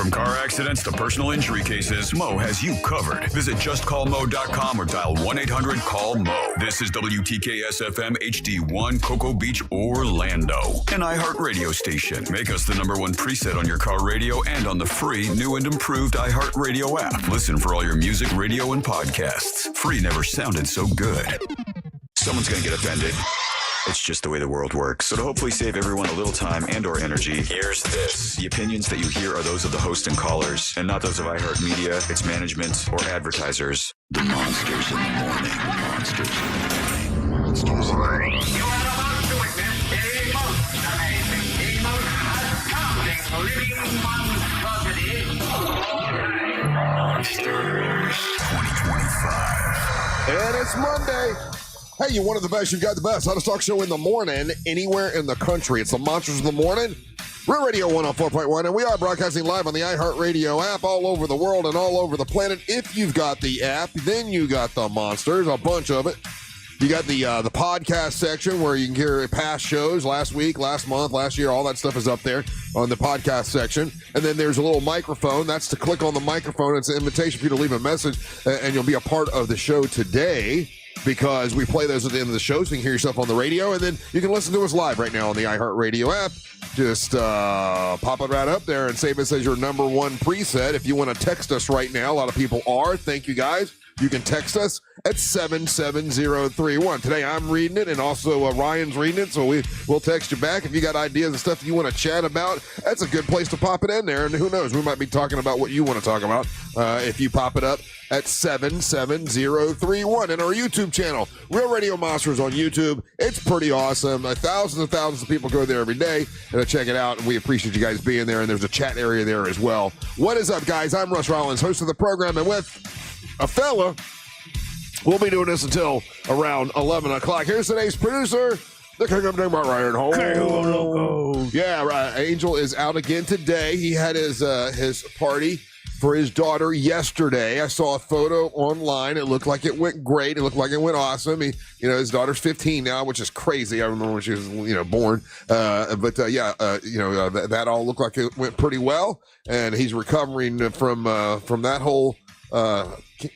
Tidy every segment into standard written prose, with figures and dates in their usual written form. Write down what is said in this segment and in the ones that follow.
From car accidents to personal injury cases, Mo has you covered. Visit justcallmo.com or dial 1-800-CALL-MO. This is WTKS-FM HD1, Cocoa Beach, Orlando. An iHeartRadio station. Make us the #1 preset on your car radio and on the free, new and improved iHeartRadio app. Listen for all your music, radio, and podcasts. Free never sounded so good. Someone's going to get offended. It's just the way the world works. So to hopefully save everyone a little time and or energy, here's this. The opinions that you hear are those of the host and callers, and not those of iHeartMedia, its management, or advertisers. The Monsters in the Morning. Monsters in the Morning. Monsters in the Morning. You are about to witness a most amazing, a most astounding living monstrosity. Monsters 2025. And it's Monday. Hey, you wanted the best, you got the best. Hottest talk show in the morning, anywhere in the country. It's the Monsters in the Morning. Real Radio 104.1, and we are broadcasting live on the iHeartRadio app all over the world and all over the planet. If you've got the app, then you got the Monsters, a bunch of it. You got the podcast section where you can hear past shows last week, last month, last year. All that stuff is up there on the podcast section. And then there's a little microphone. That's to click on the microphone. It's an invitation for you to leave a message, and you'll be a part of the show today, because we play those at the end of the show so you can hear yourself on the radio, and then you can listen to us live right now on the iHeartRadio app. Just pop it right up there and save us as your #1 preset. If you want to text us right now, a lot of people are. Thank you, guys. You can text us at 77031. Today I'm reading it, and also Ryan's reading it, so we'll text you back. If you got ideas and stuff you want to chat about, that's a good place to pop it in there. And who knows, we might be talking about what you want to talk about if you pop it up at 77031. And our YouTube channel, Real Radio Monsters on YouTube. It's pretty awesome. Thousands and thousands of people go there every day and check it out, and we appreciate you guys being there. And there's a chat area there as well. What is up, guys? I'm Russ Rollins, host of the program, and with a fella. We'll be doing this until around 11 o'clock. Here's today's producer, the king of about Ryan Hall. Yeah, right. Angel is out again today. He had his party for his daughter yesterday. I saw a photo online. It looked like it went great. It looked like it went awesome. His daughter's 15 now, which is crazy. I remember when she was, born. That all looked like it went pretty well. And he's recovering from that whole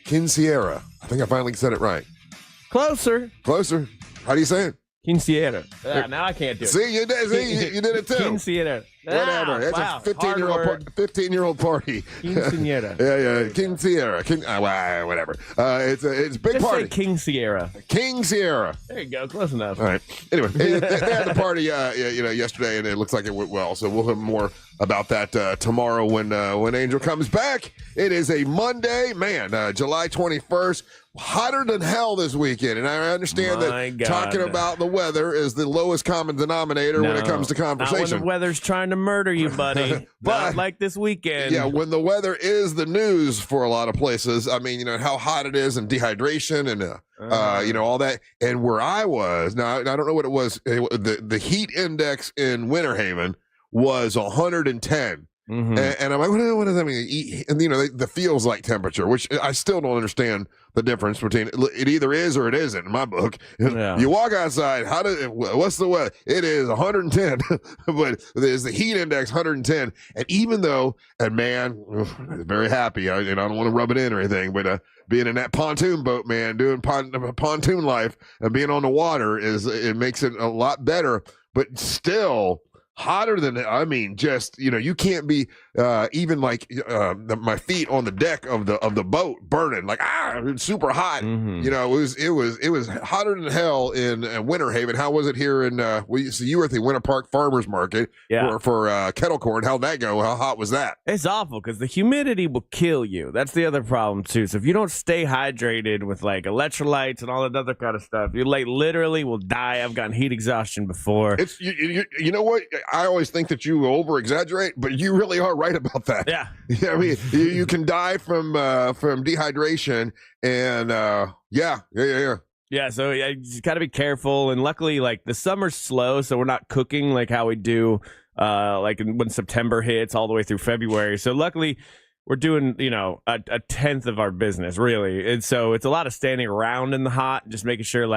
quinceañera. I think I finally said it right. Closer. How do you say it? Quinceañera. Now I can't do it. See, you did it too. Quinceañera. Whatever. It's a 15-year-old party. Quinceañera. Yeah. Quinceañera. Whatever. It's a big Just party. Say King Sierra. King Sierra. There you go. Close enough. All right. Anyway, they had the party, yesterday, and it looks like it went well. So we'll have more about that tomorrow when Angel comes back. It is a Monday, man. July 21st. Hotter than hell this weekend, and I understand talking about the weather is the lowest common denominator when it comes to conversation. Not when the weather's trying to murder you, buddy. But not like this weekend. Yeah, when the weather is the news for a lot of places. I mean, how hot it is and dehydration and all that. And where I was, now I don't know what it was. The heat index in Winter Haven was 110. Mm-hmm. And I'm like, what does that mean? And the feels like temperature, which I still don't understand the difference between it either is or it isn't in my book. Yeah. You walk outside, what's the weather? It is 110, but there's the heat index 110. And even though, man, I'm very happy. I don't want to rub it in or anything, but being in that pontoon boat, man, doing pontoon life and being on the water it makes it a lot better, but still hotter than, you can't be even like my feet on the deck of the boat burning, like it's super hot. Mm-hmm. It was hotter than hell in Winter Haven. How was it here in you were at the Winter Park Farmers Market for kettle corn? How'd that go? How hot was that? It's awful because the humidity will kill you. That's the other problem too. So if you don't stay hydrated with like electrolytes and all that other kind of stuff, you literally will die. I've gotten heat exhaustion before. It's you know what? I always think that you over exaggerate, but you really are right about that. Yeah. I mean, you can die from dehydration, and yeah. Yeah, so you just got to be careful. And luckily, like, the summer's slow, so we're not cooking like how we do when September hits all the way through February. So luckily, we're doing, a tenth of our business, really. And so it's a lot of standing around in the hot, just making sure,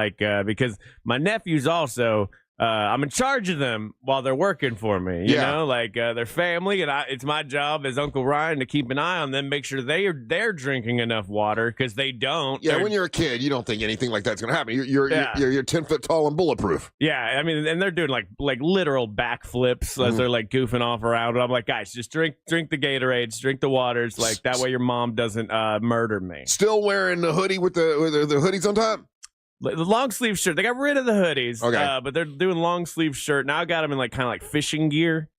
because my nephews also I'm in charge of them while they're working for me. You Yeah. know, like their family, and it's my job as Uncle Ryan to keep an eye on them, make sure they're drinking enough water because they don't. Yeah, when you're a kid, you don't think anything like that's going to happen. You're 10 foot tall and bulletproof. Yeah, I mean, and they're doing like literal backflips as they're like goofing off around. And I'm like, guys, just drink the Gatorades, drink the waters, like that way your mom doesn't murder me. Still wearing the hoodie with the hoodies on top? The long sleeve shirt. They got rid of the hoodies, Okay. But they're doing long sleeve shirt. Now I got them in like kind of like fishing gear.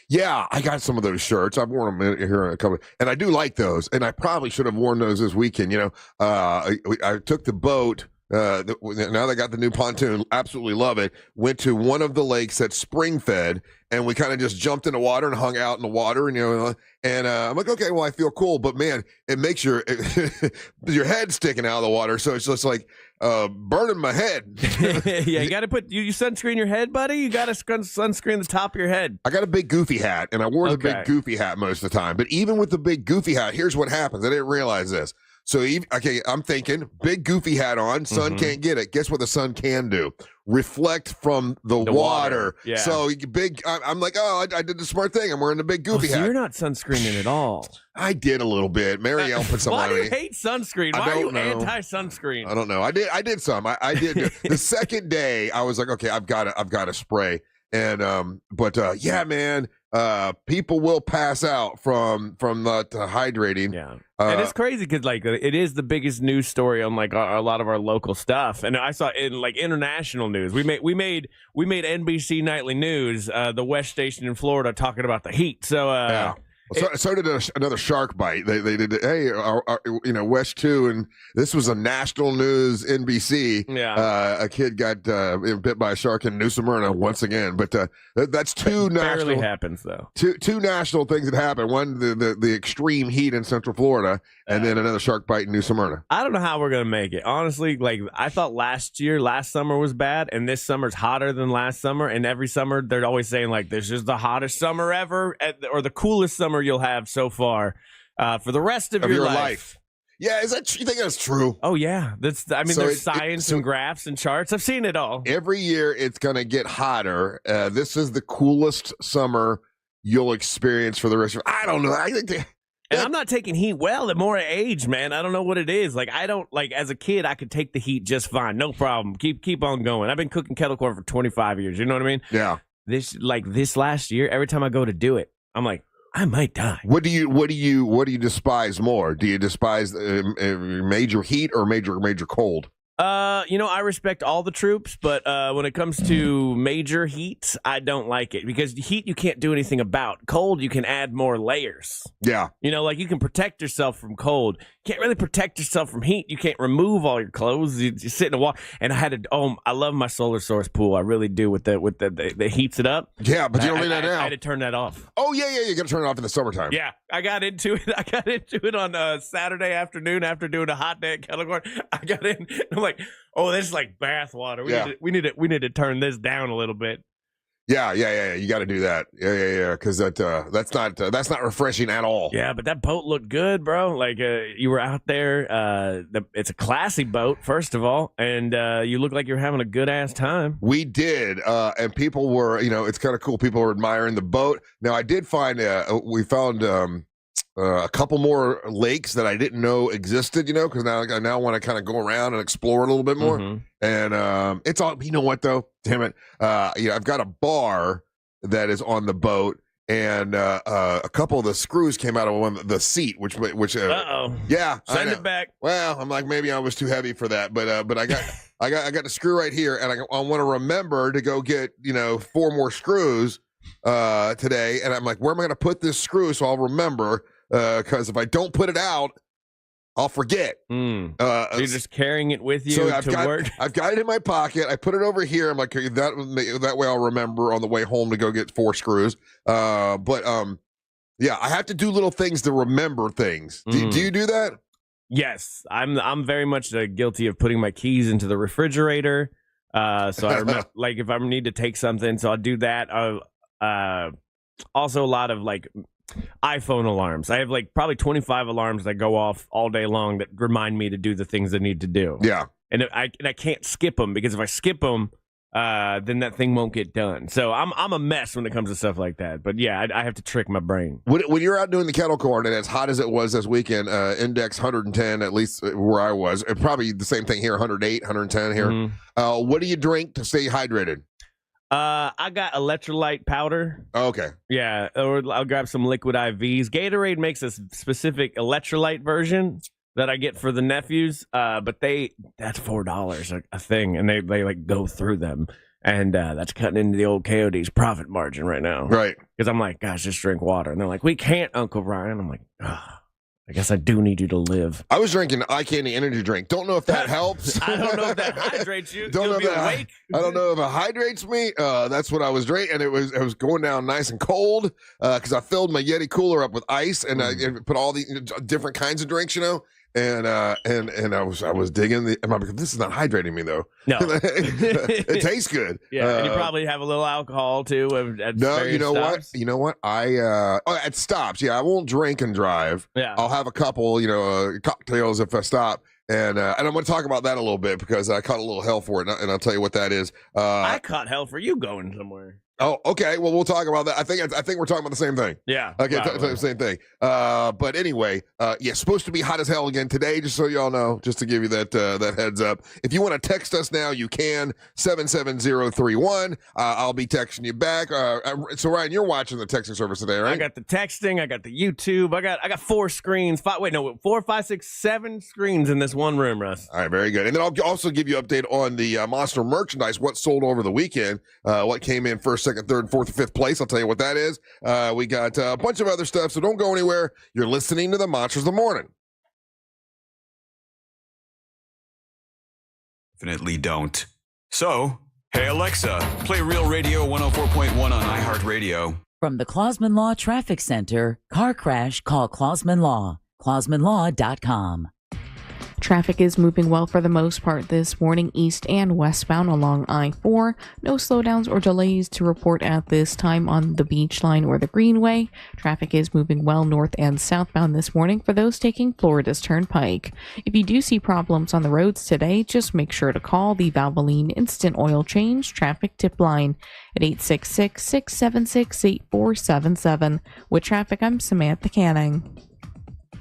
Yeah, I got some of those shirts. I've worn them here in a couple, and I do like those. And I probably should have worn those this weekend. You know, I took the boat. Now they got the new pontoon. Absolutely love it. Went to one of the lakes that's spring fed, and we kind of just jumped in the water and hung out in the water. And I'm like, okay, well, I feel cool, but man, it makes your head sticking out of the water, so it's just like burning my head. Yeah, you got to put you sunscreen your head, buddy. You got to sunscreen the top of your head. I got a big goofy hat, and I wore the big goofy hat most of the time. But even with the big goofy hat, here's what happens. I didn't realize this. So, I'm thinking, big goofy hat on, sun can't get it. Guess what the sun can do? Reflect from the water. Yeah. So, I'm like, oh, I did the smart thing. I'm wearing the big goofy so hat. You're not sunscreening at all. I did a little bit. Mary Ellen put some Why on do me. you hate sunscreen? I Why are you don't know. anti-sunscreen? I don't know. I did some. I did. The second day, I was like, okay, I've got to spray. And yeah, man, people will pass out from not hydrating. Yeah. And it's crazy because like it is the biggest news story on like a lot of our local stuff, and I saw in like international news. We made NBC Nightly News, the West Station in Florida, talking about the heat. So yeah. So did another shark bite. They did. Hey, West 2, and this was a national news NBC. Yeah, a kid got bit by a shark in New Smyrna once again. But that's two national. Barely happens though. Two national things that happened. One, the extreme heat in Central Florida, and then another shark bite in New Smyrna. I don't know how we're gonna make it. Honestly, like I thought last summer was bad, and this summer's hotter than last summer. And every summer they're always saying like this is the hottest summer ever, or the coolest summer you'll have so far for the rest of your life. Yeah, you think that's true? Oh yeah, there's science and graphs and charts. I've seen it all. Every year it's gonna get hotter. This is the coolest summer you'll experience for the rest of. I don't know. I think. And I'm not taking heat well. The more I age, man, I don't know what it is. Like I don't like as a kid, I could take the heat just fine, no problem. Keep on going. I've been cooking kettle corn for 25 years. You know what I mean? Yeah. This last year, every time I go to do it, I'm like, I might die. What do you despise more? Do you despise major heat or major cold? I respect all the troops, but when it comes to major heat, I don't like it because heat you can't do anything about. Cold, you can add more layers. Yeah. Like you can protect yourself from cold. You can't really protect yourself from heat. You can't remove all your clothes. You sit in the water. And I love my solar source pool. I really do with the heats it up. Yeah, but you don't leave that down. I had to turn that off. Oh yeah. You got to turn it off in the summertime. Yeah, I got into it on Saturday afternoon after doing a hot day at Kettle Corn. I got in. I'm like, oh, this is like bath water. We need to turn this down a little bit. Yeah. You got to do that. Yeah. Because that's not refreshing at all. Yeah, but that boat looked good, bro. Like you were out there. It's a classy boat, first of all, and you look like you're having a good ass time. We did, and people were, it's kind of cool. People were admiring the boat. Now, I did find we found a couple more lakes that I didn't know existed, because I now want to kind of go around and explore a little bit more. Mm-hmm. And it's all, you know what though? Damn it. I've got a bar that is on the boat, and a couple of the screws came out of the seat, which yeah, send it back. Well, I'm like, maybe I was too heavy for that, but I got I got the screw right here, and I want to remember to go get 4 more screws today, and I'm like, where am I going to put this screw so I'll remember? Because if I don't put it out, I'll forget. So you're just carrying it with you to work? I've got it in my pocket. I put it over here. I'm like, that way I'll remember on the way home to go get 4 screws. Yeah, I have to do little things to remember things. Do you do that? Yes, I'm very much guilty of putting my keys into the refrigerator. So I remember, like if I need to take something, so I'll do that. Also a lot of like iPhone alarms. I have like probably 25 alarms that go off all day long that remind me to do the things I need to do. Yeah. And I can't skip them because if I skip them, then that thing won't get done. So I'm a mess when it comes to stuff like that. But yeah, I have to trick my brain. When you're out doing the kettle corn and as hot as it was this weekend, index 110, at least where I was, and probably the same thing here, 108, 110 here. Mm-hmm. What do you drink to stay hydrated? I got electrolyte powder. Oh, okay. Yeah, or I'll grab some liquid IVs. Gatorade makes a specific electrolyte version that I get for the nephews, but that's $4 a thing, and they like go through them, and that's cutting into the old KOD's profit margin right now. Right. Because I'm like, gosh, just drink water, and they're like, we can't, Uncle Ryan. I'm like, I guess I do need you to live. I was drinking eye candy energy drink. Don't know if that helps. I don't know if that hydrates you. Don't know if that, awake. I don't know if it hydrates me. That's what I was drinking, and it was going down nice and cold because I filled my Yeti cooler up with ice, and I put all the different kinds of drinks, And I was digging this is not hydrating me though. No, it tastes good. Yeah, and you probably have a little alcohol too. At no, you know stops. what? You know what? At stops. Yeah, I won't drink and drive. Yeah, I'll have a couple, cocktails if I stop. And I'm going to talk about that a little bit because I caught a little hell for it, and I'll tell you what that is. I caught hell for you going somewhere. Oh, okay. Well, we'll talk about that. I think we're talking about the same thing. Yeah. Okay, same thing. But anyway, supposed to be hot as hell again today, just so y'all know, just to give you that heads up. If you want to text us now, you can, 77031. I'll be texting you back. So, Ryan, you're watching the texting service today, right? I got the texting. I got the YouTube. I got 4 screens. 4, 5, 6, 7 screens in this one room, Russ. All right, very good. And then I'll also give you an update on the Monster merchandise, what sold over the weekend, what came in first, second, third, fourth, and fifth place. I'll tell you what that is. We got a bunch of other stuff, so don't go anywhere. You're listening to the Monsters of the Morning. Definitely don't. So, hey Alexa, play Real Radio 104.1 on iHeartRadio. From the Clausman Law Traffic Center, car crash, call Clausman Law. ClausmanLaw.com. Traffic is moving well for the most part this morning, east and westbound along I-4. No slowdowns or delays to report at this time on the Beach Line or the Greenway. Traffic is moving well north and southbound this morning for those taking Florida's Turnpike. If you do see problems on the roads today, just make sure to call the Valvoline Instant Oil Change Traffic Tip Line at 866-676-8477. With traffic, I'm Samantha Canning.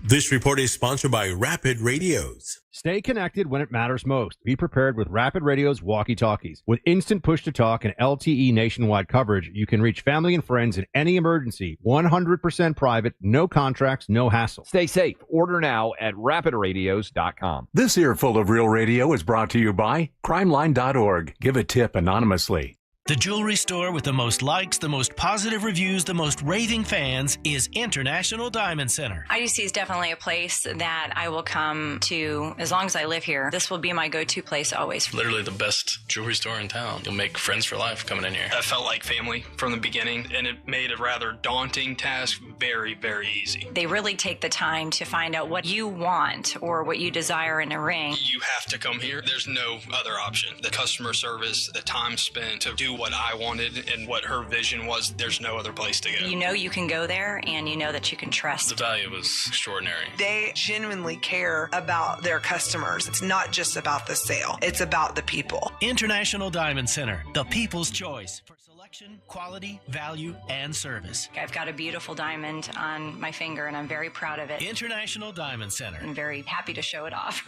This report is sponsored by Rapid Radios. Stay connected when it matters most. Be prepared with Rapid Radio's walkie-talkies. With instant push-to-talk and LTE nationwide coverage, you can reach family and friends in any emergency. 100% private, no contracts, no hassle. Stay safe. Order now at rapidradios.com. This earful of Real Radio is brought to you by crimeline.org. Give a tip anonymously. The jewelry store with the most likes, the most positive reviews, the most raving fans is International Diamond Center. IDC is definitely a place that I will come to as long as I live here. This will be my go-to place always. Literally the best jewelry store in town. You'll make friends for life coming in here. I felt like family from the beginning, and it made a rather daunting task very, very easy. They really take the time to find out what you want or what you desire in a ring. You have to come here. There's no other option. The customer service, the time spent to do what I wanted and what her vision was, there's no other place to go. You know you can go there, and you know that you can trust. The value was extraordinary. They genuinely care about their customers. It's not just about the sale. It's about the people. International Diamond Center, the people's choice for selection, quality, value, and service. I've got a beautiful diamond on my finger, and I'm very proud of it. International Diamond Center. I'm very happy to show it off.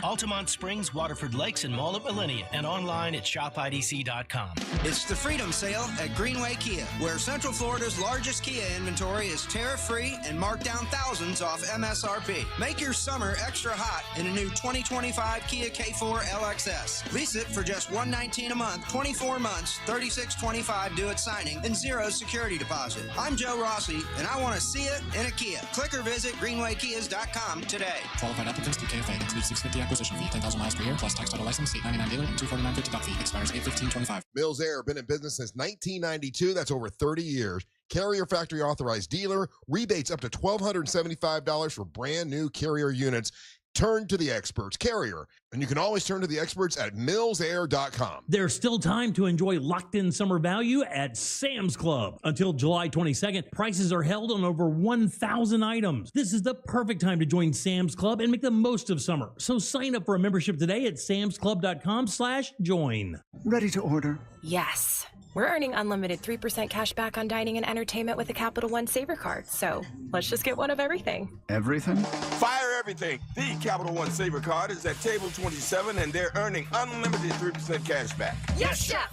Altamont Springs, Waterford Lakes, and Mall at Millennia, and online at shopidc.com. It's the Freedom Sale at Greenway Kia, where Central Florida's largest Kia inventory is tariff-free and marked down thousands off MSRP. Make your summer extra hot in a new 2025 Kia K4 LXS. Lease it for just $119 a month, 24 months, $36.25 due at signing, and zero security deposit. I'm Joe Rossi, and I want to see it in a Kia. Click or visit greenwaykias.com today. Qualified applicants to KFA include $650 acquisition fee, 10,000 miles per year, plus tax title license, $899 dealer, and $249.50 doc fee. Expires 8/15/25. Mills Air, been in business since 1992. That's over 30 years. Carrier factory authorized dealer. Rebates up to $1,275 for brand new Carrier units. Turn to the experts. Carrier. And you can always turn to the experts at millsair.com. There's still time to enjoy locked-in summer value at Sam's Club. Until July 22nd, prices are held on over 1,000 items. This is the perfect time to join Sam's Club and make the most of summer. So sign up for a membership today at samsclub.com/join. Ready to order? Yes. We're earning unlimited 3% cash back on dining and entertainment with a Capital One Saver card. So let's just get one of everything. Everything? Fire everything. The Capital One Saver card is at table 27, and they're earning unlimited 3% cash back. Yes, Chef!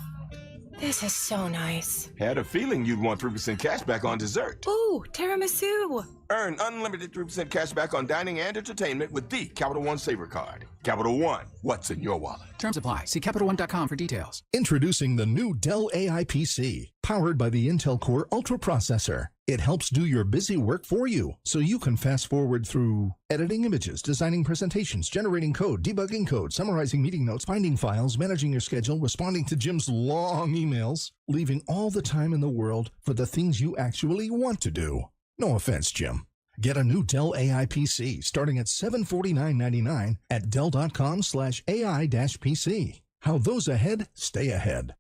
This is so nice. Had a feeling you'd want 3% cash back on dessert. Ooh, tiramisu. Earn unlimited 3% cash back on dining and entertainment with the Capital One Saver card. Capital One, what's in your wallet? Terms apply. See CapitalOne.com for details. Introducing the new Dell AI PC, powered by the Intel Core Ultra processor. It helps do your busy work for you, so you can fast forward through editing images, designing presentations, generating code, debugging code, summarizing meeting notes, finding files, managing your schedule, responding to Jim's long emails, leaving all the time in the world for the things you actually want to do. No offense, Jim. Get a new Dell AI PC starting at $749.99 at Dell.com/AI-PC. How those ahead stay ahead.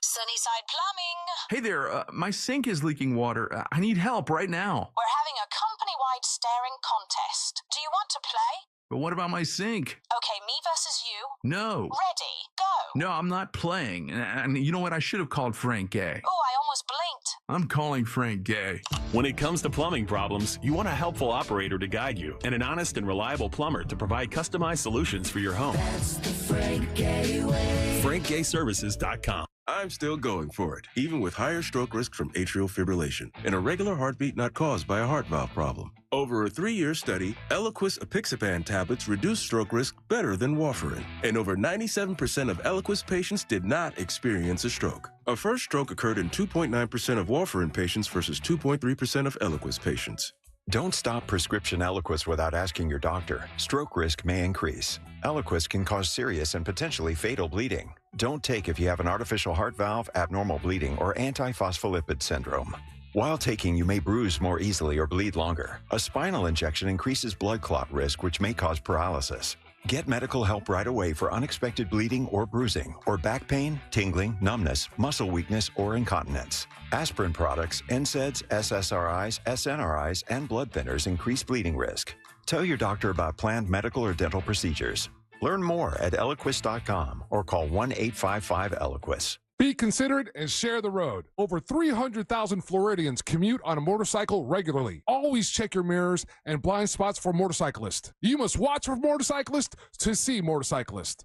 Sunnyside Plumbing. Hey there, my sink is leaking water. I need help right now. We're having a company-wide staring contest. Do you want to play? But what about my sink? Okay, me versus you. No. Ready, go. No, I'm not playing. And you know what? I should have called Frank Gay. Oh, I almost blinked. I'm calling Frank Gay. When it comes to plumbing problems, you want a helpful operator to guide you and an honest and reliable plumber to provide customized solutions for your home. That's the Frank Gay way. FrankGayServices.com. I'm still going for it, even with higher stroke risk from atrial fibrillation and a regular heartbeat not caused by a heart valve problem. Over a 3-year study, Eliquis apixaban tablets reduce stroke risk better than warfarin, and over 97% of Eliquis patients did not experience a stroke. A first stroke occurred in 2.9% of warfarin patients versus 2.3% of Eliquis patients. Don't stop prescription Eliquis without asking your doctor. Stroke risk may increase. Eliquis can cause serious and potentially fatal bleeding. Don't take if you have an artificial heart valve, abnormal bleeding, or antiphospholipid syndrome. While taking, you may bruise more easily or bleed longer. A spinal injection increases blood clot risk, which may cause paralysis. Get medical help right away for unexpected bleeding or bruising, or back pain, tingling, numbness, muscle weakness, or incontinence. Aspirin products, NSAIDs, SSRIs, SNRIs, and blood thinners increase bleeding risk. Tell your doctor about planned medical or dental procedures. Learn more at Eliquis.com or call 1-855-ELIQUIS. Be considerate and share the road. Over 300,000 Floridians commute on a motorcycle regularly. Always check your mirrors and blind spots for motorcyclists. You must watch for motorcyclists to see motorcyclists.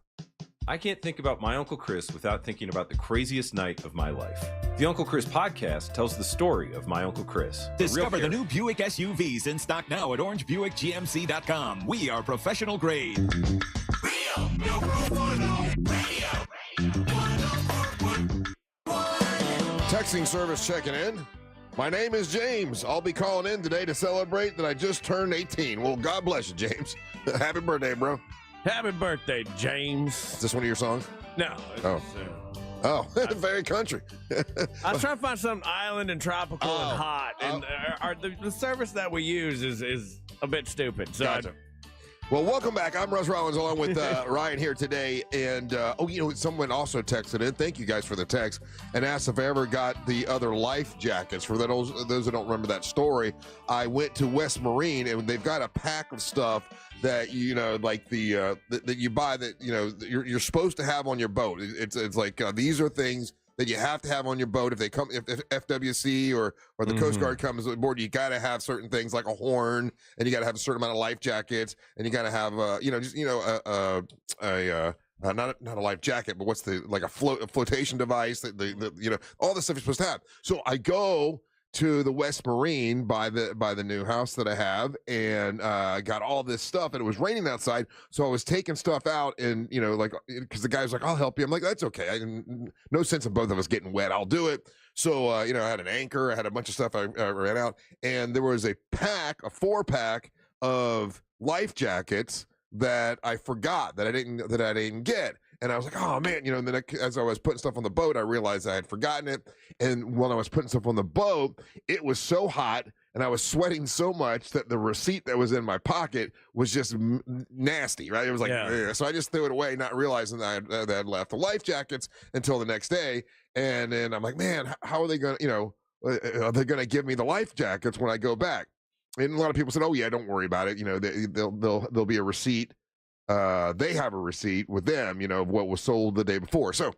I can't think about my Uncle Chris without thinking about the craziest night of my life. The Uncle Chris podcast tells the story of my Uncle Chris. Discover the new Buick SUVs in stock now at orangebuickgmc.com. We are professional grade. Real, no radio. Texting service checking in. My name is James. I'll be calling in today to celebrate that I just turned 18. Well, God bless you, James. Happy birthday, bro. Happy birthday, James. Is this one of your songs? No. Very country. I was trying to find something island and tropical and hot, and the service that we use is a bit stupid. So gotcha. Well, welcome back. I'm Russ Rollins along with Ryan here today. And, someone also texted in. Thank you guys for the text and asked if I ever got the other life jackets. For those that don't remember that story, I went to West Marine and they've got a pack of stuff that, like that you buy that, you're supposed to have on your boat. It's like these are things that you have to have on your boat. If they come, if FWC or the Coast Guard comes aboard, you got to have certain things like a horn, and you got to have a certain amount of life jackets, and you got to have, not a life jacket, but what's a flotation device that all the stuff you're supposed to have. So I go to the West Marine by the new house that I have, and got all this stuff, and it was raining outside, so I was taking stuff out, and because the guy was like, I'll help you. I'm like, that's okay. No sense in both of us getting wet. I'll do it. So I had an anchor, I had a bunch of stuff I ran out, and there was a 4-pack of life jackets that I forgot that I didn't get. And I was like, oh man, and then as I was putting stuff on the boat, I realized I had forgotten it. And when I was putting stuff on the boat, it was so hot, and I was sweating so much that the receipt that was in my pocket was just nasty, right? It was like, ugh. So I just threw it away, not realizing that I had left the life jackets until the next day. And then I'm like, man, how are they going to, are they going to give me the life jackets when I go back? And a lot of people said, oh yeah, don't worry about it. There'll be a receipt. They have a receipt with them, of what was sold the day before. So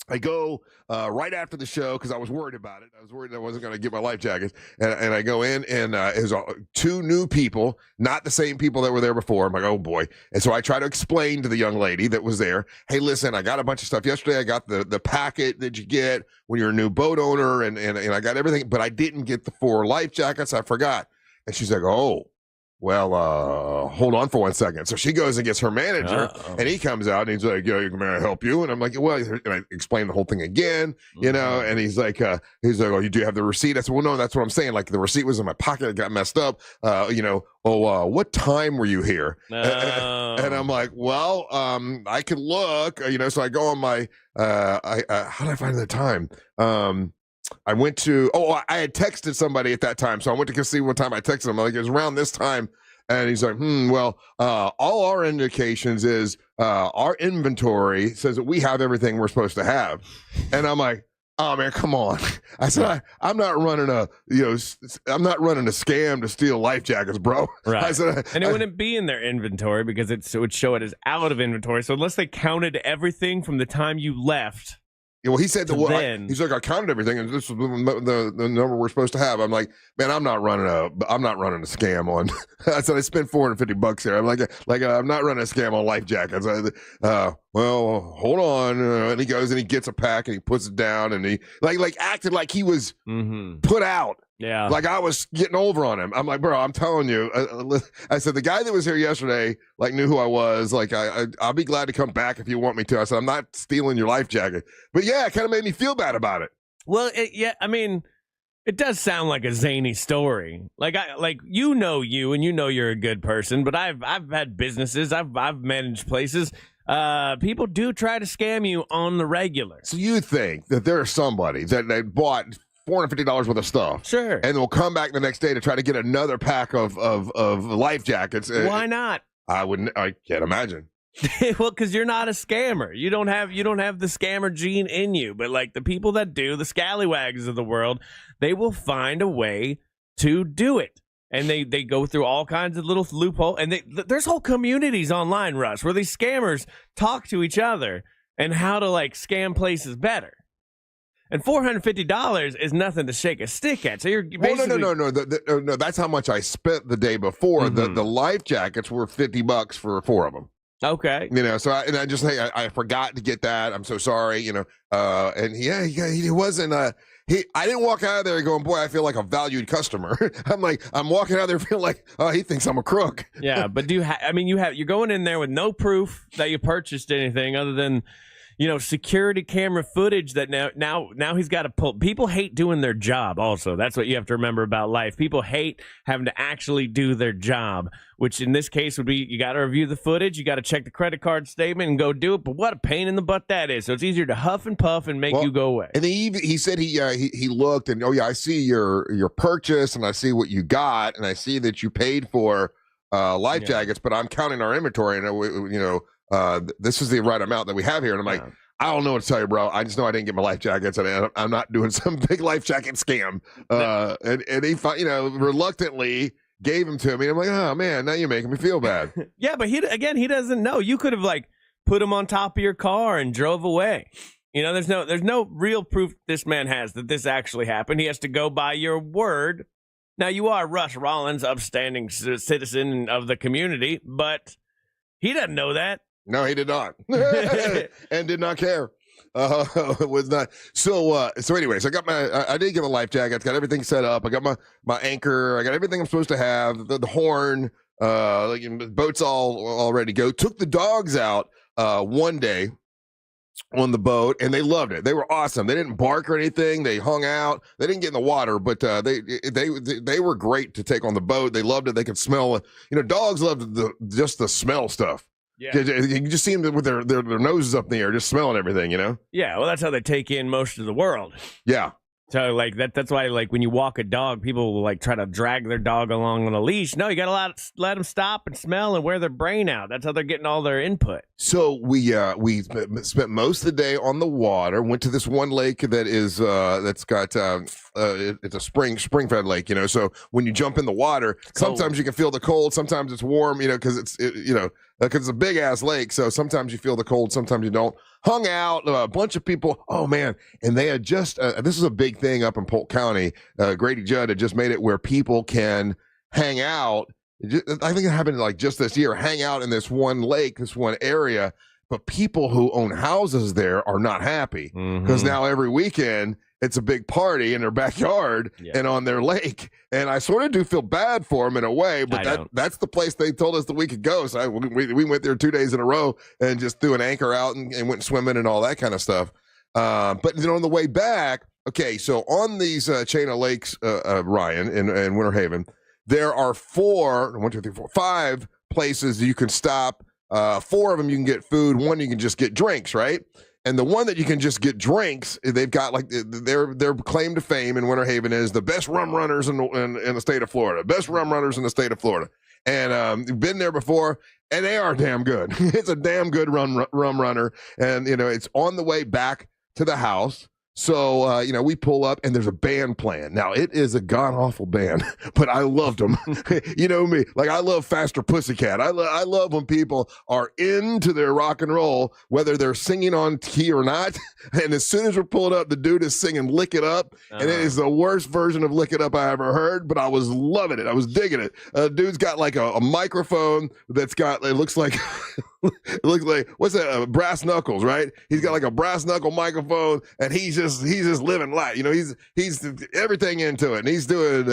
I go right after the show because I was worried about it. I was worried I wasn't going to get my life jackets. And I go in, and there's two new people, not the same people that were there before. I'm like, oh, boy. And so I try to explain to the young lady that was there, hey, listen, I got a bunch of stuff. Yesterday I got the packet that you get when you're a new boat owner, and I got everything, but I didn't get the 4 life jackets. I forgot. And she's like, oh. Well, hold on for 1 second. So she goes and gets her manager, and he comes out and he's like, "Yo, may I help you?" And I'm like, "Well," and I explain the whole thing again, and he's like, "Oh, you do have the receipt?" I said, "Well, no, that's what I'm saying. Like the receipt was in my pocket, it got messed up. What time were you here?" And I'm like, "Well, I could look, So I go on my, how did I find the time? I went to, I had texted somebody at that time. So I went to go see what time I texted him. Like, it was around this time. And he's like, all our indications is our inventory says that we have everything we're supposed to have. And I'm like, oh man, come on. I said, I'm not running a scam to steal life jackets, bro. Right. I said, and it wouldn't be in their inventory because it would show it as out of inventory. So unless they counted everything from the time you left. Well, he said he's like, I counted everything, and this is the number we're supposed to have. I'm like, man, I'm not running a scam on. I said I spent $450 here. I'm like, I'm not running a scam on life jackets. Well, hold on. And he goes and he gets a pack and he puts it down, and he like acted like he was put out. Yeah. Like I was getting over on him. I'm like, bro, I'm telling you. I said, the guy that was here yesterday, knew who I was. Like, I'll be glad to come back if you want me to. I said, I'm not stealing your life jacket. But yeah, it kind of made me feel bad about it. Well, it does sound like a zany story. You and you're a good person, but I've had businesses. I've managed places. People do try to scam you on the regular. So you think that there's somebody that they bought $450 worth of stuff. Sure. And they'll come back the next day to try to get another pack of life jackets. Why not? I can't imagine. Well, because you're not a scammer. You don't have the scammer gene in you. But the people that do, the scallywags of the world, they will find a way to do it. And they go through all kinds of little loopholes. And there's whole communities online, Russ, where these scammers talk to each other and how to scam places better. And $450 is nothing to shake a stick at. So you're basically... No. That's how much I spent the day before. The life jackets were $50 for 4 of them. Okay. So I forgot to get that. I'm so sorry. And he wasn't. I didn't walk out of there going, boy, I feel like a valued customer. I'm walking out of there feeling like, oh, he thinks I'm a crook. Yeah, but you're going in there with no proof that you purchased anything other than, security camera footage that now he's got to pull. People hate doing their job also. That's what you have to remember about life. People hate having to actually do their job, which in this case would be you got to review the footage, you got to check the credit card statement and go do it. But what a pain in the butt that is. So it's easier to huff and puff and make you go away. And he said he looked and, I see your purchase and I see what you got and I see that you paid for life jackets, but I'm counting our inventory and, this is the right amount that we have here. And I'm like, I don't know what to tell you, bro. I just know I didn't get my life jackets, and I'm not doing some big life jacket scam. And he, reluctantly gave them to me. I'm like, oh man, now you're making me feel bad. Yeah, but he doesn't know. You could have put them on top of your car and drove away. There's no real proof this man has that this actually happened. He has to go by your word. Now you are Russ Rollins, upstanding citizen of the community, but he doesn't know that. No, he did not, and did not care. Was not so. Anyways, I got I did get my life jackets. Got everything set up. I got my anchor. I got everything I'm supposed to have. The horn. Boat's all ready to go. Took the dogs out one day on the boat, and they loved it. They were awesome. They didn't bark or anything. They hung out. They didn't get in the water, but they were great to take on the boat. They loved it. They could smell. Dogs love just the smell stuff. Yeah, you just see them with their noses up in the air, just smelling everything, Yeah, well, that's how they take in most of the world. Yeah, So like that's why like when you walk a dog, people will like try to drag their dog along on a leash. No, you got to let them stop and smell and wear their brain out. That's how they're getting all their input. So we spent most of the day on the water. Went to this one lake that is that's got it's a spring-fed lake, you know. So when you jump in the water, sometimes you can feel the cold, sometimes it's warm, you know, because it's a big ass lake. So sometimes you feel the cold, sometimes you don't. Hung out, a bunch of people. Oh man! And they had just this is a big thing up in Polk County. Grady Judd had just made it where people can hang out. I think it happened like just this year. Hang out in this one lake, this one area. But people who own houses there are not happy because now every weekend it's a big party in their backyard and on their lake. And I sort of do feel bad for them in a way, but that's the place they told us that we could go. So we went there 2 days in a row and just threw an anchor out and went swimming and all that kind of stuff. But then on the way back, okay, so on these chain of lakes, Ryan, in Winter Haven, there are 5 places you can stop. 4 of them you can get food, 1 you can just get drinks, right? And the one that you can just get drinks, they've got like their claim to fame in Winter Haven is the best rum runners in the state of Florida. Best rum runners in the state of Florida. And been there before, and they are damn good. It's a damn good rum runner. And, you know, it's on the way back to the house. So, you know, we pull up and there's a band playing. Now, it is a god-awful band, but I loved them. You know me, like I love Faster Pussycat. I love when people are into their rock and roll, whether they're singing on key or not. And as soon as we're pulling up, the dude is singing Lick It Up. And it is the worst version of Lick It Up I ever heard, but I was loving it. I was digging it. Dude's got like a microphone that's got, it looks like... It looks like, what's that? Brass knuckles, right? He's got like a brass knuckle microphone, and he's just living life. You know, he's everything into it, and he's doing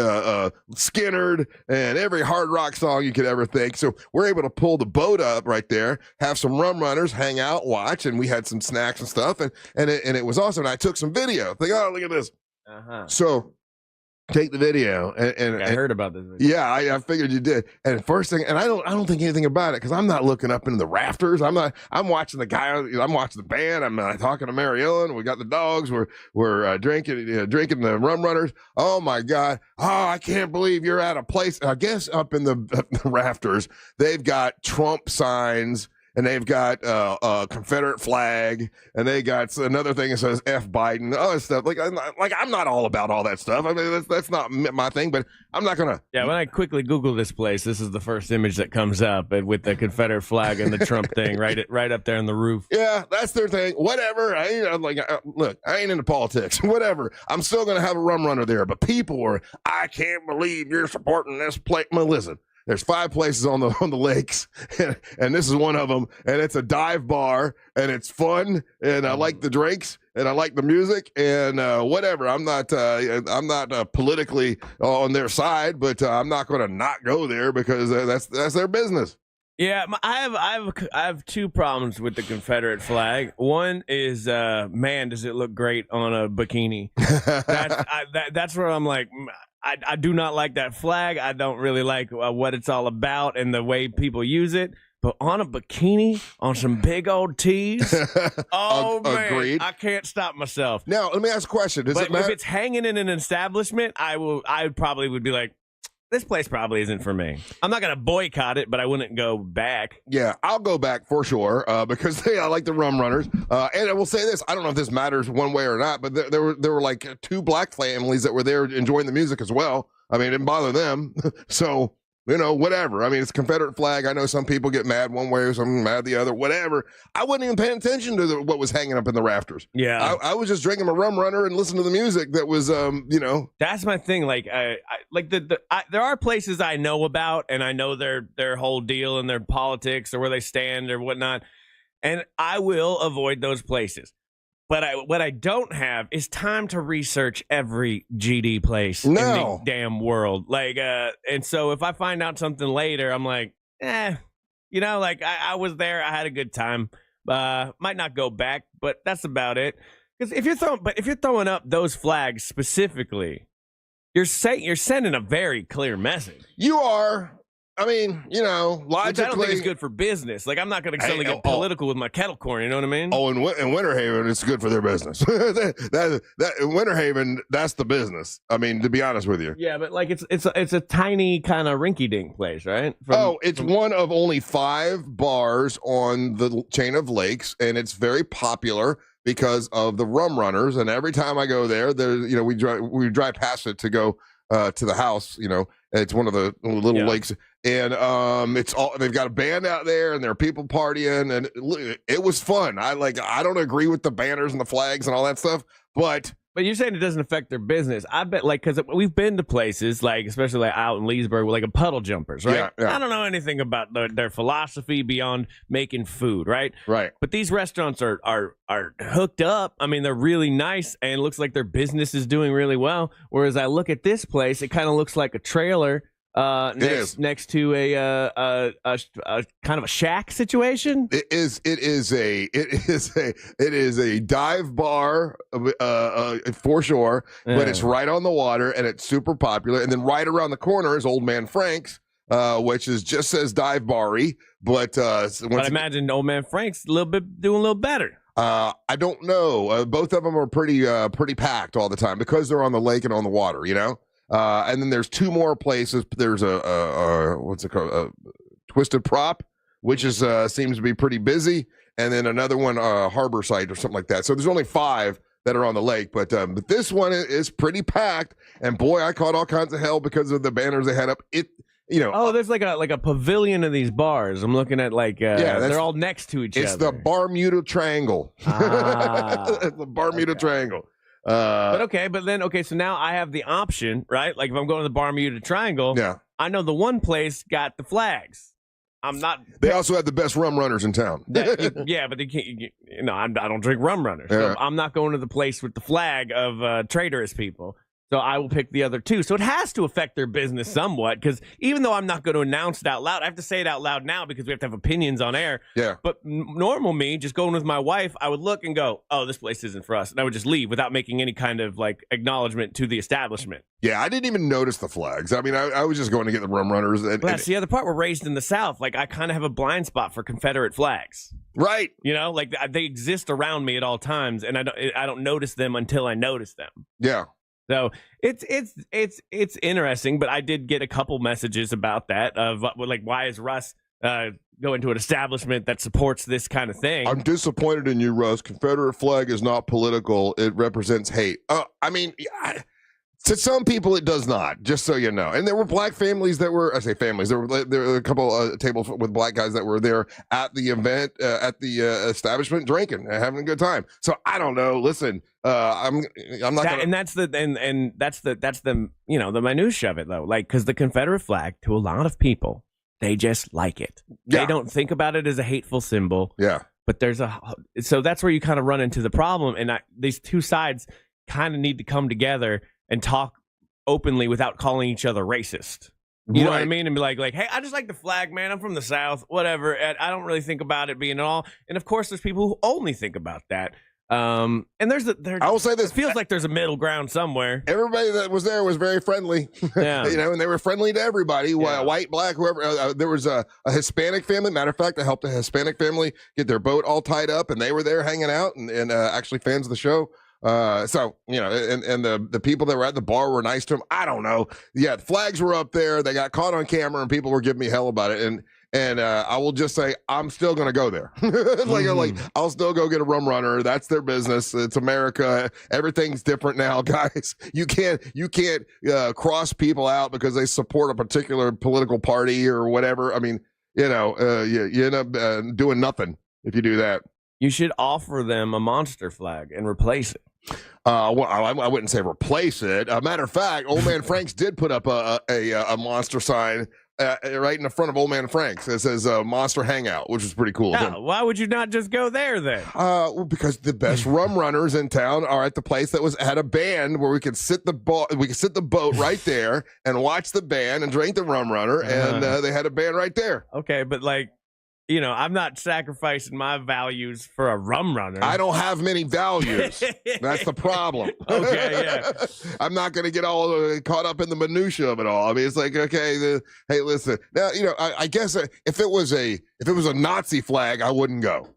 Skinnerd and every hard rock song you could ever think. So we're able to pull the boat up right there, have some rum runners, hang out, watch, and we had some snacks and stuff, and it was awesome. And I took some video. Think, oh, look at this. So. Take the video, and I heard about this video. Yeah, I figured you did. And first thing, and I don't think anything about it because I'm not looking up into the rafters. I'm watching the guy. I'm watching the band. I'm talking to Mary Ellen. We got the dogs. We're drinking the rum runners. Oh my God! Oh, I can't believe you're at a place. I guess up in the rafters, they've got Trump signs. And they've got a Confederate flag, and they got another thing that says F Biden, other stuff. Like I'm not all about all that stuff. I mean, that's not my thing, but I'm not gonna. Yeah, when I quickly Google this place, this is the first image that comes up with the Confederate flag and the Trump thing right up there on the roof. Yeah, that's their thing. Whatever. Look, I ain't into politics. Whatever. I'm still gonna have a rum runner there, but people are. I can't believe you're supporting this place. Well, listen. There's 5 places on the lakes, and this is one of them. And it's a dive bar, and it's fun, and I like the drinks, and I like the music, and whatever. I'm not politically on their side, but I'm not going to not go there because that's their business. Yeah, I have 2 problems with the Confederate flag. One is, man, does it look great on a bikini? That's where I'm like. I do not like that flag. I don't really like what it's all about and the way people use it. But on a bikini, on some big old tees, oh man, agreed. I can't stop myself. Now, let me ask a question. Does it matter? If it's hanging in an establishment, I probably would be like, this place probably isn't for me. I'm not going to boycott it, but I wouldn't go back. Yeah, I'll go back for sure because I like the rum runners. And I will say this, I don't know if this matters one way or not, but there were like 2 black families that were there enjoying the music as well. I mean, it didn't bother them. So, you know, whatever. I mean, it's a Confederate flag. I know some people get mad one way or some mad the other, whatever. I wasn't even paying attention to what was hanging up in the rafters. Yeah. I was just drinking my rum runner and listening to the music that was, you know. That's my thing. Like, there are places I know about and I know their whole deal and their politics or where they stand or whatnot. And I will avoid those places. But what I don't have is time to research every GD place in the damn world. Like, and so if I find out something later, I'm like, you know, like I was there, I had a good time. Might not go back, but that's about it. Because if you're throwing up those flags specifically, you're sending a very clear message. You are. I mean, you know, logically, which I don't think it's good for business. Like, I'm not going to suddenly get political with my kettle corn. You know what I mean? Oh, in Winter Haven, it's good for their business. that in Winter Haven, that's the business. I mean, to be honest with you. Yeah, but like it's a tiny kind of rinky-dink place, right? It's one of only 5 bars on the chain of lakes, and it's very popular because of the rum runners. And every time I go there, we drive past it to go to the house. You know, it's one of the little lakes. And they've got a band out there, and there are people partying, and it was fun. I don't agree with the banners and the flags and all that stuff, but you're saying it doesn't affect their business. I bet, like, because we've been to places like, especially like out in Leesburg, with like a puddle jumpers, right? Yeah. I don't know anything about their philosophy beyond making food, right? Right. But these restaurants are hooked up. I mean, they're really nice, and it looks like their business is doing really well. Whereas I look at this place, it kind of looks like a trailer. Next to a kind of a shack situation. It is a dive bar for sure, but it's right on the water and it's super popular. And then right around the corner is Old Man Frank's, which is just says dive bar-y, but I imagine Old Man Frank's doing a little better. I don't know. Both of them are pretty packed all the time because they're on the lake and on the water, you know. And then there's 2 more places. There's what's it called? A Twisted Prop, which is seems to be pretty busy, and then another one, Harbor Site or something like that. So there's only 5 that are on the lake, but this one is pretty packed. And boy, I caught all kinds of hell because of the banners they had up. There's like a pavilion of these bars. I'm looking at they're all next to each other. It's the Bermuda Triangle. It's the Bermuda Triangle. So now I have the option, right? Like if I'm going to the Bermuda Triangle, I know the one place got the flags. I'm not. They also have the best rum runners in town. But they can't. I don't drink rum runners. So I'm not going to the place with the flag of traitorous people. So I will pick the other 2. So it has to affect their business somewhat, because even though I'm not going to announce it out loud, I have to say it out loud now because we have to have opinions on air. Yeah. But normal me, just going with my wife, I would look and go, oh, this place isn't for us. And I would just leave without making any kind of like acknowledgement to the establishment. Yeah, I didn't even notice the flags. I mean, I was just going to get the rum runners. That's the other part. We're raised in the South. Like, I kind of have a blind spot for Confederate flags. Right. You know, like they exist around me at all times, and I don't notice them until I notice them. Yeah. So it's interesting, but I did get a couple messages about that of like, why is Russ going to an establishment that supports this kind of thing? I'm disappointed in you, Russ. Confederate flag is not political. It represents hate. To some people, it does not, just so you know. And there were black families that were, I say families, there were a couple tables with black guys that were there at the event, at the establishment, drinking and having a good time. So I don't know. Listen, I'm not gonna... And that's the the minutia of it, though. Like, because the Confederate flag, to a lot of people, they just like it. Yeah. They don't think about it as a hateful symbol. Yeah. But so that's where you kind of run into the problem. And these 2 sides kind of need to come together and talk openly without calling each other racist. You know what I mean? And be like, hey, I just like the flag, man. I'm from the South, whatever. And I don't really think about it being at all. And of course, there's people who only think about that. And I will say this: it feels like there's a middle ground somewhere. Everybody that was there was very friendly, yeah. And they were friendly to everybody, white, black, whoever. There was a Hispanic family. Matter of fact, I helped a Hispanic family get their boat all tied up, and they were there hanging out and actually fans of the show. So, and the people that were at the bar were nice to them. I don't know. Yeah, the flags were up there. They got caught on camera and people were giving me hell about it. And I will just say, I'm still going to go there. I'll still go get a rum runner. That's their business. It's America. Everything's different now, guys. You can't cross people out because they support a particular political party or whatever. I mean, you end up doing nothing if you do that. You should offer them a monster flag and replace it. Well, I wouldn't say replace it. Matter of fact, Old Man Frank's did put up a monster sign right in the front of Old Man Frank's. It says Monster Hangout, which is pretty cool. Yeah, why would you not just go there then? Well, because the best rum runners in town are at the place that had a band where we could sit the boat right there and watch the band and drink the rum runner, and they had a band right there. Okay, but like, I'm not sacrificing my values for a rum runner. I don't have many values. That's the problem. Okay, yeah. I'm not going to get all caught up in the minutia of it all. I mean, it's like, okay, hey, listen. Now, I guess if it was a Nazi flag, I wouldn't go.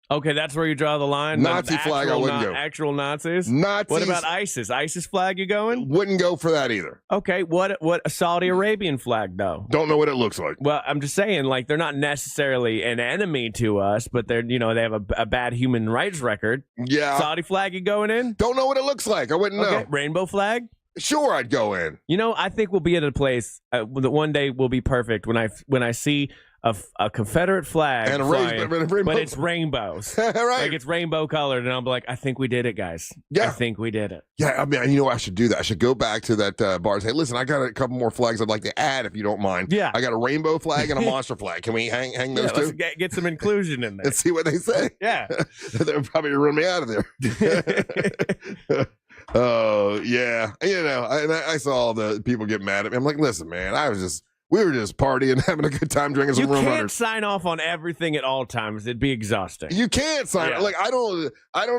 Okay, that's where you draw the line. Nazi flag, I wouldn't go. Actual Nazis. Nazis. What about ISIS? ISIS flag, you going? Wouldn't go for that either. Okay, what a Saudi Arabian flag though? Don't know what it looks like. Well, I'm just saying, like, they're not necessarily an enemy to us, but they're they have a bad human rights record. Yeah. Saudi flag, you going in? Don't know what it looks like. I wouldn't know. Rainbow flag. Sure, I'd go in. I think we'll be at a place that one day will be perfect when I see a Confederate flag and flying, rainbow. But it's rainbows. Right. Like it's rainbow colored, and I'm like, I think we did it, guys. Yeah. I think we did it. Yeah, I mean, I should do that. I should go back to that bar and say, listen, I got a couple more flags I'd like to add if you don't mind. Yeah. I got a rainbow flag and a monster flag. Can we hang those two? Let's get some inclusion in there. Let's see what they say. Yeah. They'll probably run me out of there. Oh, yeah. I saw all the people get mad at me. I'm like, listen, man, we were just partying, having a good time, drinking some rum runners. You can't sign off on everything at all times. It'd be exhausting. You can't sign. Like I don't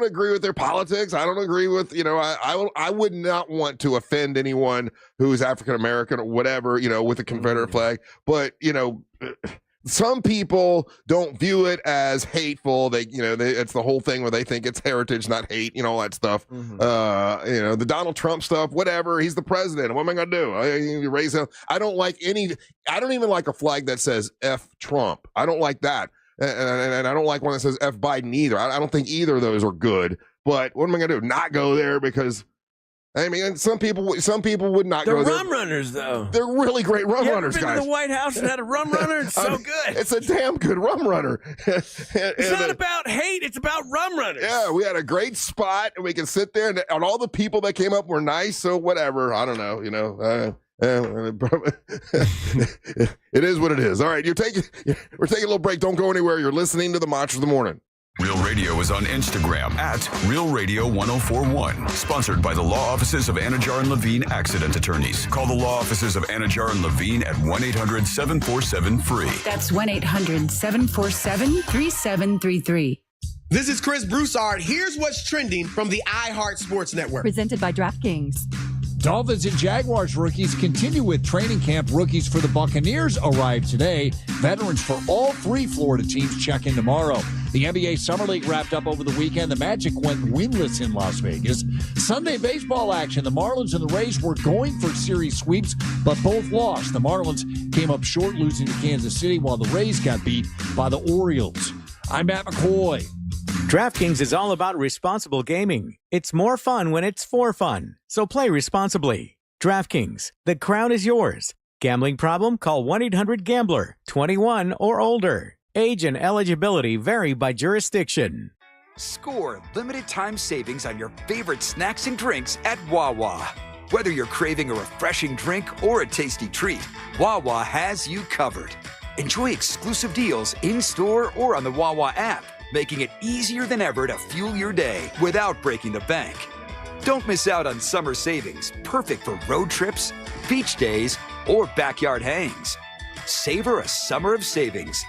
agree with their politics. I don't agree with I would not want to offend anyone who's African American or whatever with a Confederate flag. But some people don't view it as hateful. It's the whole thing where they think it's heritage, not hate, all that stuff. Mm-hmm. The Donald Trump stuff, whatever. He's the president. What am I going to do? I raise him. I don't even like a flag that says F Trump. I don't like that. And I don't like one that says F Biden either. I don't think either of those are good. But what am I going to do? Not go there because... I mean, some people would not go there. They're rum runners, though. They're really great rum runners, guys. You ever been to the White House and had a rum runner? It's so good. It's a damn good rum runner. It's not about hate. It's about rum runners. Yeah, we had a great spot, and we can sit there, and all the people that came up were nice, so whatever. I don't know, it is what it is. All right, we're taking a little break. Don't go anywhere. You're listening to the Mantra of the Morning. Real Radio is on Instagram at Real Radio 1041. Sponsored by the law offices of Anajar and Levine Accident Attorneys. Call the law offices of Anajar and Levine at 1-800-747-FREE. That's 1-800-747-3733. This is Chris Broussard. Here's what's trending from the iHeart Sports Network. Presented by DraftKings. Dolphins and Jaguars rookies continue with training camp. Rookies for the Buccaneers arrive today. Veterans for all three Florida teams check in tomorrow. The NBA Summer League wrapped up over the weekend. The Magic went winless in Las Vegas. Sunday baseball action. The Marlins and the Rays were going for series sweeps, but both lost. The Marlins came up short, losing to Kansas City, while the Rays got beat by the Orioles. I'm Matt McCoy. DraftKings is all about responsible gaming. It's more fun when it's for fun. So play responsibly. DraftKings, the crown is yours. Gambling problem? Call 1-800-GAMBLER. 21 or older. Age and eligibility vary by jurisdiction. Score limited time savings on your favorite snacks and drinks at Wawa. Whether you're craving a refreshing drink or a tasty treat, Wawa has you covered. Enjoy exclusive deals in-store or on the Wawa app, making it easier than ever to fuel your day without breaking the bank. Don't miss out on summer savings, perfect for road trips, beach days, or backyard hangs. Savor a summer of savings.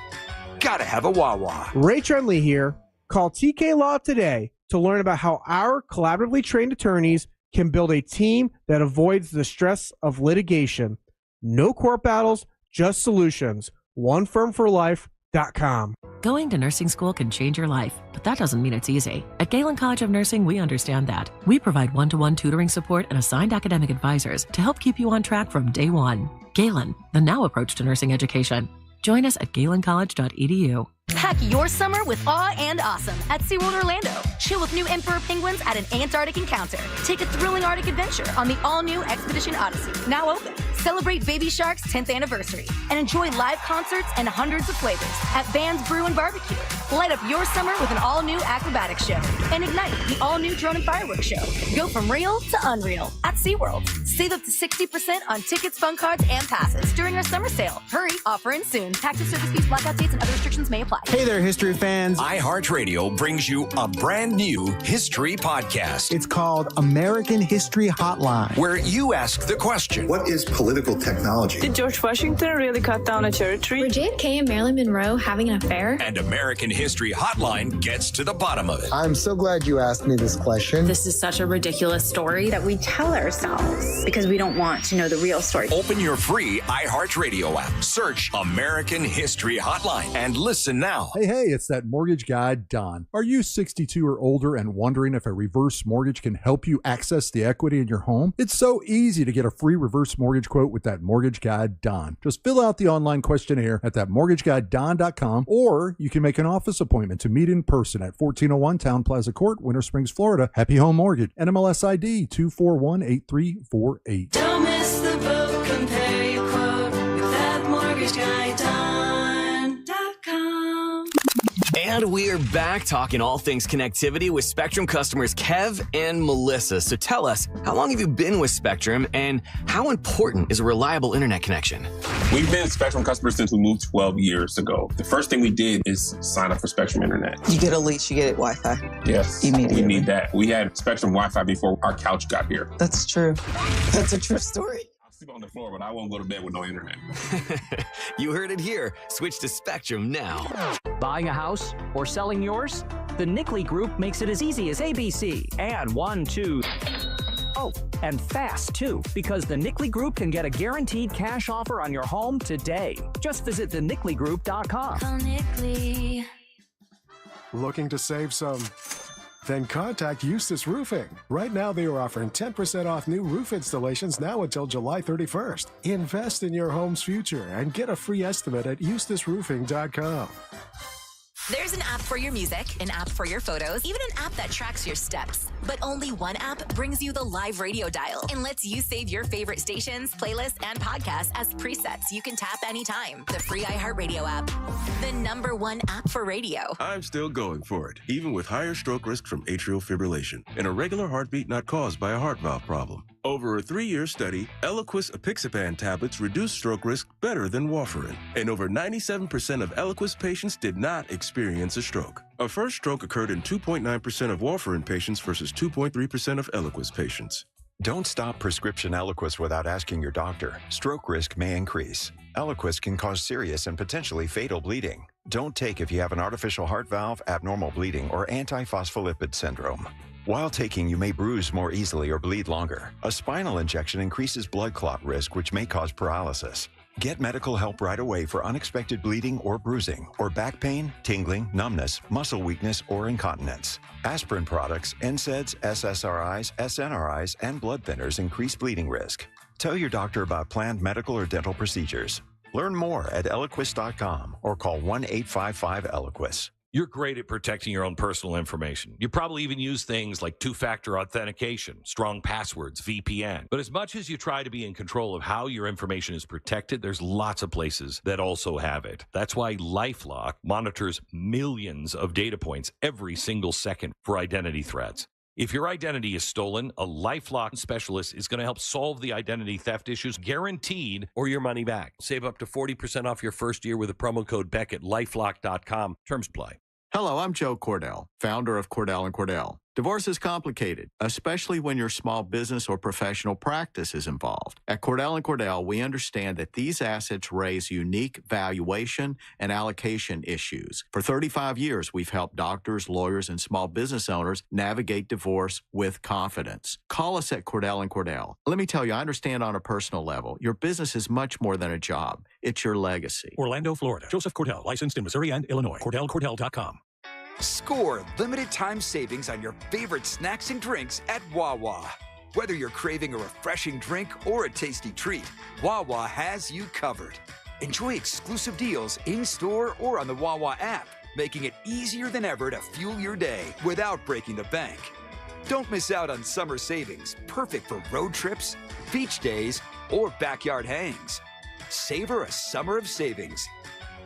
Gotta have a Wawa. Ray Trendley here. Call TK Law today to learn about how our collaboratively trained attorneys can build a team that avoids the stress of litigation. No court battles, just solutions. OneFirmForLife.com. Going to nursing school can change your life, but that doesn't mean it's easy. At Galen College of Nursing, we understand that. We provide one-to-one tutoring support and assigned academic advisors to help keep you on track from day one. Galen, the now approach to nursing education. Join us at galencollege.edu. Pack your summer with awe and awesome at SeaWorld Orlando. Chill with new emperor penguins at an Antarctic encounter. Take a thrilling Arctic adventure on the all-new Expedition Odyssey, now open. Celebrate Baby Shark's 10th anniversary and enjoy live concerts and hundreds of flavors at Band's Brew and Barbecue. Light up your summer with an all-new acrobatics show and ignite the all-new drone and fireworks show. Go from real to unreal at SeaWorld. Save up to 60% on tickets, fun cards, and passes during our summer sale. Hurry, offer ends soon. Active service fees, blackout dates, and other restrictions may apply. Hey there, history fans. iHeartRadio brings you a brand new history podcast. It's called American History Hotline, where you ask the question, what is political political technology. Did George Washington really cut down a cherry tree? Were JFK and Marilyn Monroe having an affair? And American History Hotline gets to the bottom of it. I'm so glad you asked me this question. This is such a ridiculous story that we tell ourselves because we don't want to know the real story. Open your free iHeartRadio app. Search American History Hotline and listen now. Hey, it's that mortgage guy, Don. Are you 62 or older and wondering if a reverse mortgage can help you access the equity in your home? It's so easy to get a free reverse mortgage quote with that mortgage guy, Don. Just fill out the online questionnaire at thatmortgageguyDon.com, or you can make an office appointment to meet in person at 1401 Town Plaza Court, Winter Springs, Florida. Happy Home Mortgage. NMLS ID 2418348. Don't miss the boat. Compare your quote with thatmortgageguyDon.com. And we are back talking all things connectivity with Spectrum customers Kev and Melissa. So tell us, how long have you been with Spectrum, and how important is a reliable internet connection? We've been Spectrum customers since we moved 12 years ago. The first thing we did is sign up for Spectrum Internet. You get a lease, you get Wi-Fi. Yes, immediately. We need that. We had Spectrum Wi-Fi before our couch got here. That's true. That's a true story. I'll sleep on the floor, but I won't go to bed with no internet. You heard it here. Switch to Spectrum now. Buying a house or selling yours? The Nickley Group makes it as easy as ABC. And 1, 2... Oh, and fast, too, because the Nickley Group can get a guaranteed cash offer on your home today. Just visit thenickley.com. Call Nickley. Looking to save some? Then contact Eustace Roofing. Right now, they are offering 10% off new roof installations now until July 31st. Invest in your home's future and get a free estimate at eustaceroofing.com. There's an app for your music, an app for your photos, even an app that tracks your steps. But only one app brings you the live radio dial and lets you save your favorite stations, playlists, and podcasts as presets you can tap anytime. The free iHeartRadio app. The #1 app for radio. I'm still going for it, even with higher stroke risk from atrial fibrillation, an irregular heartbeat not caused by a heart valve problem. Over a 3-year study, Eliquis apixaban tablets reduced stroke risk better than warfarin, and over 97% of Eliquis patients did not experience a stroke. A first stroke occurred in 2.9% of warfarin patients versus 2.3% of Eliquis patients. Don't stop prescription Eliquis without asking your doctor. Stroke risk may increase. Eliquis can cause serious and potentially fatal bleeding. Don't take if you have an artificial heart valve, abnormal bleeding, or antiphospholipid syndrome. While taking, you may bruise more easily or bleed longer. A spinal injection increases blood clot risk, which may cause paralysis. Get medical help right away for unexpected bleeding or bruising, or back pain, tingling, numbness, muscle weakness, or incontinence. Aspirin products, NSAIDs, SSRIs, SNRIs, and blood thinners increase bleeding risk. Tell your doctor about planned medical or dental procedures. Learn more at Eliquis.com or call 1-855-ELIQUIS. You're great at protecting your own personal information. You probably even use things like two-factor authentication, strong passwords, VPN. But as much as you try to be in control of how your information is protected, there's lots of places that also have it. That's why LifeLock monitors millions of data points every single second for identity threats. If your identity is stolen, a LifeLock specialist is going to help solve the identity theft issues, guaranteed, or your money back. Save up to 40% off your first year with the promo code Beck at LifeLock.com. Terms apply. Hello, I'm Joe Cordell, founder of Cordell & Cordell. Divorce is complicated, especially when your small business or professional practice is involved. At Cordell & Cordell, we understand that these assets raise unique valuation and allocation issues. For 35 years, we've helped doctors, lawyers, and small business owners navigate divorce with confidence. Call us at Cordell & Cordell. Let me tell you, I understand on a personal level, your business is much more than a job. It's your legacy. Orlando, Florida. Joseph Cordell, licensed in Missouri and Illinois. CordellCordell.com. Score limited time savings on your favorite snacks and drinks at Wawa. Whether you're craving a refreshing drink or a tasty treat, Wawa has you covered. Enjoy exclusive deals in-store or on the Wawa app, making it easier than ever to fuel your day without breaking the bank. Don't miss out on summer savings, perfect for road trips, beach days, or backyard hangs. Savor a summer of savings.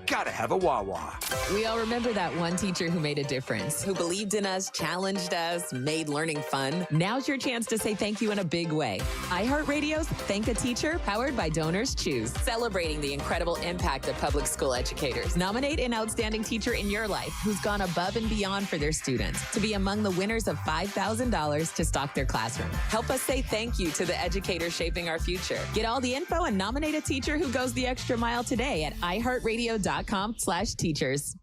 gotta have a Wawa. We all remember that one teacher who made a difference, who believed in us, challenged us, made learning fun. Now's your chance to say thank you in a big way. iHeartRadio's Thank a Teacher, powered by Donors Choose, celebrating the incredible impact of public school educators. Nominate an outstanding teacher in your life who's gone above and beyond for their students to be among the winners of $5,000 to stock their classroom. Help us say thank you to the educators shaping our future. Get all the info and nominate a teacher who goes the extra mile today at iHeartRadio.com/teachers.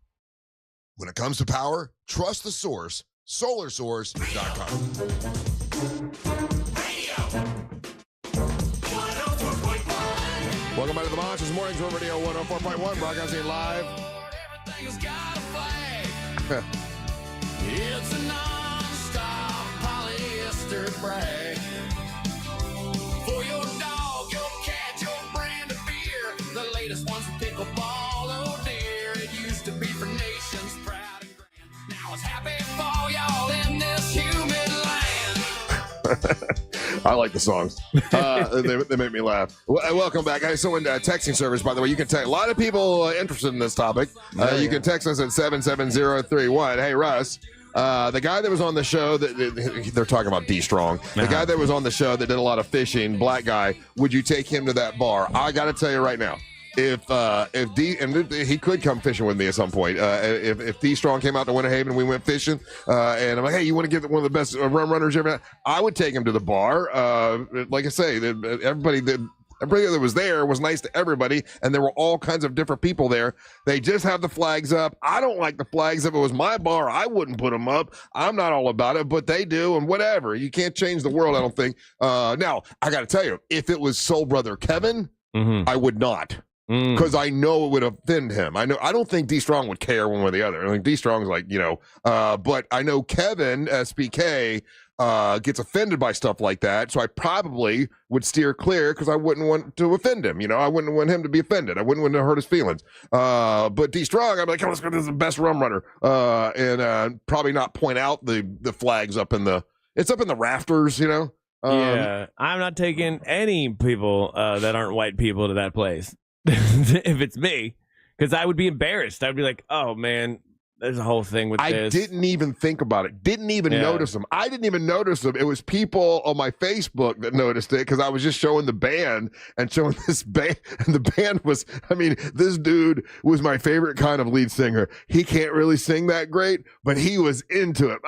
When it comes to power, trust the source, solarsource.com. Welcome back to the Monsters Mornings Room Radio 104.1, broadcasting live. It's a non-stop polyester brag. For your dog, your cat, your brand of beer. The latest one's pickleball, oh dear. It used to be for nations proud and grand. Now it's happy for y'all in this humid land. I like the songs. They make me laugh. Welcome back. Hey, so in texting service, by the way, you can text. A lot of people interested in this topic. You can text us at 77031. Hey, Russ. The guy that was on the show, they're talking about D Strong. The guy that was on the show that did a lot of fishing, black guy, would you take him to that bar? I got to tell you right now, if D, and he could come fishing with me at some point. If D Strong came out to Winter Haven and we went fishing, and I'm like, hey, you want to get one of the best rum runners you ever had? I would take him to the bar. Like I say, everybody that was there was nice to everybody, and there were all kinds of different people there. They just have the flags up. I don't like the flags. If it was my bar, I wouldn't put them up. I'm not all about it, but they do, and whatever. You can't change the world, I don't think. Now, I got to tell you, if it was Soul Brother Kevin, I would not. Because I know it would offend him. I don't think D Strong would care one way or the other. I think D Strong's like, but I know Kevin SBK gets offended by stuff like that, so I probably would steer clear because I wouldn't want to offend him. I wouldn't want him to be offended. I wouldn't want to hurt his feelings. But D Strong, I'm like, oh, let's go. This is the best rum runner, and probably not point out the flags up in the rafters. Yeah, I'm not taking any people that aren't white people to that place. If it's me, because I would be embarrassed. I'd be like, oh man, there's a whole thing with this. I didn't even think about it. Didn't even notice them. I didn't even notice them. It was people on my Facebook that noticed it because I was just showing the band and showing this band. And the band was, this dude was my favorite kind of lead singer. He can't really sing that great, but he was into it.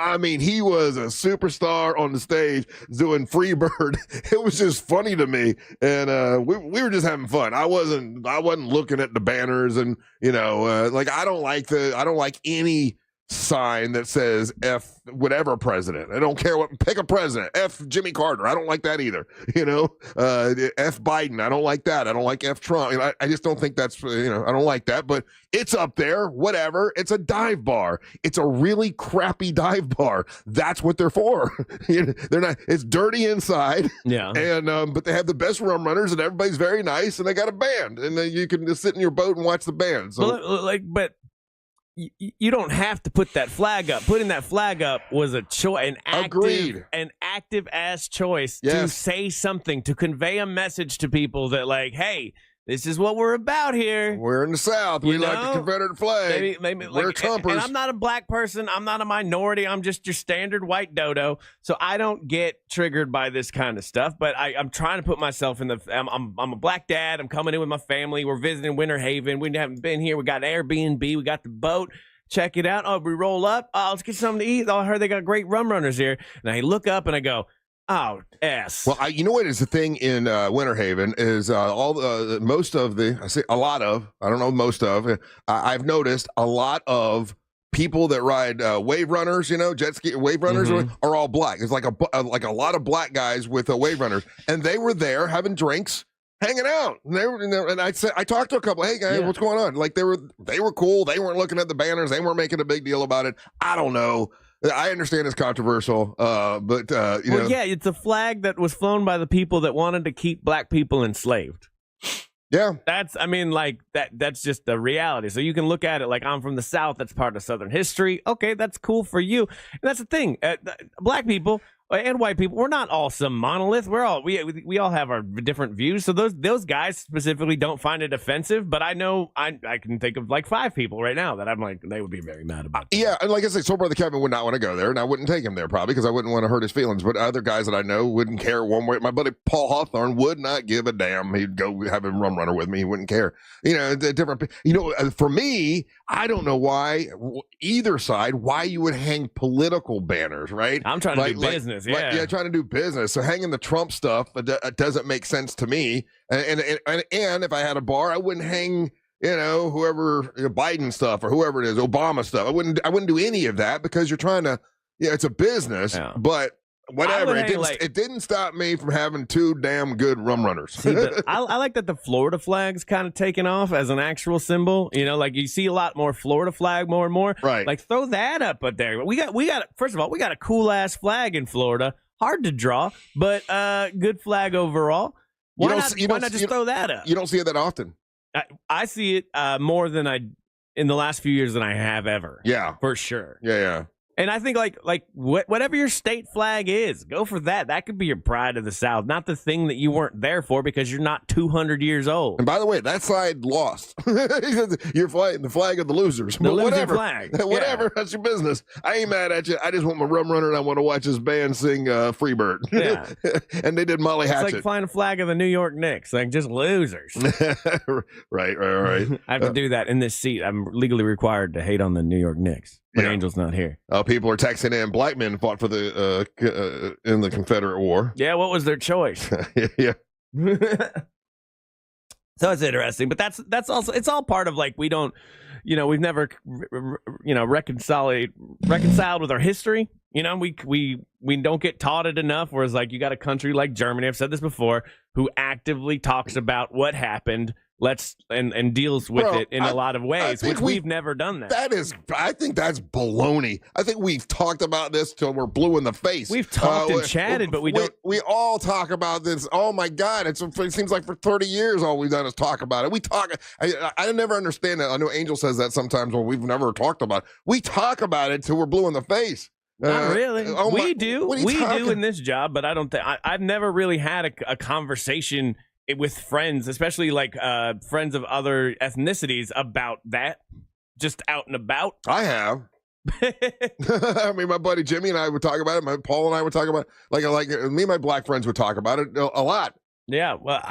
He was a superstar on the stage doing Freebird. It was just funny to me. And we were just having fun. I wasn't looking at the banners and, I don't like any sign that says F whatever president. I don't care what, pick a president. F Jimmy Carter. I don't like that either. F Biden. I don't like that. I don't like F Trump. I just don't think that's, I don't like that, but it's up there, whatever. It's a dive bar. It's a really crappy dive bar. That's what they're for. They're not, it's dirty inside. Yeah. And, but they have the best rum runners and everybody's very nice and they got a band and then you can just sit in your boat and watch the band. So but you don't have to put that flag up. Putting that flag up was a choice, an active ass choice to say something, to convey a message to people that hey, this is what we're about here. We're in the South. We like the Confederate flag. Maybe we're Trumpers. And I'm not a black person. I'm not a minority. I'm just your standard white dodo. So I don't get triggered by this kind of stuff. But I'm trying to put myself in I'm a black dad. I'm coming in with my family. We're visiting Winter Haven. We haven't been here. We got Airbnb. We got the boat. Check it out. Oh, we roll up. Oh, let's get something to eat. Oh, I heard they got great rum runners here. And I look up and I go, oh, S. Well, you know what is the thing in Winter Haven is most of the, I say a lot of, I don't know most of, I've noticed a lot of people that ride wave runners, jet ski wave runners are all black. It's like a lot of black guys with wave runners, and they were there having drinks, hanging out. And I talked to a couple. Hey guys, what's going on? They were cool. They weren't looking at the banners. They weren't making a big deal about it. I don't know. I understand it's controversial, but it's a flag that was flown by the people that wanted to keep black people enslaved. Yeah, that's just the reality. So you can look at it like I'm from the South. That's part of Southern history. Okay, that's cool for you. And that's the thing. Black people, and white people, we're not all some monolith. We all have our different views. So those guys specifically don't find it offensive. But I know I can think of like 5 people right now that I'm like, they would be very mad about that. Yeah, and like I said, Soul Brother Kevin would not want to go there, and I wouldn't take him there probably because I wouldn't want to hurt his feelings. But other guys that I know wouldn't care one way. My buddy Paul Hawthorne would not give a damn. He'd go have a rum runner with me. He wouldn't care. For me, I don't know why either side, why you would hang political banners, right? I'm trying to do business, trying to do business. So hanging the Trump stuff doesn't make sense to me. And if I had a bar, I wouldn't hang, whoever, Biden stuff or whoever it is, Obama stuff. I wouldn't do any of that because you're trying to, it's a business, but whatever. It didn't stop me from having 2 damn good rum runners. See, but I like that the Florida flag's kind of taken off as an actual symbol. Like you see a lot more Florida flag more and more. Right. Like throw that up there. We got first of all, we got a cool ass flag in Florida. Hard to draw, but good flag overall. Why not just throw that up? You don't see it that often. I see it more than in the last few years than I have ever. Yeah. For sure. Yeah. And I think whatever your state flag is, go for that. That could be your pride of the South, not the thing that you weren't there for because you're not 200 years old. And by the way, that side lost. You're fighting the flag of the losers. The whatever flag. Whatever, that's your business. I ain't mad at you. I just want my rum runner and I want to watch this band sing Freebird. Yeah. And they did Molly Hatchet. It's like flying a flag of the New York Knicks, like just losers. Right. I have to do that in this seat. I'm legally required to hate on the New York Knicks. But Angel's not here. People are texting in. Black men fought for in the Confederate War. Yeah, what was their choice? Yeah. So it's interesting, but that's also, it's all part of like we've never reconciled with our history. We don't get taught it enough. Whereas like you got a country like Germany, I've said this before, who actively talks about what happened. And deals with it in a lot of ways, which we've never done that. I think that's baloney. I think we've talked about this till we're blue in the face. We've talked and chatted, but we don't. We all talk about this. Oh my God! It seems like for 30 years all we've done is talk about it. We talk. I never understand that. I know Angel says that sometimes when we've never talked about it. We talk about it till we're blue in the face. Not really. We do in this job, but I don't think I've never really had a conversation with friends, especially like friends of other ethnicities, about that, just out and about. I have. I mean, my buddy Jimmy and I would talk about it. Paul and I would talk about it. Like me and my black friends would talk about it a lot. Yeah, well,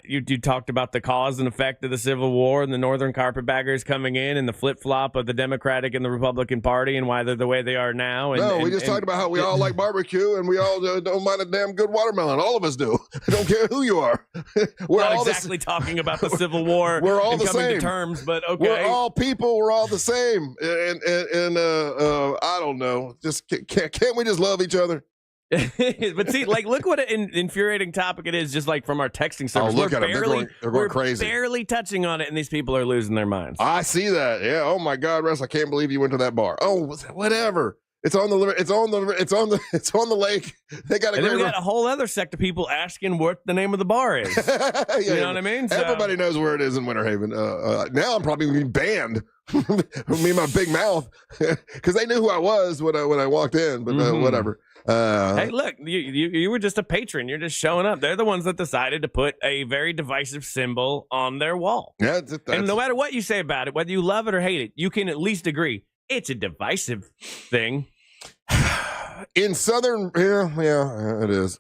you talked about the cause and effect of the Civil War and the Northern Carpetbaggers coming in and the flip-flop of the Democratic and the Republican Party and why they're the way they are now. We just talked about how we all like barbecue and we all don't mind a damn good watermelon. All of us do. I don't care who you are. We're not all exactly talking about the Civil War. We're all and the coming same. To terms, but okay. We're all people. We're all the same. And I don't know. Just can't we just love each other? But see, like, look what an infuriating topic it is, just like from our texting service. Oh, look at them. They're going crazy. We're barely touching on it, and these people are losing their minds. I see that. Yeah. Oh my God, Russ, I can't believe you went to that bar. Oh, whatever. It's on the lake. They got we got a whole other sect of people asking what the name of the bar is. You know what I mean? Everybody knows where it is in Winter Haven. Now I'm probably going to be banned. Me and my big mouth, because they knew who I was when I walked in. But whatever. Hey, look, you were just a patron. You're just showing up. They're the ones that decided to put a very divisive symbol on their wall. Yeah, and no matter what you say about it, whether you love it or hate it, you can at least agree it's a divisive thing. In Southern, yeah, it is.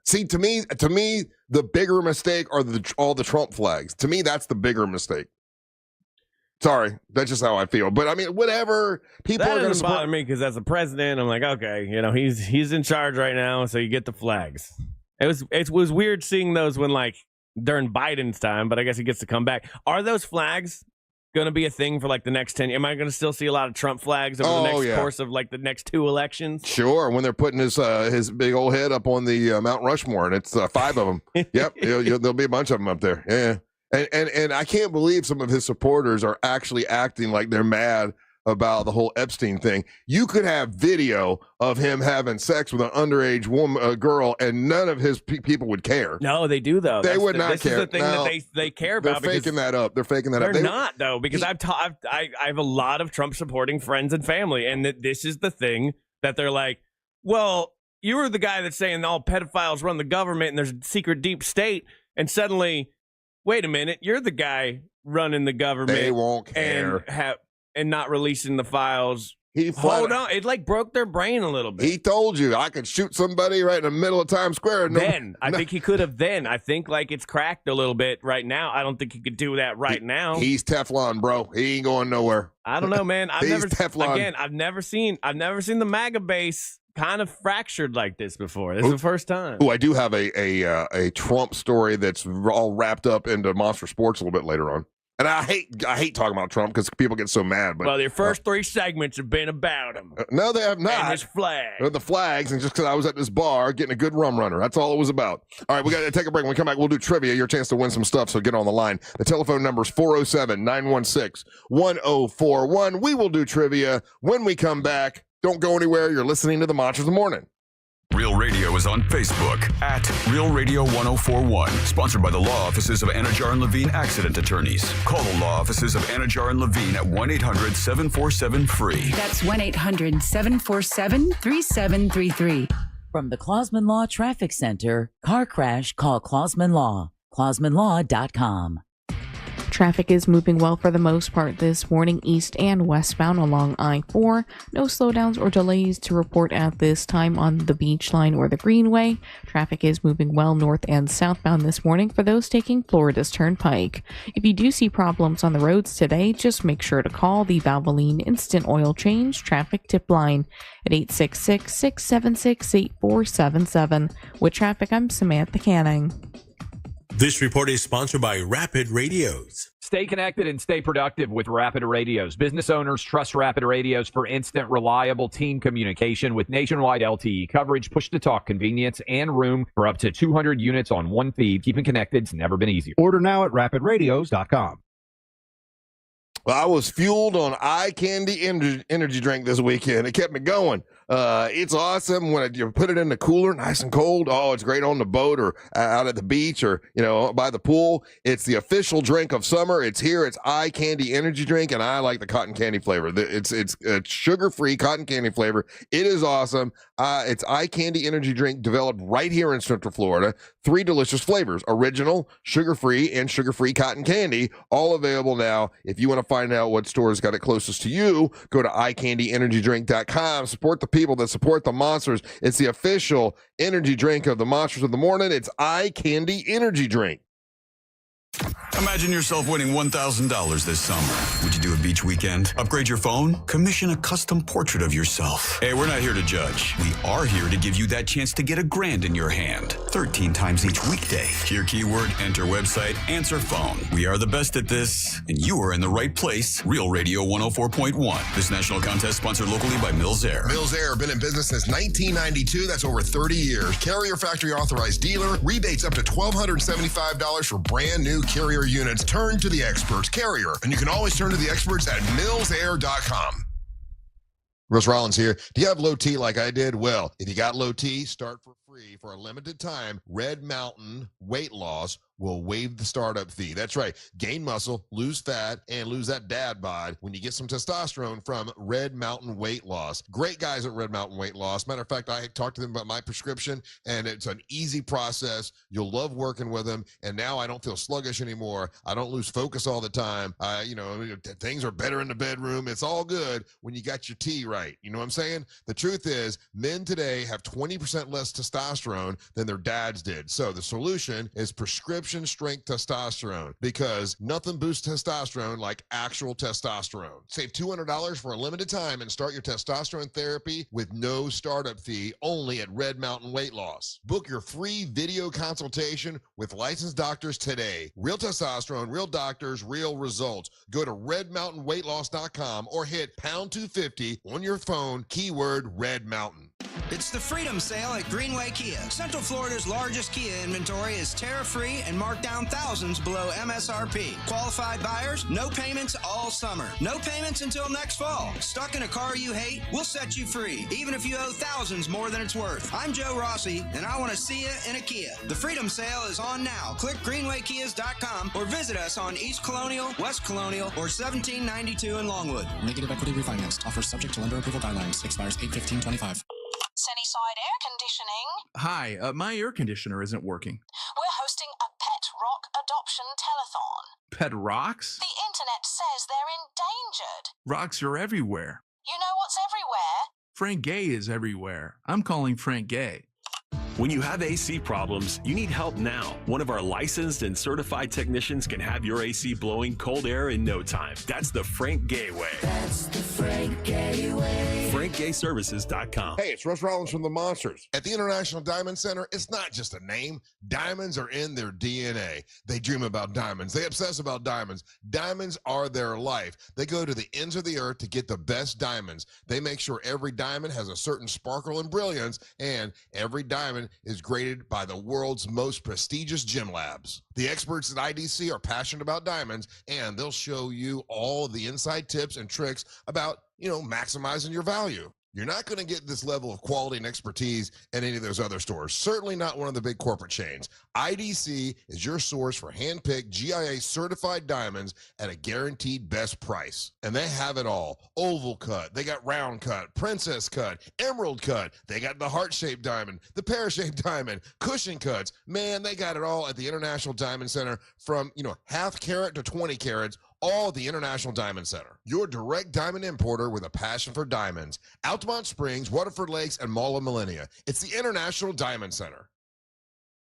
See, to me, the bigger mistake are all the Trump flags. To me, that's the bigger mistake. Sorry, that's just how I feel. But I mean, whatever. People are going to bother me because as a president, I'm like, okay, he's in charge right now, so you get the flags. It was weird seeing those when like during Biden's time, but I guess he gets to come back. Are those flags going to be a thing for like the next 10 years? Am I going to still see a lot of Trump flags over the next course of like the next 2 elections? Sure, when they're putting his big old head up on the Mount Rushmore, and it's 5 of them. Yep, there'll be a bunch of them up there. Yeah. And I can't believe some of his supporters are actually acting like they're mad about the whole Epstein thing. You could have video of him having sex with an underage girl, and none of his people would care. No, they do though. They would not care. This is the thing that they care about. They're faking that up. They're not though, because I have a lot of Trump supporting friends and family, and this is the thing that they're like, well, you were the guy that's saying all pedophiles run the government and there's a secret deep state, and suddenly, wait a minute, you're the guy running the government. They won't care. And not releasing the files. Hold on. It like broke their brain a little bit. He told you I could shoot somebody right in the middle of Times Square. I think he could have then. I think like it's cracked a little bit right now. I don't think he could do that right now. He's Teflon, bro. He ain't going nowhere. I don't know, man. He's Teflon. Again, I've never seen the MAGA base kind of fractured like this before. This is the first time. Oh, I do have a Trump story that's all wrapped up into Monster Sports a little bit later on. And I hate talking about Trump because people get so mad. But well, your first 3 segments have been about him. No, they have not. And his flag. The flags, and just because I was at this bar getting a good rum runner. That's all it was about. All right, we got to take a break. When we come back, we'll do trivia. Your chance to win some stuff, so get on the line. The telephone number is 407-916-1041. We will do trivia when we come back. Don't go anywhere. You're listening to the Monsters of the Morning. Real Radio is on Facebook at Real Radio 1041. Sponsored by the law offices of Anajar and Levine Accident Attorneys. Call the law offices of Anajar and Levine at 1-800-747-FREE. That's 1-800-747-3733. From the Clausman Law Traffic Center, car crash, call Clausman Law. ClausmanLaw.com. Traffic is moving well for the most part this morning, east and westbound along I-4. No slowdowns or delays to report at this time on the Beach Line or the Greenway. Traffic is moving well north and southbound this morning for those taking Florida's Turnpike. If you do see problems on the roads today, just make sure to call the Valvoline Instant Oil Change Traffic Tip Line at 866-676-8477. With traffic, I'm Samantha Canning. This report is sponsored by Rapid Radios. Stay connected and stay productive with Rapid Radios. Business owners trust Rapid Radios for instant, reliable team communication with nationwide LTE coverage, push-to-talk convenience, and room for up to 200 units on one feed. Keeping connected's never been easier. Order now at rapidradios.com. Well, I was fueled on eye candy energy drink this weekend. It kept me going. It's awesome when you put it in the cooler, nice and cold. Oh, it's great on the boat or out at the beach or, by the pool. It's the official drink of summer. It's here. It's eye candy energy drink, and I like the cotton candy flavor. It's a sugar-free cotton candy flavor. It is awesome. It's eye candy energy drink developed right here in Central Florida. 3 delicious flavors: original, sugar-free, and sugar-free cotton candy. All available now. If you want to find out what store's got it closest to you, go to eyecandyenergydrink.com. Support the people that support the monsters. It's the official energy drink of the Monsters of the Morning. It's eye candy energy drink. Imagine yourself winning $1,000 this summer. Would you do a beach weekend? Upgrade your phone? Commission a custom portrait of yourself? Hey, we're not here to judge. We are here to give you that chance to get $1,000 in your hand. 13 times each weekday. Hear keyword, enter website, answer phone. We are the best at this, and you are in the right place. Real Radio 104.1. This national contest sponsored locally by Mills Air. Mills Air, been in business since 1992. That's over 30 years. Carrier factory authorized dealer. Rebates up to $1,275 for brand new Carrier units. Turn to the experts. Carrier. And you can always turn to the experts at millsair.com. Russ Rollins here. Do you have low T like I did? Well, if you got low T, start for free for a limited time. Red Mountain Weight Loss will waive the startup fee. That's right. Gain muscle, lose fat, and lose that dad bod when you get some testosterone from Red Mountain Weight Loss. Great guys at Red Mountain Weight Loss. Matter of fact, I talked to them about my prescription, and it's an easy process. You'll love working with them, and now I don't feel sluggish anymore. I don't lose focus all the time. Things are better in the bedroom. It's all good when you got your T right. You know what I'm saying? The truth is, men today have 20% less testosterone than their dads did. So the solution is prescription strength testosterone, because nothing boosts testosterone like actual testosterone. Save $200 for a limited time and start your testosterone therapy with no startup fee, only at Red Mountain Weight Loss. Book your free video consultation with licensed doctors today. Real testosterone, real doctors, real results. Go to redmountainweightloss.com or hit pound 250 on your phone, keyword Red Mountain. It's the Freedom Sale at Greenway Kia. Central Florida's largest Kia inventory is tariff-free and marked down thousands below MSRP. Qualified buyers, no payments all summer. No payments until next fall. Stuck in a car you hate? We'll set you free, even if you owe thousands more than it's worth. I'm Joe Rossi, and I want to see you in a Kia. The Freedom Sale is on now. Click greenwaykias.com or visit us on East Colonial, West Colonial, or 1792 in Longwood. Negative equity refinanced. Offers subject to lender approval guidelines. Expires 8/15/25. Sunnyside Air Conditioning conditioning. Hi, my air conditioner isn't working. We're hosting a pet rock adoption telethon. Pet rocks? The internet says they're endangered. Rocks are everywhere. You know what's everywhere? Frank Gay is everywhere. I'm calling Frank Gay. When you have AC problems, you need help now. One of our licensed and certified technicians can have your AC blowing cold air in no time. That's the Frank Gay way. That's the Frank Gay way. FrankGayServices.com. Hey, it's Russ Rollins from the Monsters. At the International Diamond Center, it's not just a name. Diamonds are in their DNA. They dream about diamonds. They obsess about diamonds. Diamonds are their life. They go to the ends of the earth to get the best diamonds. They make sure every diamond has a certain sparkle and brilliance, and every diamond is graded by the world's most prestigious gem labs. The experts at IDC are passionate about diamonds, and they'll show you all the inside tips and tricks about, maximizing your value. You're not going to get this level of quality and expertise at any of those other stores. Certainly not one of the big corporate chains. IDC is your source for hand-picked GIA certified diamonds at a guaranteed best price. And they have it all. Oval cut, they got round cut, princess cut, emerald cut. They got the heart-shaped diamond, the pear-shaped diamond, cushion cuts. Man, they got it all at the International Diamond Center from, half carat to 20 carats. All at the International Diamond Center. Your direct diamond importer with a passion for diamonds. Altamont Springs, Waterford Lakes, and Mall of Millennia. It's the International Diamond Center.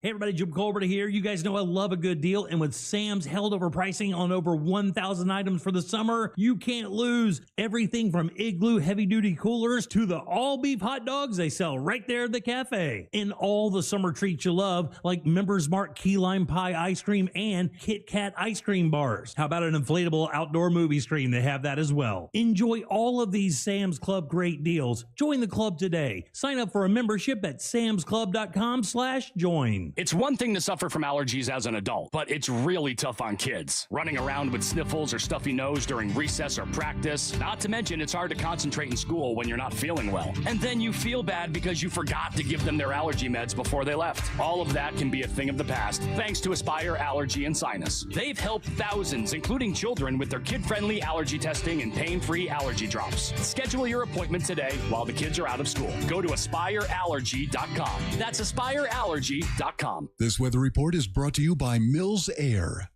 Hey everybody, Jim Colbert here. You guys know I love a good deal, and with Sam's held over pricing on over 1,000 items for the summer, you can't lose. Everything from Igloo heavy-duty coolers to the all-beef hot dogs they sell right there at the cafe. And all the summer treats you love, like Members Mark key lime pie ice cream and Kit Kat ice cream bars. How about an inflatable outdoor movie screen? They have that as well. Enjoy all of these Sam's Club great deals. Join the club today. Sign up for a membership at samsclub.com/join. It's one thing to suffer from allergies as an adult, but it's really tough on kids. Running around with sniffles or stuffy nose during recess or practice. Not to mention, it's hard to concentrate in school when you're not feeling well. And then you feel bad because you forgot to give them their allergy meds before they left. All of that can be a thing of the past, thanks to Aspire Allergy and Sinus. They've helped thousands, including children, with their kid-friendly allergy testing and pain-free allergy drops. Schedule your appointment today while the kids are out of school. Go to AspireAllergy.com. That's AspireAllergy.com. This weather report is brought to you by Mills Air.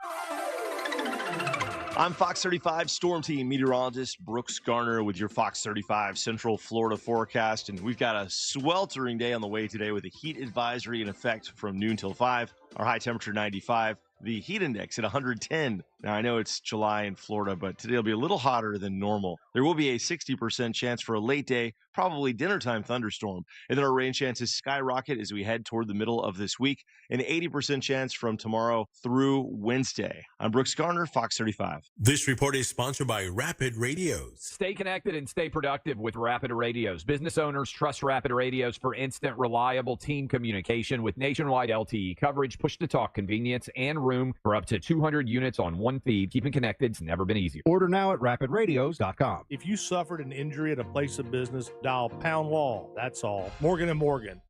I'm Fox 35 Storm Team meteorologist Brooks Garner with your Fox 35 Central Florida forecast. And we've got a sweltering day on the way today with a heat advisory in effect from noon till 5. Our high temperature 95. The heat index at 110. Now, I know it's July in Florida, but today will be a little hotter than normal. There will be a 60% chance for a late day, probably dinner time thunderstorm. And then our rain chances skyrocket as we head toward the middle of this week. An 80% chance from tomorrow through Wednesday. I'm Brooks Garner, Fox 35. This report is sponsored by Rapid Radios. Stay connected and stay productive with Rapid Radios. Business owners trust Rapid Radios for instant, reliable team communication with nationwide LTE coverage, push-to-talk convenience, and room for up to 200 units on one feed. Keeping connected's never been easier. Order now at rapidradios.com. If you suffered an injury at a place of business, dial pound law. That's all. Morgan & Morgan.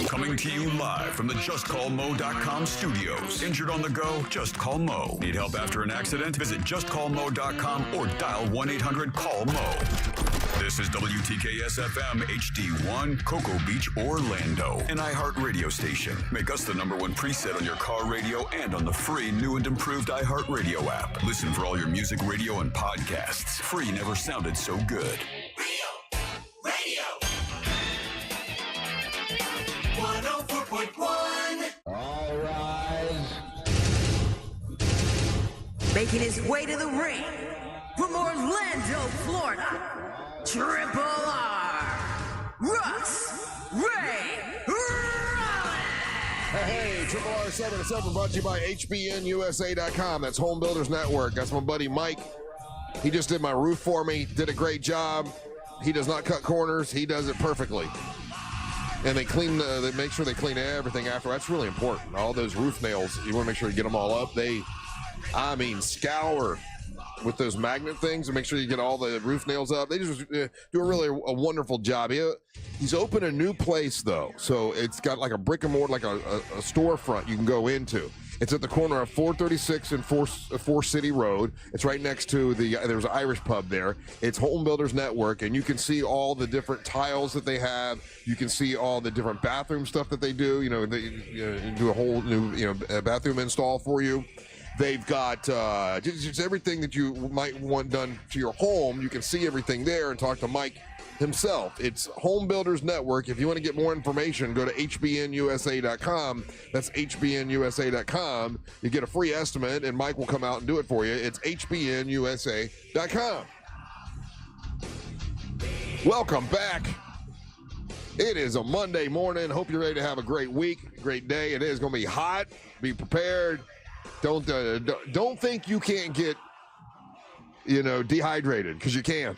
Coming to you live from the JustCallMo.com studios. Injured on the go? Just call Mo. Need help after an accident? Visit JustCallMo.com or dial 1-800-CALL-MO. This is WTKS-FM HD1, Cocoa Beach, Orlando. An iHeart radio station. Make us the #1 preset on your car radio and on the free new and improved iHeart radio app. Listen for all your music, radio, and podcasts. Free never sounded so good. Radio. 104.1. All rise. Making his way to the ring from Orlando, Florida. Triple R. Russ Ray Rollins. Hey, Triple R 7-7 brought to you by HBNUSA.com. That's Home Builders Network. That's my buddy Mike. He just did my roof for me. Did a great job. He does not cut corners. He does it perfectly. And they clean. They make sure they clean everything after. That's really important. All those roof nails, you want to make sure you get them all up. Scour with those magnet things and make sure you get all the roof nails up. They just do a wonderful job. He's opened a new place though, so it's got like a brick and mortar, like a storefront you can go into. It's at the corner of 436 and 4 City Road. It's right next to there's an Irish pub there. It's Home Builders Network, and you can see all the different tiles that they have. You can see all the different bathroom stuff that they do. They do a whole new bathroom install for you. They've got just everything that you might want done to your home. You can see everything there and talk to Mike himself. It's Home Builders Network. If you want to get more information, go to hbnusa.com. That's hbnusa.com. You get a free estimate, and Mike will come out and do it for you. It's hbnusa.com. Welcome back. It is a Monday morning. Hope you're ready to have a great week, great day. It is going to be hot. Be prepared. Don't think you can't get dehydrated, because you can.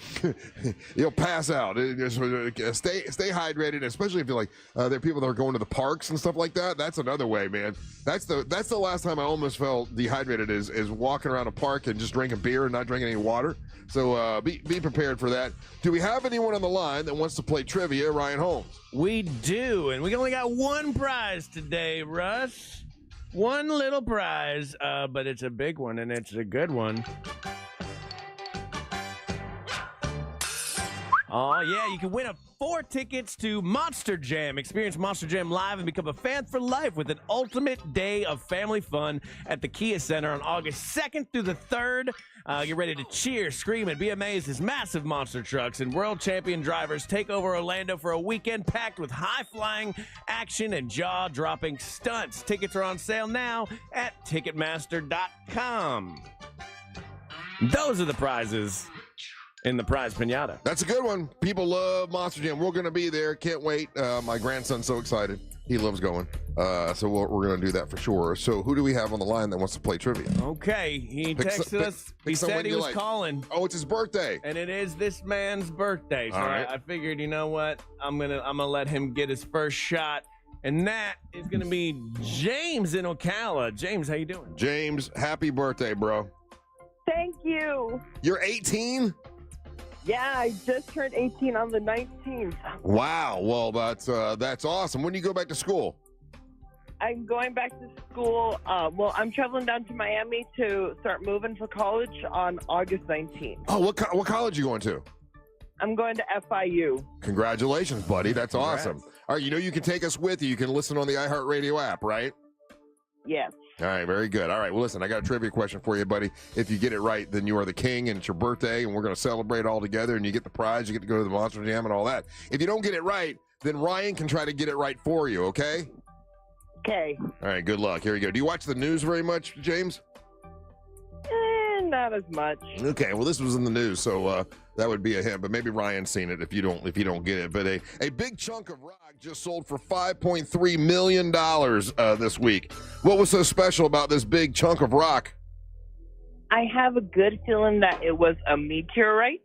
You'll pass out. Stay hydrated, especially if you're like there are people that are going to the parks and stuff like that. That's another way, man. That's the last time I almost felt dehydrated is walking around a park and just drinking beer and not drinking any water. So be prepared for that. Do we have anyone on the line that wants to play trivia, Ryan Holmes? We do, and we only got one prize today, Russ. One little prize, but it's a big one, and it's a good one. Oh, yeah, you can win 4 tickets to Monster Jam. Experience Monster Jam live and become a fan for life with an ultimate day of family fun at the Kia Center on August 2nd through the 3rd. Get ready to cheer, scream, and be amazed as massive monster trucks and world champion drivers take over Orlando for a weekend packed with high-flying action and jaw-dropping stunts. Tickets are on sale now at Ticketmaster.com. Those are the prizes in the prize pinata. That's a good one. People love Monster Jam. We're going to be there. Can't wait. My grandson's so excited. He loves going. So we're going to do that for sure. So who do we have on the line that wants to play trivia? Okay. He texted us. He said he was calling. Oh, it's his birthday. And it is this man's birthday. So All right. I figured, you know what? I'm gonna let him get his first shot. And that is going to be James in Ocala. James, how you doing? James, happy birthday, bro. Thank you. You're 18? Yeah, I just turned 18 on the 19th. Wow. Well, that's awesome. When do you go back to school? I'm going back to school. I'm traveling down to Miami to start moving for college on August 19th. Oh, what college are you going to? I'm going to FIU. Congratulations, buddy. That's awesome. All right, you can take us with you. You can listen on the iHeartRadio app, right? Yes. All right, very good. All right, well, listen, I got a trivia question for you, buddy. If you get it right, then you are the king, and it's your birthday, and we're going to celebrate all together, and you get the prize. You get to go to the Monster Jam and all that. If you don't get it right, then Ryan can try to get it right for you, okay? Okay. All right, good luck. Here we go. Do you watch the news very much, James? Not as much. Okay, well, this was in the news, so that would be a hint, but maybe Ryan's seen it if you don't get it. But a big chunk of rock just sold for $5.3 million this week. What was so special about this big chunk of rock? I have a good feeling that it was a meteorite.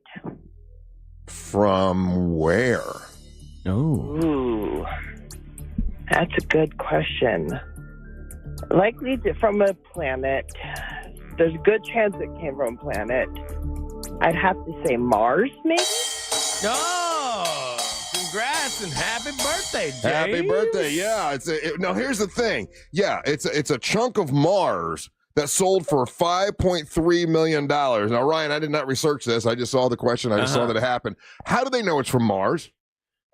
From where? Ooh, that's a good question. Likely from a planet. There's a good chance it came from a planet. I'd have to say Mars, maybe? Oh, congrats and happy birthday, James. Happy birthday, yeah. Now, here's the thing. Yeah, it's a chunk of Mars that sold for $5.3 million. Now, Ryan, I did not research this. I just saw the question. I just saw that it happened. How do they know it's from Mars?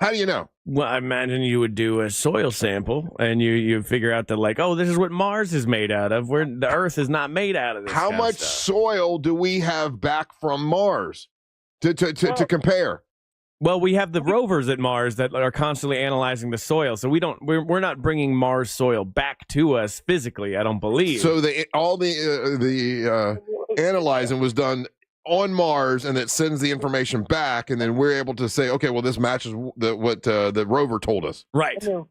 How do you know? Well, I imagine you would do a soil sample and you figure out that, like, oh, this is what Mars is made out of, where the Earth is not made out of this. How much soil do we have back from Mars to compare? Well, we have the rovers at Mars that are constantly analyzing the soil, so we're not bringing Mars soil back to us physically. I don't believe. So all the analyzing was done on Mars, and it sends the information back, and then we're able to say, okay, well, this matches what the rover told us. Right. So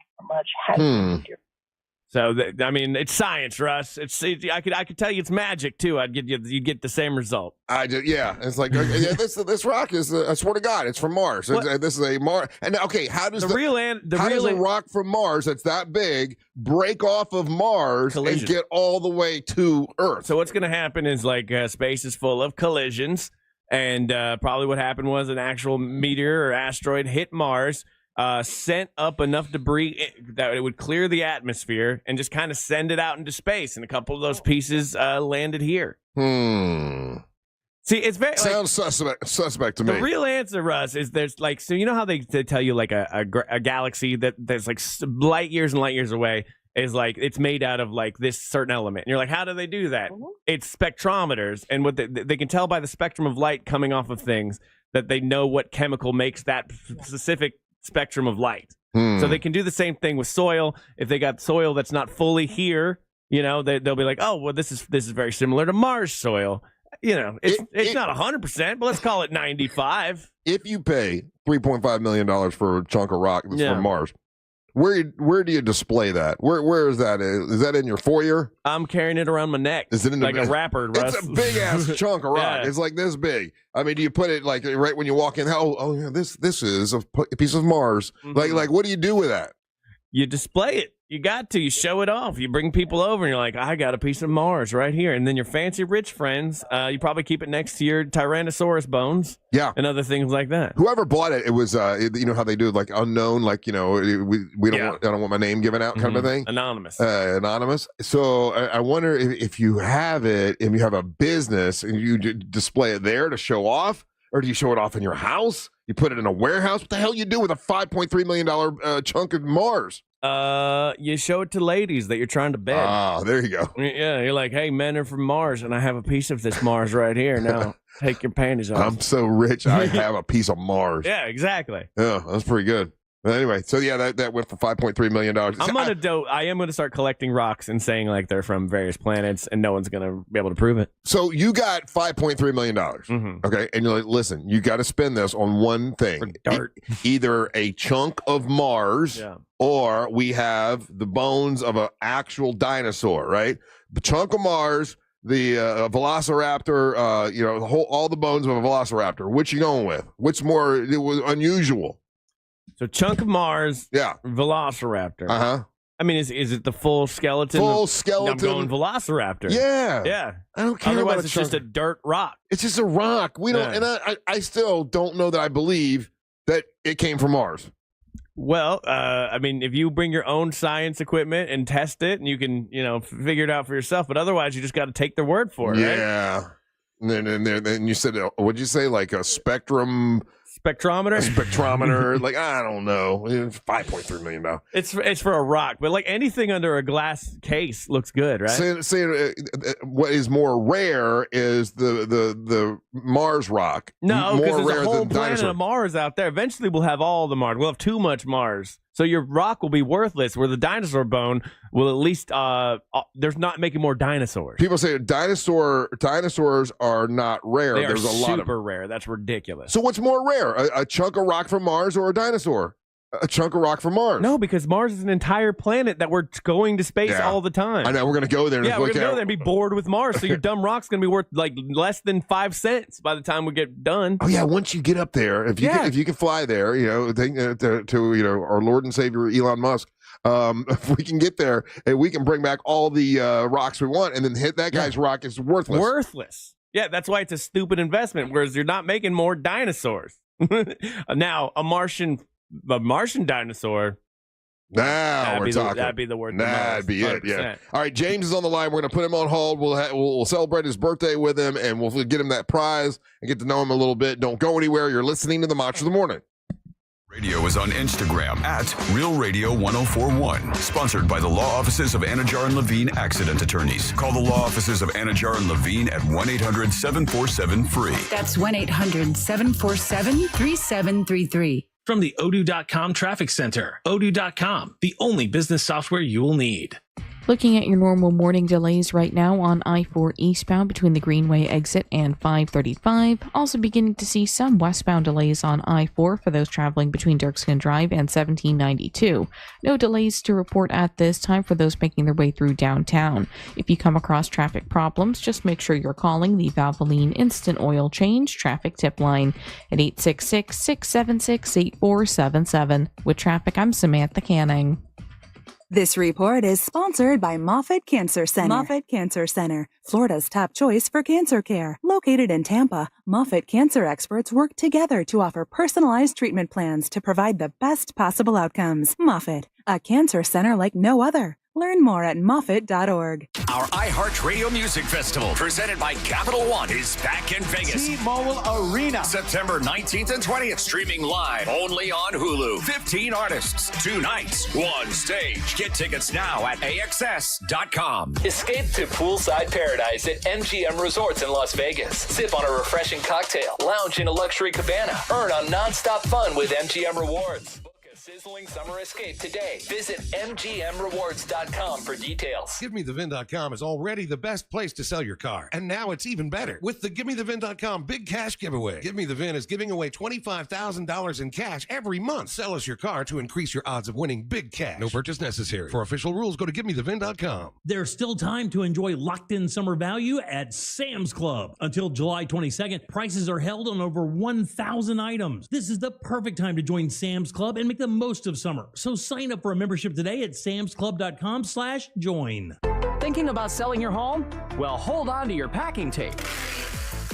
I mean, it's science, Russ. I could tell you it's magic too. You get the same result. It's like this rock is. I swear to God, it's from Mars. This is a Mars. And okay, how does a rock from Mars that's that big break off of Mars and get all the way to Earth? So what's going to happen is space is full of collisions, and probably what happened was an actual meteor or asteroid hit Mars. sent up enough debris that it would clear the atmosphere and just kind of send it out into space. And a couple of those pieces landed here. See, it's very sounds suspect to me. The real answer, Russ, is there's like, so you know how they tell you like a galaxy that there's like light years and light years away is like it's made out of like this certain element. And you're like, how do they do that? It's spectrometers, and what they can tell by the spectrum of light coming off of things that they know what chemical makes that specific spectrum of light. So they can do the same thing with soil. If they got soil that's not fully here, you know, they'll be like, oh, well, this is very similar to Mars soil. You know, it's not 100%, but let's call it 95. If you pay $3.5 million for a chunk of rock that's from Mars, where do you display that? Where is that? Is that in your foyer? I'm carrying it around my neck. Is it in like a rapper, Russ? It's a big ass chunk of rock. It's like this big. I mean, do you put it like right when you walk in? Oh yeah, this is a piece of Mars. Like what do you do with that? You display it. You got to. You show it off. You bring people over, and you're like, I got a piece of Mars right here. And then your fancy rich friends, you probably keep it next to your Tyrannosaurus bones. Yeah. And other things like that. Whoever bought it, it was, you know how they do like unknown, like, you know, we don't want, I don't want my name given out kind of a thing. Anonymous. Anonymous. So I wonder if you have it, if you have a business and you display it there to show off, or do you show it off in your house? You put it in a warehouse? What the hell you do with a $5.3 million chunk of Mars? You show it to ladies that you're trying to bed. Ah, there you go. Yeah, you're like, hey, men are from Mars, and I have a piece of this Mars right here. Now, take your panties off. I'm so rich, I have a piece of Mars. Yeah, exactly. Yeah, that's pretty good. But anyway, so yeah, that went for $5.3 million. I am gonna start collecting rocks and saying like they're from various planets, and no one's gonna be able to prove it. So you got $5.3 million, okay? And you're like, listen, you got to spend this on one thing: either a chunk of Mars, or we have the bones of an actual dinosaur, right? The chunk of Mars, the Velociraptor, you know, all the bones of a Velociraptor. Which you going with? Which more unusual? So chunk of Mars, Velociraptor. I mean, is it the full skeleton? Full skeleton. I'm going Velociraptor. Yeah. I don't care Otherwise, about it's just a dirt rock. It's just a rock. We don't, and I still don't know that I believe that it came from Mars. Well, I mean, if you bring your own science equipment and test it, and you can, you know, figure it out for yourself. But otherwise, you just got to take their word for it. Yeah. Right? And then you said, what'd you say? Like a spectrometer? Like, I don't know. $5.3 million. It's for a rock, but like anything under a glass case looks good, right? What is more rare is the Mars rock. No, because there's a whole planet dinosaur. of Mars out there. Eventually, we'll have all the Mars. We'll have too much Mars. So your rock will be worthless, where the dinosaur bone will at least, there's not making more dinosaurs. People say dinosaurs are not rare. They There's are a lot of super rare. That's ridiculous. So what's more rare, a chunk of rock from Mars or a dinosaur? A chunk of rock from Mars. No, because Mars is an entire planet that we're going to space all the time. I know, we're going to go there. Yeah, we're going to go there and be bored with Mars. So your dumb rock's going to be worth like less than 5 cents by the time we get done. Oh yeah, once you get up there, if you can fly there, you know, to you know, our Lord and Savior Elon Musk, if we can get there and we can bring back all the rocks we want, and then hit that guy's rock is worthless. Yeah, that's why it's a stupid investment. Whereas you're not making more dinosaurs. Now a Martian dinosaur. Now we're talking. That'd be the word. That'd be it. Yeah. All right, James is on the line. We're going to put him on hold. We'll celebrate his birthday with him, and we'll get him that prize and get to know him a little bit. Don't go anywhere. You're listening to the Mantra of the Morning. Radio is on Instagram at Real Radio 1041. Sponsored by the law offices of Anajar and Levine Accident Attorneys. Call the law offices of Anajar and Levine at 1-800-747-FREE. That's 1-800-747-3733. From the Odoo.com Traffic Center. Odoo.com, the only business software you will need. Looking at your normal morning delays right now on I-4 eastbound between the Greenway exit and 535. Also beginning to see some westbound delays on I-4 for those traveling between Dirkskin Drive and 1792. No delays to report at this time for those making their way through downtown. If you come across traffic problems, just make sure you're calling the Valvoline Instant Oil Change Traffic Tip Line at 866-676-8477. With traffic, I'm Samantha Canning. This report is sponsored by Moffitt Cancer Center. Moffitt Cancer Center, Florida's top choice for cancer care. Located in Tampa, Moffitt cancer experts work together to offer personalized treatment plans to provide the best possible outcomes. Moffitt, a cancer center like no other. Learn more at Moffitt.org. Our iHeartRadio Music Festival, presented by Capital One, is back in Vegas. T-Mobile Arena. September 19th and 20th, streaming live only on Hulu. 15 artists, 2 nights, 1 stage. Get tickets now at AXS.com. Escape to poolside paradise at MGM Resorts in Las Vegas. Sip on a refreshing cocktail. Lounge in a luxury cabana. Earn on nonstop fun with MGM Rewards. Sizzling summer escape today. Visit MGMRewards.com for details. GiveMeTheVin.com is already the best place to sell your car. And now it's even better with the GiveMeTheVin.com Big Cash Giveaway. Give Me The Vin is giving away $25,000 in cash every month. Sell us your car to increase your odds of winning big cash. No purchase necessary. For official rules, go to GiveMeTheVin.com. There's still time to enjoy locked-in summer value at Sam's Club. Until July 22nd, prices are held on over 1,000 items. This is the perfect time to join Sam's Club and make the most of summer. So sign up for a membership today at samsclub.com/join. Thinking about selling your home? Well, hold on to your packing tape.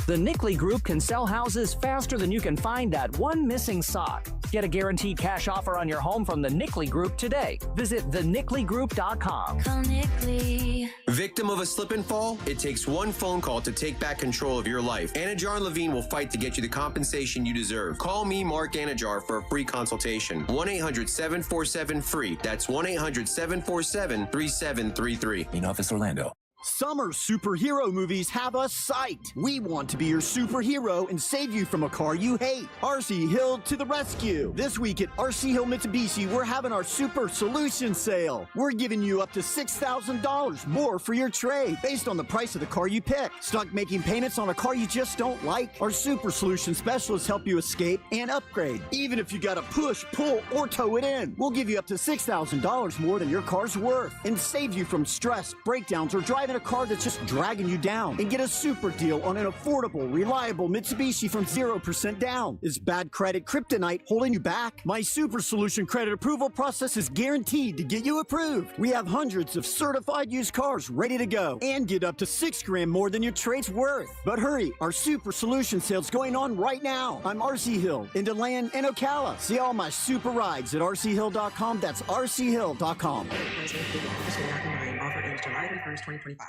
The Nickley Group can sell houses faster than you can find that one missing sock. Get a guaranteed cash offer on your home from the Nickley Group today. Visit thenickley.com. Call Nickley. Victim of a slip and fall? It takes one phone call to take back control of your life. Anajar and Levine will fight to get you the compensation you deserve. Call me, Mark Anajar, for a free consultation. 1-800-747-FREE. That's 1-800-747-3733. In Office Orlando. Summer superhero movies have us psyched. We want to be your superhero and save you from a car you hate. RC Hill to the rescue. This week at RC Hill Mitsubishi, we're having our Super Solution Sale. We're giving you up to $6,000 more for your trade based on the price of the car you pick. Stuck making payments on a car you just don't like? Our Super Solution specialists help you escape and upgrade. Even if you got to push, pull, or tow it in, we'll give you up to $6,000 more than your car's worth and save you from stress, breakdowns, or driving a car that's just dragging you down, and get a super deal on an affordable, reliable Mitsubishi from 0% down. Is bad credit kryptonite holding you back? My Super Solution credit approval process is guaranteed to get you approved. We have hundreds of certified used cars ready to go and get up to $6,000 more than your trade's worth. But hurry, our Super Solution sale's going on right now. I'm RC Hill in DeLand and Ocala. See all my super rides at rchill.com. That's rchill.com.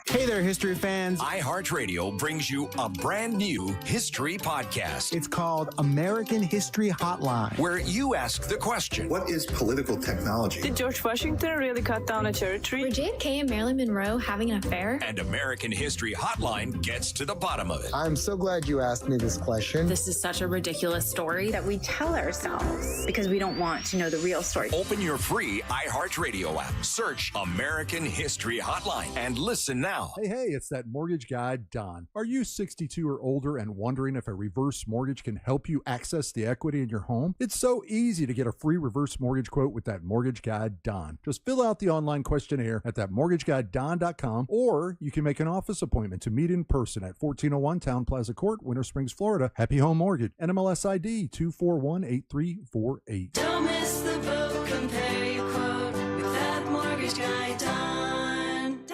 Hey there, history fans. iHeartRadio brings you a brand new history podcast. It's called American History Hotline, where you ask the question, what is political technology? Did George Washington really cut down a cherry tree? Were JFK and Marilyn Monroe having an affair? And American History Hotline gets to the bottom of it. I'm so glad you asked me this question. This is such a ridiculous story that we tell ourselves because we don't want to know the real story. Open your free iHeartRadio app. Search American History Hotline and listen now. Hey, it's that mortgage guy, Don. Are you 62 or older and wondering if a reverse mortgage can help you access the equity in your home? It's so easy to get a free reverse mortgage quote with that mortgage guy, Don. Just fill out the online questionnaire at thatmortgageguyDon.com, or you can make an office appointment to meet in person at 1401 Town Plaza Court, Winter Springs, Florida. Happy Home Mortgage, NMLS ID 2418348. Don't miss the boat, compare your quote with that mortgage guy, Don.com.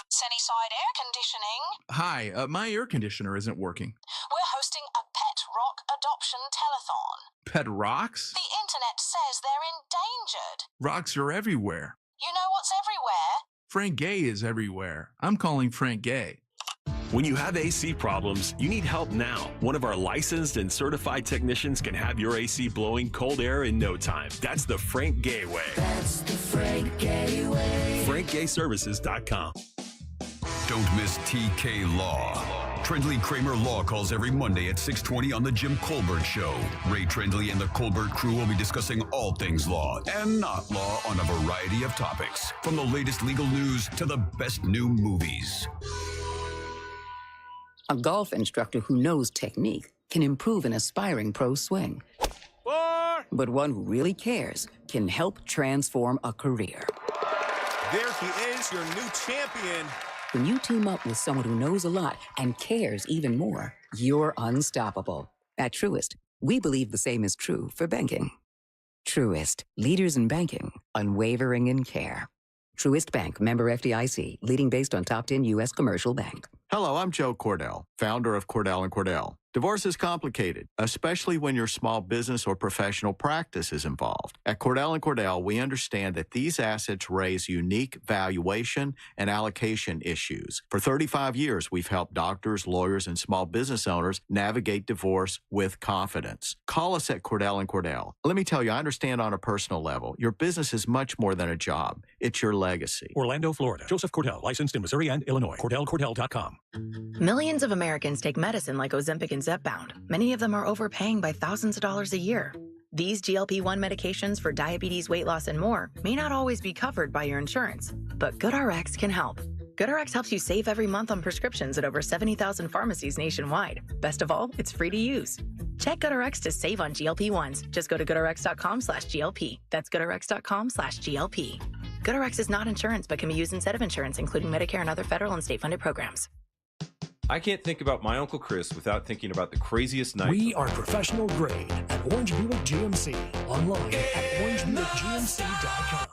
Sunnyside Air Conditioning. Hi, my air conditioner isn't working. We're hosting a pet rock adoption telethon. Pet rocks? The internet says they're endangered. Rocks are everywhere. You know what's everywhere? Frank Gay is everywhere. I'm calling Frank Gay. When you have AC problems, you need help now. One of our licensed and certified technicians can have your AC blowing cold air in no time. That's the Frank Gay way. That's the Frank Gay way. FrankGayServices.com. Don't miss TK Law. Trendley Kramer Law calls every Monday at 6:20 on The Jim Colbert Show. Ray Trendley and the Colbert crew will be discussing all things law and not law on a variety of topics, from the latest legal news to the best new movies. A golf instructor who knows technique can improve an aspiring pro's swing. But one who really cares can help transform a career. There he is, your new champion. When you team up with someone who knows a lot and cares even more, you're unstoppable. At Truist, we believe the same is true for banking. Truist, leaders in banking, unwavering in care. Truist Bank, member FDIC, leading based on top 10 U.S. commercial bank. Hello, I'm Joe Cordell, founder of Cordell & Cordell. Divorce is complicated, especially when your small business or professional practice is involved. At Cordell & Cordell, we understand that these assets raise unique valuation and allocation issues. For 35 years, we've helped doctors, lawyers, and small business owners navigate divorce with confidence. Call us at Cordell & Cordell. Let me tell you, I understand on a personal level, your business is much more than a job. It's your legacy. Orlando, Florida. Joseph Cordell, licensed in Missouri and Illinois. CordellCordell.com. Millions of Americans take medicine like Ozempic and Zepbound. Many of them are overpaying by thousands of dollars a year. These GLP-1 medications for diabetes, weight loss, and more may not always be covered by your insurance, but GoodRx can help. GoodRx helps you save every month on prescriptions at over 70,000 pharmacies nationwide. Best of all, it's free to use. Check GoodRx to save on GLP-1s. Just go to GoodRx.com/GLP. That's GoodRx.com/GLP. GoodRx is not insurance, but can be used instead of insurance, including Medicare and other federal and state-funded programs. I can't think about my Uncle Chris without thinking about the craziest night. We are professional grade at Orange Buick GMC. Online at orangebuickgmc.com.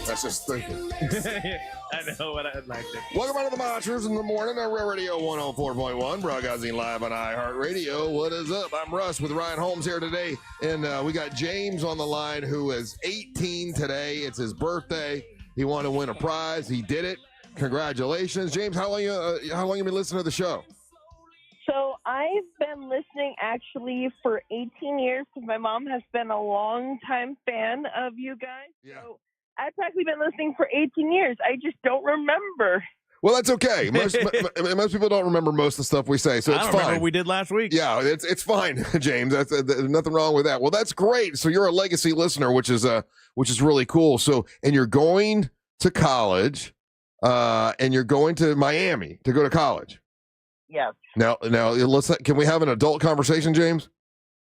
That's just thinking. I know what I'd like to. Welcome back to the Monsters in the Morning on Real Radio 104.1, broadcasting live on iHeartRadio. What is up? I'm Russ with Ryan Holmes here today, and we got James on the line, who is 18 today. It's his birthday. He wanted to win a prize. He did it. Congratulations, James. How long you been listening to the show? So I've been listening actually for 18 years because my mom has been a long-time fan of you guys. Yeah. So I've actually been listening for 18 years. I just don't remember. Well, that's okay. Most people don't remember most of the stuff we say, so it's I don't fine. remember what we did last week. Yeah, it's fine, James. There's nothing wrong with that. Well, that's great. So you're a legacy listener, which is really cool. So, and you're going to college, and you're going to Miami to go to college. Yes. Now, can we have an adult conversation, James?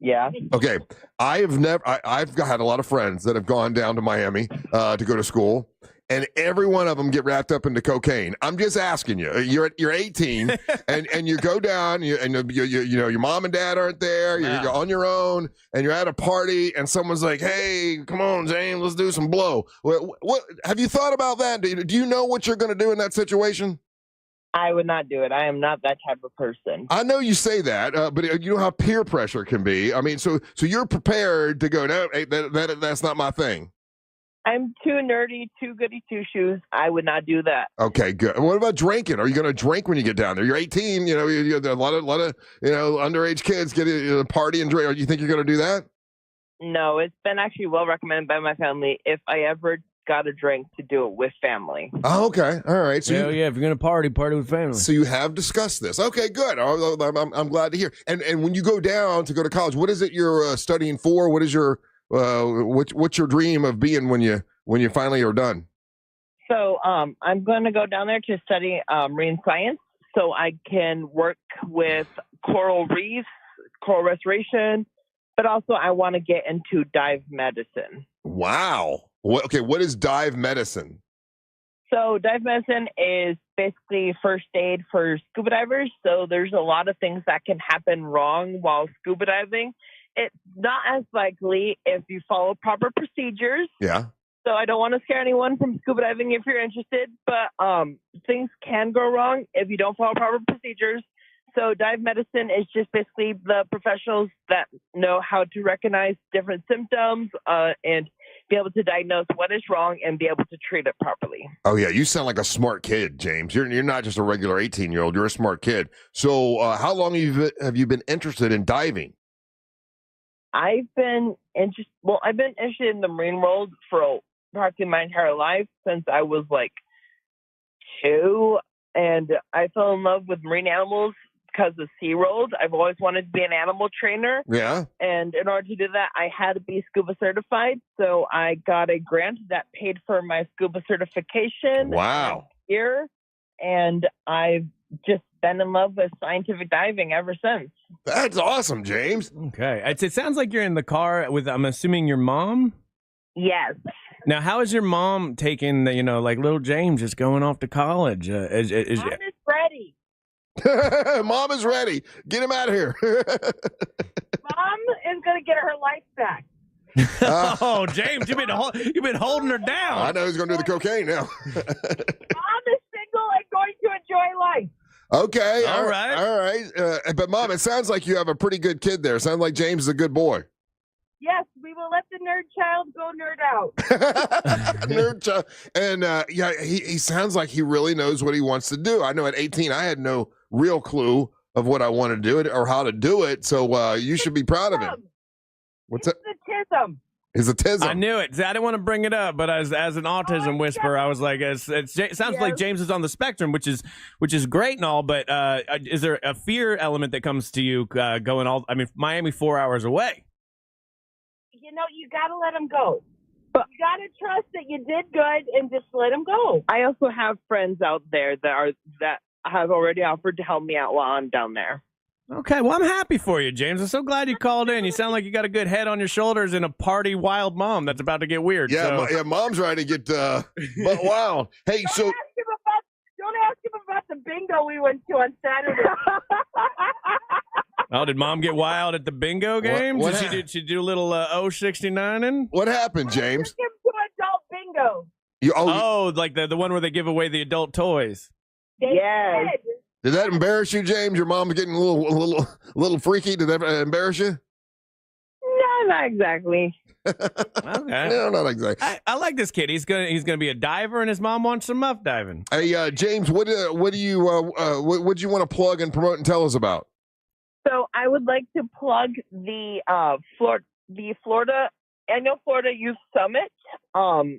Yeah. Okay. I've had a lot of friends that have gone down to Miami to go to school, and every one of them get wrapped up into cocaine. I'm just asking you. You're 18, and you go down, and your mom and dad aren't there. You're on your own, and you're at a party, and someone's like, "Hey, come on, James, let's do some blow." What have you thought about that? Do you know what you're going to do in that situation? I would not do it. I am not that type of person. I know you say that, but you know how peer pressure can be. I mean, so you're prepared to go, no, hey, that's not my thing. I'm too nerdy, too goody two shoes. I would not do that. Okay, good. What about drinking? Are you going to drink when you get down there? You're 18. You a lot of underage kids get a party and drink. Do you think you're going to do that? No, it's been actually well recommended by my family. If I ever got a drink, to do it with family. Oh, okay. All right. So if you're going to party with family. So you have discussed this. Okay, good. I'm glad to hear. And when you go down to go to college, what is it you're studying for? What is your what's your dream of being when you finally are done? So I'm going to go down there to study marine science, so I can work with coral reefs, coral restoration, but also I want to get into dive medicine. Wow. What is dive medicine? So dive medicine is basically first aid for scuba divers. So there's a lot of things that can happen wrong while scuba diving. It's not as likely if you follow proper procedures. Yeah. So I don't want to scare anyone from scuba diving if you're interested, but things can go wrong if you don't follow proper procedures. So dive medicine is just basically the professionals that know how to recognize different symptoms and be able to diagnose what is wrong and be able to treat it properly. Oh, yeah. You sound like a smart kid, James. You're not just a regular 18-year-old. You're a smart kid. So how long have you been interested in diving? I've been interested in the marine world for practically my entire life since I was like 2, and I fell in love with marine animals because of SeaWorld. I've always wanted to be an animal trainer. Yeah. And in order to do that, I had to be scuba certified. So I got a grant that paid for my scuba certification. Wow. Here, and I've just been in love with scientific diving ever since. That's awesome, James. Okay. It sounds like you're in the car with, I'm assuming, your mom? Yes. Now, how is your mom taking, like little James just going off to college? Mom is ready. Mom is ready. Get him out of here. Mom is going to get her life back. Oh, James, you've been holding her down. I know he's going to do the cocaine now. Mom is single and going to enjoy life. Okay. All right. All right. But, Mom, it sounds like you have a pretty good kid there. Sounds like James is a good boy. Yes, we will let the nerd child go nerd out. Nerd child. And, he sounds like he really knows what he wants to do. I know at 18, I had no real clue of what I wanted to do it or how to do it. So you should be proud of him. What's that? It's a tism. Is a tism. I knew it. See, I didn't want to bring it up, but as an autism whisperer, I was like, it sounds like James is on the spectrum, which is great and all. But is there a fear element that comes to you going all? I mean, Miami 4 hours away. You got to let him go. But you got to trust that you did good and just let him go. I also have friends out there that have already offered to help me out while I'm down there. Okay, well, I'm happy for you, James. I'm so glad you called in. You sound like you got a good head on your shoulders and a party wild mom that's about to get weird. Yeah, so. Mom's ready to get wild. Hey, don't ask him about the bingo we went to on Saturday. Oh, did Mom get wild at the bingo game? Did she do a little 069ing? What happened, James? Took him to adult bingo. Like the one where they give away the adult toys. Yes. Did that embarrass you, James? Your mom's getting a little freaky. Did that embarrass you? No, not exactly. Okay. No, not exactly. I like this kid. He's gonna be a diver, and his mom wants some muff diving. Hey, James, what do you what you want to plug and promote and tell us about? So I would like to plug the Florida Annual Florida Youth Summit.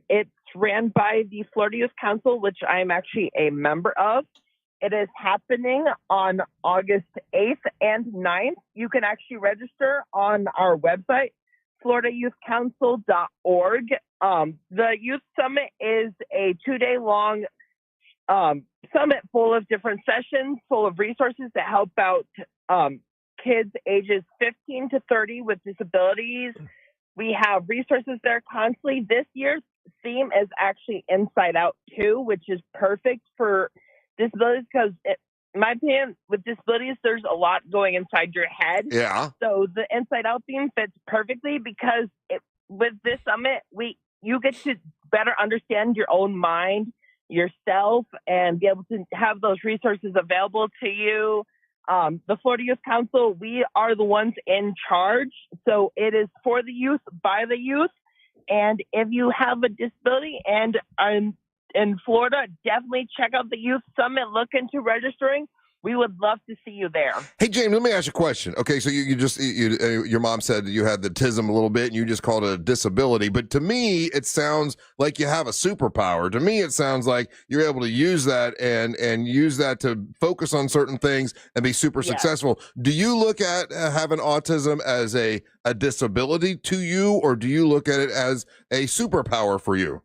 It's ran by the Florida Youth Council, which I am actually a member of. It is happening on August 8th and 9th. You can actually register on our website, floridayouthcouncil.org. The Youth Summit is a 2-day-long summit full of different sessions, full of resources to help out kids ages 15 to 30 with disabilities. We have resources there constantly. This year's theme is actually Inside Out 2, which is perfect for disabilities because, in my opinion, with disabilities, there's a lot going inside your head. Yeah. So the Inside Out theme fits perfectly because with this summit, you get to better understand your own mind, yourself, and be able to have those resources available to you. The Florida Youth Council, we are the ones in charge. So it is for the youth, by the youth. And if you have a disability and are in Florida, definitely check out the Youth Summit. Look into registering. We would love to see you there. Hey, James, let me ask you a question. Okay, so your mom said you had the tism a little bit, and you just called it a disability. But to me, it sounds like you have a superpower. To me, it sounds like you're able to use that and use that to focus on certain things and be super successful. Do you look at having autism as a disability to you, or do you look at it as a superpower for you?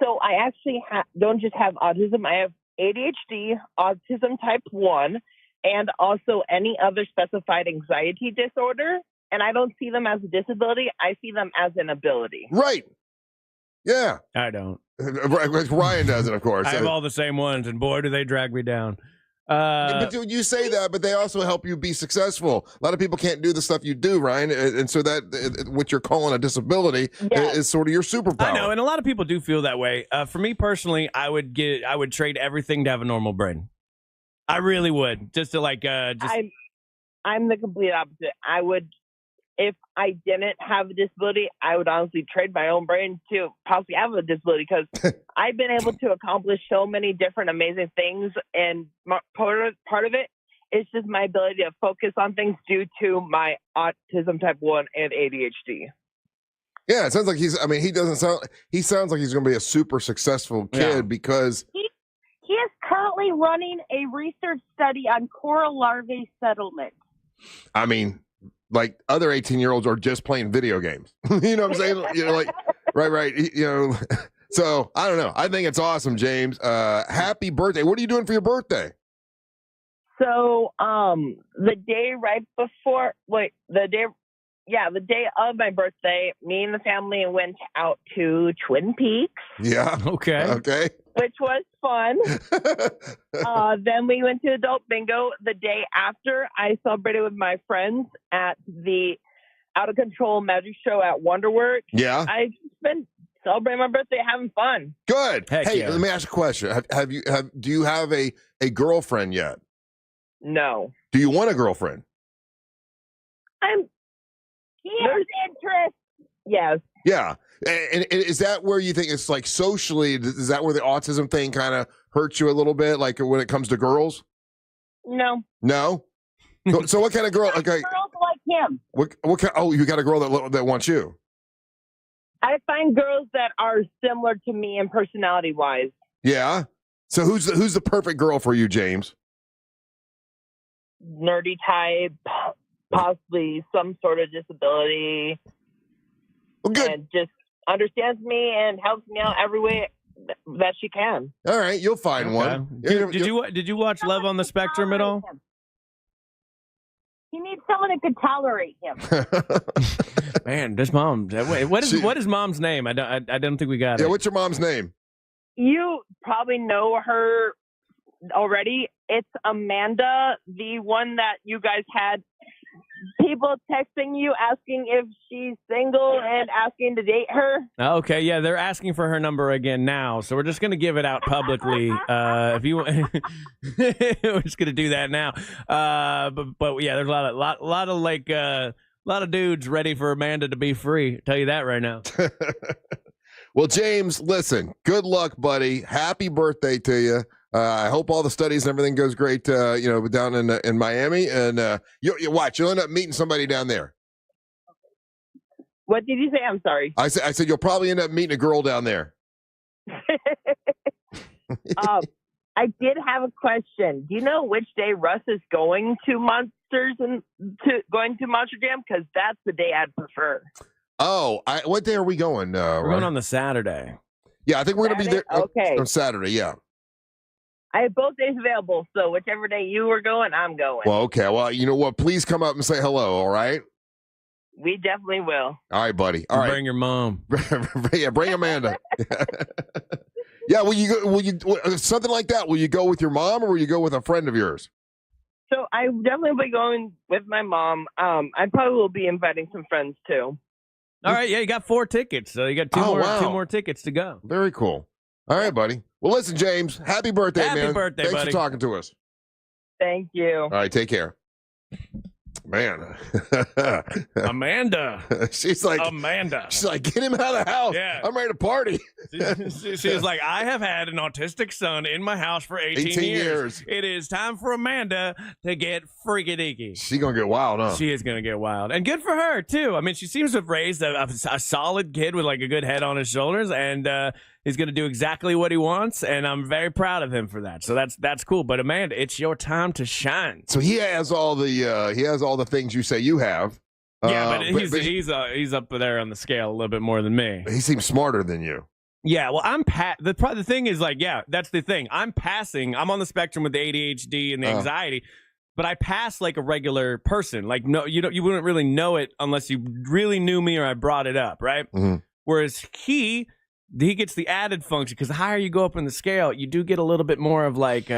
So I actually don't just have autism. I have ADHD, autism type 1, and also any other specified anxiety disorder. And I don't see them as a disability. I see them as an ability. Right. Yeah. I don't. Ryan doesn't, of course. I have all the same ones, and boy, do they drag me down. But you say that, but they also help you be successful. A lot of people can't do the stuff you do, Ryan, and so that what you're calling a disability is sort of your superpower. I know, and a lot of people do feel that way. For me personally, I would trade everything to have a normal brain. I really would, just to I'm the complete opposite. I would, if I didn't have a disability, I would honestly trade my own brain to possibly have a disability because I've been able to accomplish so many different amazing things. And part of it is just my ability to focus on things due to my autism type 1 and ADHD. Yeah, it sounds like he sounds like he's going to be a super successful kid because he is currently currently running a research study on coral larvae settlement. I mean, like other 18-year-olds are just playing video games. You know what I'm saying? You know, like, right. You know, so I don't know. I think it's awesome, James. Happy birthday. What are you doing for your birthday? So, the day of my birthday, me and the family went out to Twin Peaks. Yeah. Okay. Which was fun. Then we went to adult bingo. The day after, I celebrated with my friends at the Out of Control Magic Show at Wonderworks. Yeah. I spent celebrating my birthday, having fun. Good. Heck hey, yeah. let me ask a question. Do you have a girlfriend yet? No. Do you want a girlfriend? There's interest. Yes. Yeah. And is that where you think it's like socially, is that where the autism thing kind of hurts you a little bit, like when it comes to girls? No. No? So what kind of girl? Okay. Girls like him. What kind? Oh, you got a girl that wants you. I find girls that are similar to me in personality wise. Yeah. So who's the perfect girl for you, James? Nerdy type, possibly some sort of disability. Well, good. And just understands me and helps me out every way that she can. All right, you'll find one. Did you watch Love on the Spectrum at all? He needs someone that could tolerate him. Man, this mom. What is mom's name? I don't think we got it. Yeah, what's your mom's name? You probably know her already. It's Amanda, the one that you guys had people texting you asking if she's single and asking to date her. Okay, yeah, they're asking for her number again now, so we're just gonna give it out publicly. If you, we're just gonna do that now. But yeah, there's a lot of dudes ready for Amanda to be free. I'll tell you that right now. Well, James, listen, good luck, buddy. Happy birthday to you. I hope all the studies and everything goes great, down in Miami. And you watch, you'll end up meeting somebody down there. What did you say? I'm sorry. I said you'll probably end up meeting a girl down there. I did have a question. Do you know which day Russ is going to Monsters and going to Monster Jam? Because that's the day I'd prefer. Oh, what day are we going? We're going on the Saturday. Yeah, I think we're going to be there on Saturday. Yeah. I have both days available, so whichever day you are going, I'm going. Well, okay. Well, you know what? Please come up and say hello, all right? We definitely will. All right, buddy. All right. Bring your mom. Yeah, bring Amanda. Yeah, will you something like that? Will you go with your mom or will you go with a friend of yours? So I definitely will be going with my mom. I probably will be inviting some friends too. All right, yeah, you got 4 tickets, so you got two more tickets to go. Very cool. All right, buddy. Well, listen, James, happy birthday, man. Happy birthday, Thanks buddy. for talking to us. Thank you. All right, take care. Man. Amanda. She's like, get him out of the house. Yeah. I'm ready to party. She was like, I have had an autistic son in my house for 18 years. It is time for Amanda to get freaky deaky. She's going to get wild, huh? She is going to get wild. And good for her, too. I mean, she seems to have raised a solid kid with like a good head on his shoulders, and he's going to do exactly what he wants, and I'm very proud of him for that. So that's cool. But Amanda, it's your time to shine. So he has all the things you say you have. Yeah, but he's up there on the scale a little bit more than me. He seems smarter than you. Yeah, well, the thing is, like, yeah, that's the thing. I'm passing. I'm on the spectrum with the ADHD and the anxiety, but I pass like a regular person. Like, no, you wouldn't really know it unless you really knew me or I brought it up, right? Mm-hmm. Whereas he gets the added function because the higher you go up in the scale, you do get a little bit more of like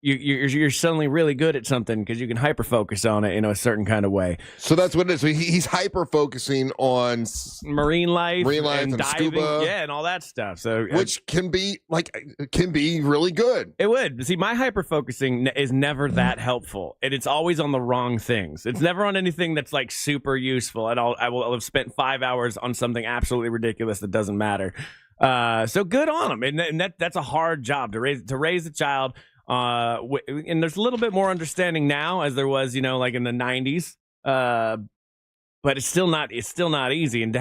you're suddenly really good at something because you can hyper focus on it in a certain kind of way. So that's what it is. So he's hyper focusing on marine life and diving, scuba, yeah, and all that stuff. So which can be really good. It would. See, my hyper focusing is never that helpful, and it's always on the wrong things. It's never on anything that's like super useful. And I will have spent 5 hours on something absolutely ridiculous that doesn't matter. So good on him, and that's a hard job to raise a child. And there's a little bit more understanding now as there was, like in the 90s. But it's still not easy. And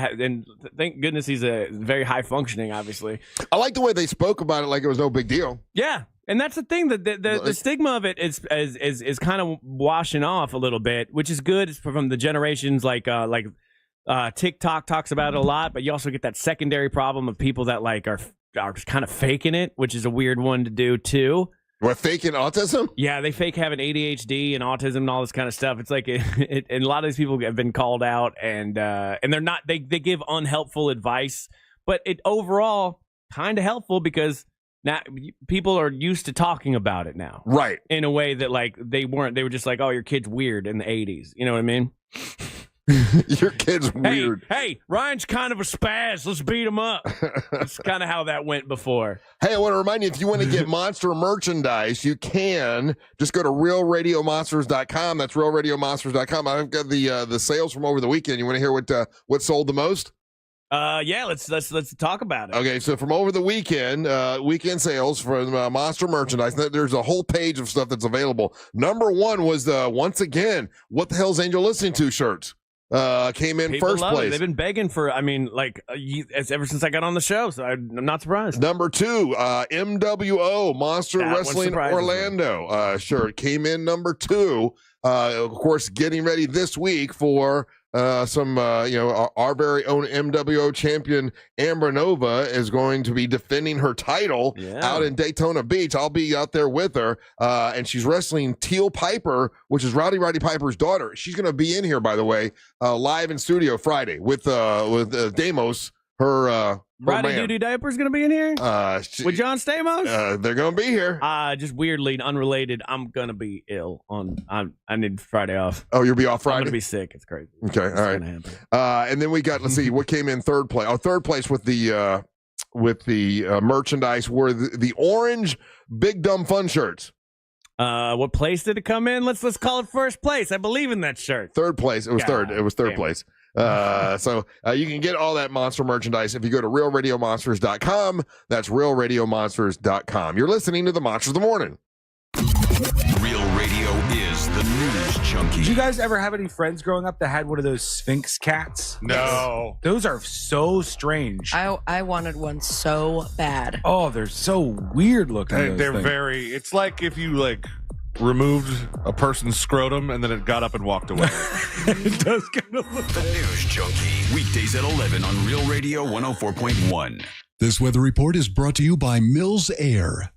thank goodness he's a very high functioning, obviously. I like the way they spoke about it like it was no big deal. Yeah. And that's the thing, that the stigma of it is kind of washing off a little bit, which is good from the generations like TikTok talks about it a lot, but you also get that secondary problem of people that like are kind of faking it, which is a weird one to do too. What, faking autism? Yeah, they fake having ADHD and autism and all this kind of stuff. It's like, and a lot of these people have been called out, and they're not. They give unhelpful advice, but it overall kind of helpful because now people are used to talking about it now, right? In a way that like they weren't. They were just like, "Oh, your kid's weird" in the '80s. You know what I mean? Your kid's weird. Hey, Ryan's kind of a spaz. Let's beat him up. That's kind of how that went before. Hey, I want to remind you, if you want to get Monster merchandise, you can just go to realradiomonsters.com. That's realradiomonsters.com. I've got the sales from over the weekend. You want to hear what sold the most? Yeah, let's talk about it. Okay, so from over the weekend, weekend sales for Monster merchandise. There's a whole page of stuff that's available. Number one was once again, "What the Hell's Angel Listening To" shirts. Came in People first love place. it. They've been begging for, ever since I got on the show, so I'm not surprised. Number two, MWO, Monster Wrestling Orlando shirt came in number two. Of course, getting ready this week for our very own MWO champion Amber Nova is going to be defending her title out in Daytona Beach. I'll be out there with her, and she's wrestling Teal Piper, which is Roddy Piper's daughter. She's going to be in here, by the way, live in studio Friday with Damos. Her Roddy man. Doody Diaper's going to be in here with John Stamos. They're going to be here. Just weirdly unrelated. I'm going to be ill I need Friday off. Oh, you'll be off Friday? I'm going to be sick. It's crazy. Okay, all right. And then we got, let's see, what came in third place. Third place with the merchandise were the orange Big Dumb Fun shirts. What place did it come in? Let's call it first place. I believe in that shirt. Third place. It was third. It was third place. So you can get all that Monster merchandise if you go to realradiomonsters.com. That's realradiomonsters.com. You're listening to the Monsters of the Morning. Real radio is the news junkie. Did you guys ever have any friends growing up that had one of those Sphinx cats? No. Those are so strange. I wanted one so bad. Oh, they're so weird looking. They're very, it's like if you removed a person's scrotum and then it got up and walked away. It does kind of look The News Junkie. Weekdays at 11 on Real Radio 104.1. This weather report is brought to you by Mills Air.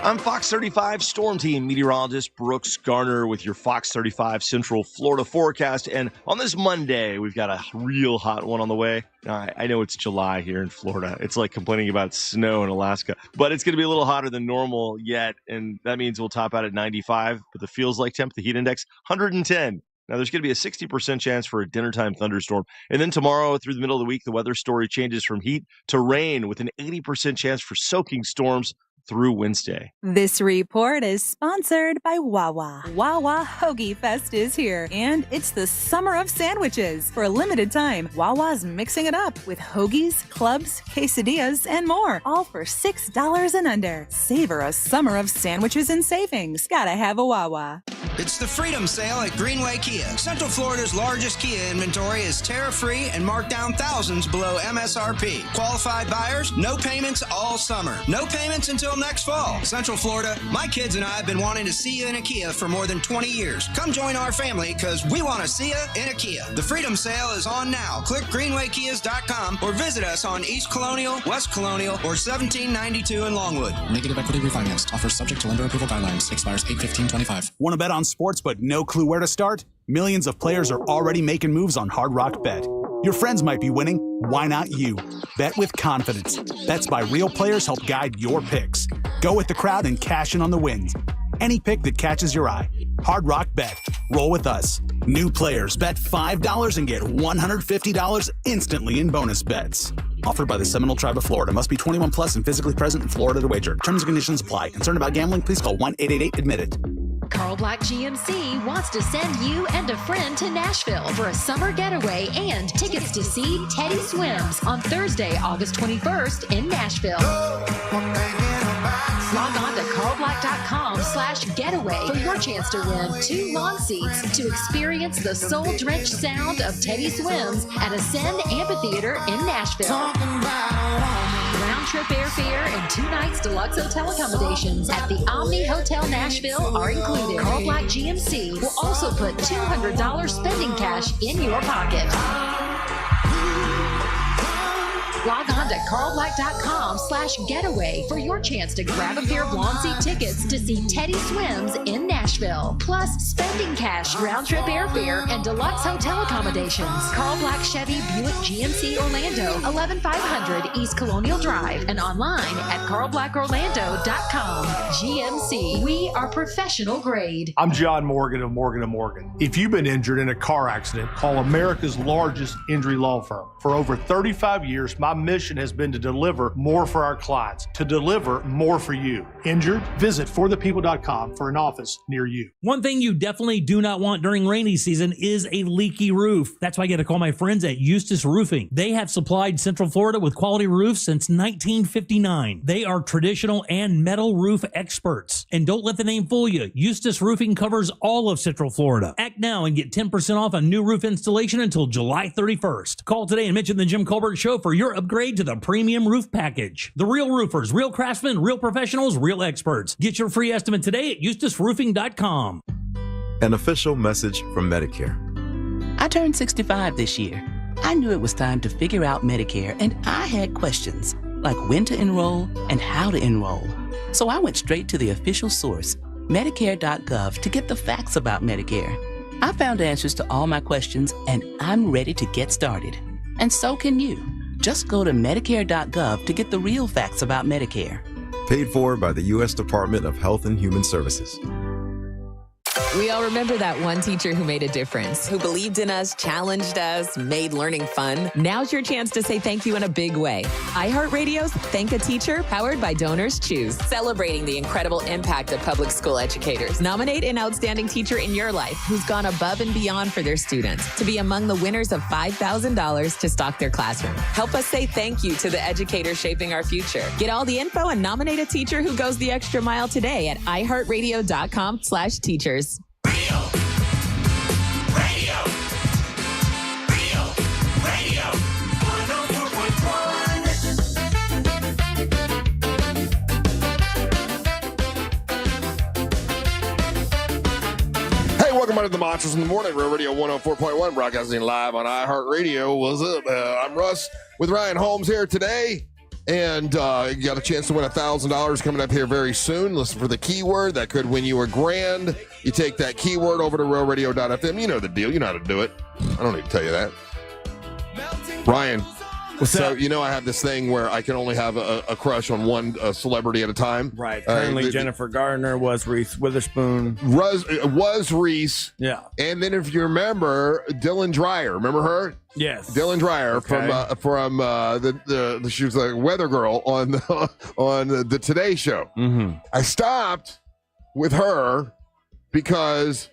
I'm Fox 35 Storm Team meteorologist Brooks Garner with your Fox 35 Central Florida forecast. And on this Monday, we've got a real hot one on the way. I know it's July here in Florida. It's like complaining about snow in Alaska, but it's going to be a little hotter than normal yet. And that means we'll top out at 95, but the feels like temp, the heat index, 110. Now, there's going to be a 60% chance for a dinnertime thunderstorm. And then tomorrow through the middle of the week, the weather story changes from heat to rain with an 80% chance for soaking storms through Wednesday. This report is sponsored by Wawa. Wawa Hoagie Fest is here, and it's the summer of sandwiches. For a limited time, Wawa's mixing it up with hoagies, clubs, quesadillas, and more, all for $6 and under. Savor a summer of sandwiches and savings. Gotta have a Wawa. It's the Freedom Sale at Greenway Kia. Central Florida's largest Kia inventory is tariff-free and marked down thousands below MSRP. Qualified buyers, no payments all summer. No payments until next fall. Central Florida, my kids and I have been wanting to see you in a Kia for more than 20 years. Come join our family because we want to see you in a Kia. The Freedom Sale is on now. Click greenwaykias.com or visit us on East Colonial, West Colonial, or 1792 in Longwood. Negative equity refinanced. Offer subject to lender approval guidelines. Expires 8/15/25. Want to bet on sports but no clue where to start? Millions of players are already making moves on Hard Rock Bet. Your friends might be winning. Why not you? Bet with confidence. Bets by real players help guide your picks. Go with the crowd and cash in on the wins. Any pick that catches your eye. Hard Rock Bet. Roll with us. New players bet $5 and get $150 instantly in bonus bets. Offered by the Seminole Tribe of Florida. Must be 21 plus and physically present in Florida to wager. Terms and conditions apply. Concerned about gambling? Please call 1-888-ADMIT-IT. Carl Black GMC wants to send you and a friend to Nashville for a summer getaway and tickets to see Teddy Swims on Thursday, August 21st in Nashville. Log on to carlblack.com/getaway for your chance to win 2 lawn seats to experience the soul-drenched sound of Teddy Swims at Ascend Amphitheater in Nashville. Round round-trip airfare and 2 nights deluxe hotel accommodations at the Omni Hotel Nashville are included. Carl Black GMC will also put $200 spending cash in your pocket. Log on to carlblack.com/getaway for your chance to grab a pair of lawn seat tickets to see Teddy Swims in Nashville. Plus, spending cash, round-trip airfare, and deluxe hotel accommodations. Carl Black Chevy Buick GMC Orlando, 11500 East Colonial Drive, and online at carlblackorlando.com. GMC, we are professional grade. I'm John Morgan of Morgan & Morgan. If you've been injured in a car accident, call America's largest injury law firm. For over 35 years, my mission has been to deliver more for our clients, to deliver more for you. Injured? Visit forthepeople.com for an office near you. One thing you definitely do not want during rainy season is a leaky roof. That's why I got to call my friends at Eustis Roofing. They have supplied Central Florida with quality roofs since 1959. They are traditional and metal roof experts. And don't let the name fool you. Eustis Roofing covers all of Central Florida. Act now and get 10% off a new roof installation until July 31st. Call today and mention the Jim Colbert Show for your upgrade to the premium roof package. The real roofers, real craftsmen, real professionals, real experts. Get your free estimate today at eustisroofing.com. An official message from Medicare. I turned 65 this year. I knew it was time to figure out Medicare, and I had questions like when to enroll and how to enroll. So I went straight to the official source, Medicare.gov, to get the facts about Medicare. I found answers to all my questions, and I'm ready to get started. And so can you. Just go to Medicare.gov to get the real facts about Medicare. Paid for by the U.S. Department of Health and Human Services. We all remember that one teacher who made a difference, who believed in us, challenged us, made learning fun. Now's your chance to say thank you in a big way. iHeartRadio's Thank a Teacher, powered by Donors Choose, celebrating the incredible impact of public school educators. Nominate an outstanding teacher in your life who's gone above and beyond for their students to be among the winners of $5,000 to stock their classroom. Help us say thank you to the educators shaping our future. Get all the info and nominate a teacher who goes the extra mile today at iHeartRadio.com/teachers. Welcome to the Monsters in the Morning, Real Radio 104.1, broadcasting live on iHeartRadio. What's up? I'm Russ with Ryan Holmes here today, and you got a chance to win $1,000 coming up here very soon. Listen for the keyword. That could win you $1,000. You take that keyword over to realradio.fm. You know the deal. You know how to do it. I don't need to tell you that. Ryan, so you know I have this thing where I can only have a crush on one celebrity at a time. Right. Currently, Jennifer Gardner was Reese Witherspoon. Was Reese. Yeah. And then if you remember, Dylan Dreyer. Remember her? Yes. Dylan Dreyer from she was a weather girl on the Today Show. Mm-hmm. I stopped with her because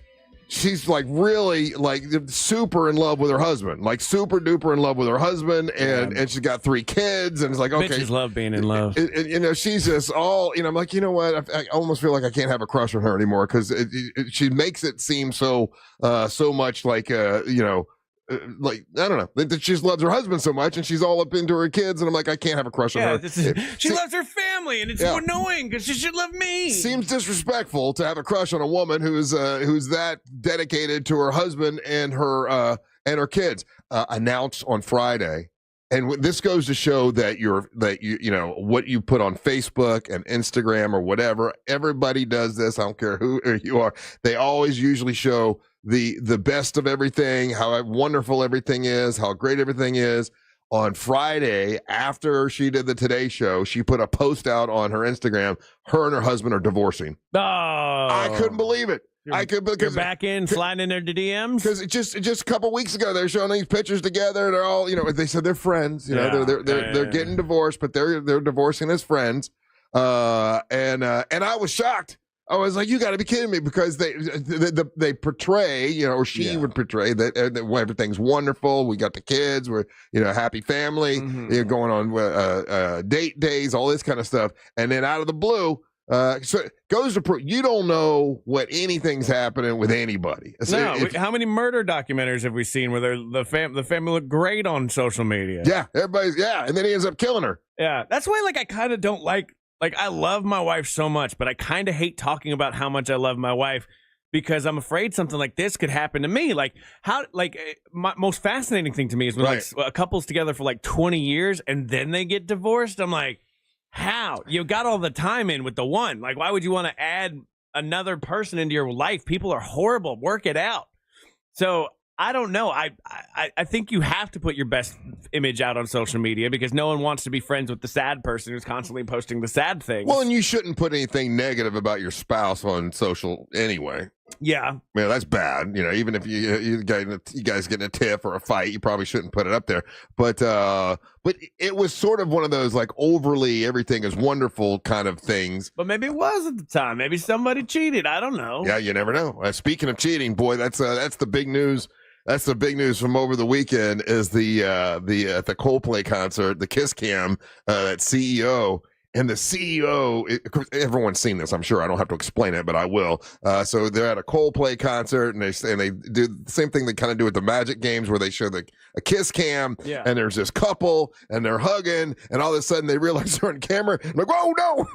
she's like really like super in love with her husband, like super duper in love with her husband, and she's got 3 kids, and it's like, okay, bitches love being in love. You know, she's just all, you know, I'm like, you know what, I almost feel like I can't have a crush on her anymore because she makes it seem so much like you know, like I don't know, that she just loves her husband so much, and she's all up into her kids, and I'm like, I can't have a crush on her. She loves her family, and it's so annoying because she should love me. Seems disrespectful to have a crush on a woman who's that dedicated to her husband and her kids. Announced on Friday, and this goes to show that you know what you put on Facebook and Instagram or whatever. Everybody does this. I don't care who you are. They always usually show the best of everything, how wonderful everything is, how great everything is. On Friday, after she did the Today Show, she put a post out on her Instagram. Her and her husband are divorcing. Oh, I couldn't believe it. You're back in, sliding in their DMs? Because just a couple weeks ago, they're showing these pictures together. They're all, you know, they said they're friends. You know, they're getting divorced, but they're divorcing as friends. And I was shocked. I was like, you got to be kidding me, because they portray, you know, or she would portray that everything's wonderful. We got the kids. We're, you know, happy family. Mm-hmm. You're going on date days, all this kind of stuff. And then out of the blue, so it goes to prove you don't know what anything's happening with anybody. No, how many murder documentaries have we seen where the family look great on social media? Yeah, everybody's and then he ends up killing her. Yeah, that's why, like, I kind of don't like, I love my wife so much, but I kind of hate talking about how much I love my wife because I'm afraid something like this could happen to me. Like, my most fascinating thing to me is when like a couple's together for like 20 years and then they get divorced. I'm like, how? You got all the time in with the one. Like, why would you want to add another person into your life? People are horrible. Work it out. So I don't know. I think you have to put your best image out on social media because no one wants to be friends with the sad person who's constantly posting the sad things. Well, and you shouldn't put anything negative about your spouse on social anyway. Yeah. Yeah, that's bad. You know, even if you guys get in a tiff or a fight, you probably shouldn't put it up there. But it was sort of one of those like overly everything is wonderful kind of things. But maybe it was at the time. Maybe somebody cheated. I don't know. Yeah, you never know. Speaking of cheating, boy, that's the big news. That's the big news from over the weekend is the Coldplay concert, the Kiss Cam, that CEO. And the CEO, everyone's seen this, I'm sure. I don't have to explain it, but I will. So they're at a Coldplay concert, and they do the same thing they kind of do with the Magic games, where they show a kiss cam, and there's this couple, and they're hugging, and all of a sudden they realize they're on camera, and like, oh no!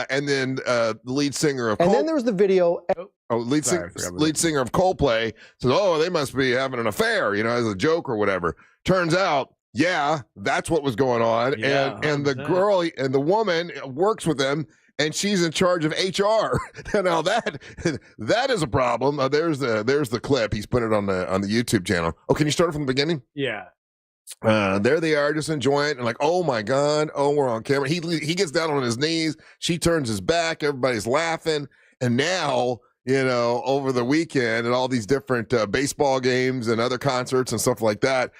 and then the lead singer of then there was the video. Lead singer of Coldplay says, "Oh, they must be having an affair," as a joke or whatever. Turns out, yeah, that's what was going on. Yeah, and the girl and the woman works with them, and she's in charge of HR. Now that is a problem. There's the clip. He's put it on the YouTube channel. Oh, can you start it from the beginning? Yeah. There they are, just enjoying it, and like, oh my God, we're on camera. He gets down on his knees. She turns his back. Everybody's laughing, and now, over the weekend and all these different baseball games and other concerts and stuff like that,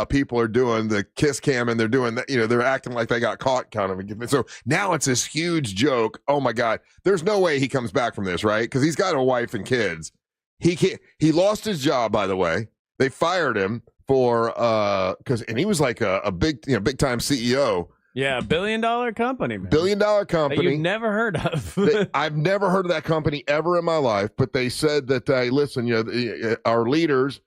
people are doing the kiss cam, and they're doing that, they're acting like they got caught kind of. So now it's this huge joke. Oh my God. There's no way he comes back from this, right? Because he's got a wife and kids. He lost his job, by the way. They fired him and he was like a big time CEO. Yeah, $1 billion company, man. $1 billion company. That you've never heard of. I've never heard of that company ever in my life, but they said that, listen, our leaders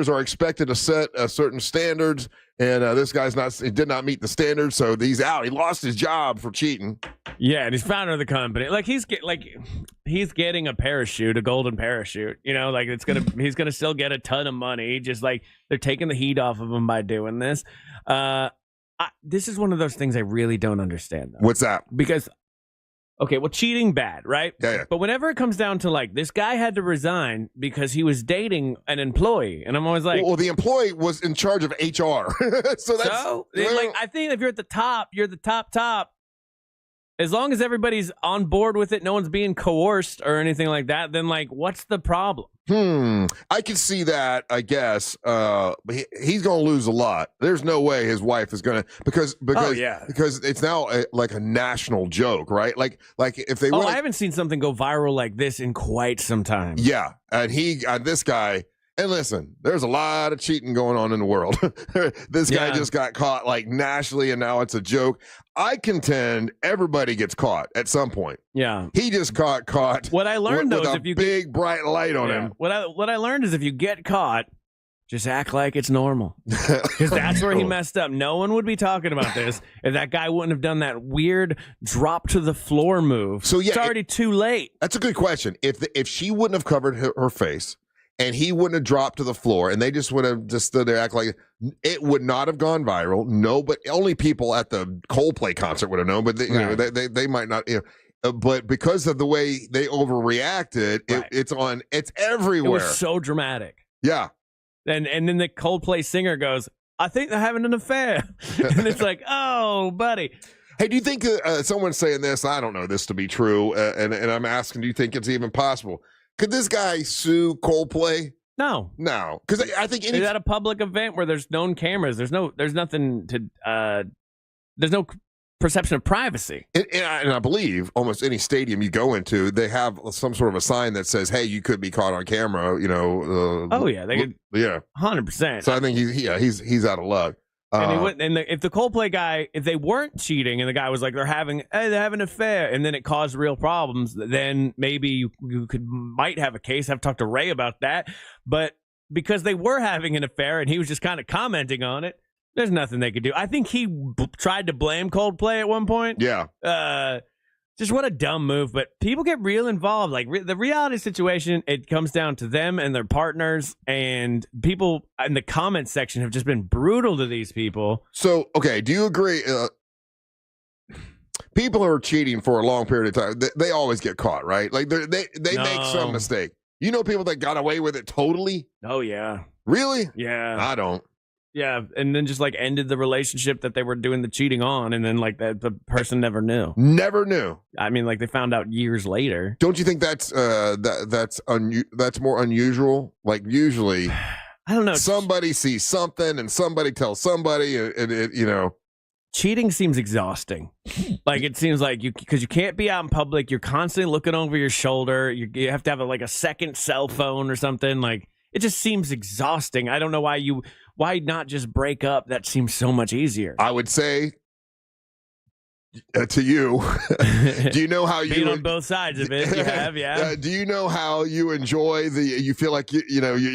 are expected to set certain standards, and this guy's he did not meet the standards, so he's out. He lost his job for cheating. Yeah, and he's founder of the company. Like he's getting a parachute, a golden parachute. He's gonna still get a ton of money. Just like they're taking the heat off of him by doing this. This is one of those things I really don't understand, though. What's that? Because, okay, well, cheating bad, right? Yeah. But whenever it comes down to, like, this guy had to resign because he was dating an employee. And I'm always like... Well, the employee was in charge of HR. I think if you're at the top, you're the top. As long as everybody's on board with it, no one's being coerced or anything like that, then, like, what's the problem? I can see that, I guess. He's going to lose a lot. There's no way his wife is going to because it's now like a national joke, right? Like if they I haven't seen something go viral like this in quite some time. Yeah, and this guy. And listen, there's a lot of cheating going on in the world. This guy just got caught like nationally, and now it's a joke. I contend everybody gets caught at some point. Yeah, he just got caught. What I learned with though is a big bright light on him. What I learned is if you get caught, just act like it's normal, because that's where he messed up. No one would be talking about this if that guy wouldn't have done that weird drop to the floor move. So yeah, it's already too late. That's a good question. If she wouldn't have covered her face, and he wouldn't have dropped to the floor, and they just would have just stood there, act like it would not have gone viral. No, but only people at the Coldplay concert would have known. But they might not. But because of the way they overreacted, it's everywhere. It was so dramatic. Yeah, and then the Coldplay singer goes, "I think they're having an affair," and it's like, "Oh, buddy." Hey, do you think someone's saying this? I don't know this to be true, and I'm asking, do you think it's even possible? Could this guy sue Coldplay? No, because I think is at a public event where there's known cameras. There's nothing to. There's no perception of privacy. And I believe almost any stadium you go into, they have some sort of a sign that says, "Hey, you could be caught on camera." They could. Yeah, 100%. So I think he's out of luck. And if the Coldplay guy, if they weren't cheating, and the guy was like, they're having an affair, and then it caused real problems, then maybe you might have a case. I've talked to Ray about that, but because they were having an affair and he was just kind of commenting on it, There's nothing they could do. I think he tried to blame Coldplay at one point. Yeah. Just what a dumb move. But people get real involved. Like the reality situation, it comes down to them and their partners. And people in the comments section have just been brutal to these people. So, okay, do you agree? People who are cheating for a long period of time, they always get caught, right? Like they make some mistake. You know people that got away with it totally? Oh, yeah. Really? Yeah. I don't. Yeah, and then just like ended the relationship that they were doing the cheating on, and then like the person never knew. Never knew. I mean, like they found out years later. Don't you think that's that's more unusual? Like usually, I don't know. Somebody sees something, and somebody tells somebody, and it, you know. Cheating seems exhausting. Like it seems like because you can't be out in public. You're constantly looking over your shoulder. You have to have a second cell phone or something. Like it just seems exhausting. I don't know why not just break up? That seems so much easier. I would say to you, do you know how you being on both sides of it? You have, yeah. Do you know how you enjoy you feel like you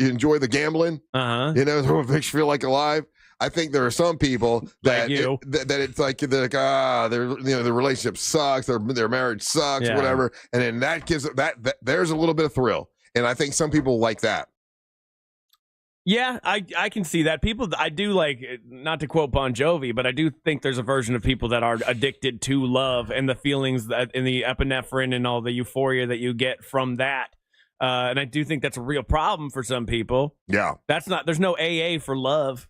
enjoy the gambling? You know, it makes you feel like alive. I think there are some people that that it's like they're like the relationship sucks, their marriage sucks, whatever, and then that gives that there's a little bit of thrill, and I think some people like that. Yeah, I can see that. People, I do like, not to quote Bon Jovi, but I do think there's a version of people that are addicted to love and the feelings that and the epinephrine and all the euphoria that you get from that. And I do think that's a real problem for some people. Yeah. There's no AA for love.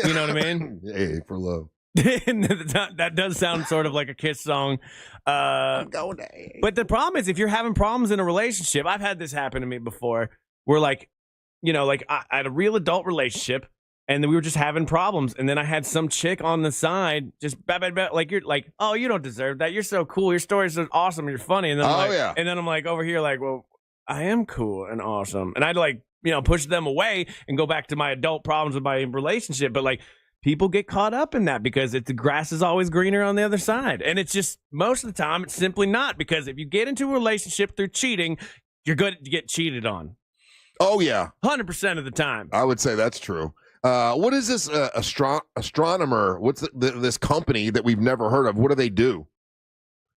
You know what I mean? AA for love. That does sound sort of like a Kiss song. I'm going to AA. But the problem is if you're having problems in a relationship, I've had this happen to me before, where like, you know, like I had a real adult relationship and then we were just having problems. And then I had some chick on the side just like, you're like, oh, you don't deserve that. You're so cool. Your story's so awesome. You're funny. And then and then I'm like over here, like, well, I am cool and awesome. And I'd like, you know, push them away and go back to my adult problems with my relationship. But like people get caught up in that because the grass is always greener on the other side. And it's just most of the time it's simply not, because if you get into a relationship through cheating, you're going to get cheated on. Oh, yeah. 100% of the time. I would say that's true. What is this astronomer? What's this company that we've never heard of? What do they do?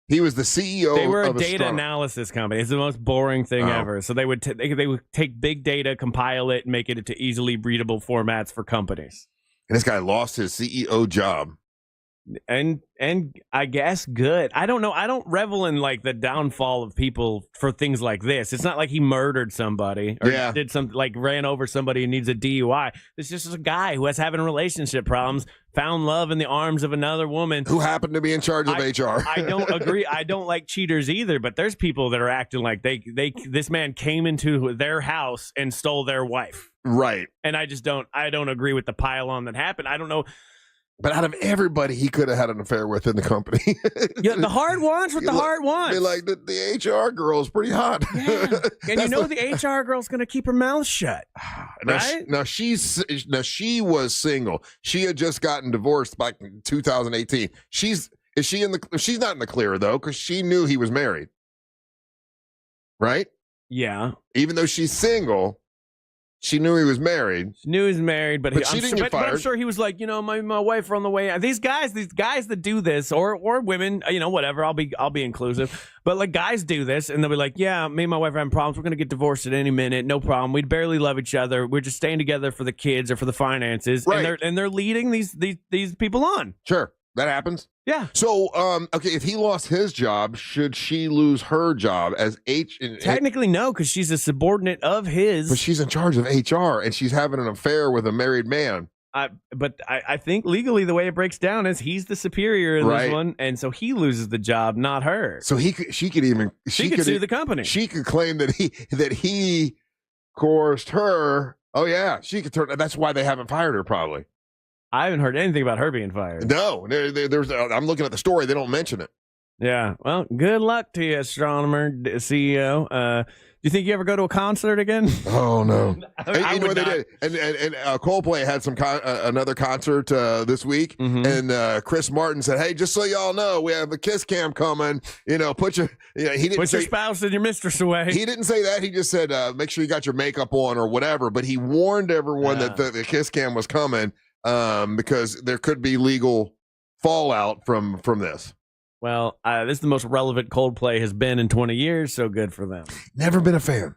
He was the CEO. They were a data analysis company. It's the most boring thing ever. So they would take big data, compile it, and make it into easily readable formats for companies. And this guy lost his CEO job. And I guess good. I don't know. I don't revel in like the downfall of people for things like this. It's not like he murdered somebody or did something like ran over somebody and needs a DUI. It's just a guy who has having relationship problems, found love in the arms of another woman who happened to be in charge of HR. I don't agree. I don't like cheaters either, but there's people that are acting like this man came into their house and stole their wife. Right. And I don't agree with the pile on that happened. I don't know. But out of everybody, he could have had an affair with in the company. Yeah, the hard ones with the hard ones. Like the HR girl is pretty hot. Yeah. And you know the HR girl's going to keep her mouth shut. Right? Now she was single. She had just gotten divorced back in 2018. She's not in the clear though, because she knew he was married. Right? Yeah. Even though she's single, she knew he was married. She knew he was married, but she didn't get fired. But I'm sure he was like, you know, my wife are on the way. These guys that do this, or women, you know, whatever. I'll be inclusive. But like guys do this, and they'll be like, yeah, me and my wife are having problems. We're gonna get divorced at any minute. No problem. We'd barely love each other. We're just staying together for the kids or for the finances. Right. And they're leading these people on. Sure. That happens. Yeah. So, okay, if he lost his job, should she lose her job as Technically, no, because she's a subordinate of his. But she's in charge of HR, and she's having an affair with a married man. But I think legally the way it breaks down is he's the superior in this one, and so he loses the job, not her. So she could sue the company. She could claim that he coerced her. Oh yeah, she could turn. That's why they haven't fired her, probably. I haven't heard anything about her being fired. No, there's. I'm looking at the story. They don't mention it. Yeah. Well, good luck to you, astronomer CEO. Do you think you ever go to a concert again? Oh no. I you know would what they did? And Coldplay had some another concert this week, and Chris Martin said, "Hey, just so y'all know, we have a kiss cam coming. You know, put your your spouse and your mistress away." He didn't say that. He just said, "Make sure you got your makeup on or whatever." But he warned everyone that the kiss cam was coming. because there could be legal fallout from this. Well, this is the most relevant Coldplay has been in 20 years, so good for them. Never been a fan.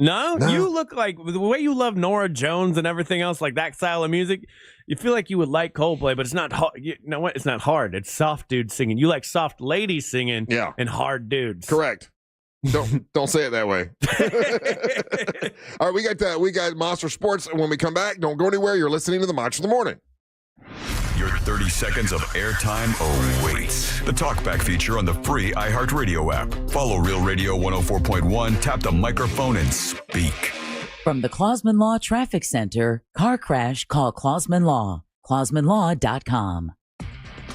No, you look like the way you love Norah Jones and everything else, like that style of music. You feel like you would like Coldplay, but it's not hard. You know what? It's not hard. It's soft dudes singing. You like soft ladies singing, and hard dudes. Correct. Don't say it that way. All right, we got Monster Sports. When we come back, don't go anywhere. You're listening to the Monster of the Morning. Your 30 seconds of airtime awaits. The Talkback feature on the free iHeartRadio app. Follow Real Radio 104.1, tap the microphone, and speak. From the Clausman Law Traffic Center, car crash, call Clausman Law. ClausmanLaw.com.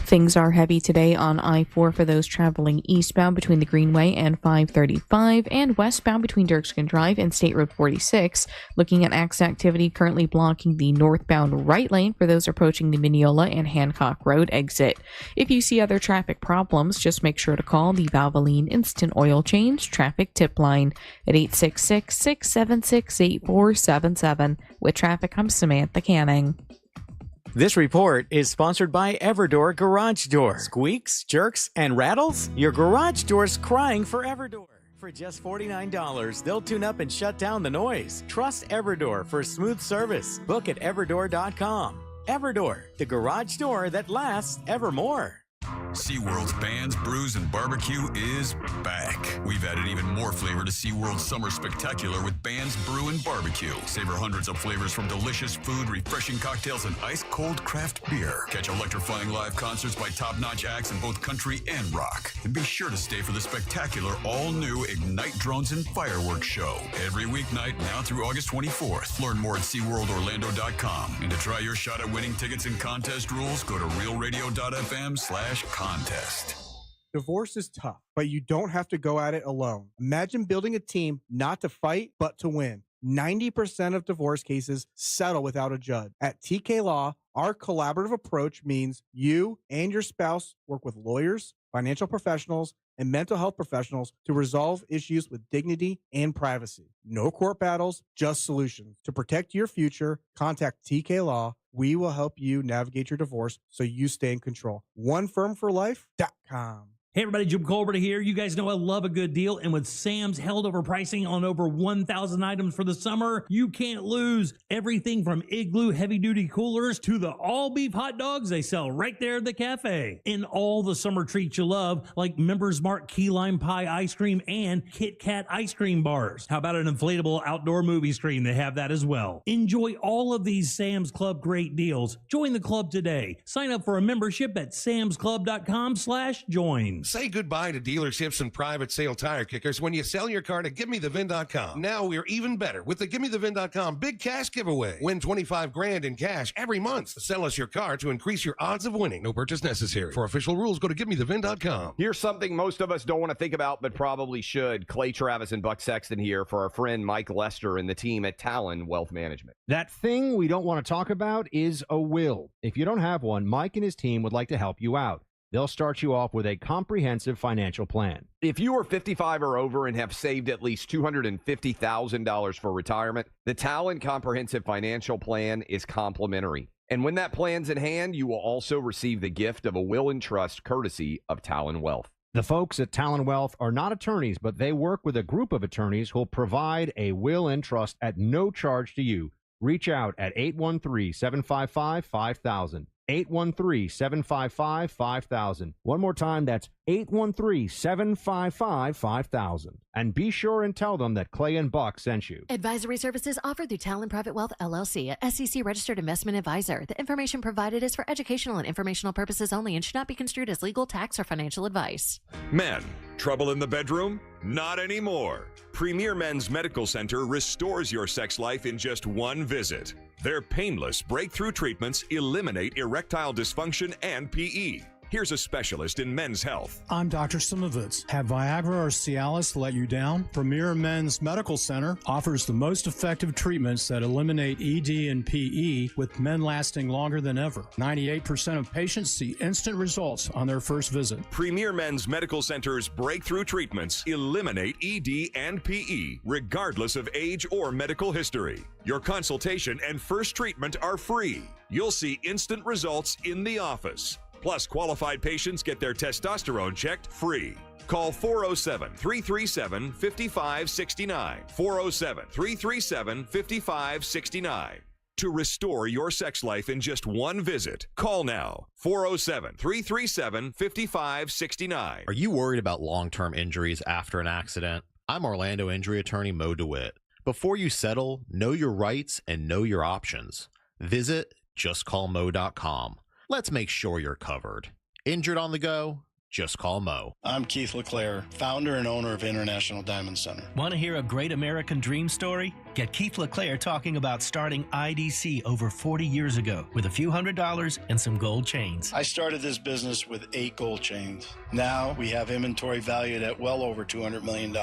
Things are heavy today on I-4 for those traveling eastbound between the Greenway and 535 and westbound between Dirkskin Drive and State Road 46. Looking at activity currently blocking the northbound right lane for those approaching the Mineola and Hancock Road exit. If you see other traffic problems, just make sure to call the Valvoline Instant Oil Change Traffic Tip Line at 866-676-8477. With traffic, I'm Samantha Canning. This report is sponsored by Everdoor Garage Door. Squeaks, jerks, and rattles? Your garage door's crying for Everdoor. For just $49, they'll tune up and shut down the noise. Trust Everdoor for smooth service. Book at everdoor.com. Everdoor, the garage door that lasts evermore. SeaWorld's Bands, Brews, and Barbecue is back. We've added even more flavor to SeaWorld's Summer Spectacular with Bands, Brew, and Barbecue. Savor hundreds of flavors from delicious food, refreshing cocktails, and ice-cold craft beer. Catch electrifying live concerts by top-notch acts in both country and rock. And be sure to stay for the spectacular all-new Ignite Drones and Fireworks Show. Every weeknight now through August 24th. Learn more at SeaWorldOrlando.com. And to try your shot at winning tickets and contest rules, go to realradio.fm/contest. Divorce is tough, but you don't have to go at it alone. Imagine building a team not to fight, but to win. 90% of divorce cases settle without a judge. At TK Law, our collaborative approach means you and your spouse work with lawyers, financial professionals, and mental health professionals to resolve issues with dignity and privacy. No court battles, just solutions. To protect your future, contact TK Law. We will help you navigate your divorce so you stay in control. OneFirmForLife.com. Hey everybody, Jim Colbert here. You guys know I love a good deal, and with Sam's held over pricing on over 1,000 items for the summer, you can't lose. Everything from Igloo heavy-duty coolers to the all-beef hot dogs they sell right there at the cafe. And all the summer treats you love, like Members Mark key lime pie ice cream and Kit Kat ice cream bars. How about an inflatable outdoor movie screen? They have that as well. Enjoy all of these Sam's Club great deals. Join the club today. Sign up for a membership at samsclub.com/join. Say goodbye to dealerships and private sale tire kickers when you sell your car to GiveMeTheVin.com. Now we're even better with the GiveMeTheVin.com Big Cash Giveaway. Win $25,000 in cash every month. Sell us your car to increase your odds of winning. No purchase necessary. For official rules, go to GiveMeTheVin.com. Here's something most of us don't want to think about, but probably should. Clay Travis and Buck Sexton here for our friend Mike Lester and the team at Talon Wealth Management. That thing we don't want to talk about is a will. If you don't have one, Mike and his team would like to help you out. They'll start you off with a comprehensive financial plan. If you are 55 or over and have saved at least $250,000 for retirement, the Talon Comprehensive Financial Plan is complimentary. And when that plan's in hand, you will also receive the gift of a will and trust courtesy of Talon Wealth. The folks at Talon Wealth are not attorneys, but they work with a group of attorneys who'll provide a will and trust at no charge to you. Reach out at 813-755-5000. 813-755-5000. One more time, that's 813-755-5000. And be sure and tell them that Clay and Buck sent you. Advisory services offered through Talon Private Wealth, LLC, a SEC-registered investment advisor. The information provided is for educational and informational purposes only and should not be construed as legal, tax, or financial advice. Men, trouble in the bedroom? Not anymore. Premier Men's Medical Center restores your sex life in just one visit. Their painless breakthrough treatments eliminate erectile dysfunction and PE. Here's a specialist in men's health. I'm Dr. Simovitz. Have Viagra or Cialis let you down? Premier Men's Medical Center offers the most effective treatments that eliminate ED and PE, with men lasting longer than ever. 98% of patients see instant results on their first visit. Premier Men's Medical Center's breakthrough treatments eliminate ED and PE, regardless of age or medical history. Your consultation and first treatment are free. You'll see instant results in the office. Plus, qualified patients get their testosterone checked free. Call 407-337-5569. 407-337-5569. To restore your sex life in just one visit, call now. 407-337-5569. Are you worried about long-term injuries after an accident? I'm Orlando injury attorney Mo DeWitt. Before you settle, know your rights and know your options. Visit justcallmo.com. Let's make sure you're covered. Injured on the go? Just call Mo. I'm Keith LeClaire, founder and owner of International Diamond Center. Want to hear a great American dream story? Get Keith LeClaire talking about starting IDC over 40 years ago with a few $100s and some gold chains. I started this business with 8 gold chains. Now we have inventory valued at well over $200 million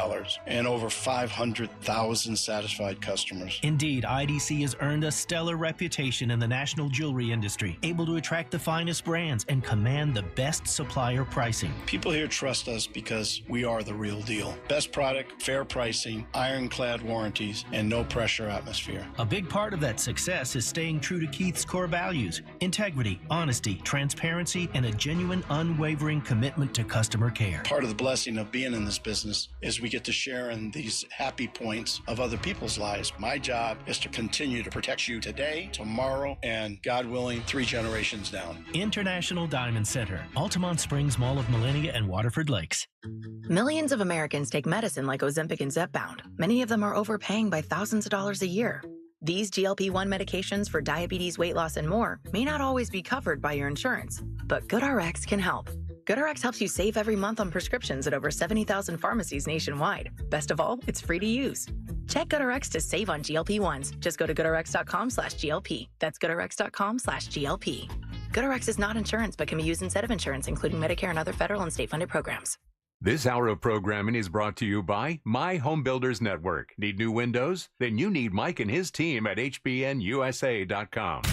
and over 500,000 satisfied customers. Indeed, IDC has earned a stellar reputation in the national jewelry industry, able to attract the finest brands and command the best supplier pricing. People here trust us because we are the real deal. Best product, fair pricing, ironclad warranties, and no pressure atmosphere. A big part of that success is staying true to Keith's core values: integrity, honesty, transparency, and a genuine, unwavering commitment to customer care. Part of the blessing of being in this business is we get to share in these happy points of other people's lives. My job is to continue to protect you today, tomorrow, and God willing, 3 generations down. International Diamond Center, Altamont Springs Mall of Millennia and Waterford Lakes. Millions of Americans take medicine like Ozempic and Zepbound. Many of them are overpaying by thousands of dollars a year. These GLP-1 medications for diabetes, weight loss, and more may not always be covered by your insurance, but GoodRx can help. GoodRx helps you save every month on prescriptions at over 70,000 pharmacies nationwide. Best of all, it's free to use. Check GoodRx to save on GLP-1s. Just go to goodrx.com/GLP. That's goodrx.com/GLP. GoodRx is not insurance, but can be used instead of insurance, including Medicare and other federal and state-funded programs. This hour of programming is brought to you by My Home Builders Network. Need new windows? Then you need Mike and his team at hbnusa.com.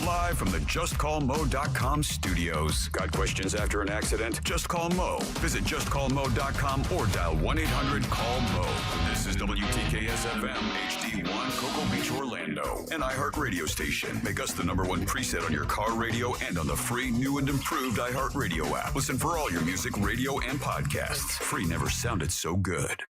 Live from the JustCallMo.com studios. Got questions after an accident? Just call Mo. Visit JustCallMo.com or dial 1-800-CALL-MO. This is WTKS-FM, HD1, Cocoa Beach, Orlando. An iHeart radio station. Make us the #1 preset on your car radio and on the free, new and improved iHeart radio app. Listen for all your music, radio, and podcasts. Free never sounded so good.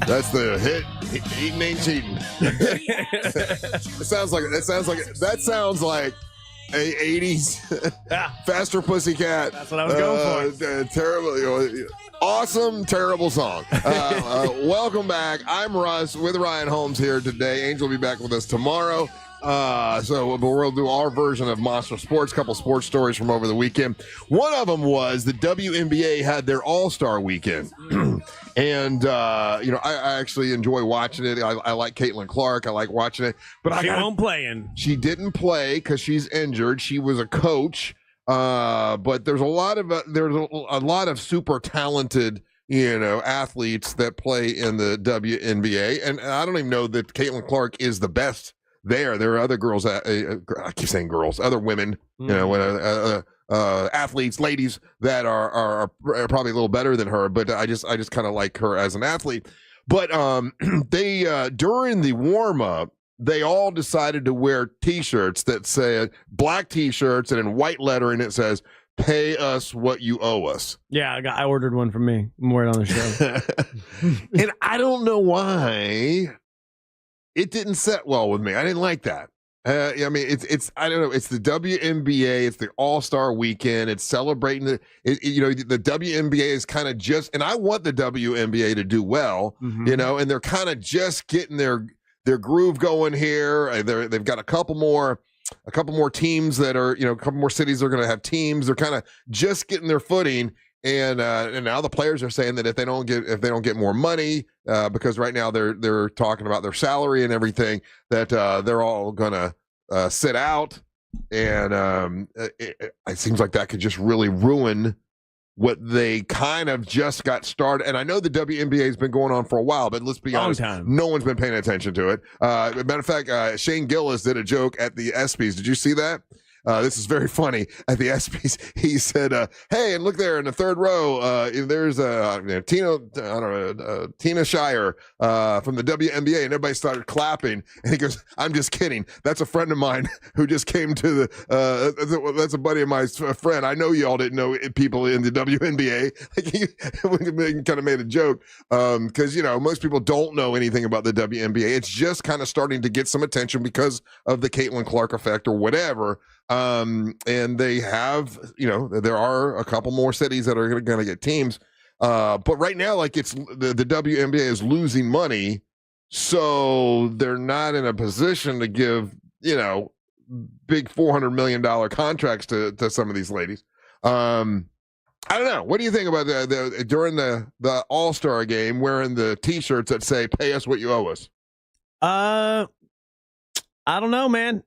That's the hit. Eating ain't cheating. That sounds like a 80s Faster Pussycat. That's what I was going for. Terrible, awesome, terrible song. Welcome back. I'm Russ with Ryan Holmes here today. Angel will be back with us tomorrow. So we'll do our version of Monster Sports, couple sports stories from over the weekend. One of them was the WNBA had their All-Star weekend. And, I actually enjoy watching it. I like Caitlin Clark. I like watching it. But she won't play. She didn't play because she's injured. She was a coach. But there's a lot of super talented athletes that play in the WNBA. And I don't even know that Caitlin Clark is the best there. There are other girls, I keep saying girls, other women, athletes, ladies that are probably a little better than her, but I just kind of like her as an athlete. But they during the warm-up, they all decided to wear T-shirts that said, black T-shirts, and in white lettering it says, "Pay us what you owe us." Yeah, I ordered one for me. I'm wearing it on the show. And I don't know why it didn't set well with me. I didn't like that. I mean, it's I don't know. It's the WNBA. It's the All-Star Weekend. It's celebrating the WNBA is kind of just, and I want the WNBA to do well, and they're kind of just getting their groove going here. They've got a couple more teams that are, a couple more cities are going to have teams. They're kind of just getting their footing. And now the players are saying that if they don't get more money, because right now they're talking about their salary and everything, that they're all gonna sit out, and it seems like that could just really ruin what they kind of just got started. And I know the WNBA has been going on for a while, but let's be honest, no one's been paying attention to it. Matter of fact, Shane Gillis did a joke at the ESPYs. Did you see that? This is very funny. At the ESPYs, he said, "Hey, and look there in the third row. There's Tina Shire from the WNBA," and everybody started clapping. And he goes, "I'm just kidding. That's a friend of mine who just came to the. That's a buddy of mine's friend. I know y'all didn't know people in the WNBA." Like he kind of made a joke because most people don't know anything about the WNBA. It's just kind of starting to get some attention because of the Caitlin Clark effect or whatever. And they have, there are a couple more cities that are going to get teams. But right now, like it's the WNBA is losing money. So they're not in a position to give, big $400 million contracts to some of these ladies. I don't know. What do you think about during the All-Star game wearing the T-shirts that say "Pay us what you owe us"? I don't know, man.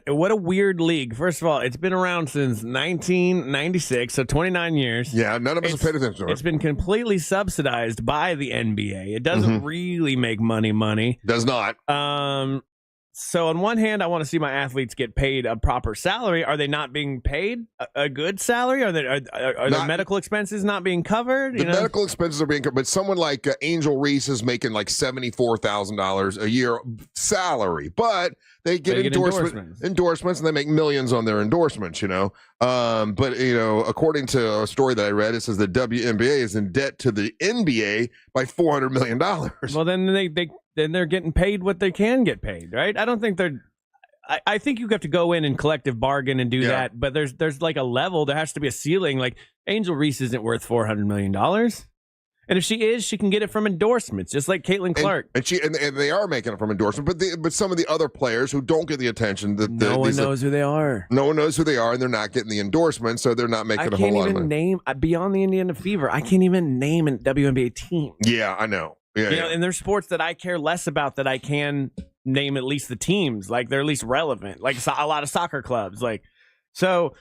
What a weird league. First of all, it's been around since 1996, so 29 years. Yeah, none of us have paid attention to it. It's been completely subsidized by the NBA. It doesn't really make money. Does not. So on one hand, I want to see my athletes get paid a proper salary. Are they not being paid a good salary? Are their medical expenses not being covered? The medical expenses are being covered, but someone like Angel Reese is making like $74,000 a year salary, but they get endorsements, and they make millions on their endorsements, But, according to a story that I read, it says the WNBA is in debt to the NBA by $400 million. Well, then they're getting paid what they can get paid, right? I don't think they're. I think you have to go in and collective bargain and do that, but there's like a level. There has to be a ceiling. Like Angel Reese isn't worth $400 million, and if she is, she can get it from endorsements, just like Caitlin Clark. And they are making it from endorsements, but some of the other players who don't get the attention, no one knows who they are. No one knows who they are, and they're not getting the endorsement, so they're not making a whole lot of money. Name beyond the Indiana Fever. I can't even name a WNBA team. Yeah, I know. Yeah, and there's sports that I care less about that I can name at least the teams, like they're at least relevant, like a lot of soccer clubs. Like, so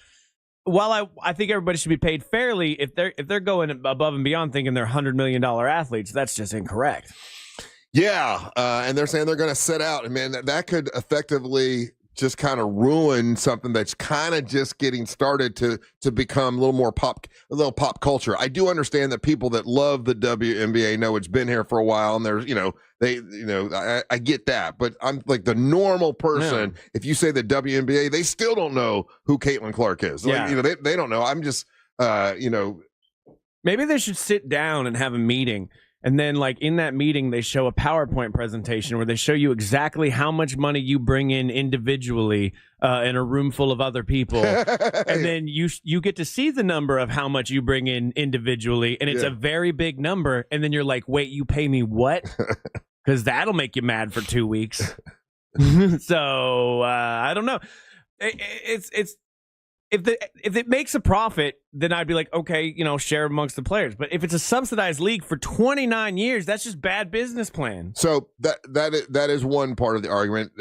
while I think everybody should be paid fairly, if they're going above and beyond thinking they're $100 million athletes, that's just incorrect. Yeah, and they're saying they're going to sit out, and man, that could effectively just kind of ruin something that's kind of just getting started to become a little more pop culture. I do understand that people that love the WNBA know it's been here for a while, and there's, I get that, but I'm like the normal person. Yeah. If you say the WNBA, they still don't know who Caitlin Clark is. Like, they don't know. I'm just, maybe they should sit down and have a meeting. And then, like, in that meeting, they show a PowerPoint presentation where they show you exactly how much money you bring in individually in a room full of other people. And then you get to see the number of how much you bring in individually, and it's a very big number. And then you're like, wait, you pay me what? Because that'll make you mad for 2 weeks. So, I don't know. If it makes a profit, then I'd be like, okay, share amongst the players. But if it's a subsidized league for 29 years, that's just bad business plan. So that is one part of the argument.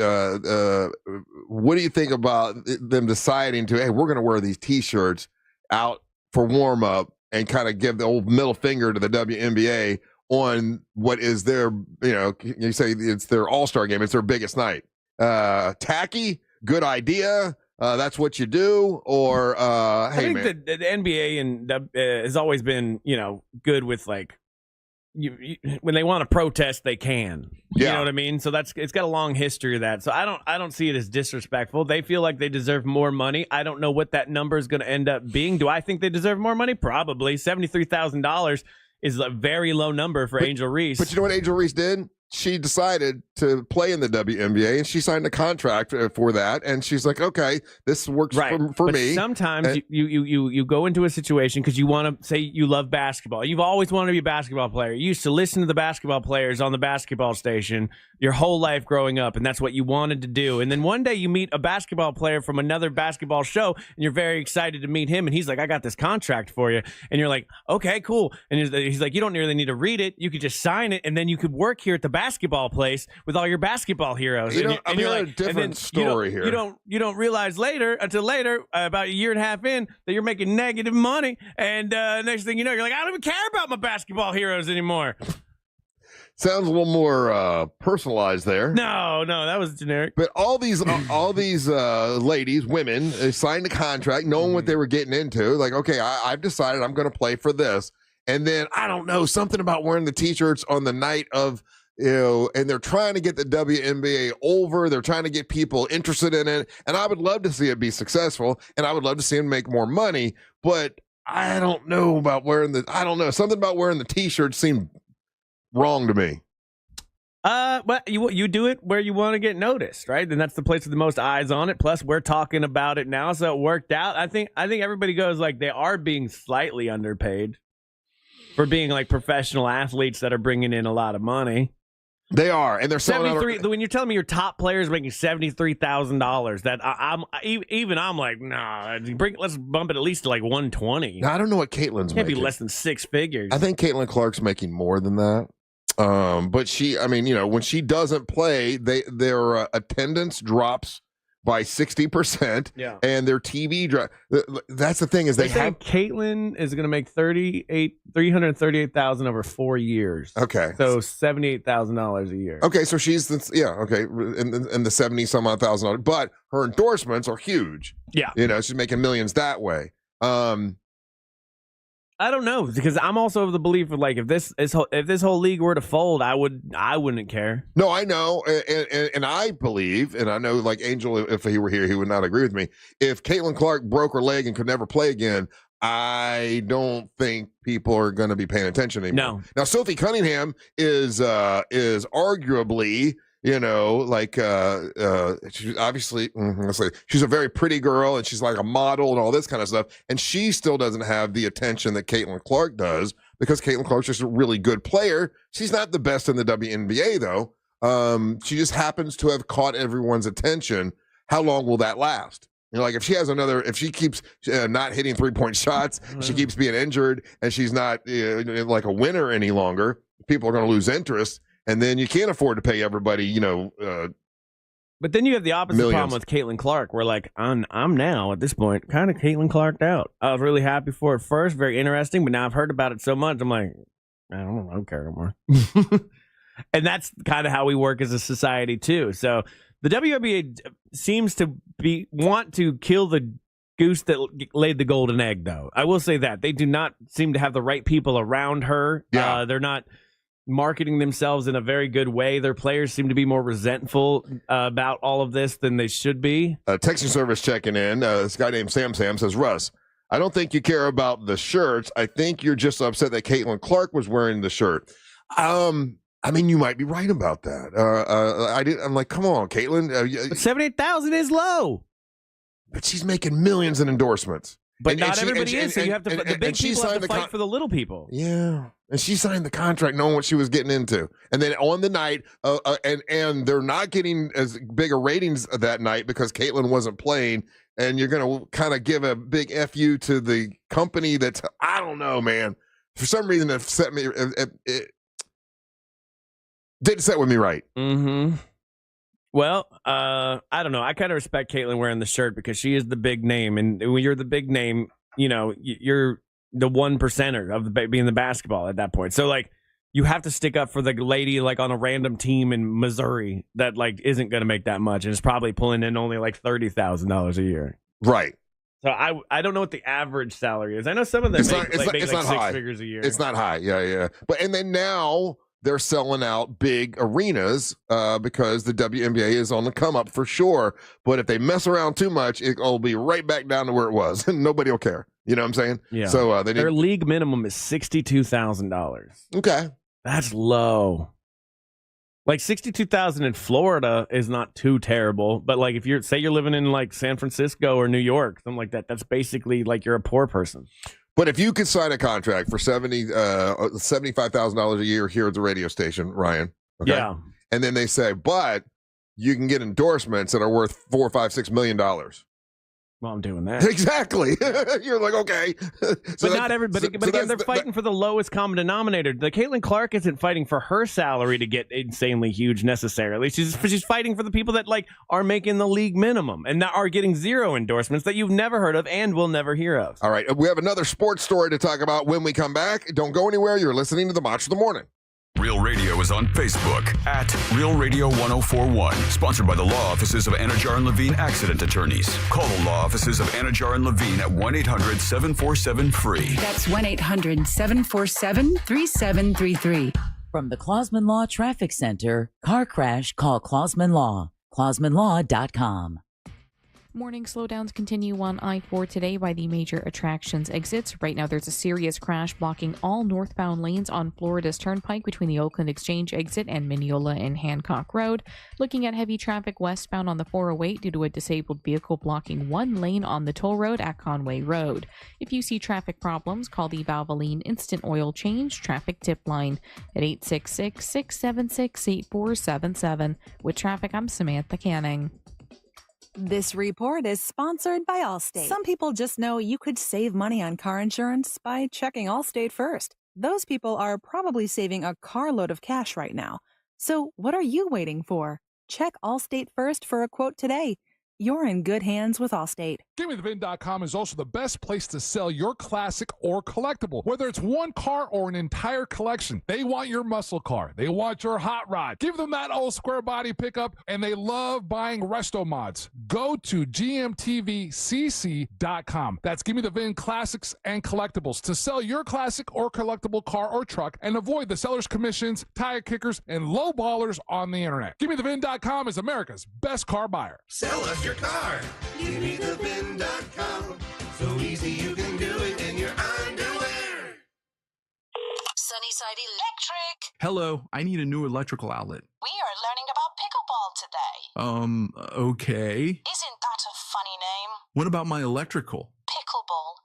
What do you think about them deciding to, hey, we're going to wear these T-shirts out for warm up and kind of give the old middle finger to the WNBA on what is their, you say it's their All-Star game, it's their biggest night. Tacky, good idea. That's what you do, or hey, I think man. The NBA and has always been, good with like, when they want to protest, they can. You know what I mean? So it's got a long history of that. So I don't see it as disrespectful. They feel like they deserve more money. I don't know what that number is going to end up being. Do I think they deserve more money? Probably. $73,000 is a very low number for Angel Reese. But you know what Angel Reese did? she decided to play in the WNBA, and she signed a contract for that. And she's like, okay, this works for but me. Sometimes and, you go into a situation because you want to say you love basketball. You've always wanted to be a basketball player. You used to listen to the basketball players on the basketball station your whole life growing up, and that's what you wanted to do. And then one day you meet a basketball player from another basketball show, and you're very excited to meet him, and he's like, I got this contract for you. And you're like, okay, cool. And he's like, you don't really need to read it. You could just sign it, and then you could work here at the basketball place with all your basketball heroes. I'm hearing a different story here. You don't realize until later, about a year and a half in, that you're making negative money. And next thing you know, you're like, I don't even care about my basketball heroes anymore. Sounds a little more personalized there. No, that was generic. But all these ladies, women, signed a contract, knowing what they were getting into. Like, okay, I've decided I'm going to play for this. And then, I don't know, something about wearing the T-shirts on the night of, and they're trying to get the WNBA over. They're trying to get people interested in it. And I would love to see it be successful. And I would love to see them make more money. But I don't know about something about wearing the T-shirts seemed wrong to me. But you do it where you want to get noticed, right? And that's the place with the most eyes on it. Plus, we're talking about it now, so it worked out. I think everybody goes like they are being slightly underpaid for being like professional athletes that are bringing in a lot of money. They are, and they're selling. When you're telling me your top players making $73,000, that I'm like, nah. Let's bump it at least to like 120. Now, I don't know what Caitlin's making. Can't be less than six figures. I think Caitlin Clark's making more than that. But when she doesn't play, their attendance drops by 60%. Yeah, and their TV drop. That's the thing is they have. Caitlin is going to make $338,000 over 4 years. Okay, so $78,000 a year. Okay, so she's in the 70 some odd $1,000, but her endorsements are huge. Yeah, she's making millions that way. I don't know, because I'm also of the belief of like if this whole league were to fold, I wouldn't care. No, I know, and I believe, and I know, like Angel, if he were here, he would not agree with me. If Caitlin Clark broke her leg and could never play again, I don't think people are going to be paying attention anymore. No. Now, Sophie Cunningham is arguably. She's obviously, she's a very pretty girl, and she's like a model and all this kind of stuff. And she still doesn't have the attention that Caitlin Clark does, because Caitlin Clark's just a really good player. She's not the best in the WNBA, though. She just happens to have caught everyone's attention. How long will that last? Like if she keeps not hitting 3-point shots, she keeps being injured, and she's not like a winner any longer, people are going to lose interest. And then you can't afford to pay everybody, But then you have the opposite problem with Caitlin Clark, where like I'm now at this point kind of Caitlin Clarked out. I was really happy for it first, very interesting, but now I've heard about it so much, I'm like, I don't care anymore. And that's kind of how we work as a society too. So the WNBA seems to want to kill the goose that laid the golden egg, though. I will say that they do not seem to have the right people around her. Yeah. They're not marketing themselves in a very good way. Their players seem to be more resentful about all of this than they should be. Texting service checking in. This guy named Sam says, Russ, I don't think you care about the shirts. I think you're just upset that Caitlin Clark was wearing the shirt. You might be right about that. I'm like, come on, Caitlin. But 78,000 is low. But she's making millions in endorsements. But not everybody is, so you have to. The big people have to fight for the little people. Yeah, and she signed the contract knowing what she was getting into. And then on the night, and they're not getting as big a ratings that night because Caitlin wasn't playing. And you're going to kind of give a big FU to the company that's, I don't know, man. For some reason, it didn't set with me right. Mm-hmm. Well, I don't know. I kind of respect Caitlin wearing the shirt because she is the big name. And when you're the big name, you're the 1%er of being the basketball at that point. So, like, you have to stick up for the lady, like, on a random team in Missouri that, like, isn't going to make that much and is probably pulling in only, like, $30,000 a year. Right. So I don't know what the average salary is. I know some of them make like 6 figures a year. It's not high. Yeah. And then now they're selling out big arenas because the WNBA is on the come up for sure. But if they mess around too much, it'll be right back down to where it was, and nobody will care. You know what I'm saying? Yeah. So their league minimum is $62,000. Okay, that's low. Like 62,000 in Florida is not too terrible, but like if you're living in like San Francisco or New York, something like that, that's basically like you're a poor person. But if you could sign a contract for $75,000 a year here at the radio station, Ryan, okay? Yeah, and then they say, but you can get endorsements that are worth $4, $5, $6 million. Well, I'm doing that. Exactly. You're like, okay. But not everybody. But again, they're fighting for the lowest common denominator. The Caitlin Clark isn't fighting for her salary to get insanely huge necessarily. She's fighting for the people that like are making the league minimum and are getting zero endorsements that you've never heard of and will never hear of. All right. We have another sports story to talk about when we come back. Don't go anywhere. You're listening to the Match of the Morning. Real Radio is on Facebook at Real Radio 1041. Sponsored by the law offices of Anajar and Levine Accident Attorneys. Call the law offices of Anajar and Levine at 1-800-747-FREE. That's 1-800-747-3733. From the Clausman Law Traffic Center, car crash, call Clausman Law. ClausmanLaw.com. Morning slowdowns continue on I-4 today by the major attractions exits. Right now, there's a serious crash blocking all northbound lanes on Florida's Turnpike between the Oakland Exchange exit and Mineola and Hancock Road. Looking at heavy traffic westbound on the 408 due to a disabled vehicle blocking one lane on the toll road at Conway Road. If you see traffic problems, call the Valvoline Instant Oil Change Traffic Tip Line at 866-676-8477. With traffic, I'm Samantha Canning. This report is sponsored by Allstate. Some people just know you could save money on car insurance by checking Allstate first. Those people are probably saving a carload of cash right now. So what are you waiting for? Check Allstate first for a quote today. You're in good hands with Allstate. GiveMeTheVin.com is also the best place to sell your classic or collectible. Whether it's one car or an entire collection, they want your muscle car. They want your hot rod. Give them that old square body pickup, and they love buying resto mods. Go to GMTVCC.com. That's GiveMeTheVin Classics and Collectibles to sell your classic or collectible car or truck and avoid the seller's commissions, tire kickers, and low ballers on the internet. GiveMeTheVin.com is America's best car buyer. Sell us your car. GiveMeTheVin.com. So easy you can do it in your underwear. Sunnyside Electric. Hello, I need a new electrical outlet. We are learning about pickleball today. Okay. Isn't that a funny name? What about my electrical? Pickleball.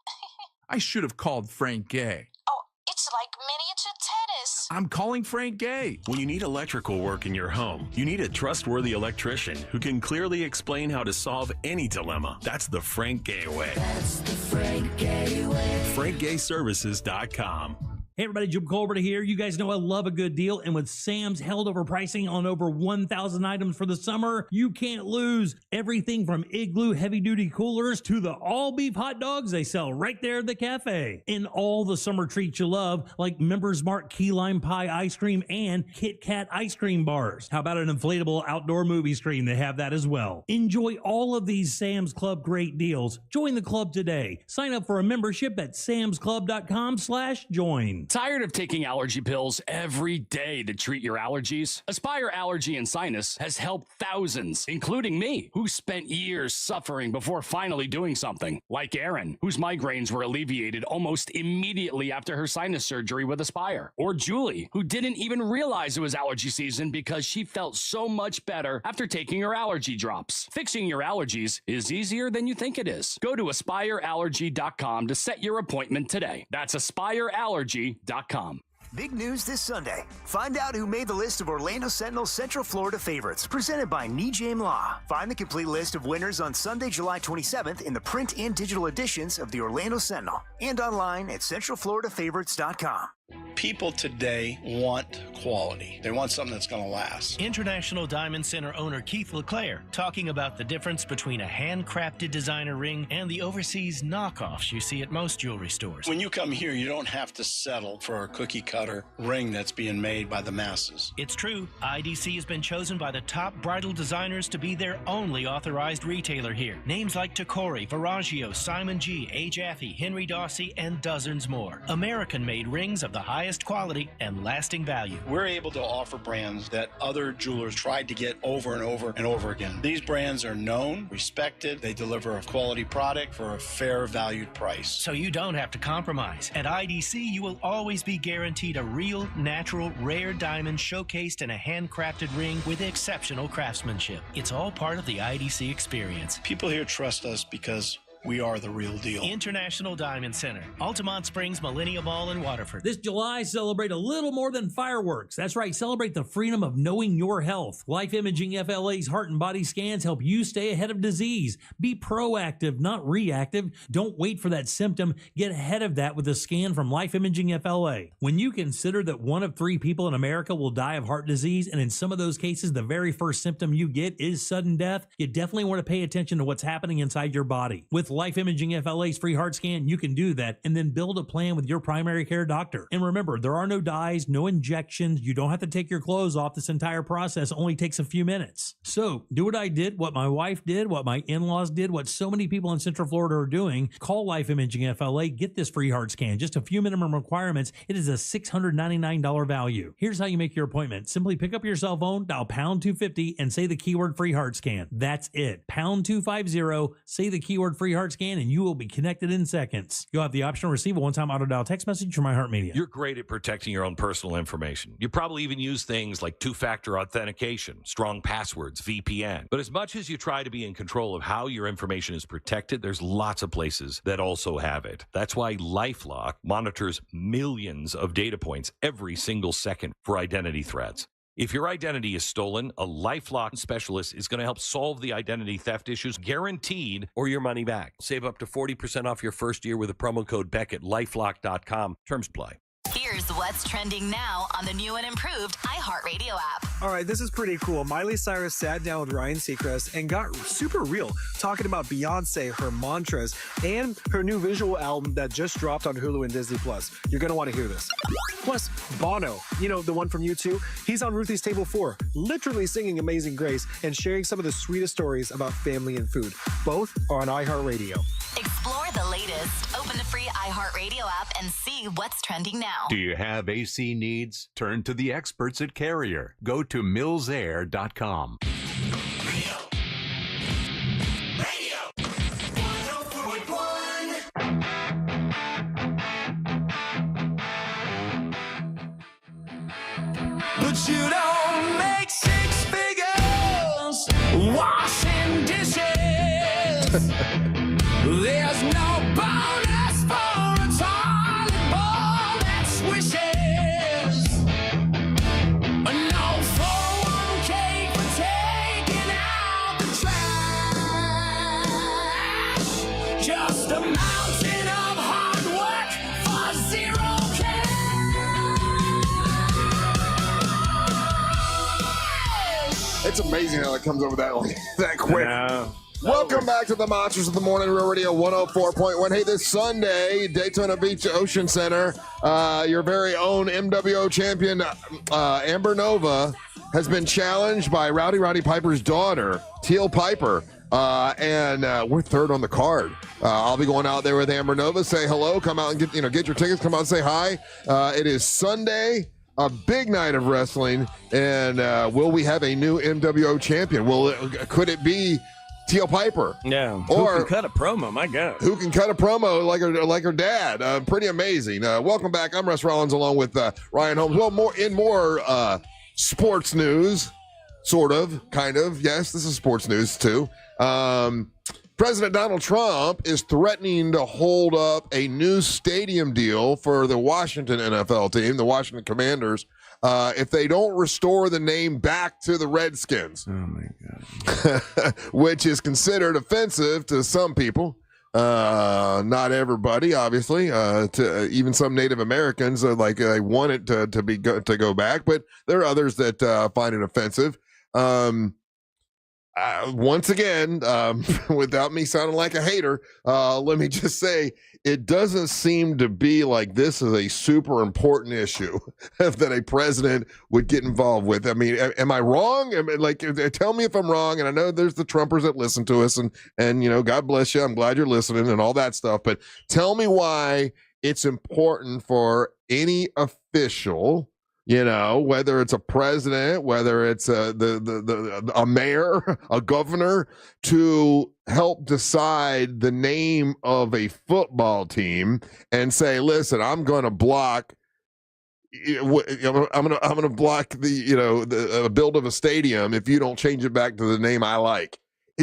I should have called Frank Gay. Oh, it's like miniature tennis. I'm calling Frank Gay. When you need electrical work in your home, you need a trustworthy electrician who can clearly explain how to solve any dilemma. That's the Frank Gay way. That's the Frank Gay way. FrankGayServices.com. Hey everybody, Jim Colbert here. You guys know I love a good deal, and with Sam's held over pricing on over 1,000 items for the summer, you can't lose. Everything from Igloo heavy-duty coolers to the all-beef hot dogs they sell right there at the cafe. And all the summer treats you love, like Members Mark key lime pie ice cream and Kit Kat ice cream bars. How about an inflatable outdoor movie screen? They have that as well. Enjoy all of these Sam's Club great deals. Join the club today. Sign up for a membership at samsclub.com/join. Tired of taking allergy pills every day to treat your allergies? Aspire Allergy and Sinus has helped thousands, including me, who spent years suffering before finally doing something. Like Erin, whose migraines were alleviated almost immediately after her sinus surgery with Aspire. Or Julie, who didn't even realize it was allergy season because she felt so much better after taking her allergy drops. Fixing your allergies is easier than you think it is. Go to aspireallergy.com to set your appointment today. That's aspireallergy.com. Big news this Sunday. Find out who made the list of Orlando Sentinel Central Florida favorites, presented by Nijame Law. Find the complete list of winners on Sunday, July 27th in the print and digital editions of the Orlando Sentinel and online at centralfloridafavorites.com. People today want quality. They want something that's going to last. International Diamond Center owner Keith LeClaire talking about the difference between a handcrafted designer ring and the overseas knockoffs you see at most jewelry stores. When you come here, you don't have to settle for a cookie cutter ring that's being made by the masses. It's true. IDC has been chosen by the top bridal designers to be their only authorized retailer here. Names like Tacori, Verragio, Simon G, A. Jaffe, Henry Dawsey, and dozens more. American-made rings of the highest highest quality and lasting value. We're able to offer brands that other jewelers tried to get over and over and over again. These brands are known, respected, they deliver a quality product for a fair valued price. So you don't have to compromise. At IDC, you will always be guaranteed a real, natural, rare diamond showcased in a handcrafted ring with exceptional craftsmanship. It's all part of the IDC experience. People here trust us because we are the real deal. International Diamond Center, Altamont Springs, Millennium Mall, and Waterford. This July, celebrate a little more than fireworks. That's right, celebrate the freedom of knowing your health. Life Imaging FLA's heart and body scans help you stay ahead of disease. Be proactive, not reactive. Don't wait for that symptom. Get ahead of that with a scan from Life Imaging FLA. When you consider that 1 of 3 people in America will die of heart disease, and in some of those cases, the very first symptom you get is sudden death, you definitely want to pay attention to what's happening inside your body. With Life Imaging FLA's free heart scan, you can do that and then build a plan with your primary care doctor. And remember, there are no dyes, no injections. You don't have to take your clothes off. This entire process only takes a few minutes. So do what I did, what my wife did, what my in-laws did, what so many people in Central Florida are doing. Call Life Imaging FLA. Get this free heart scan. Just a few minimum requirements. It is a $699 value. Here's how you make your appointment. Simply pick up your cell phone, dial pound 250, and say the keyword free heart scan. That's it. Pound 250, say the keyword free heart scan, and you will be connected in seconds. You'll have the option to receive a one-time auto-dial text message from iHeartMedia. You're great at protecting your own personal information. You probably even use things like two-factor authentication, strong passwords, VPN. But as much as you try to be in control of how your information is protected, there's lots of places that also have it. That's why LifeLock monitors millions of data points every single second for identity threats. If your identity is stolen, a LifeLock specialist is going to help solve the identity theft issues, guaranteed, or your money back. Save up to 40% off your first year with the promo code Beck at LifeLock.com. Terms apply. Here's what's trending now on the new and improved iHeartRadio app. All right, this is pretty cool. Miley Cyrus sat down with Ryan Seacrest and got super real, talking about Beyonce, her mantras, and her new visual album that just dropped on Hulu and Disney+. You're going to want to hear this. Plus, Bono, you know, the one from U2, he's on Ruthie's Table 4, literally singing Amazing Grace and sharing some of the sweetest stories about family and food. Both are on iHeartRadio. Explore the latest. Open the free iHeartRadio app and see what's trending now. Do you have AC needs? Turn to the experts at Carrier. Go to millsair.com. But you don't make 6 figures washing dishes. There's no bonus for a toilet bowl that swishes. No 401k for taking out the trash. Just a mountain of hard work for 0 cash. It's amazing how it comes over that quick. Welcome back to the Monsters of the Morning, Real Radio 104.1. Hey, this Sunday, Daytona Beach Ocean Center, your very own MWO champion, Amber Nova, has been challenged by Roddy Piper's daughter, Teal Piper, and we're third on the card. I'll be going out there with Amber Nova, say hello, come out and get your tickets, come out and say hi. It is Sunday. A big night of wrestling, and will we have a new MWO champion? Could it be Teal Piper? Yeah. Or who can cut a promo? My God. Who can cut a promo like her dad? Pretty amazing. Welcome back. I'm Russ Rollins along with Ryan Holmes. Well, more sports news, sort of, kind of. Yes, this is sports news too. President Donald Trump is threatening to hold up a new stadium deal for the Washington NFL team, the Washington Commanders, if they don't restore the name back to the Redskins. Oh, my God. Which is considered offensive to some people. Not everybody, obviously. To even some Native Americans, they want it to go back, but there are others that find it offensive. Once again, without me sounding like a hater, let me just say it doesn't seem to be like this is a super important issue that a president would get involved with. I mean, am I wrong? Tell me if I'm wrong. And I know there's the Trumpers that listen to us, and God bless you. I'm glad you're listening and all that stuff. But tell me why it's important for any official, whether it's a president, whether it's a mayor, a governor, to help decide the name of a football team and say, listen, I'm going to block. I'm going to block the build of a stadium if you don't change it back to the name I like.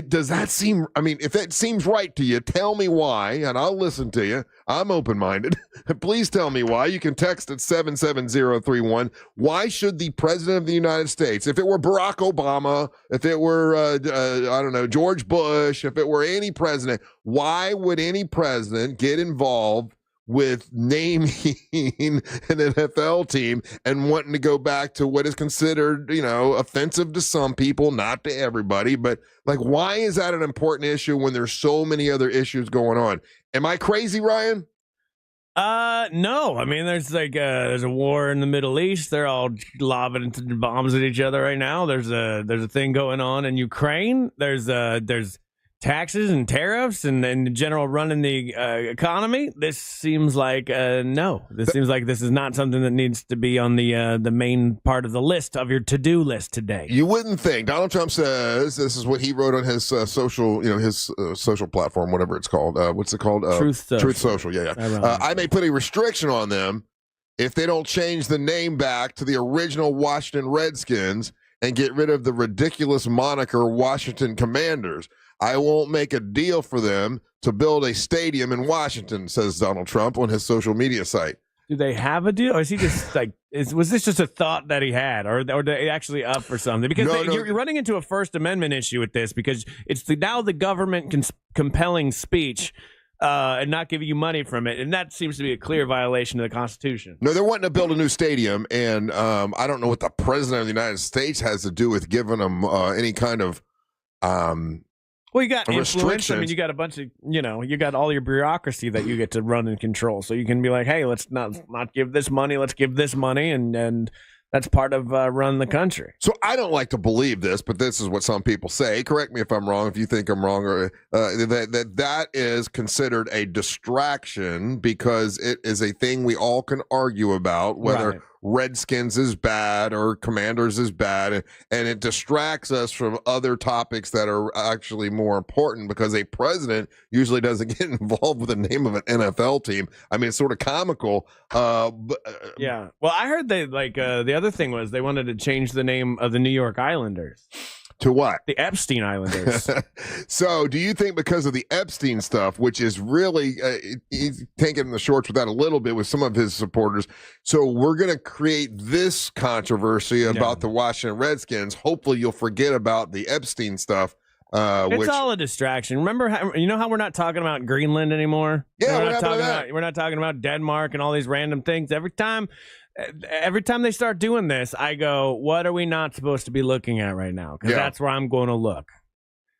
Does that seem? I mean, if it seems right to you, tell me why, and I'll listen to you. I'm open-minded. Please tell me why. You can text at 77031. Why should the president of the United States, if it were Barack Obama, if it were George Bush, if it were any president, why would any president get involved with naming an NFL team and wanting to go back to what is considered, offensive to some people, not to everybody, but like, why is that an important issue when there's so many other issues going on? Am I crazy, Ryan? No. I mean, there's a war in the Middle East. They're all lobbing bombs at each other right now. There's a thing going on in Ukraine. There's taxes and tariffs and general running the economy. This seems like no. This seems like this is not something that needs to be on the main part of the list of your to-do list today. You wouldn't think. Donald Trump says this is what he wrote on his social, his social platform, whatever it's called. What's it called? Truth Social. Truth Social. Yeah. I may put a restriction on them if they don't change the name back to the original Washington Redskins and get rid of the ridiculous moniker Washington Commanders. I won't make a deal for them to build a stadium in Washington, says Donald Trump on his social media site. Do they have a deal? Or is he just was this just a thought that he had, or are they actually up for something? Because you're running into a First Amendment issue with this, because it's now the government compelling speech and not giving you money from it. And that seems to be a clear violation of the Constitution. No, they're wanting to build a new stadium. And I don't know what the president of the United States has to do with giving them any kind of well, you got influence. I mean, you got a bunch of, you got all your bureaucracy that you get to run and control. So you can be like, hey, let's not give this money. Let's give this money. And that's part of running the country. So I don't like to believe this, but this is what some people say. Correct me if I'm wrong, if you think I'm wrong, or that is considered a distraction because it is a thing we all can argue about, whether Right. Redskins is bad or Commanders is bad, and it distracts us from other topics that are actually more important, because a president usually doesn't get involved with the name of an NFL team. I mean, it's sort of comical. Yeah. Well, I heard they the other thing was they wanted to change the name of the New York Islanders. To what? The Epstein Islanders. So do you think because of the Epstein stuff, which is really, he's taking the shorts with that a little bit with some of his supporters. So we're going to create this controversy about the Washington Redskins. Hopefully you'll forget about the Epstein stuff. It's all a distraction. Remember how we're not talking about Greenland anymore? Yeah, we're not talking about Denmark and all these random things. Every time they start doing this, I go, what are we not supposed to be looking at right now? Because that's where I'm going to look.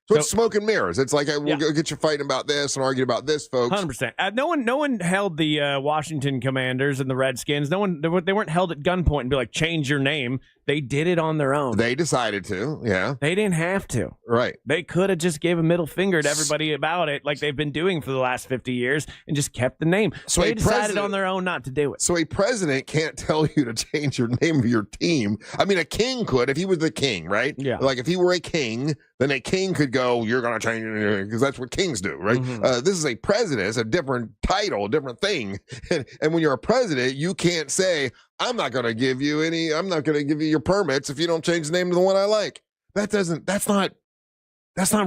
So it's smoke and mirrors. It's like, we'll go get you fighting about this and arguing about this, folks. 100%. No one held the Washington Commanders and the Redskins. They weren't held at gunpoint and be like, change your name. They did it on their own. They decided to, yeah. They didn't have to. Right. They could have just gave a middle finger to everybody about it, like they've been doing for the last 50 years, and just kept the name. So they decided on their own not to do it. So a president can't tell you to change your name of your team. I mean, a king could if he was the king, right? Yeah. Like if he were a king, then a king could go, you're going to change it, because that's what kings do, right? Mm-hmm. This is a president. It's a different title, a different thing. And when you're a president, you can't say, I'm not going to give you your permits if you don't change the name to the one I like. That's not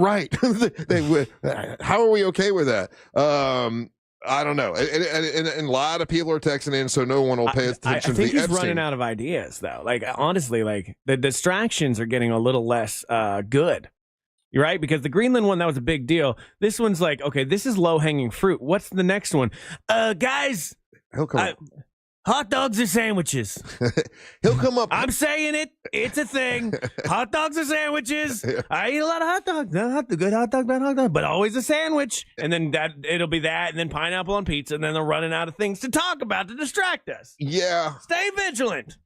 right. How are we okay with that? I don't know. And a lot of people are texting in, so no one will pay attention I to the think he's Epstein. running out of ideas, though. Like, honestly, like the distractions are getting a little less good. You're right, because the Greenland one, that was a big deal. This one's like, okay, this is low-hanging fruit. What's the next one? Guys, hot dogs or sandwiches? He'll come up. I'm saying it. It's a thing. Hot dogs or sandwiches? I eat a lot of hot dogs. No, good hot dog, bad hot dog, but always a sandwich. And then it'll be that, and then pineapple on pizza, and then they're running out of things to talk about to distract us. Yeah. Stay vigilant.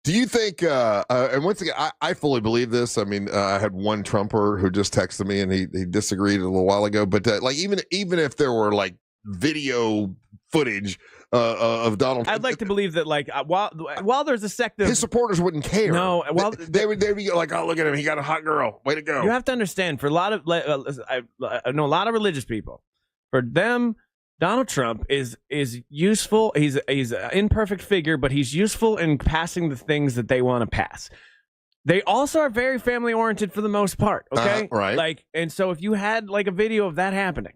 Do you think, and once again, I fully believe this. I mean, I had one Trumper who just texted me, and he disagreed a little while ago. But like, even if there were like video footage of Donald Trump. I'd like to believe that, like, while there's a sect of his supporters wouldn't care. No, well, they would be like, "Oh, look at him, he got a hot girl. Way to go!" You have to understand, for a lot of I know a lot of religious people. For them, Donald Trump is useful. He's an imperfect figure, but he's useful in passing the things that they want to pass. They also are very family oriented for the most part. Okay, right? Like, and so if you had like a video of that happening,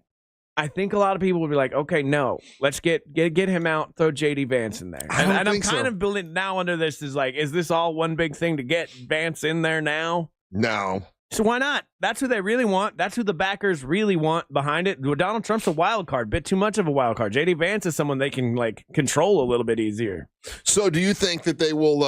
I think a lot of people would be like, okay, no, let's get him out, throw JD Vance in there. And I'm kind of building now under this is like, is this all one big thing to get Vance in there now? No. So why not? That's who they really want. That's who the backers really want behind it. Donald Trump's a wild card, bit too much of a wild card. JD Vance is someone they can like control a little bit easier. So do you think that they will,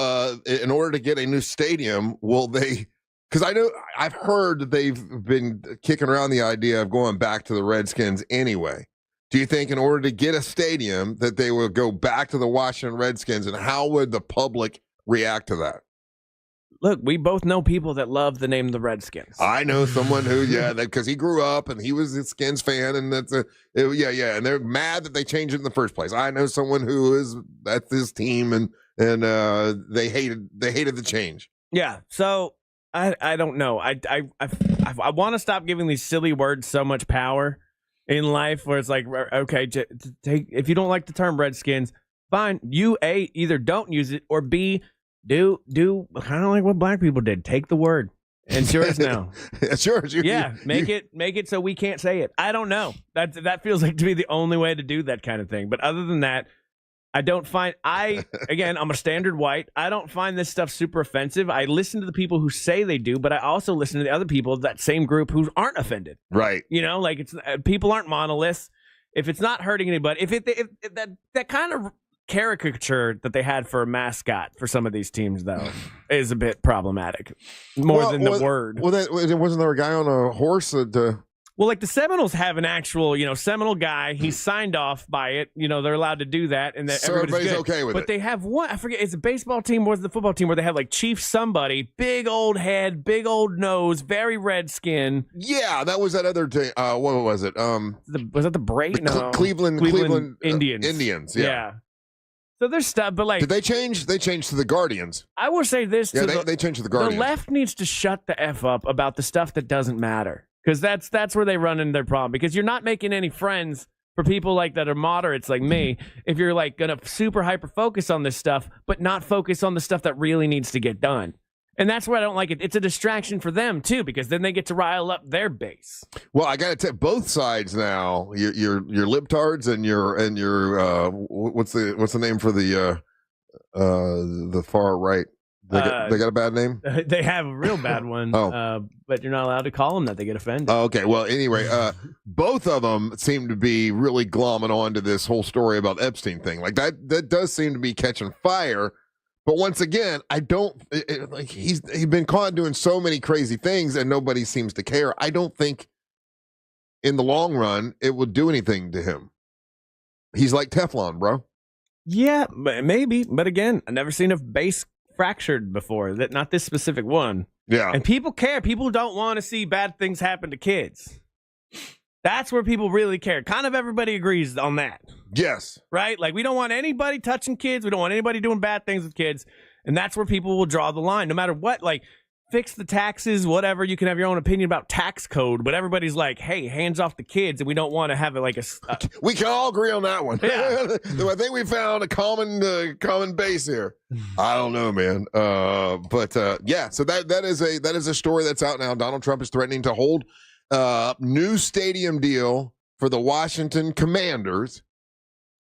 in order to get a new stadium, will they? Because I know I've heard that they've been kicking around the idea of going back to the Redskins anyway. Do you think in order to get a stadium that they will go back to the Washington Redskins, and how would the public react to that? Look, we both know people that love the name the Redskins. I know someone who, because he grew up and he was a Skins fan, and and they're mad that they changed it in the first place. I know someone that's his team, and they hated the change. Yeah, so I don't know. I want to stop giving these silly words so much power in life, where it's like, okay, if you don't like the term Redskins, fine. You either don't use it, or B, do kind of like what black people did. Take the word. And it's yours now. It's yours. Make it so we can't say it. I don't know. That feels like to be the only way to do that kind of thing. But other than that, I'm a standard white. I don't find this stuff super offensive. I listen to the people who say they do, but I also listen to the other people, that same group, who aren't offended. Right. You know, like people aren't monoliths. If it's not hurting anybody, if that kind of caricature that they had for a mascot for some of these teams, though, is a bit problematic. More than the word. Well, wasn't there a guy on a horse that? Well, like the Seminoles have an actual, Seminole guy. He's signed off by it. They're allowed to do that, and that so everybody's good. okay with it. But they have one. I forget. It's a baseball team or the football team where they have like Chief somebody, big old head, big old nose, very red skin. Yeah, that was that other day. What was it? Was that the Braves? No, Cleveland Indians. Indians. Yeah. So there's stuff, but like, did they change? They changed to the Guardians. I will say this. Yeah, they changed to the Guardians. The left needs to shut the F up about the stuff that doesn't matter. Because that's where they run into their problem. Because you're not making any friends for people like that are moderates like me if you're like gonna super hyper focus on this stuff, but not focus on the stuff that really needs to get done. And that's where I don't like it. It's a distraction for them too, because then they get to rile up their base. Well, I gotta tell both sides now. Your libtards and your what's the name for the far right? They got a bad name? They have a real bad one, but you're not allowed to call them that. They get offended. Okay, well, anyway, both of them seem to be really glomming on to this whole story about Epstein thing. Like, that does seem to be catching fire. But once again, I don't like he's been caught doing so many crazy things and nobody seems to care. I don't think in the long run it would do anything to him. He's like Teflon, bro. Yeah, maybe. But again, I've never seen a base fractured before, that not this specific one. Yeah. And people care. People don't want to see bad things happen to kids. That's where people really care. Kind of everybody agrees on that. Yes. Right? Like, we don't want anybody touching kids. We don't want anybody doing bad things with kids. And that's where people will draw the line. No matter what, like, fix the taxes, whatever. You can have your own opinion about tax code, but everybody's like, hey, hands off the kids, and we don't want to have it like a... we can all agree on that one. Yeah. I think we found a common base here. I don't know, man. But so that is a story that's out now. Donald Trump is threatening to hold new stadium deal for the Washington Commanders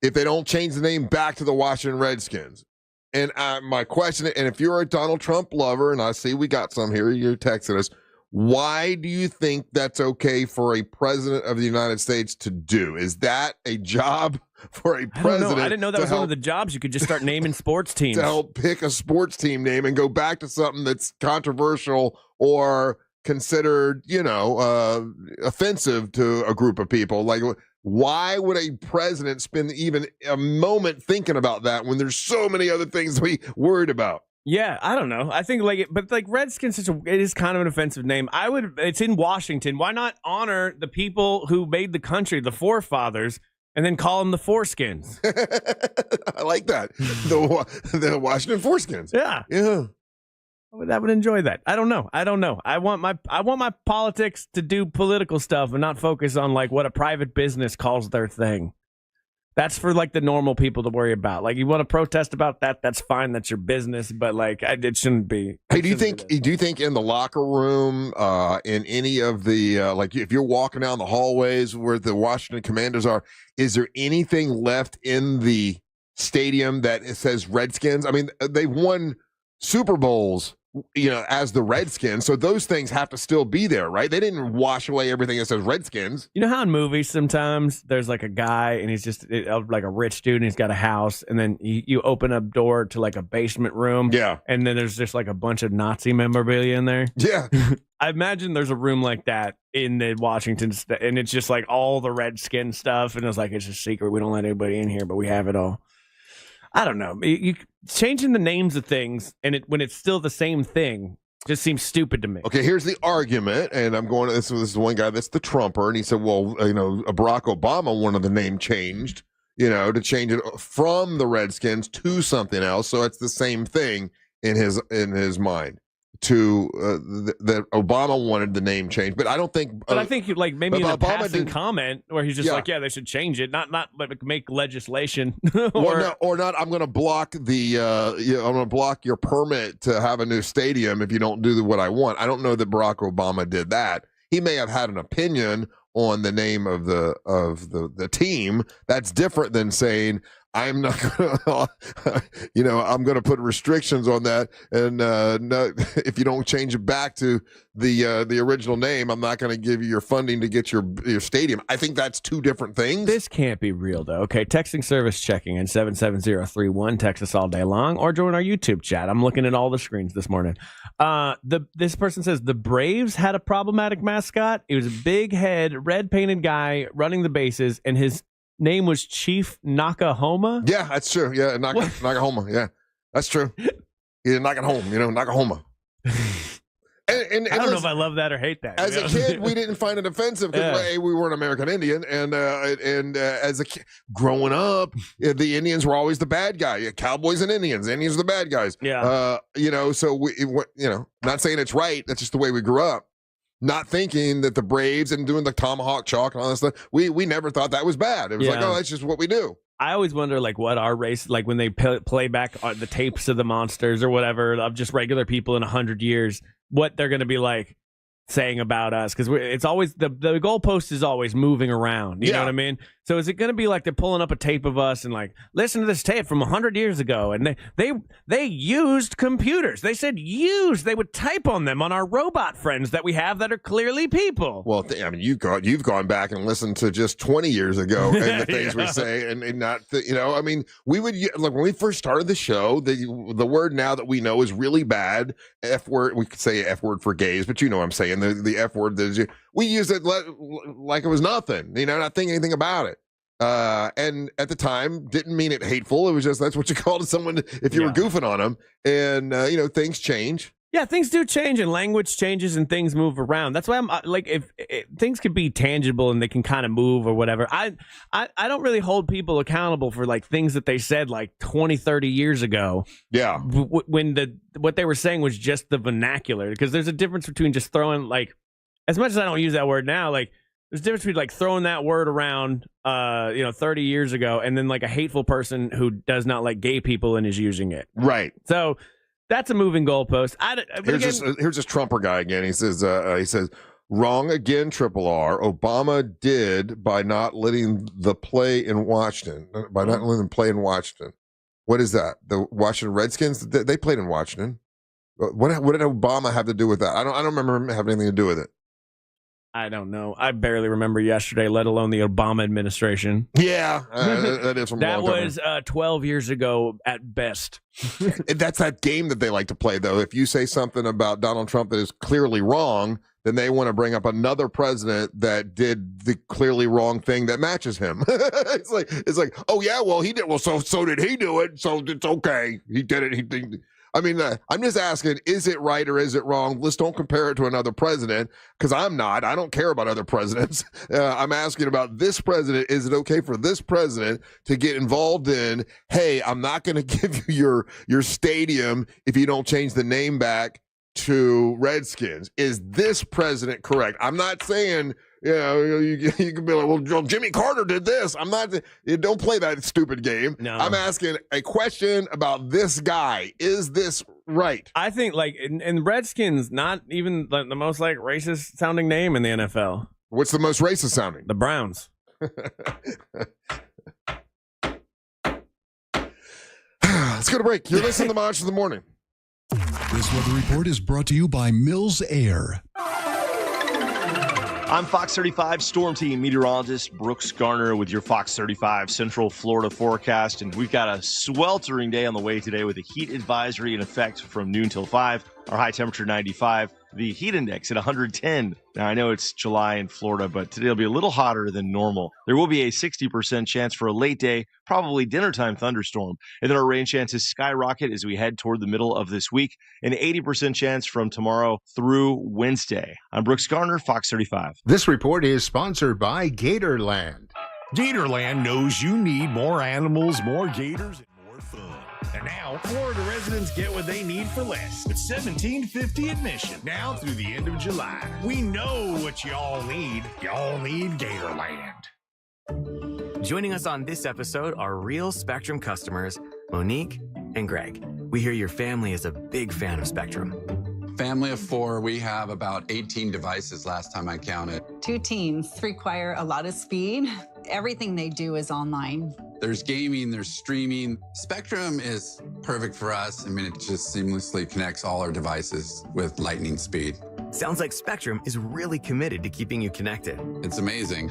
if they don't change the name back to the Washington Redskins. And my question, and if you're a Donald Trump lover, and I see we got some here, you're texting us, why do you think that's okay for a president of the United States to do? Is that a job for a president? I didn't know that was one of the jobs. You could just start naming sports teams. To help pick a sports team name and go back to something that's controversial or considered, offensive to a group of people. Like, why would a president spend even a moment thinking about that when there's so many other things to be worried about? Yeah, I don't know. I think but Redskins, it is kind of an offensive name. It's in Washington. Why not honor the people who made the country, the forefathers? And then call them the Foreskins. I like that. The Washington Foreskins. Yeah. Yeah. I would enjoy that. I don't know. I want my politics to do political stuff and not focus on like what a private business calls their thing. That's for like the normal people to worry about. Like you want to protest about that, that's fine. That's your business. But like it shouldn't be. Hey, do you think in the locker room, in any of the like if you're walking down the hallways where the Washington Commanders are, is there anything left in the stadium that it says Redskins? I mean, they've won Super Bowls, as the Redskins, so those things have to still be there, right? They didn't wash away everything that says Redskins. You know how in movies sometimes there's like a guy and he's just like a rich dude and he's got a house, and then you open a door to like a basement room, and then there's just like a bunch of Nazi memorabilia in there. Yeah. I imagine there's a room like that in the Washington and it's just like all the Redskin stuff, and it's like it's a secret. We don't let anybody in here, but we have it all. I don't know. You changing the names of things and when it's still the same thing just seems stupid to me. Okay, here's the argument, and I'm going to this is one guy that's the Trumper, and he said, well, Barack Obama wanted the name changed, to change it from the Redskins to something else, so it's the same thing in his mind. That Obama wanted the name changed, but I don't think. But I think like maybe in a passing comment where he's just Yeah. like, yeah, they should change it, not like make legislation. or not. I'm going to block I'm going to block your permit to have a new stadium if you don't do what I want. I don't know that Barack Obama did that. He may have had an opinion on the name of the team. That's different than saying, I'm not gonna, I'm gonna put restrictions on that, and no, if you don't change it back to the original name, I'm not gonna give you your funding to get your stadium. I think that's two different things. This can't be real though. Okay, texting service checking in 77031. Text us all day long, or join our YouTube chat. I'm looking at all the screens this morning. This person says the Braves had a problematic mascot. It was a big head, red painted guy running the bases, and his name was Chief Nakahoma. Yeah, that's true. Yeah, Nakahoma. Yeah, that's true. He didn't knock it home. Nakahoma. And I don't know if I love that or hate that. As a kid, we didn't find it offensive because we were an American Indian, and as a kid, growing up, the Indians were always the bad guy. Cowboys and Indians. Indians are the bad guys. Yeah. So not saying it's right. That's just the way we grew up. Not thinking that the Braves and doing the tomahawk chalk and all that stuff, we never thought that was bad. It was like, oh, that's just what we do. I always wonder, like, what our race, like when they play back the tapes of the monsters or whatever of just regular people in 100 years, what they're going to be like saying about us, because it's always the goalpost is always moving around. You know what I mean? So is it going to be like they're pulling up a tape of us and like, listen to this tape from 100 years ago, and they used computers. They said they would type on them on our robot friends that we have that are clearly people. Well, you've gone back and listened to just 20 years ago and the things we say, and not we would, like, when we first started the show, the word now that we know is really bad. F word. We could say F word for gays, but you know what I'm saying. The F word, we use it like it was nothing, not thinking anything about it. And at the time, didn't mean it hateful. It was just that's what you called someone if you were goofing on them. And things change. Yeah, things do change, and language changes, and things move around. That's why I'm like, if things could be tangible and they can kind of move or whatever. I don't really hold people accountable for like things that they said like 20, 30 years ago. Yeah, when what they were saying was just the vernacular, because there's a difference between just throwing, like, as much as I don't use that word now, like, there's a difference between like throwing that word around, 30 years ago, and then like a hateful person who does not like gay people and is using it. Right. So that's a moving goalpost. Here's this Trumper guy again. He says, wrong again, Triple R. Obama did by not letting the play in Washington. By not letting them play in Washington. What is that? The Washington Redskins? They played in Washington. What did Obama have to do with that? I don't remember him having anything to do with it. I don't know. I barely remember yesterday, let alone the Obama administration. Yeah, that is from that was 12 years ago at best. That's that game that they like to play, though. If you say something about Donald Trump that is clearly wrong, then they want to bring up another president that did the clearly wrong thing that matches him. It's like, oh yeah, well he did. Well, so did he do it? So it's okay. He did it. I mean, I'm just asking, is it right or is it wrong? Let's don't compare it to another president, because I'm not. I don't care about other presidents. I'm asking about this president. Is it okay for this president to get involved in, hey, I'm not going to give you your stadium if you don't change the name back to Redskins? Is this president correct? I'm not saying, you can be like, well, Jimmy Carter did this. I'm not. Don't play that stupid game. No. I'm asking a question about this guy. Is this right? I think, like, in Redskins, not even the most, like, racist sounding name in the NFL. What's the most racist sounding? The Browns. Let's go to break. You're listening to Monster of the Morning. This weather report is brought to you by Mills Air. I'm Fox 35 Storm Team meteorologist Brooks Garner with your Fox 35 Central Florida forecast. And we've got a sweltering day on the way today with a heat advisory in effect from noon till 5. Our high temperature 95. The heat index at 110. Now, I know it's July in Florida, but today will be a little hotter than normal. There will be a 60% chance for a late day, probably dinner time thunderstorm. And then our rain chances skyrocket as we head toward the middle of this week. An 80% chance from tomorrow through Wednesday. I'm Brooks Garner, Fox 35. This report is sponsored by Gatorland. Gatorland knows you need more animals, more gators, and more fun. And now, Florida residents get what they need for less with $17.50 admission now through the end of July. We know what y'all need. Y'all need Gatorland. Joining us on this episode are real Spectrum customers, Monique and Greg. We hear your family is a big fan of Spectrum. Family of 4, we have about 18 devices last time I counted. 2 teams require a lot of speed. Everything they do is online. There's gaming, there's streaming. Spectrum is perfect for us. I mean, it just seamlessly connects all our devices with lightning speed. Sounds like Spectrum is really committed to keeping you connected. It's amazing.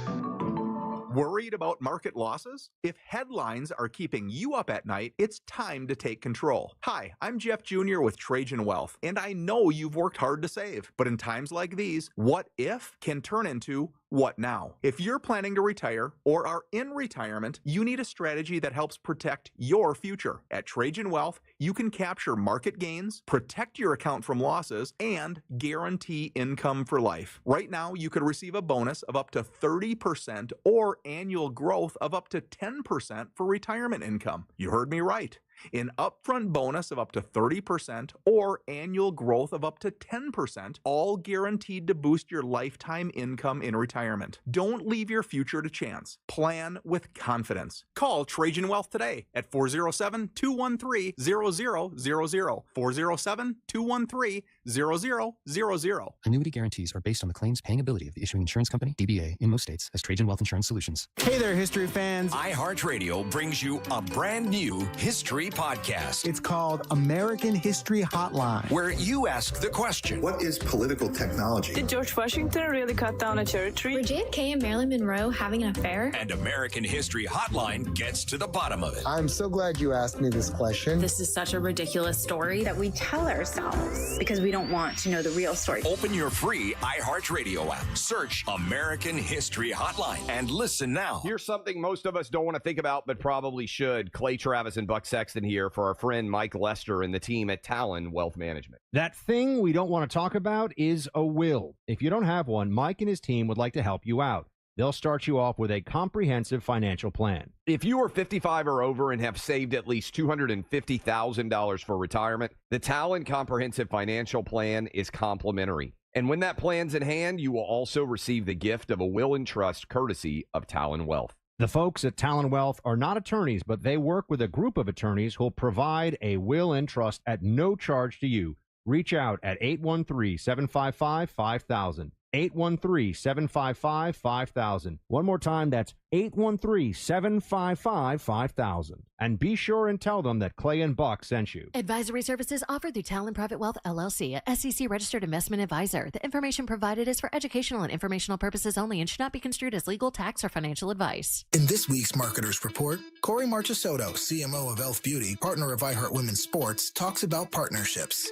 Worried about market losses? If headlines are keeping you up at night, it's time to take control. Hi, I'm Jeff Jr. with Trajan Wealth, and I know you've worked hard to save. But in times like these, what if can turn into what now? If you're planning to retire or are in retirement, you need a strategy that helps protect your future. At Trajan Wealth, you can capture market gains, protect your account from losses, and guarantee income for life. Right now, you could receive a bonus of up to 30% or annual growth of up to 10% for retirement income. You heard me right. An upfront bonus of up to 30% or annual growth of up to 10%, all guaranteed to boost your lifetime income in retirement. Don't leave your future to chance. Plan with confidence. Call Trajan Wealth today at 407-213-0000. 407-213-0000. Annuity guarantees are based on the claims paying ability of the issuing insurance company, DBA, in most states as Trajan Wealth Insurance Solutions. Hey there, history fans. iHeartRadio brings you a brand new history podcast. It's called American History Hotline, where you ask the question, what is political technology? Did George Washington really cut down a cherry tree? Were JFK and Marilyn Monroe having an affair? And American History Hotline gets to the bottom of it. I'm so glad you asked me this question. This is such a ridiculous story that we tell ourselves because we don't want to know the real story. Open your free iHeartRadio app. Search American History Hotline and listen now. Here's something most of us don't want to think about, but probably should. Clay Travis and Buck Sexton here for our friend Mike Lester and the team at Talon Wealth Management. That thing we don't want to talk about is a will. If you don't have one, Mike and his team would like to help you out. They'll start you off with a comprehensive financial plan. If you are 55 or over and have saved at least $250,000 for retirement, the Talon Comprehensive Financial Plan is complimentary. And when that plan's in hand, you will also receive the gift of a will and trust courtesy of Talon Wealth. The folks at Talon Wealth are not attorneys, but they work with a group of attorneys who'll provide a will and trust at no charge to you. Reach out at 813-755-5000. 813-755-5000. One more time, that's 813-755-5000. And be sure and tell them that Clay and Buck sent you. Advisory services offered through Talon Private Wealth, LLC, a SEC-registered investment advisor. The information provided is for educational and informational purposes only and should not be construed as legal, tax, or financial advice. In this week's Marketers Report, Corey Marchesotto, CMO of Elf Beauty, partner of iHeart Women's Sports, talks about partnerships.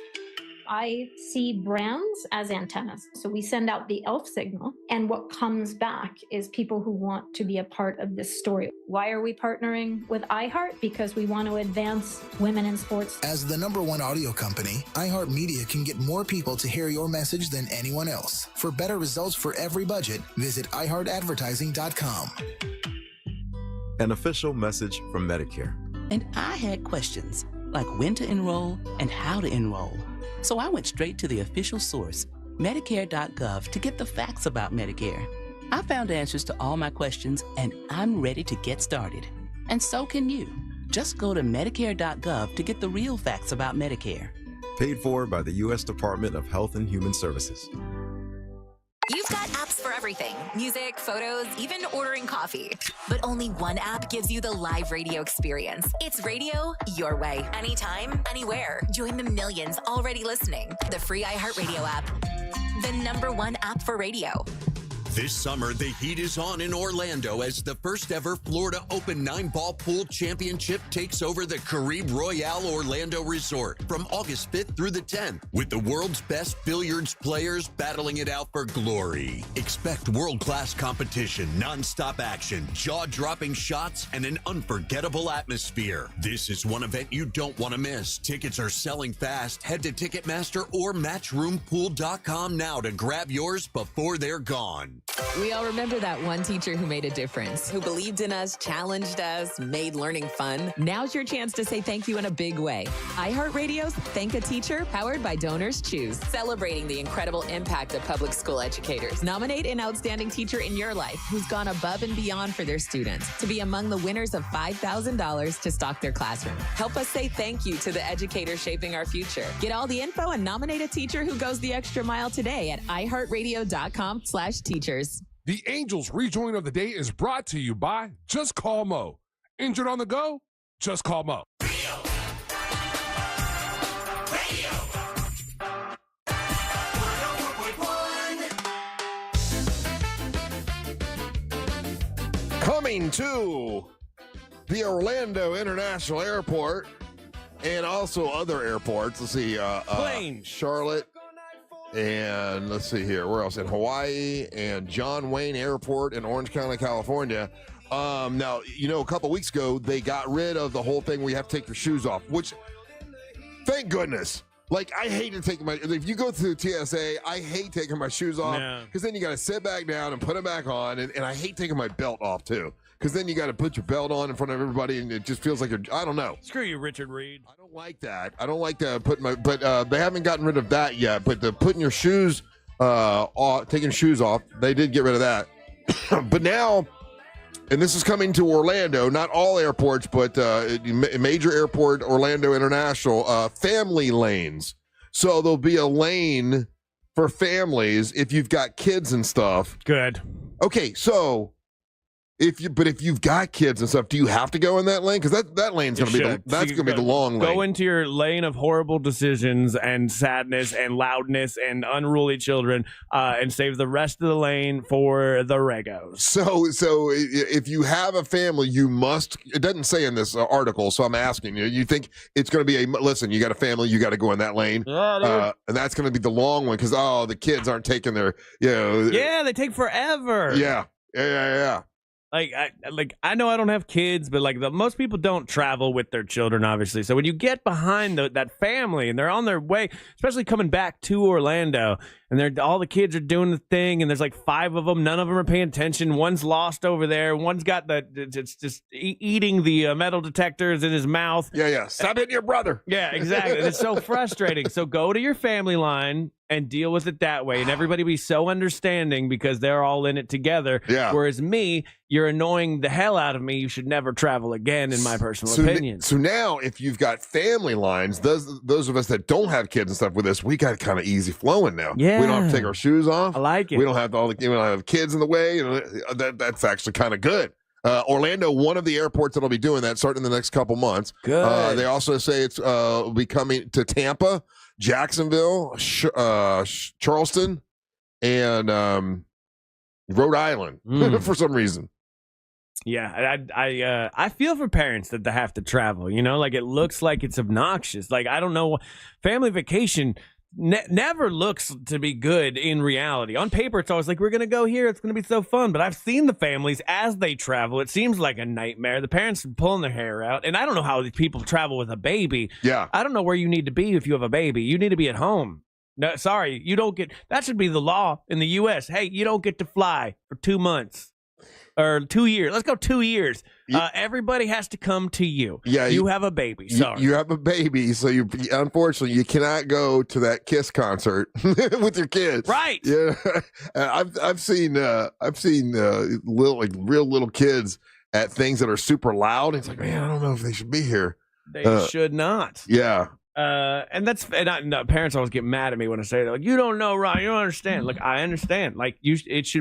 I see brands as antennas. So we send out the ELF signal, and what comes back is people who want to be a part of this story. Why are we partnering with iHeart? Because we want to advance women in sports. As the #1 audio company, iHeartMedia can get more people to hear your message than anyone else. For better results for every budget, visit iHeartAdvertising.com. An official message from Medicare. And I had questions, like when to enroll and how to enroll. So I went straight to the official source, Medicare.gov, to get the facts about Medicare. I found answers to all my questions, and I'm ready to get started. And so can you. Just go to Medicare.gov to get the real facts about Medicare. Paid for by the U.S. Department of Health and Human Services. You've got apps for everything. Music, photos, even ordering coffee. But only one app gives you the live radio experience. It's radio your way. Anytime, anywhere. Join the millions already listening. The free iHeartRadio app. The #1 app for radio. This summer, the heat is on in Orlando as the first ever Florida Open 9-Ball Pool Championship takes over the Caribe Royale Orlando Resort from August 5th through the 10th, with the world's best billiards players battling it out for glory. Expect world-class competition, non-stop action, jaw-dropping shots, and an unforgettable atmosphere. This is one event you don't want to miss. Tickets are selling fast. Head to Ticketmaster or MatchroomPool.com now to grab yours before they're gone. We all remember that one teacher who made a difference, who believed in us, challenged us, made learning fun. Now's your chance to say thank you in a big way. iHeartRadio's Thank a Teacher, powered by Donors Choose. Celebrating the incredible impact of public school educators. Nominate an outstanding teacher in your life who's gone above and beyond for their students to be among the winners of $5,000 to stock their classroom. Help us say thank you to the educators shaping our future. Get all the info and nominate a teacher who goes the extra mile today at iHeartRadio.com/teachers. The Angels rejoin of the day is brought to you by Just Call Mo. Injured on the go? Just call Mo. Coming to the Orlando International Airport and also other airports. Let's see. Plane. Charlotte. And let's see here. Where else? In Hawaii and John Wayne Airport in Orange County, California. Now, a couple weeks ago, they got rid of the whole thing where you have to take your shoes off, which, thank goodness. Like, I hate to take if you go through TSA, I hate taking my shoes off because then you got to sit back down and put them back on. And I hate taking my belt off, too, because then you got to put your belt on in front of everybody and it just feels like I don't know. Screw you, Richard Reed. I don't like that. I don't like to put but they haven't gotten rid of that yet. But the putting your shoes off, taking shoes off, they did get rid of that. But now, and this is coming to Orlando, not all airports, but major airport, Orlando International, family lanes. So there'll be a lane for families if you've got kids and stuff. Good. Okay, so if you've got kids and stuff, do you have to go in that lane? Because that lane's going to be the long lane. Go into your lane of horrible decisions and sadness and loudness and unruly children, and save the rest of the lane for the regos. So if you have a family, you must. It doesn't say in this article, so I'm asking you. You think it's going to be listen? You got a family, you got to go in that lane, and that's going to be the long one because the kids aren't taking their Yeah, they take forever. Yeah. I know I don't have kids, but most people don't travel with their children, obviously. So when you get behind that family and they're on their way, especially coming back to Orlando, and all the kids are doing the thing, and there's 5 of them, none of them are paying attention. One's lost over there. One's got it's just eating the metal detectors in his mouth. Yeah. Stop hitting your brother. Yeah, exactly. And it's so frustrating. So go to your family line and deal with it that way, and everybody be so understanding because they're all in it together. Yeah. Whereas me, you're annoying the hell out of me. You should never travel again, in my personal opinion. So now, if you've got family lines, those of us that don't have kids and stuff with us, we got kind of easy flowing now. Yeah. We don't have to take our shoes off. I like it. We don't have we don't have kids in the way. That's actually kind of good. Orlando, one of the airports that'll be doing that starting in the next couple months. Good. They also say it's will be coming to Tampa, Jacksonville, Charleston, and Rhode Island for some reason. Yeah, I feel for parents that they have to travel. It looks like it's obnoxious. I don't know, family vacation never looks to be good in reality. On paper, it's always like, we're going to go here. It's going to be so fun. But I've seen the families as they travel. It seems like a nightmare. The parents are pulling their hair out. And I don't know how these people travel with a baby. Yeah. I don't know where you need to be if you have a baby. You need to be at home. No, sorry, you don't get, that should be the law in the U.S. Hey, you don't get to fly for 2 months or 2 years. Let's go 2 years. Everybody has to come to you. Yeah, you have a baby. Sorry. You have a baby, so you unfortunately you cannot go to that Kiss concert with your kids. Right. Yeah. I've seen little real little kids at things that are super loud. It's like, man, I don't know if they should be here. They should not. Yeah. Parents always get mad at me when I say that. Like, you don't know, Ron. You don't understand. Like, I understand. Like,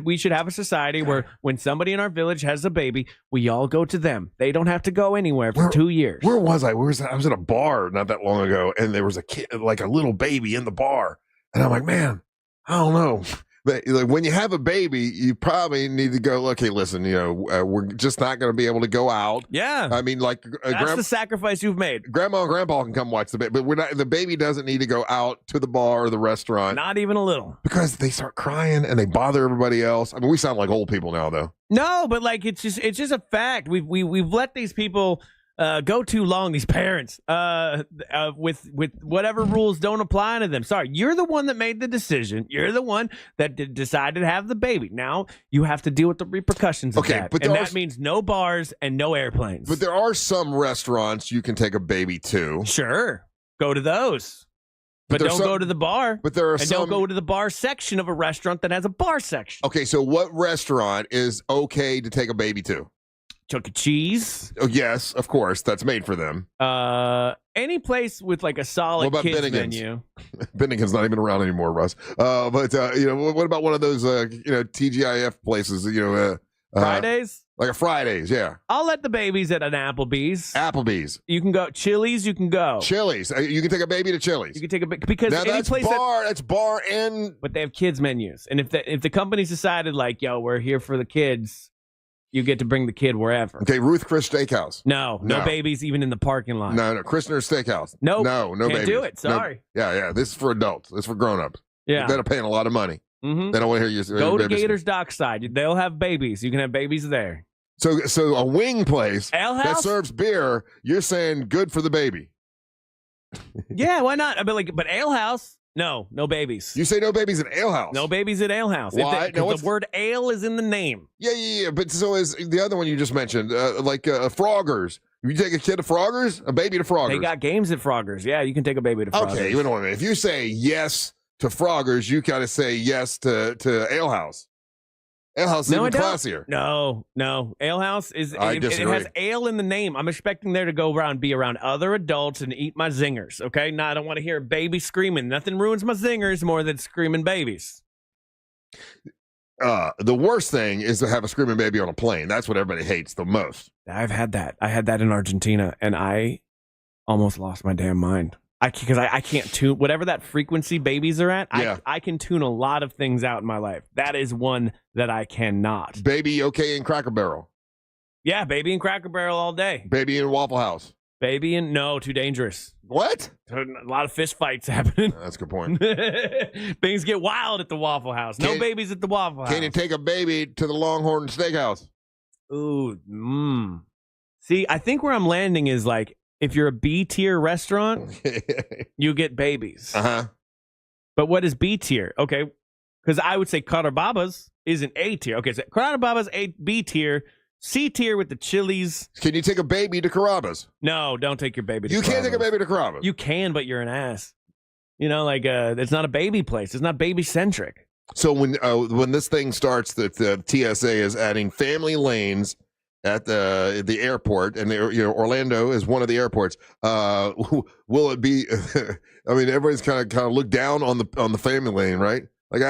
we should have a society where when somebody in our village has a baby, we all go to them. They don't have to go anywhere for 2 years. Where was I? I was at a bar not that long ago, and there was a kid, like a little baby in the bar, and I'm like, man, I don't know. But like, when you have a baby, you probably need to go, okay, listen, we're just not going to be able to go out. Yeah. I mean, like, that's the sacrifice you've made. Grandma and grandpa can come watch the baby, but the baby doesn't need to go out to the bar or the restaurant. Not even a little. Because they start crying and they bother everybody else. I mean, we sound like old people now, though. No, but like, it's just a fact. We've let these people go too long, these parents, with whatever rules don't apply to them. Sorry, you're the one that made the decision. You're the one that decided to have the baby. Now you have to deal with the repercussions of that. But that means no bars and no airplanes. But there are some restaurants you can take a baby to. Sure. Go to those. But don't go to the bar. But there are and don't go to the bar section of a restaurant that has a bar section. Okay, so what restaurant is okay to take a baby to? Chuck E. Cheese. Oh, yes, of course. That's made for them. Any place with like a solid kids menu. Bennigan's not even around anymore, Russ. But what about one of those TGIF places? Fridays? Like a Fridays, yeah. I'll let the babies at an Applebee's. Applebee's. You can go. Chili's, you can go. Chili's. You can take a baby to Chili's. You can take a baby because now any that's place bar. That's bar and. But they have kids menus, and if the company's decided like, yo, we're here for the kids, you get to bring the kid wherever. Okay, Ruth Chris Steakhouse. No babies even in the parking lot. No, Christner Steakhouse. Nope. No Can't babies. do it. Sorry. No. Yeah. This is for adults. This is for grown-ups. Yeah. They're paying a lot of money. Mm-hmm. They don't want to hear you. Go to Gators Dockside. They'll have babies. You can have babies there. So a wing place Ale House? that serves beer, you're saying good for the baby. Yeah, why not? I mean, but Ale House, no babies. You say no babies at Ale House? No babies at Ale House. Why? Because the word ale is in the name. Yeah. But so is the other one you just mentioned, Froggers. You take a kid to Froggers, a baby to Froggers. They got games at Froggers. Yeah, you can take a baby to Froggers. Okay, if you say yes to Froggers, you got to say yes to Ale House. Ale House is even classier. No. Ale House is I disagree. It has ale in the name. I'm expecting there to go around, be around other adults and eat my zingers. Okay, I don't want to hear a baby screaming. Nothing ruins my zingers more than screaming babies. The worst thing is to have a screaming baby on a plane. That's what everybody hates the most. I've had that. I had that in Argentina, and I almost lost my damn mind. Because I can't tune whatever that frequency babies are at. Yeah. I can tune a lot of things out in my life. That is one that I cannot. Baby okay in Cracker Barrel. Yeah, baby in Cracker Barrel all day. Baby in Waffle House. Baby in no, too dangerous. What? A lot of fist fights happening. That's a good point. Things get wild at the Waffle House. No babies at the Waffle House. Can you take a baby to the Longhorn Steakhouse? Ooh, See, I think where I'm landing is like, if you're a B tier restaurant, you get babies. But what is B tier? Okay, because I would say Carter Baba's isn't A tier. Okay, so Carter Baba's B tier, C tier with the Chili's. Can you take a baby to Carrabba's? No, don't take your baby to You Carrabba's. can't take a baby to Carrabba's. You can, but you're an ass. It's not a baby place. It's not baby centric. So when this thing starts, that the TSA is adding family lanes at the airport, and Orlando is one of the airports. Will it be? I mean, everybody's kind of look down on the family lane, right? Like,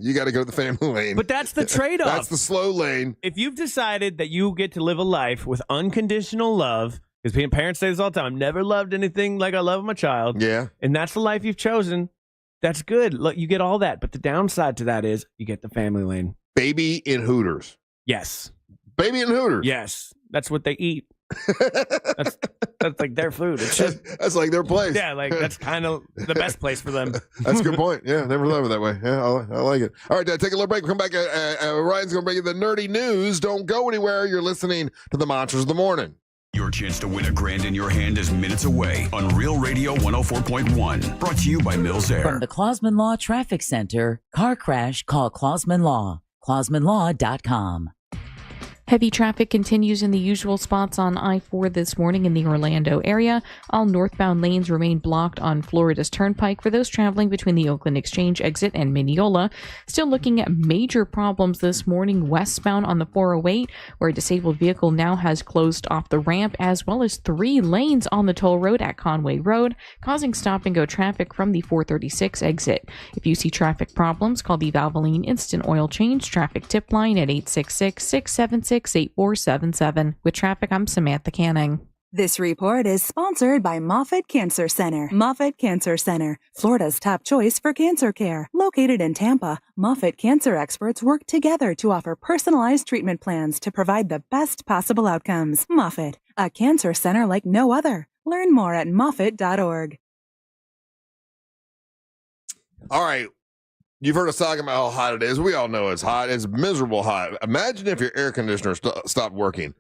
you got to go to the family lane. But that's the trade-off. That's the slow lane. If you've decided that you get to live a life with unconditional love, because parents say this all the time, never loved anything like I love my child. Yeah. And that's the life you've chosen. That's good. Look, you get all that. But the downside to that is you get the family lane. Baby in Hooters. Yes. Baby in Hooters. Yes. That's what they eat. That's like their food. It's just, that's like their place. Yeah, like that's kind of the best place for them. That's a good point. Yeah, never thought of it that way. Yeah, I like it. All right, take a little break. We'll come back. Ryan's going to bring you the nerdy news. Don't go anywhere. You're listening to the Monsters of the Morning. Your chance to win $1,000 in your hand is minutes away on Real Radio 104.1. Brought to you by Mills Air. From the Clausman Law Traffic Center, car crash, call Clausman Law. ClausmanLaw.com. Heavy traffic continues in the usual spots on I-4 this morning in the Orlando area. All northbound lanes remain blocked on Florida's Turnpike for those traveling between the Oakland Exchange exit and Mineola. Still looking at major problems this morning westbound on the 408, where a disabled vehicle now has closed off the ramp, as well as 3 lanes on the toll road at Conway Road, causing stop-and-go traffic from the 436 exit. If you see traffic problems, call the Valvoline Instant Oil Change traffic tip line at 866-676-8477. With traffic, I'm Samantha Canning. This report is sponsored by Moffitt Cancer Center. Moffitt Cancer Center, Florida's top choice for cancer care. Located in Tampa, Moffitt cancer experts work together to offer personalized treatment plans to provide the best possible outcomes. Moffitt, a cancer center like no other. Learn more at moffitt.org. All right. You've heard us talking about how hot it is. We all know it's hot. It's miserable hot. Imagine if your air conditioner stopped working.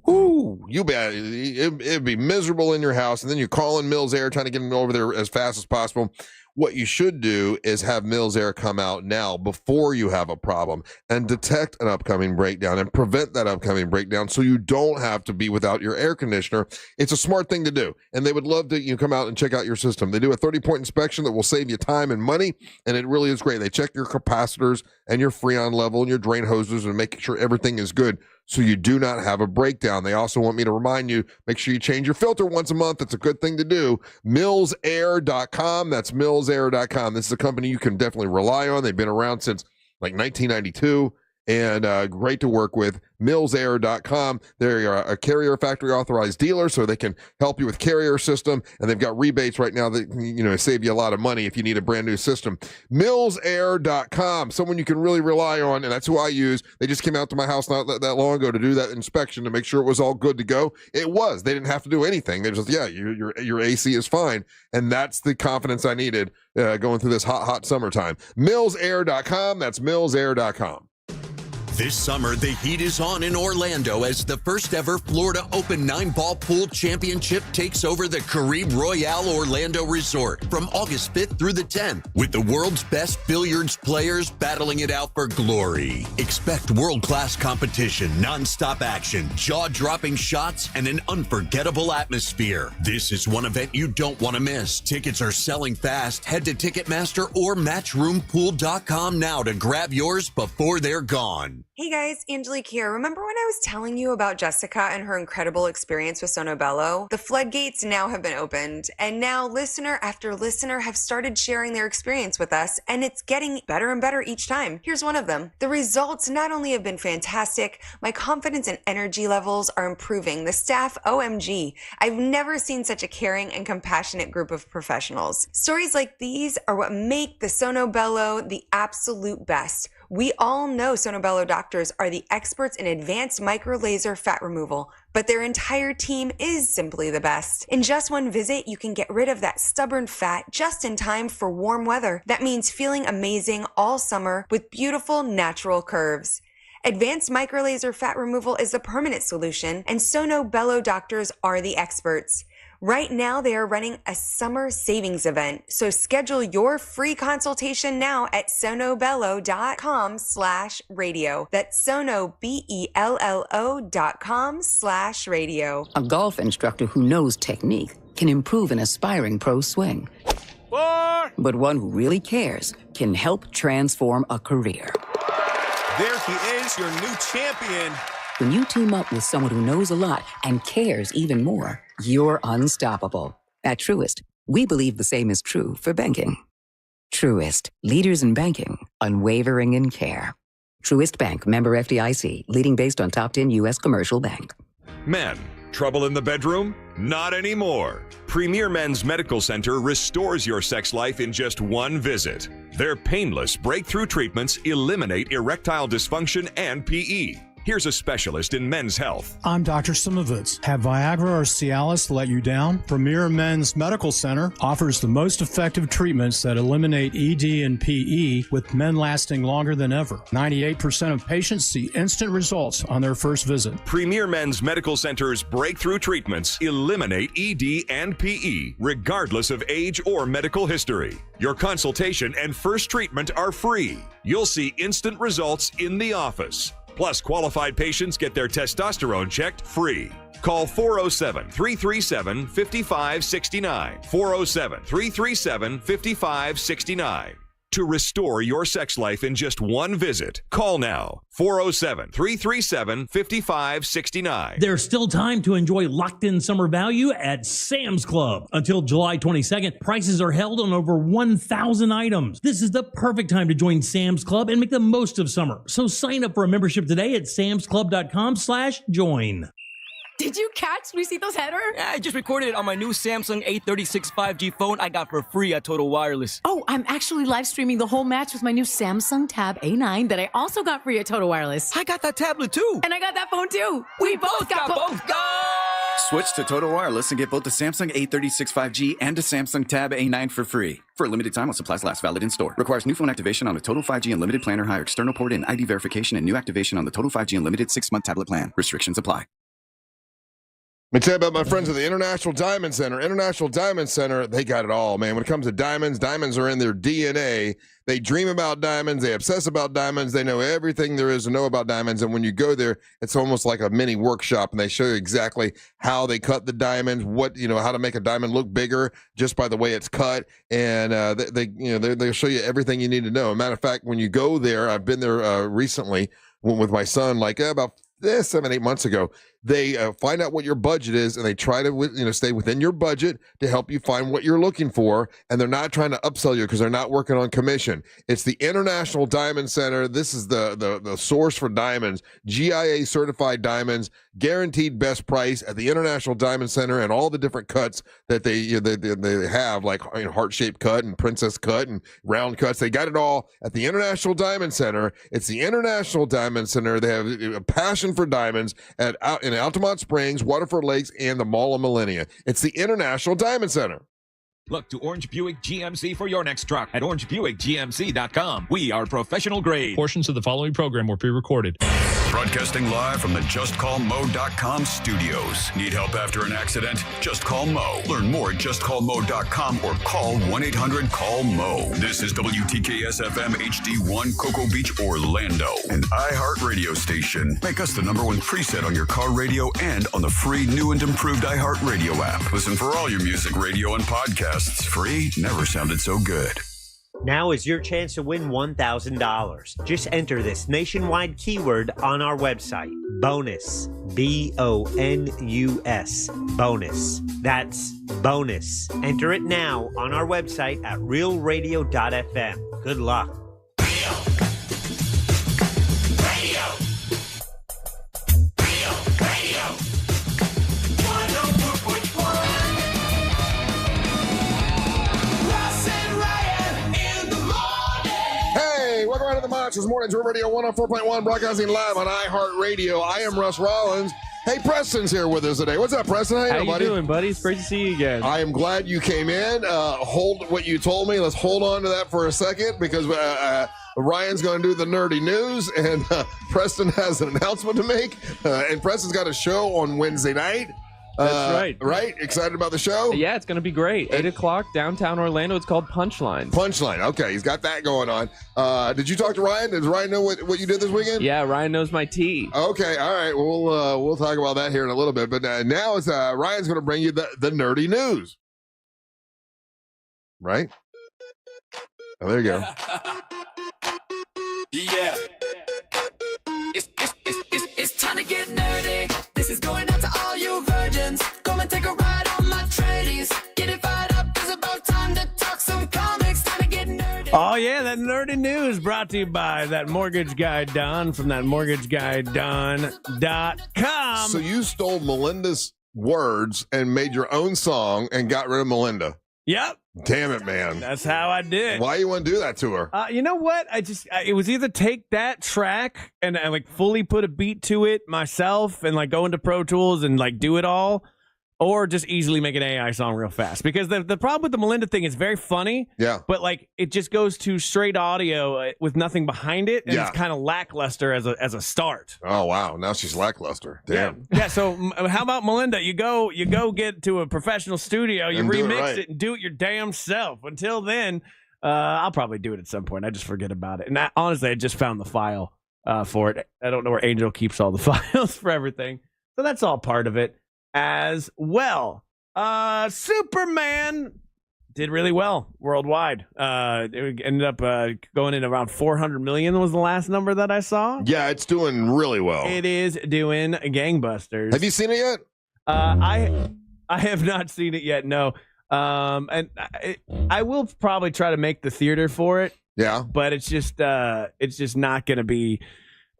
Ooh, it'd be miserable in your house. And then you're calling Mills Air, trying to get them over there as fast as possible. What you should do is have Mills Air come out now before you have a problem and detect an upcoming breakdown and prevent that upcoming breakdown so you don't have to be without your air conditioner. It's a smart thing to do, and they would love to come out and check out your system. They do a 30-point inspection that will save you time and money, and it really is great. They check your capacitors and your Freon level and your drain hoses and make sure everything is good, so you do not have a breakdown. They also want me to remind you, make sure you change your filter once a month. It's a good thing to do. MillsAir.com. That's MillsAir.com. This is a company you can definitely rely on. They've been around since like 1992 and great to work with. MillsAir.com. They're a Carrier factory authorized dealer, so they can help you with Carrier system, and they've got rebates right now that save you a lot of money if you need a brand new system. MillsAir.com, someone you can really rely on, and that's who I use. They just came out to my house not that long ago to do that inspection to make sure it was all good to go. It was. They didn't have to do anything. They just, your AC is fine, and that's the confidence I needed going through this hot summertime. MillsAir.com. That's MillsAir.com. This summer, the heat is on in Orlando as the first ever Florida Open 9-Ball Pool Championship takes over the Caribe Royale Orlando Resort from August 5th through the 10th, with the world's best billiards players battling it out for glory. Expect world-class competition, non-stop action, jaw-dropping shots, and an unforgettable atmosphere. This is one event you don't want to miss. Tickets are selling fast. Head to Ticketmaster or MatchroomPool.com now to grab yours before they're gone. Hey guys, Angelique here. Remember when I was telling you about Jessica and her incredible experience with Sono Bello? The floodgates now have been opened, and now listener after listener have started sharing their experience with us, and it's getting better and better each time. Here's one of them. The results not only have been fantastic, my confidence and energy levels are improving. The staff, OMG. I've never seen such a caring and compassionate group of professionals. Stories like these are what make the Sono Bello the absolute best. We all know Sono Bello doctors are the experts in advanced micro-laser fat removal, but their entire team is simply the best. In just one visit, you can get rid of that stubborn fat just in time for warm weather. That means feeling amazing all summer with beautiful natural curves. Advanced micro-laser fat removal is the permanent solution, and Sono Bello doctors are the experts. Right now, they are running a summer savings event, so schedule your free consultation now at sonobello.com/radio. That's sonobello.com/radio. A golf instructor who knows technique can improve an aspiring pro swing. But one who really cares can help transform a career. There he is, your new champion. When you team up with someone who knows a lot and cares even more, you're unstoppable. At Truist, we believe the same is true for banking. Truist, leaders in banking, unwavering in care. Truist Bank, member FDIC, leading based on top 10 U.S. commercial bank. Men, trouble in the bedroom? Not anymore. Premier Men's Medical Center restores your sex life in just one visit. Their painless breakthrough treatments eliminate erectile dysfunction and PE. Here's a specialist in men's health. I'm Dr. Simovitz. Have Viagra or Cialis let you down? Premier Men's Medical Center offers the most effective treatments that eliminate ED and PE, with men lasting longer than ever. 98% of patients see instant results on their first visit. Premier Men's Medical Center's breakthrough treatments eliminate ED and PE, regardless of age or medical history. Your consultation and first treatment are free. You'll see instant results in the office. Plus, qualified patients get their testosterone checked free. Call 407-337-5569. 407-337-5569. To restore your sex life in just one visit, call now. 407-337-5569. There's still time to enjoy locked-in summer value at Sam's Club. Until July 22nd, prices are held on over 1,000 items. This is the perfect time to join Sam's Club and make the most of summer. So sign up for a membership today at samsclub.com/join. Did you catch Luisito's header? Yeah, I just recorded it on my new Samsung A36 5G phone I got for free at Total Wireless. Oh, I'm actually live streaming the whole match with my new Samsung Tab A9 that I also got free at Total Wireless. I got that tablet too. And I got that phone too. We both got both. Go! Switch to Total Wireless and get both the Samsung A36 5G and the Samsung Tab A9 for free. For a limited time while supplies last, valid in store. Requires new phone activation on a Total 5G Unlimited plan or higher external port and ID verification and new activation on the Total 5G Unlimited 6-month tablet plan. Restrictions apply. Let me tell you about my friends at the International Diamond Center. International Diamond Center, they got it all, man. When it comes to diamonds, diamonds are in their DNA. They dream about diamonds. They obsess about diamonds. They know everything there is to know about diamonds. And when you go there, it's almost like a mini workshop, and they show you exactly how they cut the diamonds, how to make a diamond look bigger just by the way it's cut. And they'll show you everything you need to know. As a matter of fact, when you go there, I've been there recently with my son, about 7-8 months ago. They find out what your budget is, and they try to stay within your budget to help you find what you're looking for. And they're not trying to upsell you because they're not working on commission. It's the International Diamond Center. This is the source for diamonds, GIA certified diamonds, guaranteed best price at the International Diamond Center, and all the different cuts that they have, like heart-shaped cut and princess cut and round cuts. They got it all at the International Diamond Center. It's the International Diamond Center. They have a passion for diamonds in Altamont Springs, Waterford Lakes, and the Mall of Millennia. It's the International Diamond Center. Look to Orange Buick GMC for your next truck at orangebuickgmc.com. We are professional grade. Portions of the following program were pre-recorded. Broadcasting live from the JustCallMo.com studios. Need help after an accident? Just call Mo. Learn more at JustCallMo.com or call 1-800-CALL-MO. This is WTKS-FM HD1 Cocoa Beach, Orlando, an iHeart radio station. Make us the #1 preset on your car radio and on the free new and improved iHeart Radio app. Listen for all your music, radio, and podcasts. Free never sounded so good. Now is your chance to win $1,000. Just enter this nationwide keyword on our website. Bonus. BONUS. Bonus. That's bonus. Enter it now on our website at realradio.fm. Good luck. Welcome to the Monsters Mornings, River Radio 104.1, broadcasting live on iHeartRadio. I am Russ Rollins. Hey, Preston's here with us today. What's up, Preston? How you doing, buddy? It's great to see you again. I am glad you came in. Hold what you told me. Let's hold on to that for a second, because Ryan's going to do the nerdy news, and Preston has an announcement to make. And Preston's got a show on Wednesday night. That's right. Right? Excited about the show? Yeah, it's going to be great. 8 o'clock, downtown Orlando. It's called Punchline. Punchline. Okay, he's got that going on. Did you talk to Ryan? Does Ryan know what you did this weekend? Yeah, Ryan knows my tea. Okay, all right. We'll talk about that here in a little bit. But now it's Ryan's going to bring you the nerdy news. Right? Oh, there you go. Yeah. It's time to get nerdy. This is going out to all you virgins. Come and take a ride on my tradies. Get it fired up, it's about time to talk some comics. Time to get nerdy. Oh, yeah, that nerdy news brought to you by that mortgage guy, Don, from that mortgageguyDon.com. So you stole Melinda's words and made your own song and got rid of Melinda. Yep. Damn it, man. That's how I did. Why you want to do that to her? You know what? It was either take that track and like fully put a beat to it myself and like go into Pro Tools and like do it all, or just easily make an AI song real fast. Because the problem with the Melinda thing is very funny. Yeah. But like it just goes to straight audio with nothing behind it, and it's kind of lackluster as a start. Oh wow! Now she's lackluster. Damn. Yeah. So how about Melinda? You go get to a professional studio, you And do it remix right. it and do it your damn self. Until then, I'll probably do it at some point. I just forget about it. And honestly, I just found the file for it. I don't know where Angel keeps all the files for everything. So that's all part of it as well. Superman did really well worldwide. It ended up going in around 400 million was the last number that I saw. Yeah, it's doing really well. It is doing gangbusters. Have you seen it yet? I have not seen it yet. No. And I will probably try to make the theater for it. Yeah. But it's just not going to be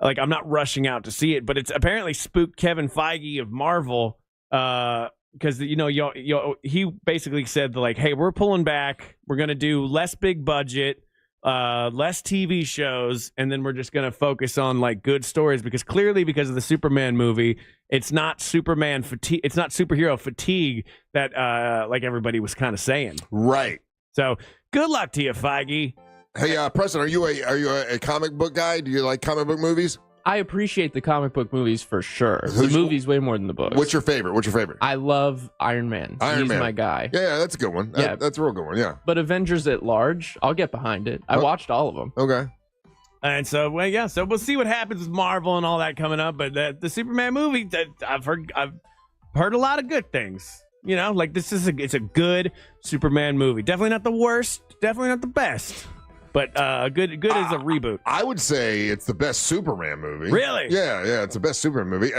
like, I'm not rushing out to see it, but it's apparently spooked Kevin Feige of Marvel. Because he basically said like, hey, we're pulling back. We're gonna do less big budget, less TV shows, and then we're just gonna focus on like good stories. Because clearly, because of the Superman movie, it's not Superman fatigue. It's not superhero fatigue that like everybody was kind of saying. Right. So good luck to you, Feige. Hey, Preston, are you a comic book guy? Do you like comic book movies? I appreciate the comic book movies for sure. The movies way more than the books. What's your favorite? I love Iron Man. He's my guy. Yeah, that's a good one. Yeah. That's a real good one, yeah. But Avengers at large, I'll get behind it. I watched all of them. Okay. And so, so we'll see what happens with Marvel and all that coming up. But the Superman movie, I've heard a lot of good things. You know, like it's a good Superman movie. Definitely not the worst. Definitely not the best. But good as a reboot. I would say it's the best Superman movie. Really? Yeah, it's the best Superman movie.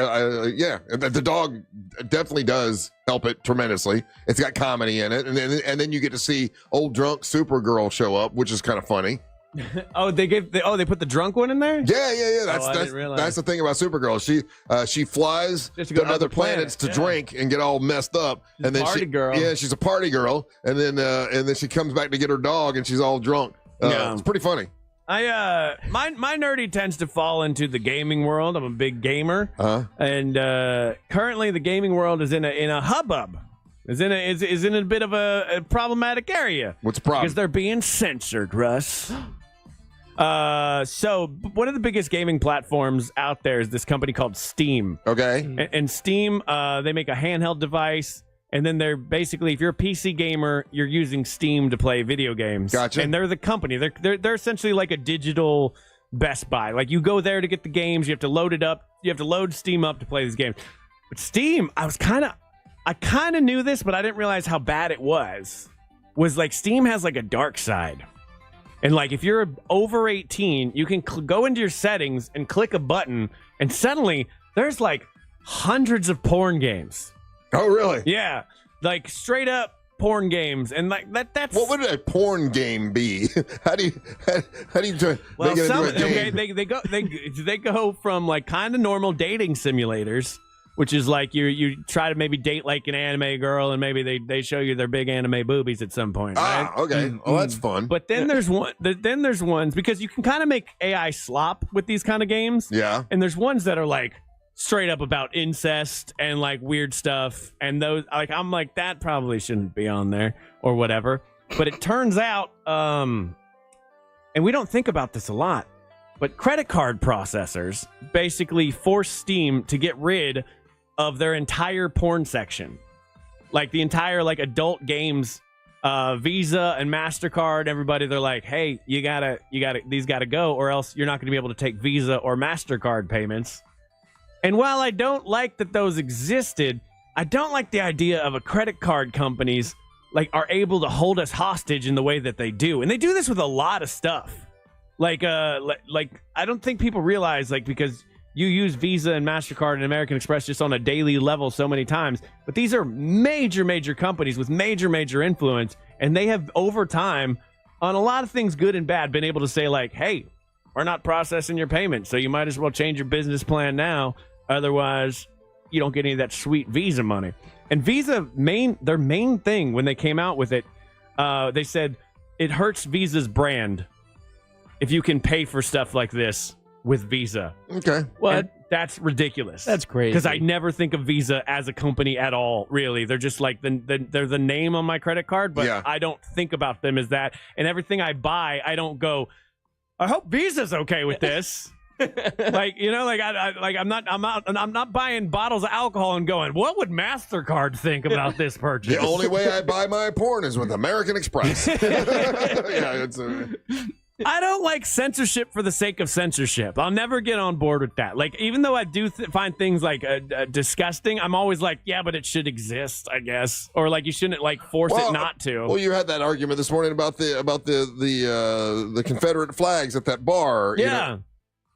Yeah, the dog definitely does help it tremendously. It's got comedy in it, and then you get to see old drunk Supergirl show up, which is kind of funny. They put the drunk one in there? Yeah. That's the thing about Supergirl. She flies Just to to go to other other planets to planets, yeah. drink and get all messed up, and then party girl. Yeah, she's a party girl, and then she comes back to get her dog, and she's all drunk. It's pretty funny. My nerdy tends to fall into the gaming world. I'm a big gamer, and currently the gaming world is in a hubbub. Is in a bit of a problematic area. What's the problem? Because they're being censored, Russ. So one of the biggest gaming platforms out there is this company called Steam. Okay. And Steam, they make a handheld device. And then they're basically, if you're a PC gamer, you're using Steam to play video games. Gotcha. And they're the company. They're essentially like a digital Best Buy. Like you go there to get the games, you have to load it up, you have to load Steam up to play these games. But Steam, I kind of knew this, but I didn't realize how bad it was. Was like Steam has like a dark side. And like if you're over 18, you can go into your settings and click a button, and suddenly there's like hundreds of porn games. Oh, really? Yeah, like straight up porn games, and like that's what would a porn game be? How do you do it? Well, they go from like kind of normal dating simulators, which is like you try to maybe date like an anime girl, and maybe they show you their big anime boobies at some point. Right? Okay. Oh, that's fun. But then there's ones because you can kind of make AI slop with these kind of games. Yeah. And there's ones that are like straight up about incest and like weird stuff, and those like I'm like that probably shouldn't be on there or whatever. But it turns out, and we don't think about this a lot, but credit card processors basically force Steam to get rid of their entire porn section, like the entire like adult games, Visa and MasterCard. Everybody, they're like, hey, you gotta these gotta go, or else you're not gonna be able to take Visa or MasterCard payments. And while I don't like that those existed, I don't like the idea of a credit card companies like are able to hold us hostage in the way that they do. And they do this with a lot of stuff. Like I don't think people realize, like, because you use Visa and MasterCard and American Express just on a daily level so many times, but these are major companies with major influence, and they have over time on a lot of things, good and bad, been able to say like, hey, we're not processing your payment, so you might as well change your business plan now. Otherwise, you don't get any of that sweet Visa money. And Visa, their main thing when they came out with it they said it hurts Visa's brand if you can pay for stuff like this with Visa. Okay. What? That's ridiculous. That's crazy. Because I never think of Visa as a company at all, really. They're just like, they're the name on my credit card, but Yeah. I don't think about them as that. And everything I buy, I don't go, I hope Visa's okay with this. Like, you know, like I'm not buying bottles of alcohol and going, what would MasterCard think about this purchase? The only way I buy my porn is with American Express. Yeah, it's I don't like censorship for the sake of censorship. I'll never get on board with that. Like, even though I do find things like disgusting, I'm always like, yeah, but it should exist, I guess, or like you shouldn't like force it not to. Well, you had that argument this morning about the Confederate flags at that bar. Yeah. You know?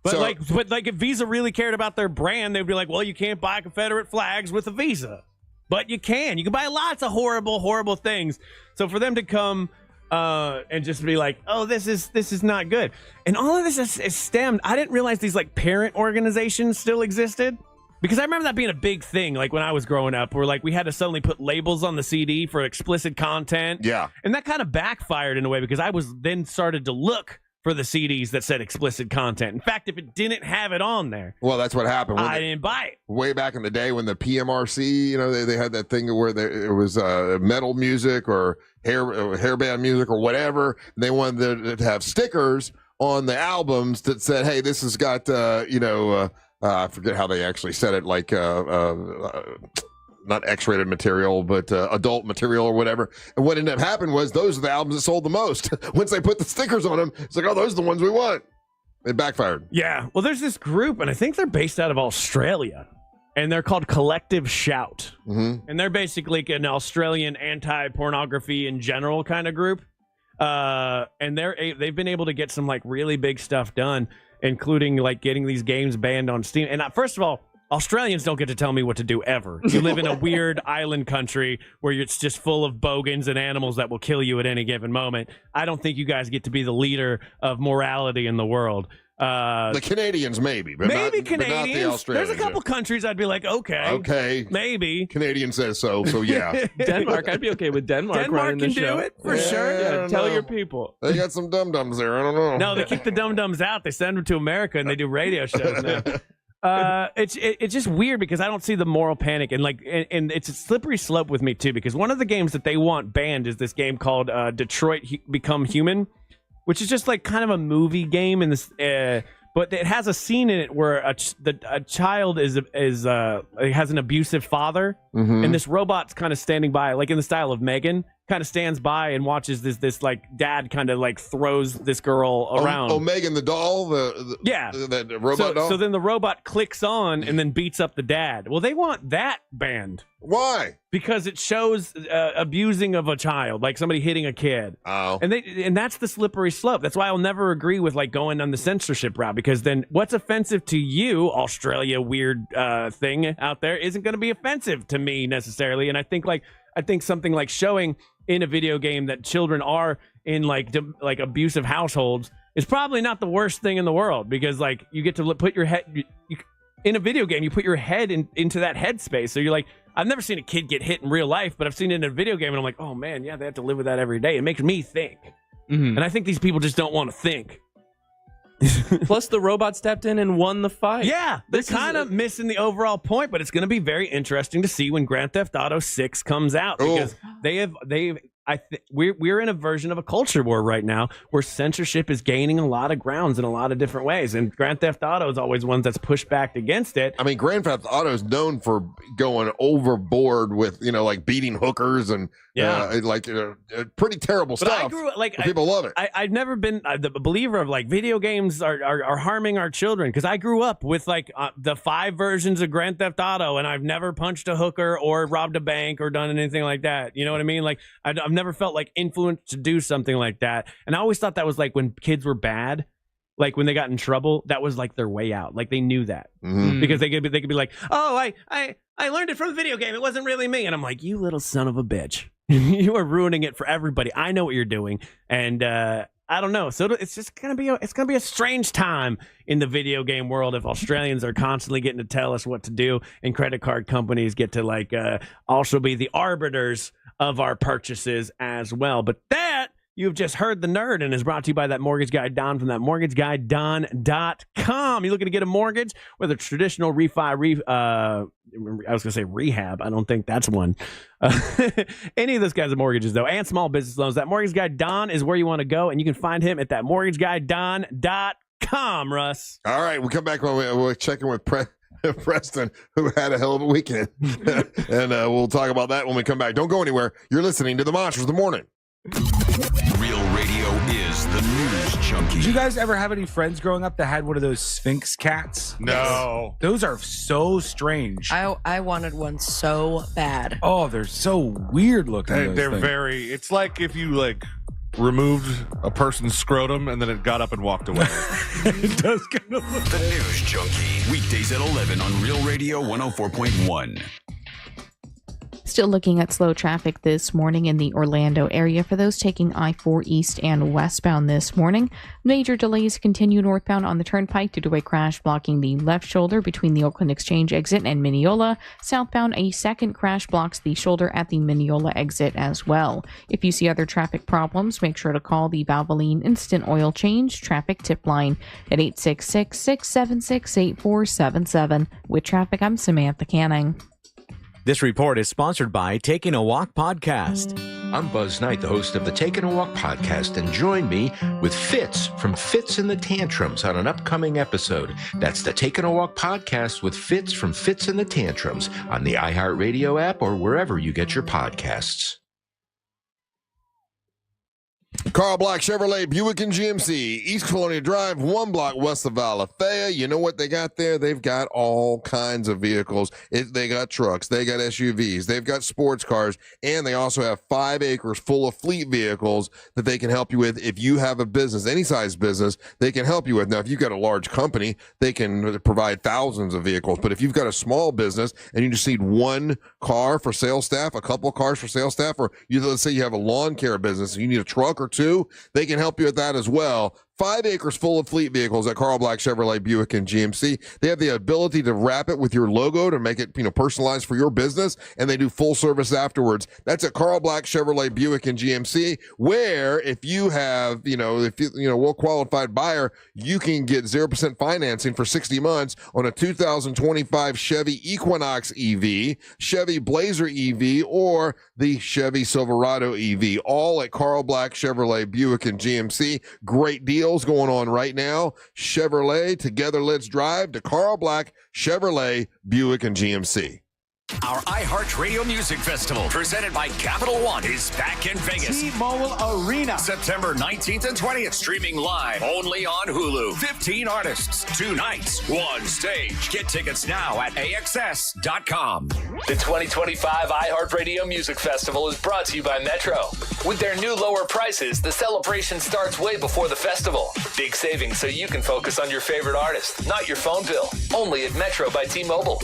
But like if Visa really cared about their brand, they'd be like, well, you can't buy Confederate flags with a Visa. But you can. You can buy lots of horrible, horrible things. So for them to come and just be like, oh, this is not good. And all of this is stemmed. I didn't realize these like parent organizations still existed. Because I remember that being a big thing, like when I was growing up, where like we had to suddenly put labels on the CD for explicit content. Yeah. And that kind of backfired in a way because I was then started to look for the CDs that said explicit content. In fact, if it didn't have it on there, well, that's what happened. I didn't buy it. Way back in the day when the PMRC, you know, they had that thing where it was metal music or hairband music or whatever. And they wanted to have stickers on the albums that said, hey, this has got, I forget how they actually said it, like not X-rated material, but adult material or whatever. And what ended up happening was those are the albums that sold the most. Once they put the stickers on them, it's like, oh, those are the ones we want. It backfired. Yeah. Well, there's this group, and I think they're based out of Australia, and they're called Collective Shout. Mm-hmm. And they're basically an Australian anti-pornography in general kind of group. And they've been able to get some like really big stuff done, including like getting these games banned on Steam. And first of all, Australians don't get to tell me what to do ever. You live in a weird island country where it's just full of bogans and animals that will kill you at any given moment. I don't think you guys get to be the leader of morality in the world. The Canadians, maybe. But maybe not, Canadians. But not the Australians. There's a couple countries I'd be like, okay. Maybe. Canadian says so yeah. Denmark, I'd be okay with Denmark running the can show. Do it for sure. Yeah, tell your people. They got some dum-dums there. I don't know. No, they kick the dum-dums out. They send them to America and they do radio shows now. It's just weird because I don't see the moral panic and it's a slippery slope with me too because one of the games that they want banned is this game called Detroit Become Human, which is just like kind of a movie game in this but it has a scene in it where a child has an abusive father, and this robot's kind of standing by, like in the style of Megan, kind of stands by and watches this like dad kind of like throws this girl around. Oh, Megan the doll, the robot doll. So then the robot clicks on and then beats up the dad. Well, they want that banned. Why? Because it shows abusing of a child, like somebody hitting a kid. Oh, and that's the slippery slope. That's why I'll never agree with like going on the censorship route, because then what's offensive to you, Australia weird thing out there, isn't going to be offensive to me necessarily. And I think something like showing in a video game that children are in like abusive households is probably not the worst thing in the world, because like you get to put your head in a video game, you put your head into that headspace. So you're like, I've never seen a kid get hit in real life, but I've seen it in a video game and I'm like, oh man, yeah, they have to live with that every day. It makes me think. Mm-hmm. And I think these people just don't want to think. Plus the robot stepped in and won the fight. Yeah, they're kind of missing the overall point, but it's going to be very interesting to see when Grand Theft Auto 6 comes out, because we're in a version of a culture war right now where censorship is gaining a lot of grounds in a lot of different ways, and Grand Theft Auto is always one that's pushed back against it. I mean, Grand Theft Auto is known for going overboard with, like beating hookers and pretty terrible But stuff. I grew up, like, people love it. I've never been the believer of like video games are harming our children, because I grew up with like the 5 versions of Grand Theft Auto, and I've never punched a hooker or robbed a bank or done anything like that. You know what I mean? Like I've never felt like influenced to do something like that, and I always thought that was like when kids were bad. Like when they got in trouble, that was like their way out. Like they knew that because they could be like, oh, I learned it from a video game. It wasn't really me. And I'm like, you little son of a bitch. You are ruining it for everybody. I know what you're doing. And I don't know. So it's just going to be a strange time in the video game world if Australians are constantly getting to tell us what to do, and credit card companies get to like also be the arbiters of our purchases as well. But that you've just heard the nerd and is brought to you by that mortgage guy Don from that mortgageguyDon.com. You're looking to get a mortgage, whether traditional refi, I was going to say rehab. I don't think that's one. Any of those kinds of mortgages, though, and small business loans. That mortgage guy Don is where you want to go, and you can find him at that mortgageguyDon.com, Russ. All right, we'll come back when we're checking with Preston, who had a hell of a weekend. And we'll talk about that when we come back. Don't go anywhere. You're listening to the Monsters of the Morning. Real radio is the news junkie. Did you guys ever have any friends growing up that had one of those Sphinx cats? No. Those are so strange. I wanted one so bad. Oh, they're so weird looking. They're very, it's like if you removed a person's scrotum and then it got up and walked away. It does kind of look. The News Junkie. Weekdays at 11 on Real Radio 104.1. Still looking at slow traffic this morning in the Orlando area for those taking I-4 east and westbound this morning. Major delays continue northbound on the turnpike due to a crash blocking the left shoulder between the Oakland Exchange exit and Mineola. Southbound, a second crash blocks the shoulder at the Mineola exit as well. If you see other traffic problems, make sure to call the Valvoline Instant Oil Change traffic tip line at 866-676-8477. With traffic, I'm Samantha Canning. This report is sponsored by Taking a Walk Podcast. I'm Buzz Knight, the host of the Taking a Walk Podcast, and join me with Fitz from Fitz and the Tantrums on an upcoming episode. That's the Taking a Walk Podcast with Fitz from Fitz and the Tantrums on the iHeartRadio app or wherever you get your podcasts. Carl Black Chevrolet Buick and GMC, East Colonial Drive, 1 block west of Alafaya. You know what they got there? They've got all kinds of vehicles. They got trucks, they got SUVs, they've got sports cars, and they also have 5 acres full of fleet vehicles that they can help you with. If you have a business, any size business, they can help you with. Now, if you've got a large company, they can provide thousands of vehicles. But if you've got a small business and you just need 1 car for sales staff, a couple of cars for sales staff, or let's say you have a lawn care business and you need a truck or 2, they can help you with that as well. 5 acres full of fleet vehicles at Carl Black Chevrolet Buick and GMC. They have the ability to wrap it with your logo to make it, personalized for your business, and they do full service afterwards. That's at Carl Black Chevrolet Buick and GMC, where if you have, well-qualified buyer, you can get 0% financing for 60 months on a 2025 Chevy Equinox EV, Chevy Blazer EV, or the Chevy Silverado EV, all at Carl Black Chevrolet Buick and GMC. Great deal going on right now. Chevrolet, together let's drive to Carl Black Chevrolet Buick and GMC. Our iHeartRadio Music Festival, presented by Capital One, is back in Vegas. T-Mobile Arena. September 19th and 20th, streaming live only on Hulu. 15 artists, 2 nights, 1 stage. Get tickets now at AXS.com. The 2025 iHeartRadio Music Festival is brought to you by Metro. With their new lower prices, the celebration starts way before the festival. Big savings so you can focus on your favorite artist, not your phone bill. Only at Metro by T-Mobile.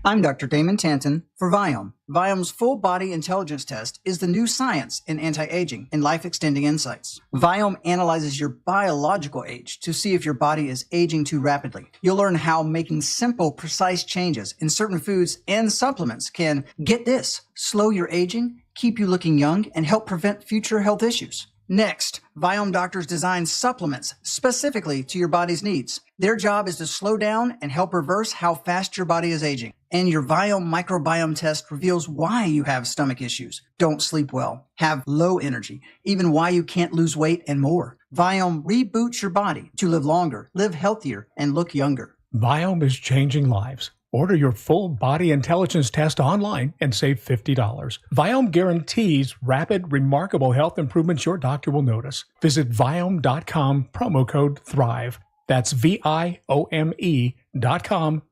I'm Dr. Damon Tanton for Viome. Viome's full body intelligence test is the new science in anti-aging and life-extending insights. Viome analyzes your biological age to see if your body is aging too rapidly. You'll learn how making simple, precise changes in certain foods and supplements can, get this, slow your aging, keep you looking young, and help prevent future health issues. Next, Viome doctors design supplements specifically to your body's needs. Their job is to slow down and help reverse how fast your body is aging. And your Viome microbiome test reveals why you have stomach issues, don't sleep well, have low energy, even why you can't lose weight, and more. Viome reboots your body to live longer, live healthier, and look younger. Viome is changing lives. Order your full body intelligence test online and save $50. Viome guarantees rapid, remarkable health improvements your doctor will notice. Visit Viome.com, promo code THRIVE. That's VIOME.com,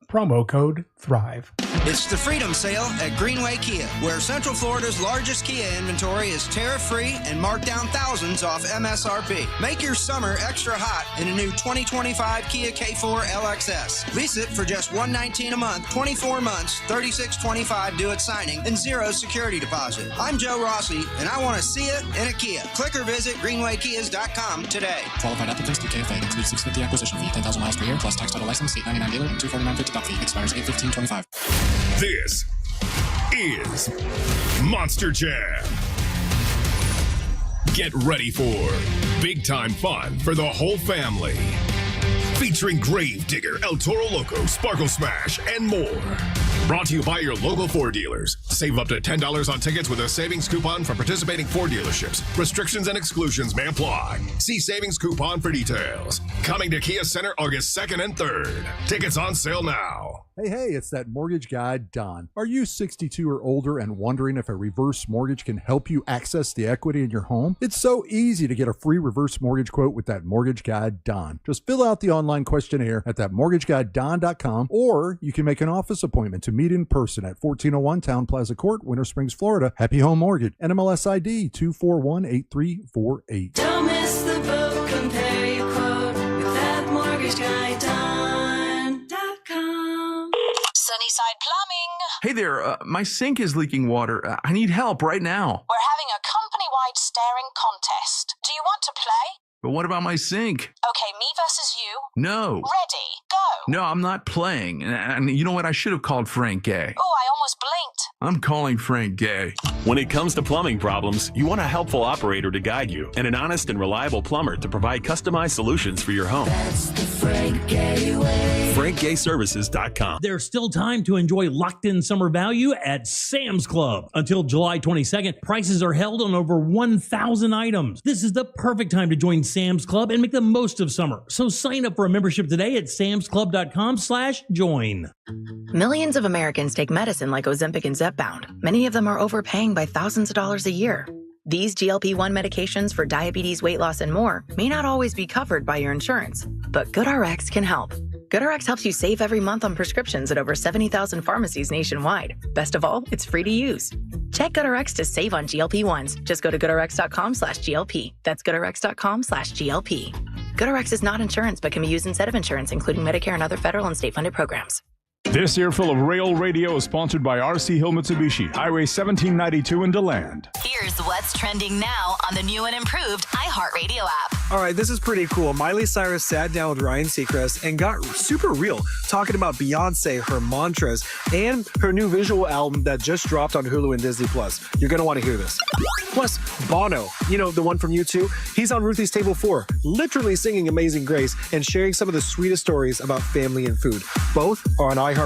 promo code THRIVE. It's the Freedom Sale at Greenway Kia, where Central Florida's largest Kia inventory is tariff-free and marked down thousands off MSRP. Make your summer extra hot in a new 2025 Kia K4 LXS. Lease it for just $119 a month, 24 months, $36.25 due at signing, and 0 security deposit. I'm Joe Rossi, and I want to see it in a Kia. Click or visit greenwaykias.com today. Qualified applicants through KFA includes $650 acquisition fee, 10,000 miles per year, plus tax title license, $899 dealer, and $249.50 doc fee. Expires 8/15/25. This is Monster Jam. Get ready for big time fun for the whole family. Featuring Grave Digger, El Toro Loco, Sparkle Smash, and more. Brought to you by your local Ford dealers. Save up to $10 on tickets with a savings coupon from participating Ford dealerships. Restrictions and exclusions may apply. See savings coupon for details. Coming to Kia Center August 2nd and 3rd. Tickets on sale now. Hey, it's that mortgage guy, Don. Are you 62 or older and wondering if a reverse mortgage can help you access the equity in your home? It's so easy to get a free reverse mortgage quote with that mortgage guy, Don. Just fill out the online questionnaire at thatmortgageguyDon.com, or you can make an office appointment to meet in person at 1401 Town Plaza Court, Winter Springs, Florida. Happy Home Mortgage, NMLS ID 2418348. Don't miss the boat, compare your quote with thatmortgageguyDon.com. Sunnyside Plumbing. Hey there, my sink is leaking water. I need help right now. We're having a company-wide staring contest. Do you want to play? But what about my sink? Okay, me versus you. No. Ready, go. No, I'm not playing. And you know what? I should have called Frank Gay. Oh, I almost blinked. I'm calling Frank Gay. When it comes to plumbing problems, you want a helpful operator to guide you and an honest and reliable plumber to provide customized solutions for your home. That's the Frank Gay way. FrankGayServices.com. There's still time to enjoy locked-in summer value at Sam's Club. Until July 22nd, prices are held on over 1,000 items. This is the perfect time to join Sam's Club and make the most of summer. So sign up for a membership today at samsclub.com/join. Millions of Americans take medicine like Ozempic and Zepbound. Many of them are overpaying by thousands of dollars a year. These GLP-1 medications for diabetes, weight loss, and more may not always be covered by your insurance, but GoodRx can help. GoodRx helps you save every month on prescriptions at over 70,000 pharmacies nationwide. Best of all, it's free to use. Check GoodRx to save on GLP-1s. Just go to GoodRx.com/GLP. That's GoodRx.com/GLP. GoodRx is not insurance, but can be used instead of insurance, including Medicare and other federal and state-funded programs. This earful of Rail Radio is sponsored by RC Hill Mitsubishi, Highway 1792 in DeLand. Here's what's trending now on the new and improved iHeartRadio app. All right, this is pretty cool. Miley Cyrus sat down with Ryan Seacrest and got super real, talking about Beyonce, her mantras, and her new visual album that just dropped on Hulu and Disney+. You're going to want to hear this. Plus, Bono, you know, the one from U2, he's on Ruthie's Table 4, literally singing Amazing Grace and sharing some of the sweetest stories about family and food. Both are on iHeartRadio.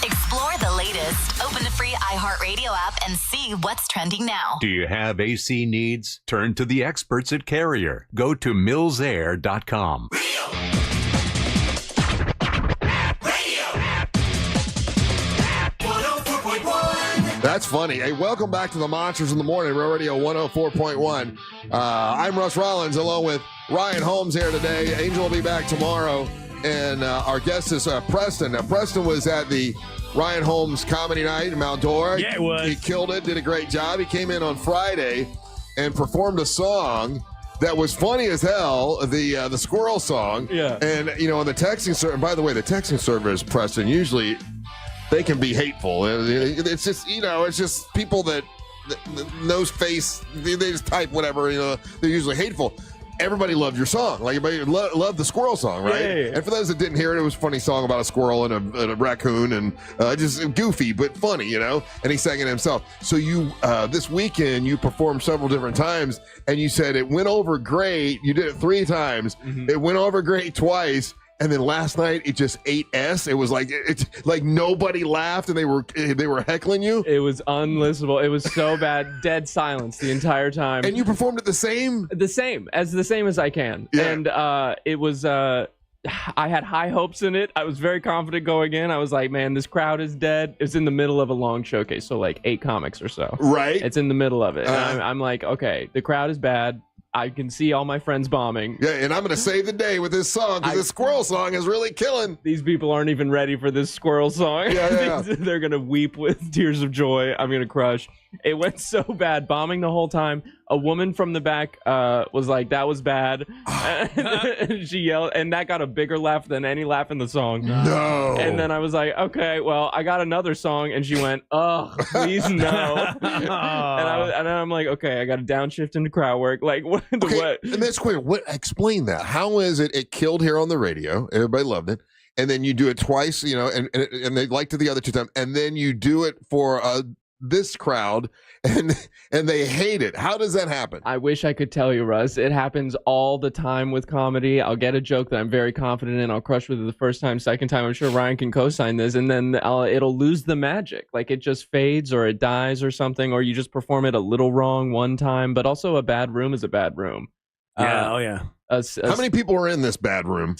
Explore the latest. Open the free iHeartRadio app and see what's trending now. Do you have AC needs? Turn to the experts at Carrier. Go to millsair.com. That's funny. Hey, welcome back to the Monsters in the Morning, Real Radio 104.1. I'm Russ Rollins along with Ryan Holmes here today. Angel will be back tomorrow. And our guest is Preston. Now, Preston was at the Ryan Holmes Comedy Night in Mount Dora. Yeah, it was. He killed it, did a great job. He came in on Friday and performed a song that was funny as hell, the squirrel song. Yeah. And, you know, on the texting server, by the way, the texting servers, Preston, usually they can be hateful. It's just, you know, it's just people that nose face, they just type whatever, you know, they're usually hateful. Everybody loved your song. Like, everybody loved the squirrel song, right? Yeah. And for those that didn't hear it, it was a funny song about a squirrel and a raccoon, and just goofy but funny, you know? And he sang it himself. So you, this weekend, you performed several different times, and you said it went over great. You did it 3 times. Mm-hmm. It went over great twice. And then last night it just ate S. It was like like nobody laughed and they were heckling you. It was unlistenable. It was so bad. Dead silence the entire time. And you performed it the same as I can. Yeah. And it was I had high hopes in it. I was very confident going in. I was like, man, this crowd is dead. It's in the middle of a long showcase, so like 8 comics or so. Right. It's in the middle of it. And I'm like, okay, the crowd is bad. I can see all my friends bombing. Yeah, and I'm going to save the day with this song because this squirrel song is really killing. These people aren't even ready for this squirrel song. Yeah. They're going to weep with tears of joy. I'm going to crush. It went so bad, bombing the whole time. A woman from the back was like, that was bad. And she yelled, and that got a bigger laugh than any laugh in the song. No. And then I was like, okay, well, I got another song. And she went, ugh, please no. and I'm like, okay, I got to downshift into crowd work. Like, what? And that's quick. Explain that. How is it? It killed here on the radio. Everybody loved it. And then you do it twice, you know, and they liked it the other 2 times. And then you do it for this crowd and they hate it. How does that happen? I wish I could tell you, Russ. It happens all the time with comedy. I'll get a joke that I'm very confident in. I'll crush with it the first time, second time. I'm sure Ryan can co-sign this. And then it'll lose the magic. Like it just fades or it dies or something, or you just perform it a little wrong one time. But also a bad room is a bad room. Yeah, oh yeah. How many people are in this bad room?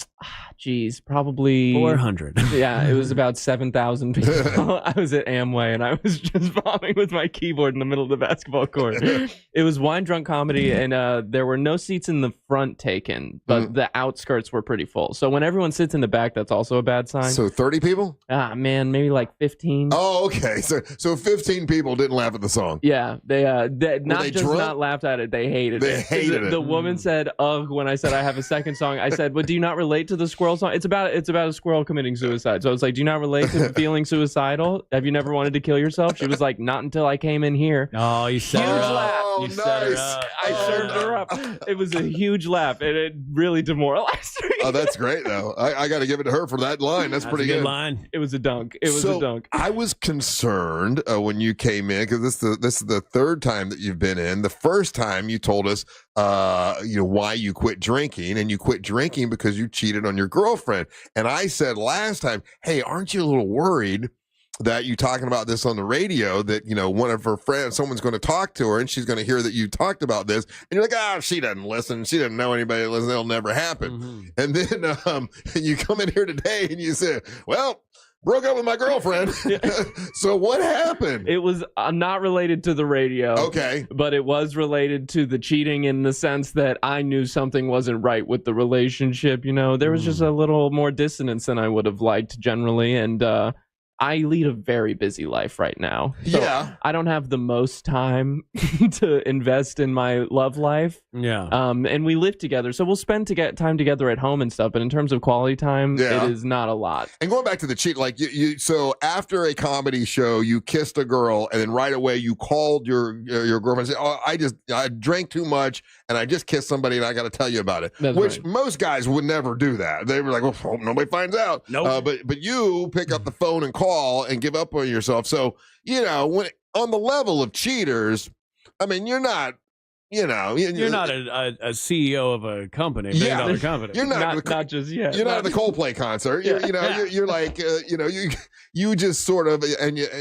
Geez, probably 400. Yeah, it was about 7,000 people. I was at Amway and I was just bombing with my keyboard in the middle of the basketball court. It was wine drunk comedy, and there were no seats in the front taken, but the outskirts were pretty full. So when everyone sits in the back, that's also a bad sign. So 30 people? Ah, man, maybe like 15. Oh, okay. So 15 people didn't laugh at the song. Yeah, they not just drunk? not laughed at it, they hated They it. hated it. The woman said, "Ugh," when I said I have a second song. I said, "But do you not relate to the squirrel song? It's about a squirrel committing suicide." So I was like, "Do you not relate to feeling suicidal? Have you never wanted to kill yourself?" She was like, "Not until I came in here." Oh, you set her up. You set her up. I served her up. It was a huge laugh, and it really demoralized me. Oh, that's great though. I got to give it to her for that line. That's pretty a good good. line. It was a dunk. It was a dunk. I was concerned when you came in because this is the third time that you've been in. The first time you told us, why you quit drinking, and you quit drinking because you cheated on your girlfriend. And I said last time, hey, aren't you a little worried that you talking about this on the radio, that, one of her friends, someone's going to talk to her and she's going to hear that you talked about this, and you're like, she doesn't listen. She doesn't know anybody that listens. It'll never happen. And then you come in here today and you say, well, broke up with my girlfriend. So what happened? It was not related to the radio. Okay. But it was related to the cheating in the sense that I knew something wasn't right with the relationship. There was just a little more dissonance than I would have liked generally. And I lead a very busy life right now. So yeah. I don't have the most time to invest in my love life. Yeah. And we live together, so we'll spend time together at home and stuff. But in terms of quality time, Yeah. it is not a lot. And going back to the cheat, like so after a comedy show, you kissed a girl, and then right away you called your girlfriend and said, "Oh, I drank too much, and I just kissed somebody, and I got to tell you about it." That's Which right. most guys would never do that. They were like, "Well, hope nobody finds out." Nope. But you pick up the phone and call and give up on yourself. So when on the level of cheaters, I mean, you're not. You're not a CEO of a company, billion-dollar company. You're not just yet. You're not at the Coldplay concert. You're like, you just sort of,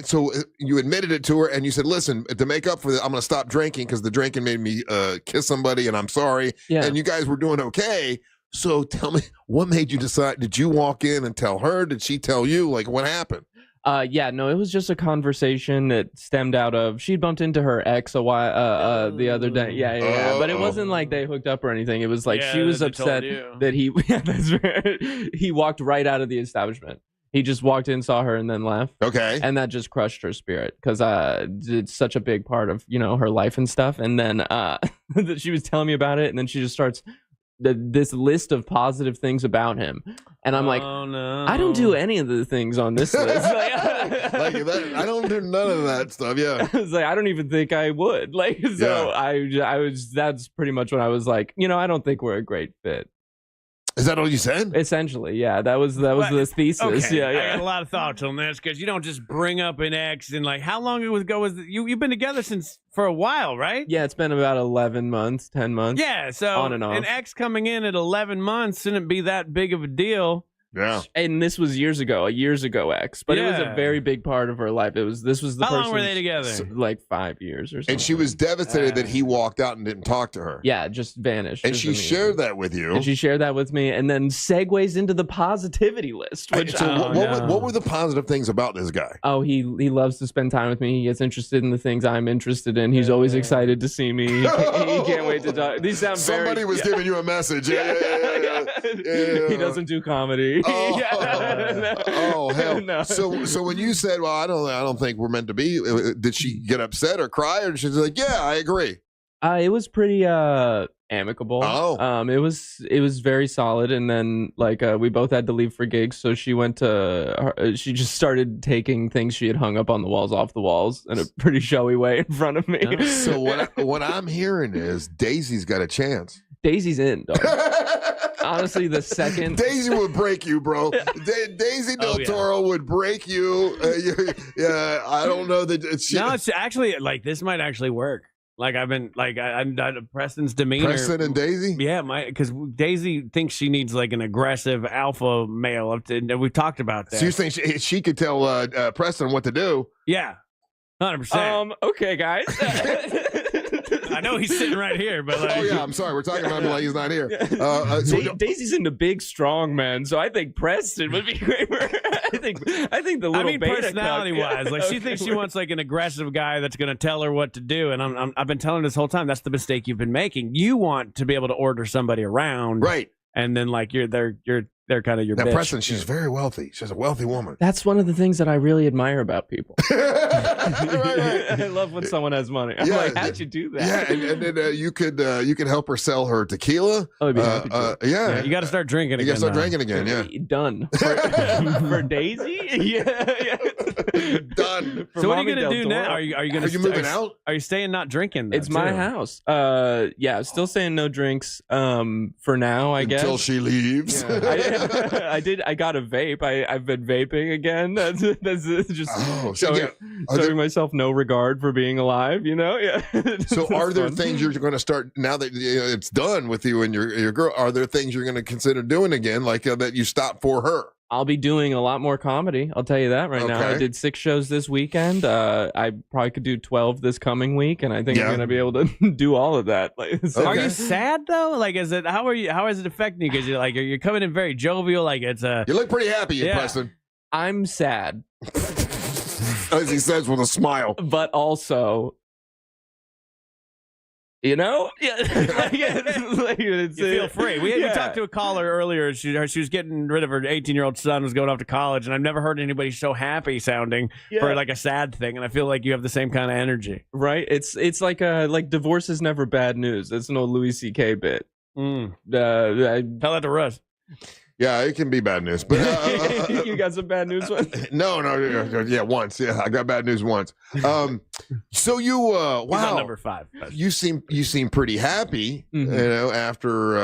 so you admitted it to her, and you said, "Listen, to make up for this, I'm going to stop drinking because the drinking made me kiss somebody, and I'm sorry." Yeah. And you guys were doing okay. So tell me, what made you decide? Did you walk in and tell her? Did she tell you? Like, what happened? No, it was just a conversation that stemmed out of she bumped into her ex a while the other day. Yeah. But it wasn't like they hooked up or anything. It was like she was upset that he that's right. He walked right out of the establishment. He just walked in, saw her, and then left. Okay. And that just crushed her spirit because it's such a big part of her life and stuff. And then she was telling me about it, and then she just starts this list of positive things about him, and I'm like, oh, no. I don't do any of the things on this list. I don't do none of that stuff. Yeah, I was like, I don't even think I would. So Yeah. I was. That's pretty much what I was like. I don't think we're a great fit. Is that all you said? Essentially, yeah. That was the thesis. Okay. Yeah. I got a lot of thoughts on this because you don't just bring up an ex and how long ago was you've been together for a while, right? Yeah, it's been about 11 months, 10 months. Yeah, so on and off. An ex coming in at 11 months shouldn't be that big of a deal. Yeah. And this was years ago ex, but it was a very big part of her life. This was the How person. long were they together? Like 5 years or something. And she was devastated that he walked out and didn't talk to her. Yeah, just vanished. And just she immediately. shared that with you. And she shared that with me, and then segues into the positivity list. Which what were the positive things about this guy? Oh, he loves to spend time with me. He gets interested in the things I'm interested in. He's always excited to see me. He can't wait to talk. These sound Somebody was giving you a message. Yeah. He doesn't do comedy. Oh hell! No. So when you said, "Well, I don't think we're meant to be," did she get upset or cry, or she's like, "Yeah, I agree"? It was pretty amicable. It was very solid, and then we both had to leave for gigs, so she she just started taking things she had hung up on the walls off the walls in a pretty showy way in front of me. So what I'm hearing is Daisy's got a chance. Daisy's in, dog. honestly, the second Daisy would break you, bro. Daisy Del Toro would break you. Yeah, I don't know that it's. No, it's actually like this might actually work. Like I've been like I'm Preston's demeanor. Preston and Daisy. Yeah, because Daisy thinks she needs like an aggressive alpha male. And we've talked about that. So you think she could tell Preston what to do? Yeah, 100%. Okay, guys. I know he's sitting right here, but like, oh yeah, I'm sorry, we're talking about him like he's not here. Daisy's into big, strong men, so I think Preston would be great. I think the little beta personality-wise, like she thinks she wants like an aggressive guy that's going to tell her what to do, and I've been telling her this whole time that's the mistake you've been making. You want to be able to order somebody around, right? And then like they're kind of your now, bitch. Preston, she's very wealthy. She's a wealthy woman. That's one of the things that I really admire about people. I love when someone has money. I'm like, how'd you do that? Yeah, and then you could help her sell her tequula. Oh, be happy to. Yeah, you got to start drinking. You got to start drinking again. Yeah, done for Daisy. Yeah. Done. So what are you gonna do now? Are you moving out? Are you staying not drinking? It's my house. Yeah, still saying no drinks. For now, I guess until she leaves. Yeah. I got a vape. I've been vaping again. That's just showing myself no regard for being alive. You know. Yeah. So are there things you're going to start now that it's done with you and your girl? Are there things you're going to consider doing again, like that you stopped for her? I'll be doing a lot more comedy. I'll tell you that right now. I did 6 shows this weekend. I probably could do 12 this coming week, and I think I'm going to be able to do all of that. Like, Are you sad though? Like, is it how is it affecting you? Because you're coming in very jovial. Like it's you look pretty happy, Preston. I'm sad, as he says with a smile, but also. You know, you feel free. We talked to a caller earlier. She was getting rid of her 18-year-old son, was going off to college, and I've never heard anybody so happy sounding for like a sad thing. And I feel like you have the same kind of energy, right? It's like divorce is never bad news. It's an old Louis C.K. bit. Tell that to Russ. Yeah, it can be bad news, but you got some bad news. No, once. Yeah, I got bad news once. So you, wow, number 5. You seem pretty happy, after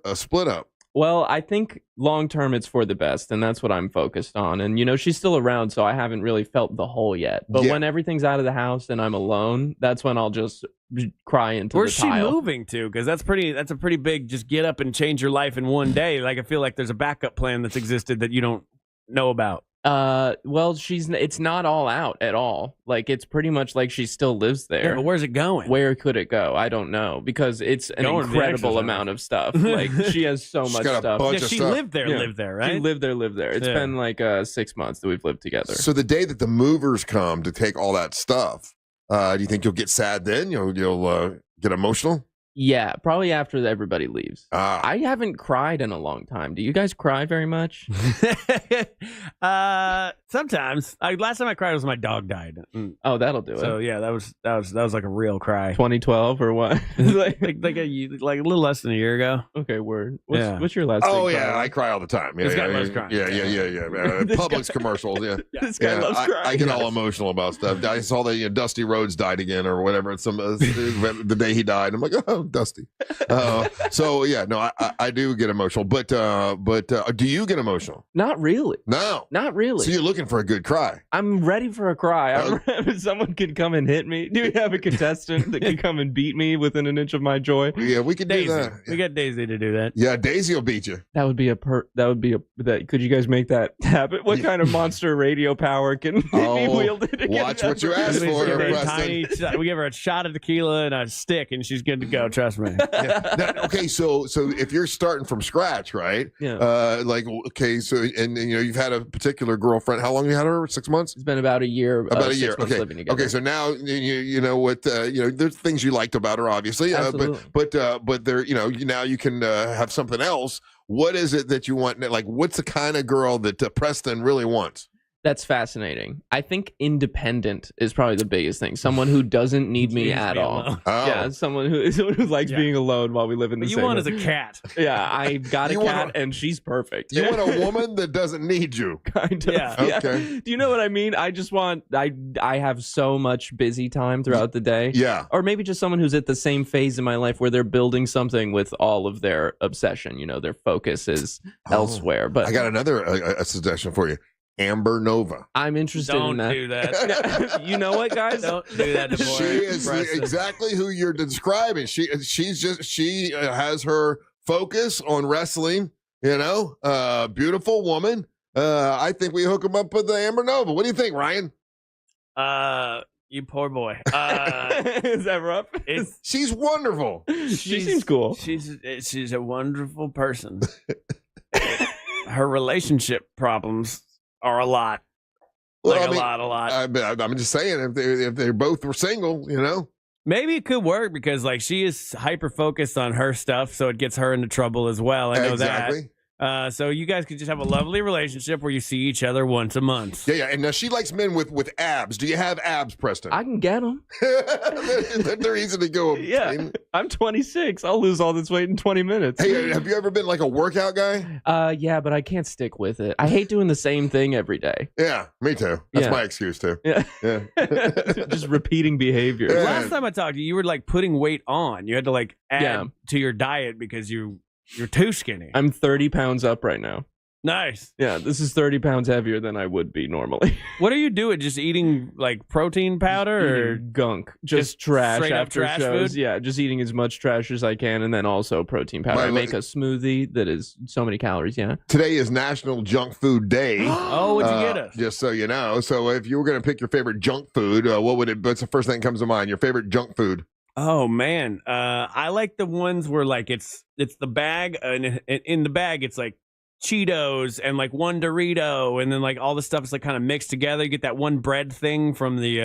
a split up. Well, I think long term it's for the best, and that's what I'm focused on. And she's still around, so I haven't really felt the hole yet. But when everything's out of the house and I'm alone, that's when I'll just cry into Where's the tile. Where's she moving to? Because that's a pretty big just get up and change your life in one day. Like I feel like there's a backup plan that's existed that you don't know about. Well, it's not all out at all. Like it's pretty much like she still lives there. Yeah, but where's it going? Where could it go? I don't know, because it's an incredible amount of stuff. Like she has so much stuff. She lived there, right? She lived there. It's been like 6 months that we've lived together. So the day that the movers come to take all that stuff, do you think you'll get sad then? You'll get emotional? Yeah, probably after everybody leaves. I haven't cried in a long time. Do you guys cry very much? Sometimes. Last time I cried was when my dog died. Oh, that'll do it. So yeah, that was like a real cry. 2012 or what? like a little less than a year ago. Okay, word. What's your last? Oh yeah, I cry all the time. This guy loves crying. Yeah. Publix commercials. Yeah, this guy loves crying. I get all emotional about stuff. I saw that Dusty Rhodes died again or whatever. The day he died, I'm like, oh, Dusty. So yeah, no, I do get emotional, but do you get emotional? Not really. No, not really. So you're looking for a good cry. I'm ready for a cry. Someone could come and hit me. Do we have a contestant that can come and beat me within an inch of my joy? Yeah, we could do that. We got Daisy to do that. Yeah, Daisy will beat you. That would be could you guys make that happen? What kind of monster radio power can be wielded against? Watch what you ask for, Preston. We give her a shot of tequila and a stick, and she's good to go. Trust me. Okay, so if you're starting from scratch, right? Yeah. And you've had a particular girlfriend. How long have you had her? 6 months? It's been about a year. About a year. Okay. Living together. Okay. So now you know what there's things you liked about her, obviously. But there now you can have something else. What is it that you want? Like, what's the kind of girl that Preston really wants? That's fascinating. I think independent is probably the biggest thing. Someone who doesn't need me at all. Oh. Yeah, someone who likes being alone while we live in the What you same want house. is a cat. Yeah, I got a You cat want and she's perfect. You want a woman that doesn't need you. Kind of. Yeah. Okay. Do you know what I mean? I just want I have so much busy time throughout the day. Yeah. Or maybe just someone who's at the same phase in my life where they're building something with all of their obsession. You know, their focus is elsewhere. But I got another a suggestion for you. Amber Nova. I'm interested Don't in that. do that. You know what, guys? Don't do that to boy. She is exactly who you're describing. She has her focus on wrestling. You know, beautiful woman. I think we hook him up with the Amber Nova. What do you think, Ryan? You poor boy. Is that rough? She's wonderful. She seems cool. She's a wonderful person. Her relationship problems are a lot. Well, Like I mean, a lot. I'm just saying, if they both were single, you know. Maybe it could work because like she is hyper focused on her stuff, so it gets her into trouble as well. I know Exactly. that. So you guys could just have a lovely relationship where you see each other once a month. Yeah. And now she likes men with abs. Do you have abs, Preston? I can get them. They're easy to go. Yeah. I'm 26. I'll lose all this weight in 20 minutes. Hey, have you ever been like a workout guy? Yeah, but I can't stick with it. I hate doing the same thing every day. Yeah, me too. That's Yeah. my excuse too. Yeah. Yeah. Just repeating behavior. Yeah. Last time I talked to you, you were like putting weight on. You had to like add Yeah. to your diet because you're too skinny. I'm 30 pounds up right now. Nice. Yeah, this is 30 pounds heavier than I would be normally. What are you doing? Just eating like protein powder or Eating gunk, just trash straight up after trash shows. food? Yeah, just eating as much trash as I can, and then also protein powder. Right, I make a smoothie that is so many calories. Yeah. Today is National Junk Food Day. Oh, what'd you get us? Just so you know. So if you were going to pick your favorite junk food, what's the first thing that comes to mind? Your favorite junk food? Oh man, I like the ones where like it's the bag, and in the bag it's like Cheetos and like one Dorito, and then like all the stuff is like kind of mixed together. You get that one bread thing from the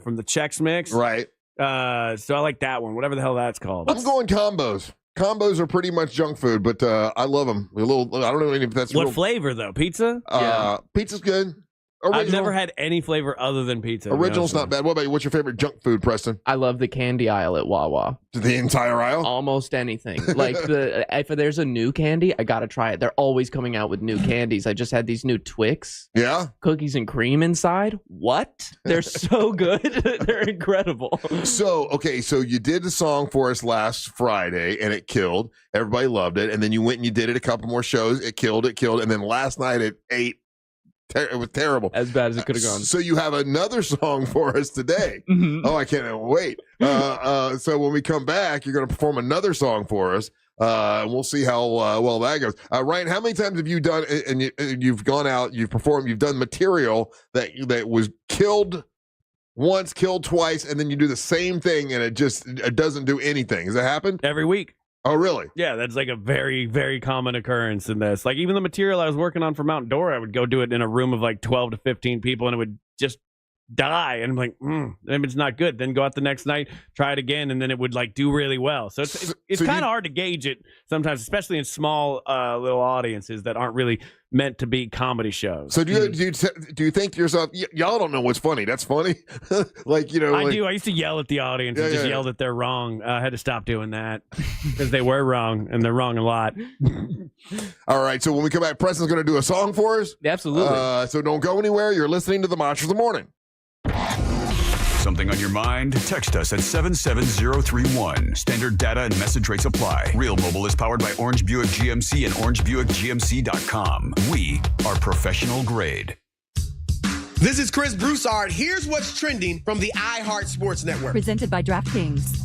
Chex Mix, Right. So I like that one, whatever the hell that's called. I'm going combos. Combos are pretty much junk food, but I love them. I don't know if that's What real. flavor though? Pizza? Pizza's good. I've never had any flavor other than pizza. to be Original's honest not bad. What about you? What's your favorite junk food, Preston? I love the candy aisle at Wawa. The entire aisle? Almost anything. Like if there's a new candy, I gotta try it. They're always coming out with new candies. I just had these new Twix. Yeah. Cookies and cream inside. What? They're so good. They're incredible. So you did the song for us last Friday and it killed. Everybody loved it. And then you went and you did it a couple more shows. It killed. And then last night at 8, it was terrible. As bad as it could have gone. So you have another song for us today. Mhm. Oh, I can't wait. So when we come back, you're going to perform another song for us. And we'll see how well that goes. Ryan, how many times have you done, and you've gone out, you've performed, you've done material that was killed once, killed twice, and then you do the same thing and it doesn't do anything? Has that happened? Every week. Oh, really? Yeah, that's like a very, very common occurrence in this. Like even the material I was working on for Mount Dora, I would go do it in a room of like 12 to 15 people and it would just die. And I'm like, maybe it's not good. Then go out the next night, try it again, and then it would like do really well. So it's kind of hard to gauge it sometimes, especially in small little audiences that aren't really meant to be comedy shows. So do you think to yourself, y'all don't know what's funny? That's funny. Like, you know, I do. I used to yell at the audience and just yell that they're wrong. I had to stop doing that because they were wrong, and they're wrong a lot. All right. So when we come back, Preston's going to do a song for us. Absolutely. So don't go anywhere. You're listening to the Monsters of the Morning. Something on your mind? Text us at 77031. Standard data and message rates apply. Real Mobile is powered by Orange Buick GMC and OrangeBuickGMC.com. We are professional grade. This is Chris Broussard. Here's what's trending from the iHeart Sports Network. Presented by DraftKings.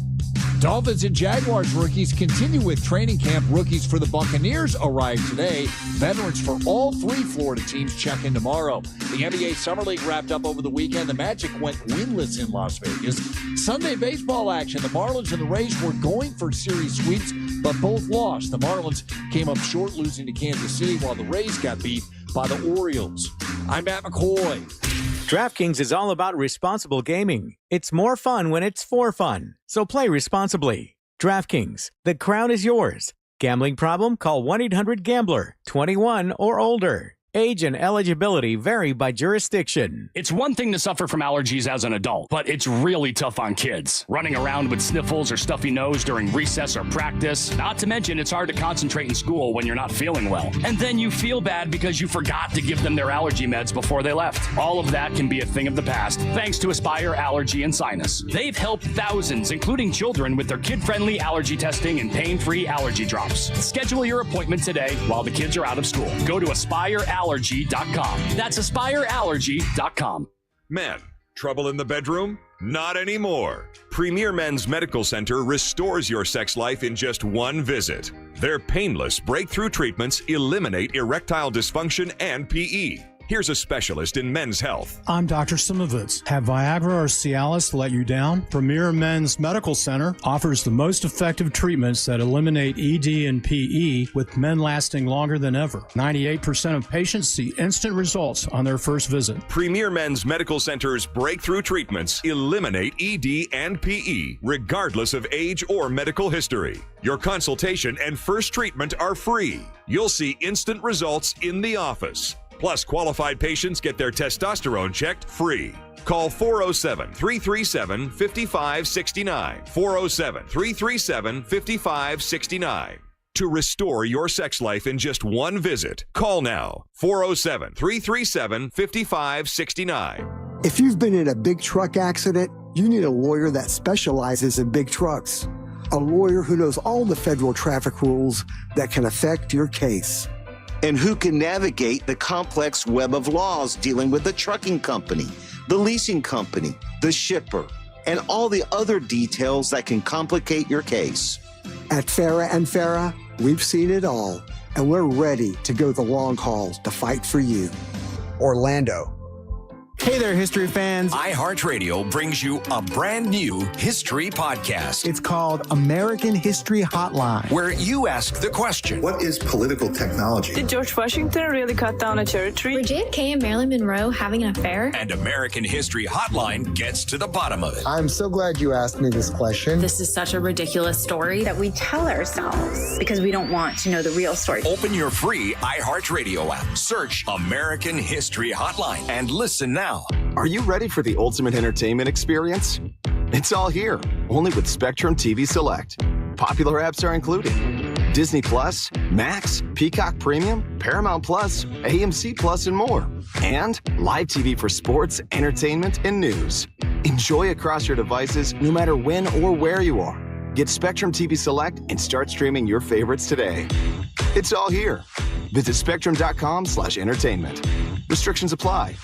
Dolphins and Jaguars rookies continue with training camp. Rookies for the Buccaneers arrive today. Veterans for all three Florida teams check in tomorrow. The NBA Summer League wrapped up over the weekend. The Magic went winless in Las Vegas. Sunday baseball action. The Marlins and the Rays were going for series sweeps, but both lost. The Marlins came up short, losing to Kansas City, while the Rays got beat by the Orioles. I'm Matt McCoy. DraftKings is all about responsible gaming. It's more fun when it's for fun. So play responsibly. DraftKings, the crown is yours. Gambling problem? Call 1-800-GAMBLER. 21 or older. Age and eligibility vary by jurisdiction. It's one thing to suffer from allergies as an adult, but it's really tough on kids. Running around with sniffles or stuffy nose during recess or practice. Not to mention, it's hard to concentrate in school when you're not feeling well. And then you feel bad because you forgot to give them their allergy meds before they left. All of that can be a thing of the past, thanks to Aspire Allergy and Sinus. They've helped thousands, including children, with their kid-friendly allergy testing and pain-free allergy drops. Schedule your appointment today while the kids are out of school. Go to AspireAllergy.com. That's AspireAllergy.com. Men, trouble in the bedroom? Not anymore. Premier Men's Medical Center restores your sex life in just one visit. Their painless breakthrough treatments eliminate erectile dysfunction and PE. Here's a specialist in men's health. I'm Dr. Simovitz. Have Viagra or Cialis let you down? Premier Men's Medical Center offers the most effective treatments that eliminate ED and PE, with men lasting longer than ever. 98% of patients see instant results on their first visit. Premier Men's Medical Center's breakthrough treatments eliminate ED and PE, regardless of age or medical history. Your consultation and first treatment are free. You'll see instant results in the office. Plus, qualified patients get their testosterone checked free. Call 407-337-5569. 407-337-5569. To restore your sex life in just one visit, call now. 407-337-5569. If you've been in a big truck accident, you need a lawyer that specializes in big trucks. A lawyer who knows all the federal traffic rules that can affect your case. And who can navigate the complex web of laws dealing with the trucking company, the leasing company, the shipper, and all the other details that can complicate your case. At Farah & Farah, we've seen it all, and we're ready to go the long haul to fight for you. Orlando. Hey there, history fans. iHeartRadio brings you a brand new history podcast. It's called American History Hotline, where you ask the question, what is political technology? Did George Washington really cut down a cherry tree? Were JFK and Marilyn Monroe having an affair? And American History Hotline gets to the bottom of it. I'm so glad you asked me this question. This is such a ridiculous story that we tell ourselves because we don't want to know the real story. Open your free iHeartRadio app. Search American History Hotline and listen now. Are you ready for the ultimate entertainment experience? It's all here, only with Spectrum TV Select. Popular apps are included: Disney Plus, Max, Peacock Premium, Paramount Plus, AMC Plus, and more. And live TV for sports, entertainment, and news. Enjoy across your devices no matter when or where you are. Get Spectrum TV Select and start streaming your favorites today. It's all here. Visit spectrum.com/entertainment. Restrictions apply.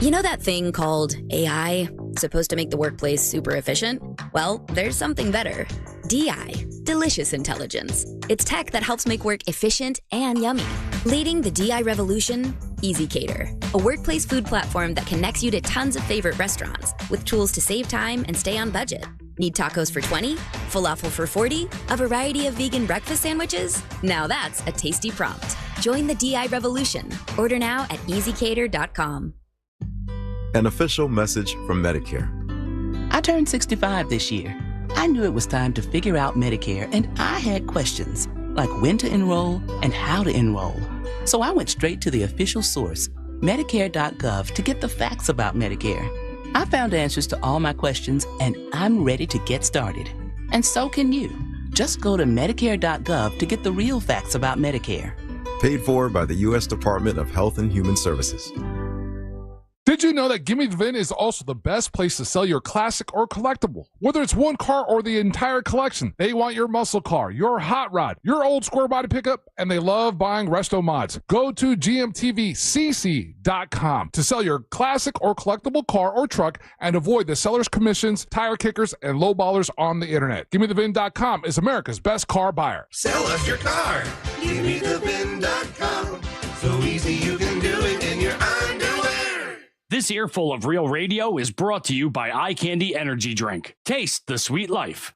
You know that thing called AI, supposed to make the workplace super efficient? Well, there's something better. DI, Delicious Intelligence. It's tech that helps make work efficient and yummy. Leading the DI revolution, EasyCater, a workplace food platform that connects you to tons of favorite restaurants with tools to save time and stay on budget. Need tacos for $20? Falafel for $40? A variety of vegan breakfast sandwiches? Now that's a tasty prompt. Join the DI revolution. Order now at easycater.com. An official message from Medicare. I turned 65 this year. I knew it was time to figure out Medicare, and I had questions, like when to enroll and how to enroll. So I went straight to the official source, Medicare.gov, to get the facts about Medicare. I found answers to all my questions, and I'm ready to get started. And so can you. Just go to Medicare.gov to get the real facts about Medicare. Paid for by the U.S. Department of Health and Human Services. Did you know that Gimme the VIN is also the best place to sell your classic or collectible? Whether it's one car or the entire collection, they want your muscle car, your hot rod, your old square body pickup, and they love buying resto mods. Go to gmtvcc.com to sell your classic or collectible car or truck and avoid the seller's commissions, tire kickers, and lowballers on the internet. GimmeTheVin.com is America's best car buyer. Sell us your car. GimmeTheVin.com. So easy you can do it in your underwear. This earful of real radio is brought to you by Eye Candy Energy Drink. Taste the sweet life.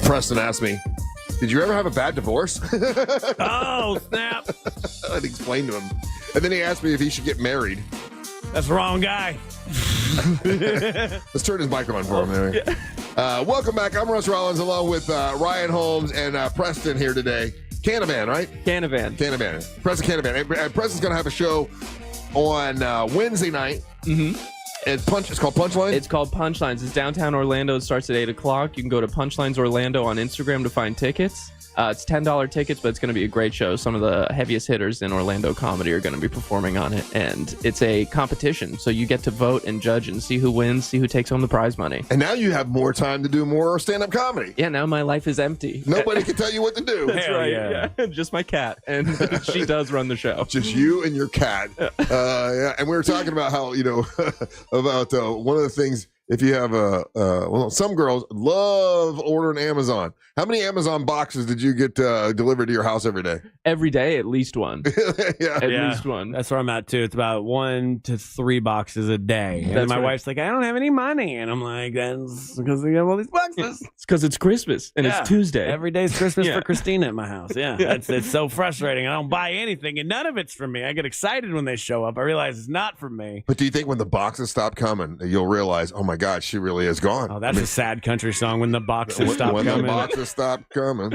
Preston asked me, did you ever have a bad divorce? Oh, snap. I'd explain to him. And then he asked me if he should get married. That's the wrong guy. Let's turn his mic on for him. There. Welcome back. I'm Russ Rollins along with Ryan Holmes and Preston here today. Canavan, right? Canavan. Preston Canavan. And Preston's going to have a show on Wednesday night. Mm-hmm. It's called Punchlines? It's called Punchlines. It's downtown Orlando. It starts at 8 o'clock. You can go to Punchlines Orlando on Instagram to find tickets. It's $10 tickets, but it's going to be a great show. Some of the heaviest hitters in Orlando comedy are going to be performing on it. And it's a competition, so you get to vote and judge and see who wins, see who takes home the prize money. And now you have more time to do more stand-up comedy. Yeah, now my life is empty. Nobody can tell you what to do. That's right. Yeah. Just my cat. And she does run the show. Just you and your cat. Yeah. And we were talking about how, about one of the things, if you have some girls love ordering Amazon. How many Amazon boxes did you get delivered to your house every day? Every day, at least one. Yeah. At least one. That's where I'm at, too. It's about 1 to 3 boxes a day. And then my wife's like, I don't have any money. And I'm like, that's because we have all these boxes. It's because it's Christmas and it's Tuesday. Every day's Christmas for Christina at my house. Yeah. It's so frustrating. I don't buy anything, and none of it's for me. I get excited when they show up. I realize it's not for me. But do you think when the boxes stop coming, you'll realize, oh, my God, she really is gone? Oh, that's a sad country song, When the Boxes Stop Coming. When the boxes stop coming.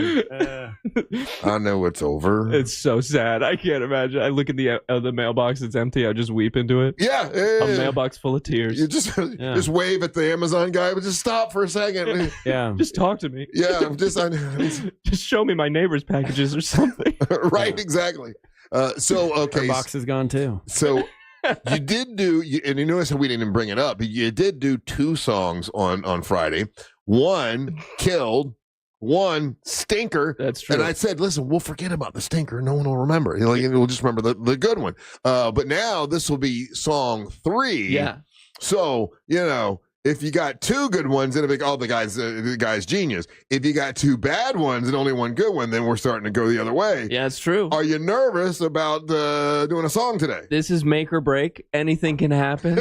I know it's over. It's so sad. I can't imagine. I look at the mailbox, it's empty. I just weep into it. Yeah. A mailbox full of tears. You just wave at the Amazon guy, but just stop for a second. Yeah. Just talk to me. Yeah. Just show me my neighbor's packages or something. Right, exactly. Okay. Her box is gone too. So you did do, and you notice how we didn't even bring it up, but you did do 2 songs on Friday. One killed, one stinker. That's true. And I said, listen, we'll forget about the stinker. No one will remember. We'll just remember the good one. But now this will be song 3. Yeah. So, if you got 2 good ones, then it'll be, the guy's genius. If you got 2 bad ones and only 1 good one, then we're starting to go the other way. Yeah, it's true. Are you nervous about doing a song today? This is make or break. Anything can happen.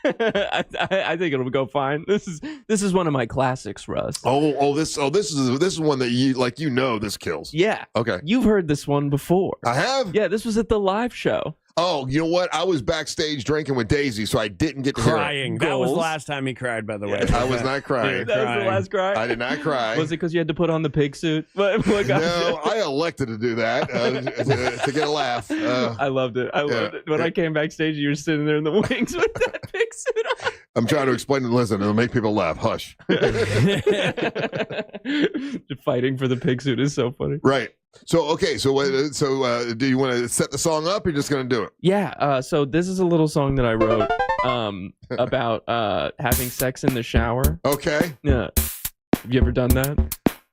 I think it'll go fine. This is one of my classics, Russ. This is one that this kills. Yeah. Okay. You've heard this one before. I have? Yeah, this was at the live show. Oh, you know what? I was backstage drinking with Daisy, so I didn't get to crying. Hear it. That was the last time he cried, by the way. I was not crying. That was the last cry? I did not cry. Was it because you had to put on the pig suit? No, I elected to do that to get a laugh. I loved it. I loved it. When I came backstage, you were sitting there in the wings with that pig suit on. I'm trying to explain and listen. It'll make people laugh. Hush. Fighting for the pig suit is so funny. Right. So, okay. So do you want to set the song up or you're just going to do it? Yeah. So this is a little song that I wrote about having sex in the shower. Okay. Yeah. Have you ever done that?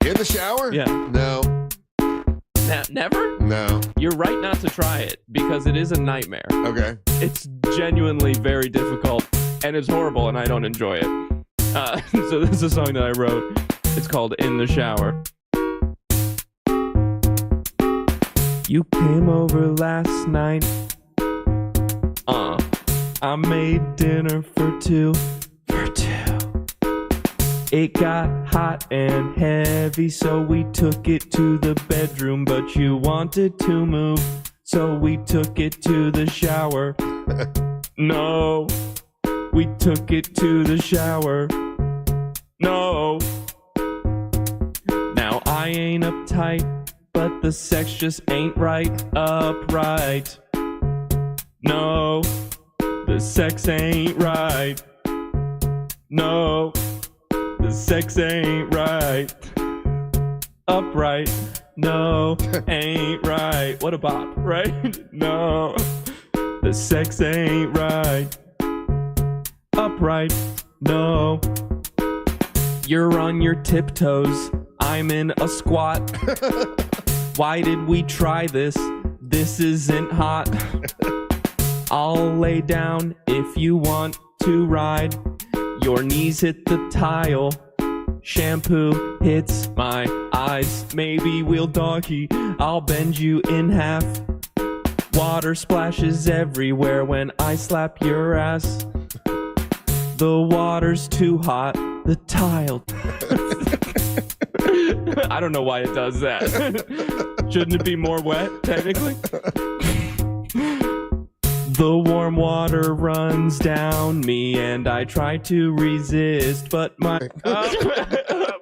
In the shower? Yeah. No. Never? No. You're right not to try it because it is a nightmare. Okay. It's genuinely very difficult and it's horrible and I don't enjoy it. So this is a song that I wrote. It's called In the Shower. You came over last night. I made dinner for 2. It got hot and heavy, so we took it to the bedroom, but you wanted to move, so we took it to the shower. No, we took it to the shower. No. Now I ain't uptight, but the sex just ain't right, upright. No, the sex ain't right. No, the sex ain't right. Upright. No, ain't right. What a bop, right? No, the sex ain't right. Upright. No. You're on your tiptoes. I'm in a squat. Why did we try this? This isn't hot. I'll lay down if you want to ride. Your knees hit the tile. Shampoo hits my eyes. Maybe we'll doggy. I'll bend you in half. Water splashes everywhere when I slap your ass. The water's too hot. The tile. I don't know why it does that. Shouldn't it be more wet, technically? The warm water runs down me and I try to resist, but my...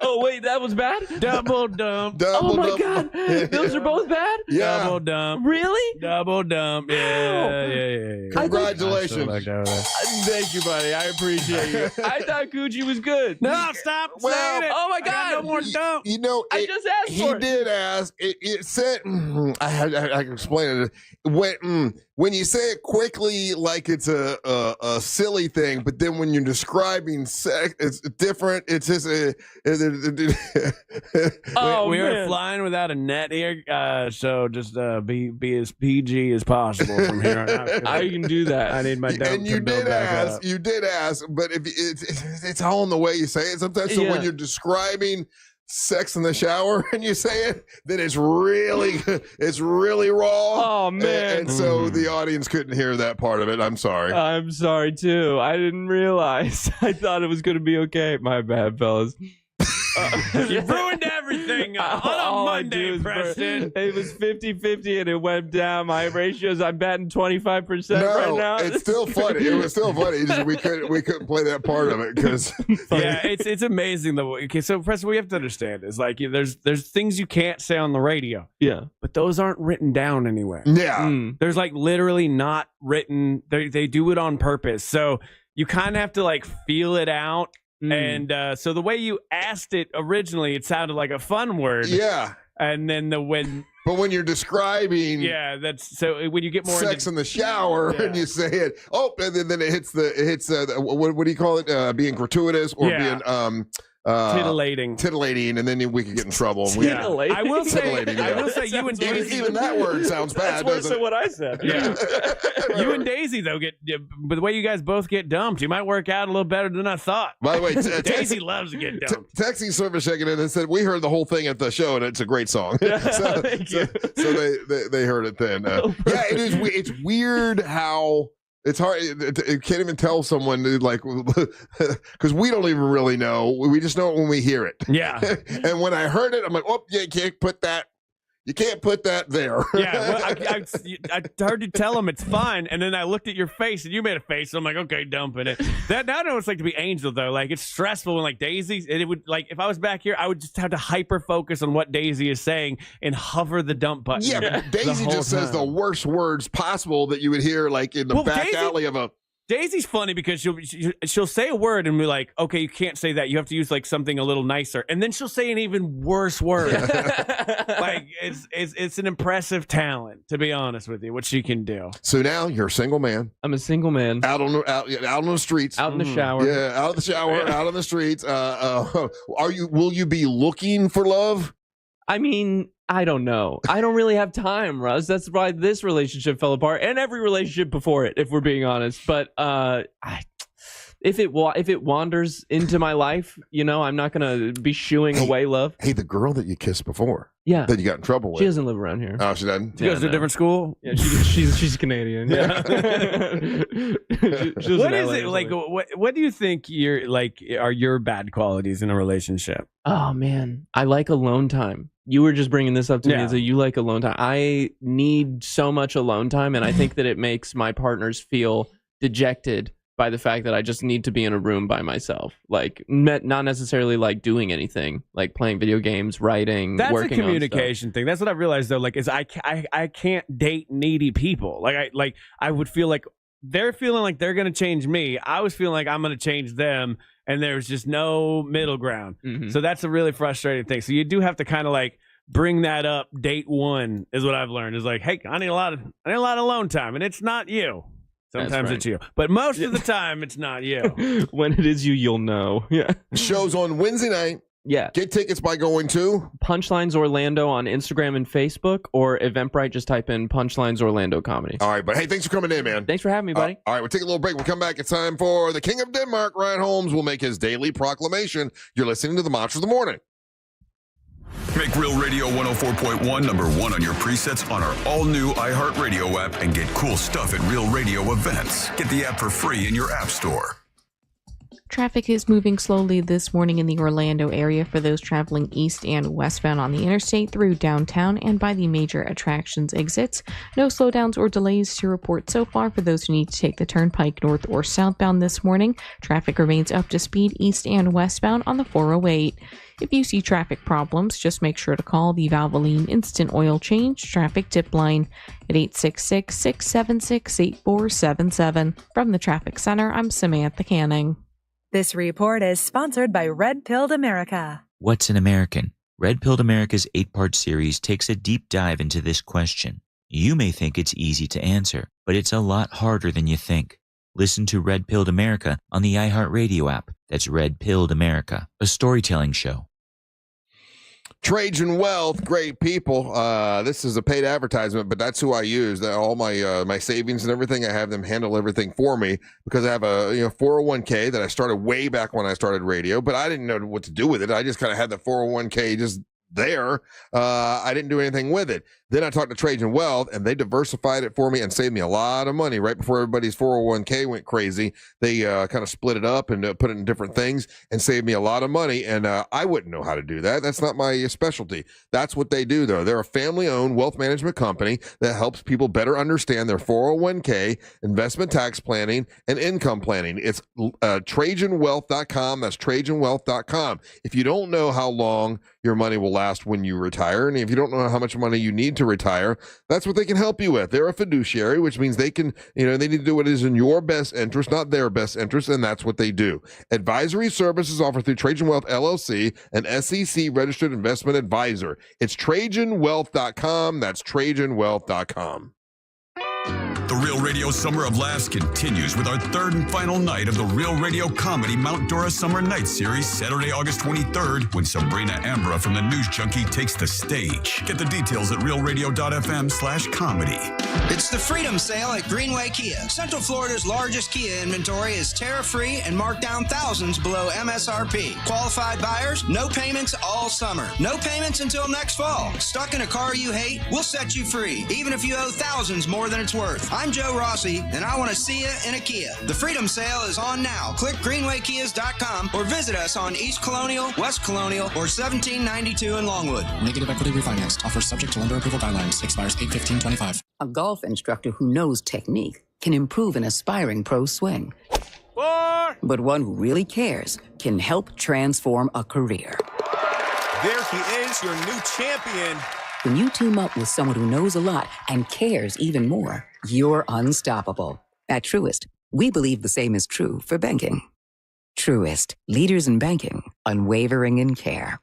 Oh, wait, that was bad? Double dump. Oh, my God. Those are both bad? Yeah. Double dump. Really? Double dump. Yeah. Congratulations. Thank you, buddy. I appreciate you. I thought Gucci was good. No, stop saying it. Oh, my I got God. no more dump. You know, I just asked for it. He did ask. It said, I can explain it. When you say it quickly, like it's a silly thing, but then when you're describing sex, it's different. It's just we are flying without a net here, so just be as PG as possible from here on out. I can do that. I need my dump. And you did ask, but if it's all in the way you say it sometimes. So when you're describing sex in the shower and you say it, then it's really raw. Oh, man. And so the audience couldn't hear that part of it. I'm sorry. I'm sorry, too. I didn't realize. I thought it was going to be okay. My bad, fellas. You ruined everything on a Monday, Preston. It was 50-50 and it went down. My ratios, I'm batting 25% right now. It's still funny. It was still funny. Just, we couldn't play that part of it because it's amazing though. Okay, so Preston, we have to understand is like there's things you can't say on the radio. Yeah, but those aren't written down anywhere. Yeah, there's like literally not written. They do it on purpose. So you kind of have to like feel it out. And so the way you asked it originally, it sounded like a fun word. Yeah. And then but when you're describing, that's so when you get more sex in the shower and you say it, and then it hits what do you call it? Being gratuitous or being titillating, and then we could get in trouble. Titillating. I will say, you and Daisy. Even that word sounds bad. That's worse than what I said. Yeah. You and Daisy though but the way you guys both get dumped, you might work out a little better than I thought. By the way, Daisy loves to get dumped. Texting service checking in and said we heard the whole thing at the show and it's a great song. So they heard it then. It is. It's weird how. It's hard. It can't even tell someone like because we don't even really know. We just know it when we hear it. Yeah. And when I heard it, I'm like, you can't put that. You can't put that there. Yeah, well, I heard you tell him it's fine, and then I looked at your face, and you made a face. So I'm like, okay, dumping it. Now I know what it's like to be Angel, though. Like, it's stressful when, like, Daisy, and it would, like, if I was back here, I would just have to hyper-focus on what Daisy is saying and hover the dump button. Yeah, but Daisy just says the worst words possible that you would hear, like, in the back alley of a... Daisy's funny because she'll say a word and be like, okay, you can't say that. You have to use like something a little nicer. And then she'll say an even worse word. Like it's an impressive talent, to be honest with you, what she can do. So now you're a single man. I'm a single man. Out on the streets. Out in the shower. Yeah, out of the shower, out on the streets. Will you be looking for love? I mean, I don't know. I don't really have time, Russ. That's why this relationship fell apart, and every relationship before it, if we're being honest. But if it wanders into my life, I'm not gonna be shooing away love. Hey, the girl that you kissed before, that you got in trouble with, she doesn't live around here. Oh, she doesn't. She goes to a different school. Yeah, she's Canadian. Yeah. What is it like? What do you think are your bad qualities in a relationship? Oh man, I like alone time. You were just bringing this up to me as you like alone time. I need so much alone time, and I think that it makes my partners feel dejected by the fact that I just need to be in a room by myself. Like, not necessarily like doing anything, like playing video games, writing, That's working a communication thing. That's what I realized though. Like, is I can't date needy people. I would feel like they're feeling like they're gonna change me. I was feeling like I'm gonna change them, and there's just no middle ground. Mm-hmm. So that's a really frustrating thing. So you do have to kind of like bring that up. Date one is what I've learned. Is like, hey, I need a lot of alone time, and it's not you. Sometimes it's you, but most of the time it's not you. When it is you, you'll know. Yeah. Shows on Wednesday night. Yeah. Get tickets by going to Punchlines Orlando on Instagram and Facebook, or Eventbrite. Just type in Punchlines Orlando Comedy. All right, but hey, thanks for coming in, man. Thanks for having me, buddy. All right, we'll take a little break. We'll come back. It's time for the King of Denmark. Ryan Holmes will make his daily proclamation. You're listening to the Mantra of the Morning. Make Real Radio 104.1 #1 on your presets on our all-new iHeartRadio app and get cool stuff at Real Radio events. Get the app for free in your app store. Traffic is moving slowly this morning in the Orlando area for those traveling east and westbound on the interstate through downtown and by the major attractions exits. No slowdowns or delays to report so far for those who need to take the turnpike north or southbound this morning. Traffic remains up to speed east and westbound on the 408. If you see traffic problems, just make sure to call the Valvoline Instant Oil Change Traffic Tip Line at 866-676-8477. From the Traffic Center, I'm Samantha Canning. This report is sponsored by Red Pilled America. What's an American? Red Pilled America's 8-part series takes a deep dive into this question. You may think it's easy to answer, but it's a lot harder than you think. Listen to Red Pilled America on the iHeartRadio app. That's Red Pilled America, a storytelling show. Trajan Wealth, great people. This is a paid advertisement, but that's who I use. All my savings and everything, I have them handle everything for me because I have a 401k that I started way back when I started radio, but I didn't know what to do with it. I just kind of had the 401k just there. I didn't do anything with it. Then I talked to Trajan Wealth, and they diversified it for me and saved me a lot of money. Right before everybody's 401k went crazy, they kind of split it up and put it in different things and saved me a lot of money. And I wouldn't know how to do that. That's not my specialty. That's what they do, though. They're a family-owned wealth management company that helps people better understand their 401k, investment tax planning, and income planning. It's TrajanWealth.com. That's TrajanWealth.com. If you don't know how long your money will last when you retire, and if you don't know how much money you need to retire, that's what they can help you with. They're a fiduciary, which means they can, they need to do what is in your best interest, not their best interest, and that's what they do. Advisory services offered through Trajan Wealth LLC, an SEC registered investment advisor. It's TrajanWealth.com. That's TrajanWealth.com. The Real Radio Summer of Laughs continues with our third and final night of the Real Radio Comedy Mount Dora Summer Night Series, Saturday, August 23rd, when Sabrina Ambra from the News Junkie takes the stage. Get the details at realradio.fm/comedy. It's the Freedom Sale at Greenway Kia. Central Florida's largest Kia inventory is tariff-free and marked down thousands below MSRP. Qualified buyers, no payments all summer. No payments until next fall. Stuck in a car you hate? We'll set you free, even if you owe thousands more than it's worth. I'm Joe Rossi, and I want to see you in a Kia. The Freedom Sale is on now. Click greenwaykias.com or visit us on East Colonial, West Colonial, or 1792 in Longwood. Negative equity refinance. Offer subject to lender approval guidelines. Expires 8/15/25. A golf instructor who knows technique can improve an aspiring pro's swing. But one who really cares can help transform a career. There he is, your new champion. When you team up with someone who knows a lot and cares even more, you're unstoppable. At Truist, we believe the same is true for banking. Truist, leaders in banking, unwavering in care.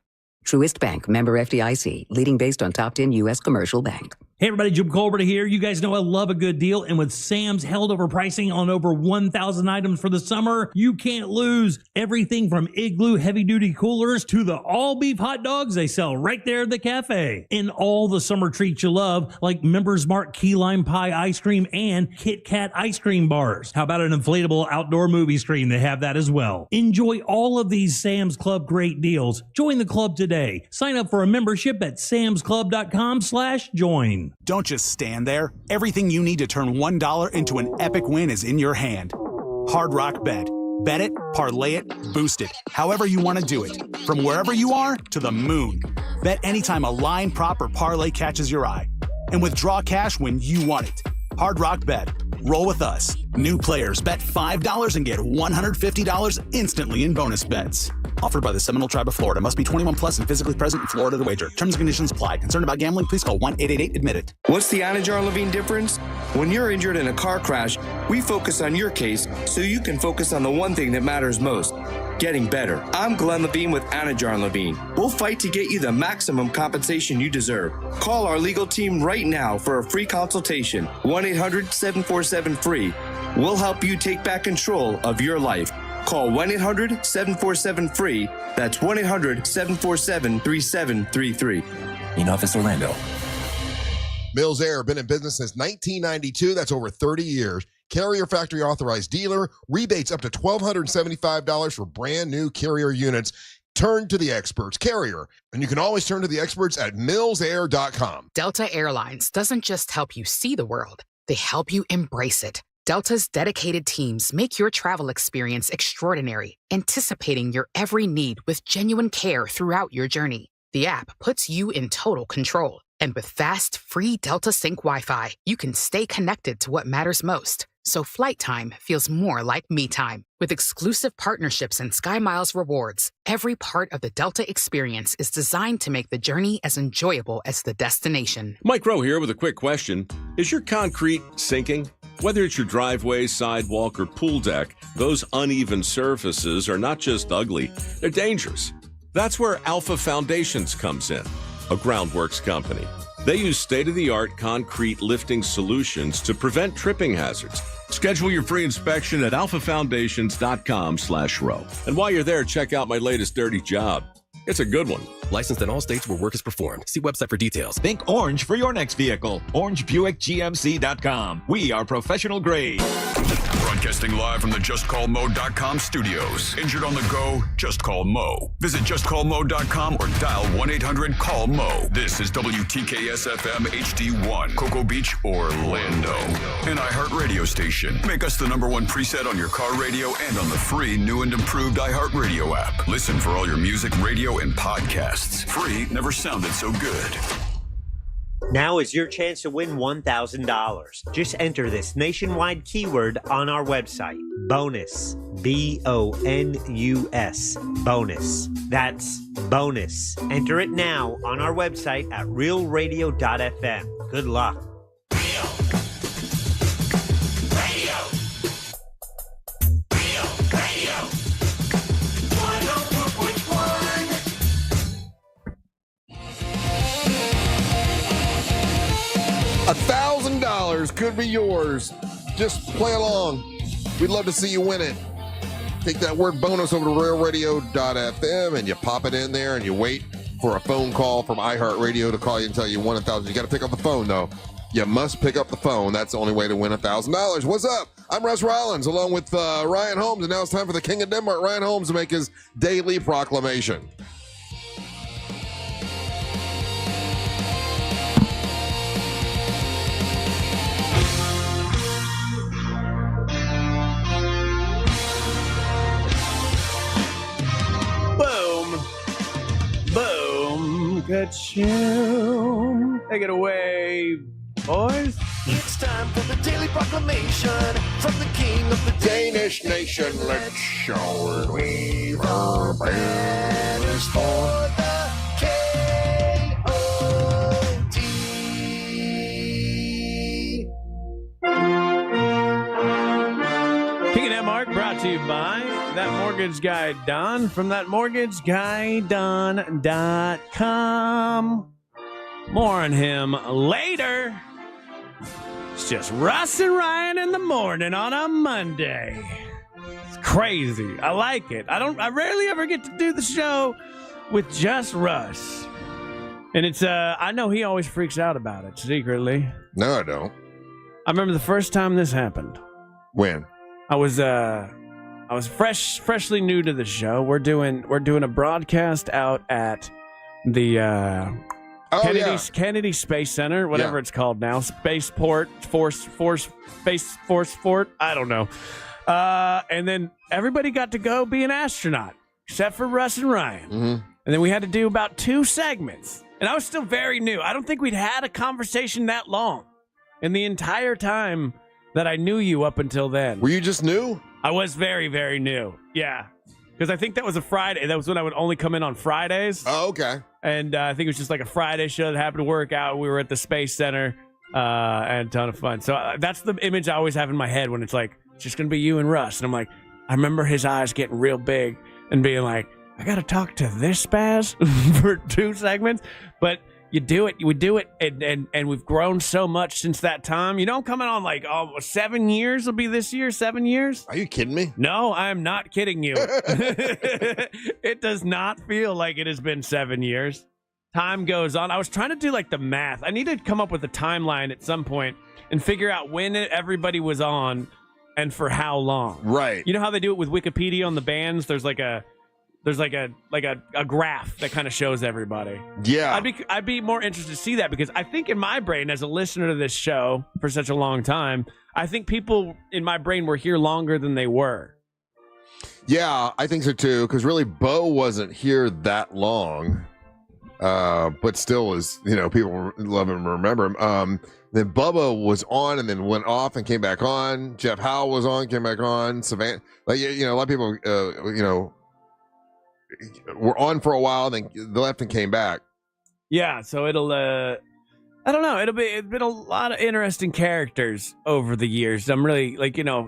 Truist Bank, member FDIC, leading based on top 10 U.S. commercial bank. Hey everybody, Jim Colbert here. You guys know I love a good deal, and with Sam's held over pricing on over 1,000 items for the summer, you can't lose. Everything from Igloo heavy-duty coolers to the all-beef hot dogs they sell right there at the cafe. And all the summer treats you love, like Members Mark key lime pie ice cream and Kit Kat ice cream bars. How about an inflatable outdoor movie screen? They have that as well. Enjoy all of these Sam's Club great deals. Join the club today. Sign up for a membership at samsclub.com/join. Don't just stand there. Everything you need to turn $1 into an epic win is in your hand. Hard Rock Bet. Bet it, parlay it, boost it. However you want to do it. From wherever you are to the moon. Bet anytime a line, prop, or parlay catches your eye. And withdraw cash when you want it. Hard Rock Bet. Roll with us. New players bet $5 and get $150 instantly in bonus bets. Offered by the Seminole Tribe of Florida. Must be 21 plus and physically present in Florida to wager. Terms and conditions apply. Concerned about gambling? Please call 1-888-ADMIT-IT. What's the Anajar Levine difference? When you're injured in a car crash, we focus on your case so you can focus on the one thing that matters most. Getting better. I'm Glenn Levine with Anajar Levine. We'll fight to get you the maximum compensation you deserve. Call our legal team right now for a free consultation. 1-800-747-FREE. We'll help you take back control of your life. Call 1-800-747-FREE. That's 1-800-747-3733. In office, Orlando. Mills Air, been in business since 1992. That's over 30 years. Carrier factory authorized dealer. Rebates up to $1,275 for brand new Carrier units. Turn to the experts. Carrier. And you can always turn to the experts at millsair.com. Delta Airlines doesn't just help you see the world. They help you embrace it. Delta's dedicated teams make your travel experience extraordinary, anticipating your every need with genuine care throughout your journey. The app puts you in total control. And with fast, free Delta Sync Wi-Fi, you can stay connected to what matters most. So flight time feels more like me time. With exclusive partnerships and SkyMiles rewards, every part of the Delta experience is designed to make the journey as enjoyable as the destination. Mike Rowe here with a quick question. Is your concrete sinking? Whether it's your driveway, sidewalk, or pool deck, those uneven surfaces are not just ugly, they're dangerous. That's where Alpha Foundations comes in, a groundworks company. They use state-of-the-art concrete lifting solutions to prevent tripping hazards. Schedule your free inspection at alphafoundations.com/row. And while you're there, check out my latest dirty job. It's a good one. Licensed in all states where work is performed. See website for details. Think orange for your next vehicle. OrangeBuickGMC.com. We are professional grade. Broadcasting live from the JustCallMo.com studios. Injured on the go? Just call Mo. Visit JustCallMo.com or dial 1-800-CALL-MO. This is WTKS-FM HD1, Cocoa Beach, Orlando. An iHeartRadio station. Make us the #1 preset on your car radio and on the free new and improved iHeartRadio app. Listen for all your music, radio, and podcasts. Free never sounded so good. Now is your chance to win $1,000. Just enter this nationwide keyword on our website. Bonus. BONUS. Bonus. That's bonus. Enter it now on our website at realradio.fm. Good luck. $1,000 could be yours. Just play along. We'd love to see you win it. Take that word bonus over to realradio.fm and you pop it in there and you wait for a phone call from iHeartRadio to call you and tell you won $1,000. You got to pick up the phone, though. You must pick up the phone. That's the only way to win $1,000. What's up? I'm Russ Rollins along with Ryan Holmes, and now it's time for the King of Denmark, Ryan Holmes, to make his daily proclamation. Ka-choom. Take it away, boys. It's time for the daily proclamation from the king of the Danish nation. Let's show it. We've our banners for the K-O-D. King of Denmark brought to you by That Mortgage Guy Don from thatmortgageguydon.com. More on him later. It's just Russ and Ryan in the morning on a Monday. It's crazy. I like it. I rarely ever get to do the show with just Russ. And it's I know he always freaks out about it secretly. No, I don't. I remember the first time this happened. When? I was freshly new to the show. We're doing a broadcast out at the Kennedy Space Center, whatever it's called now, Spaceport, Space Force Fort. I don't know. And then everybody got to go be an astronaut, except for Russ and Ryan. Mm-hmm. And then we had to do about 2 segments. And I was still very new. I don't think we'd had a conversation that long in the entire time that I knew you up until then. Were you just new? I was very, very new. Yeah. Because I think that was a Friday. That was when I would only come in on Fridays. Oh, okay. And I think it was just like a Friday show that happened to work out. We were at the Space Center and a ton of fun. So that's the image I always have in my head when it's like, it's just going to be you and Russ. And I'm like, I remember his eyes getting real big and being like, I got to talk to this spaz for 2 segments. But you do it. We do it. And we've grown so much since that time. You know, coming on like 7 years will be this year. 7 years. Are you kidding me? No, I am not kidding you. It does not feel like it has been 7 years. Time goes on. I was trying to do like the math. I need to come up with a timeline at some point and figure out when everybody was on and for how long. Right. You know how they do it with Wikipedia on the bands? There's like a There's like a graph that kind of shows everybody. Yeah. I'd be more interested to see that, because I think in my brain, as a listener to this show for such a long time, I think people in my brain were here longer than they were. Yeah, I think so too, because really Bo wasn't here that long, but still is, people love him and remember him. Then Bubba was on and then went off and came back on. Jeff Howell was on, came back on. Savannah, a lot of people, were on for a while, then they left and came back. Yeah, so it'll, I don't know. It's been a lot of interesting characters over the years. I'm really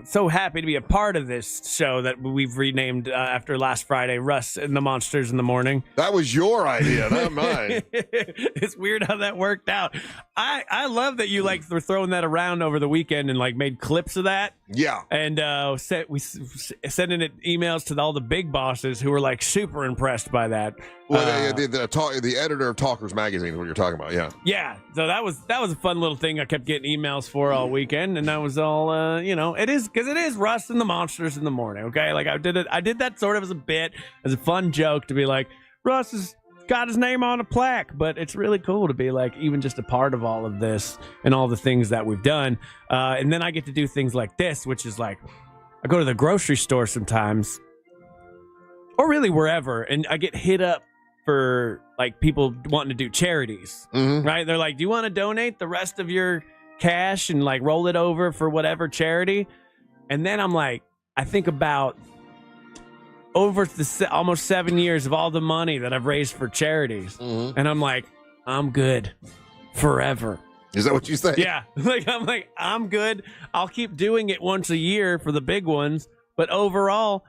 so happy to be a part of this show that we've renamed after last Friday, Russ and the Monsters in the Morning. That was your idea, not mine. It's weird how that worked out. I love that you were throwing that around over the weekend and made clips of that. Yeah. And we sending it emails to all the big bosses who were super impressed by that. Well, the editor of Talkers Magazine is what you're talking about, yeah. Yeah, so that was a fun little thing I kept getting emails for all weekend, and that was all, it is Russ and the Monsters in the Morning, okay? I did that sort of as a bit, as a fun joke to be like, Russ has got his name on a plaque, but it's really cool to be even just a part of all of this and all the things that we've done. And then I get to do things like this, which is I go to the grocery store sometimes, or really wherever, and I get hit up for people wanting to do charities, right? They're like, do you want to donate the rest of your cash and roll it over for whatever charity? And then I'm I think about over the almost 7 years of all the money that I've raised for charities. And I'm I'm good forever. Is that what you say? Yeah. I'm good. I'll keep doing it once a year for the big ones, but overall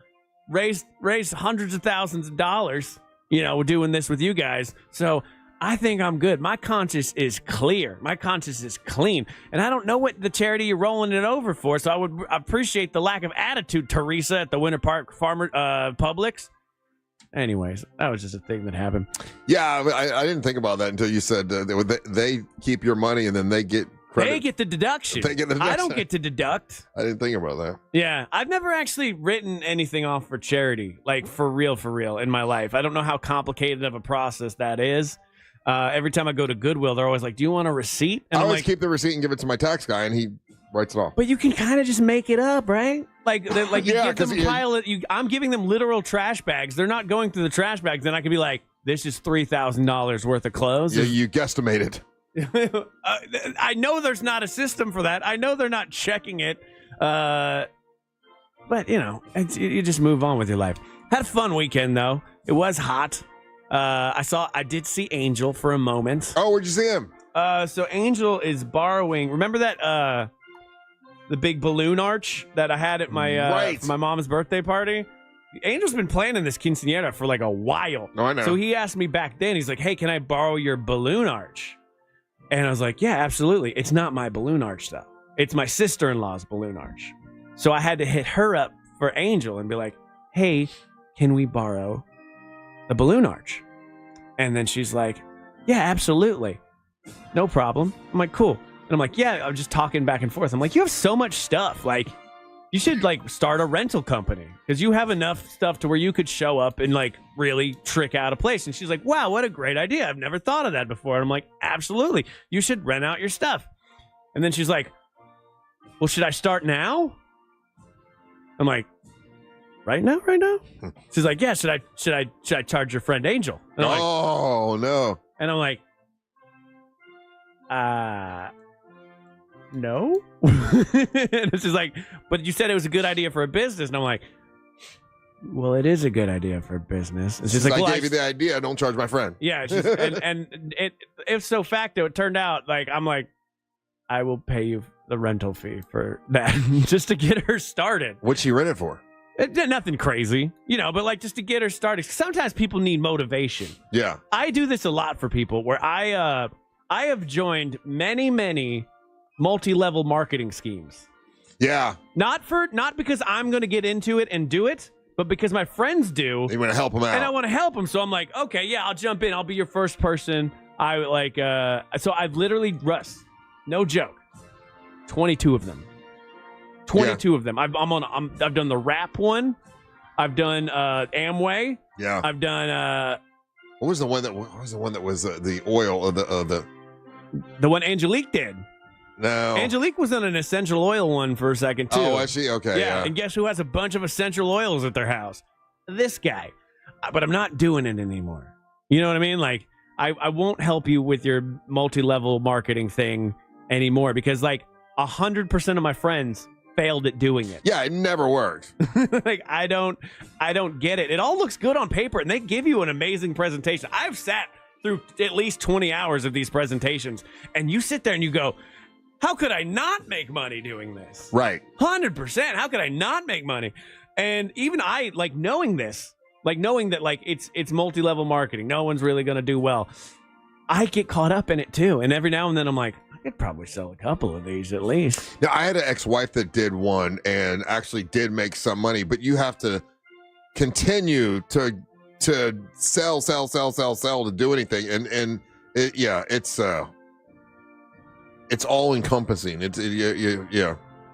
raise hundreds of thousands of dollars, doing this with you guys. So I think I'm good. My conscience is clear. My conscience is clean. And I don't know what the charity you're rolling it over for, so I would appreciate the lack of attitude, Teresa, at the Winter Park Publix. Anyways, that was just a thing that happened. Yeah, I didn't think about that until you said they keep your money and then they get credit. They get the deduction. I don't get to deduct. I didn't think about that. Yeah, I've never actually written anything off for charity, for real in my life. I don't know how complicated of a process that is. Every time I go to Goodwill, they're always like, do you want a receipt? And I always keep the receipt and give it to my tax guy, and he writes it off. But you can kind of just make it up, right? You give them a pile I'm giving them literal trash bags. They're not going through the trash bags. Then I can be like, this is $3,000 worth of clothes. Yeah, you guesstimated. I know there's not a system for that. I know they're not checking it. But, you just move on with your life. Had a fun weekend, though. It was hot. I did see Angel for a moment. Oh, where'd you see him? So Angel is borrowing. Remember that the big balloon arch that I had at my for my mom's birthday party? Angel's been planning this quinceañera for a while. Oh, I know. So he asked me back then. He's like, "Hey, can I borrow your balloon arch?" And I was like, "Yeah, absolutely." It's not my balloon arch though. It's my sister-in-law's balloon arch. So I had to hit her up for Angel and be like, "Hey, can we borrow the balloon arch?" And then she's like, "Yeah, absolutely. No problem." I'm like, "Cool." And I'm like, "Yeah," I'm just talking back and forth. I'm like, "You have so much stuff. You should start a rental company because you have enough stuff to where you could show up and really trick out a place." And she's like, "Wow, what a great idea. I've never thought of that before." And I'm like, "Absolutely. You should rent out your stuff." And then she's like, "Well, should I start now?" I'm like, Right now? She's like, "Yeah, should I charge your friend Angel?" And I'm like, no. And I'm like, no. And she's like, "But you said it was a good idea for a business." And I'm like, "Well, it is a good idea for a business." And she's like, "I gave you the idea. Don't charge my friend." Yeah. And if so facto, it turned out I'm like, "I will pay you the rental fee for that," just to get her started. What'd she rent it for? Nothing crazy, but just to get her started. Sometimes people need motivation. Yeah. I do this a lot for people where I have joined many multi-level marketing schemes. Yeah. Not because I'm going to get into it and do it, but because my friends do. You want to help them out. And I want to help them. So I'm like, "Okay, yeah, I'll jump in. I'll be your first person." So I've literally, Russ, no joke, 22 of them. 22 of them. I've done the rap one. I've done Amway. Yeah. I've done. What was the one that was the oil of the one Angelique did? No. Angelique was on an essential oil one for a second, too. Oh, I see. Okay. Yeah. And guess who has a bunch of essential oils at their house? This guy. But I'm not doing it anymore. You know what I mean? Like, I won't help you with your multi-level marketing thing anymore because, like, 100% of my friends failed at doing it. Yeah, it never works. Like, I don't get it. It all looks good on paper, and they give you an amazing presentation. I've sat through at least 20 hours of these presentations, and you sit there and you go, how could I not make money doing this? Right. 100%. How could I not make money? And even I, like, knowing this, like, knowing that, like, it's multi-level marketing, no one's really going to do well, I get caught up in it, too. And every now and then I'm like, I could probably sell a couple of these at least. Now, I had an ex-wife that did one and actually did make some money, but you have to continue to sell to do anything. And it's all encompassing.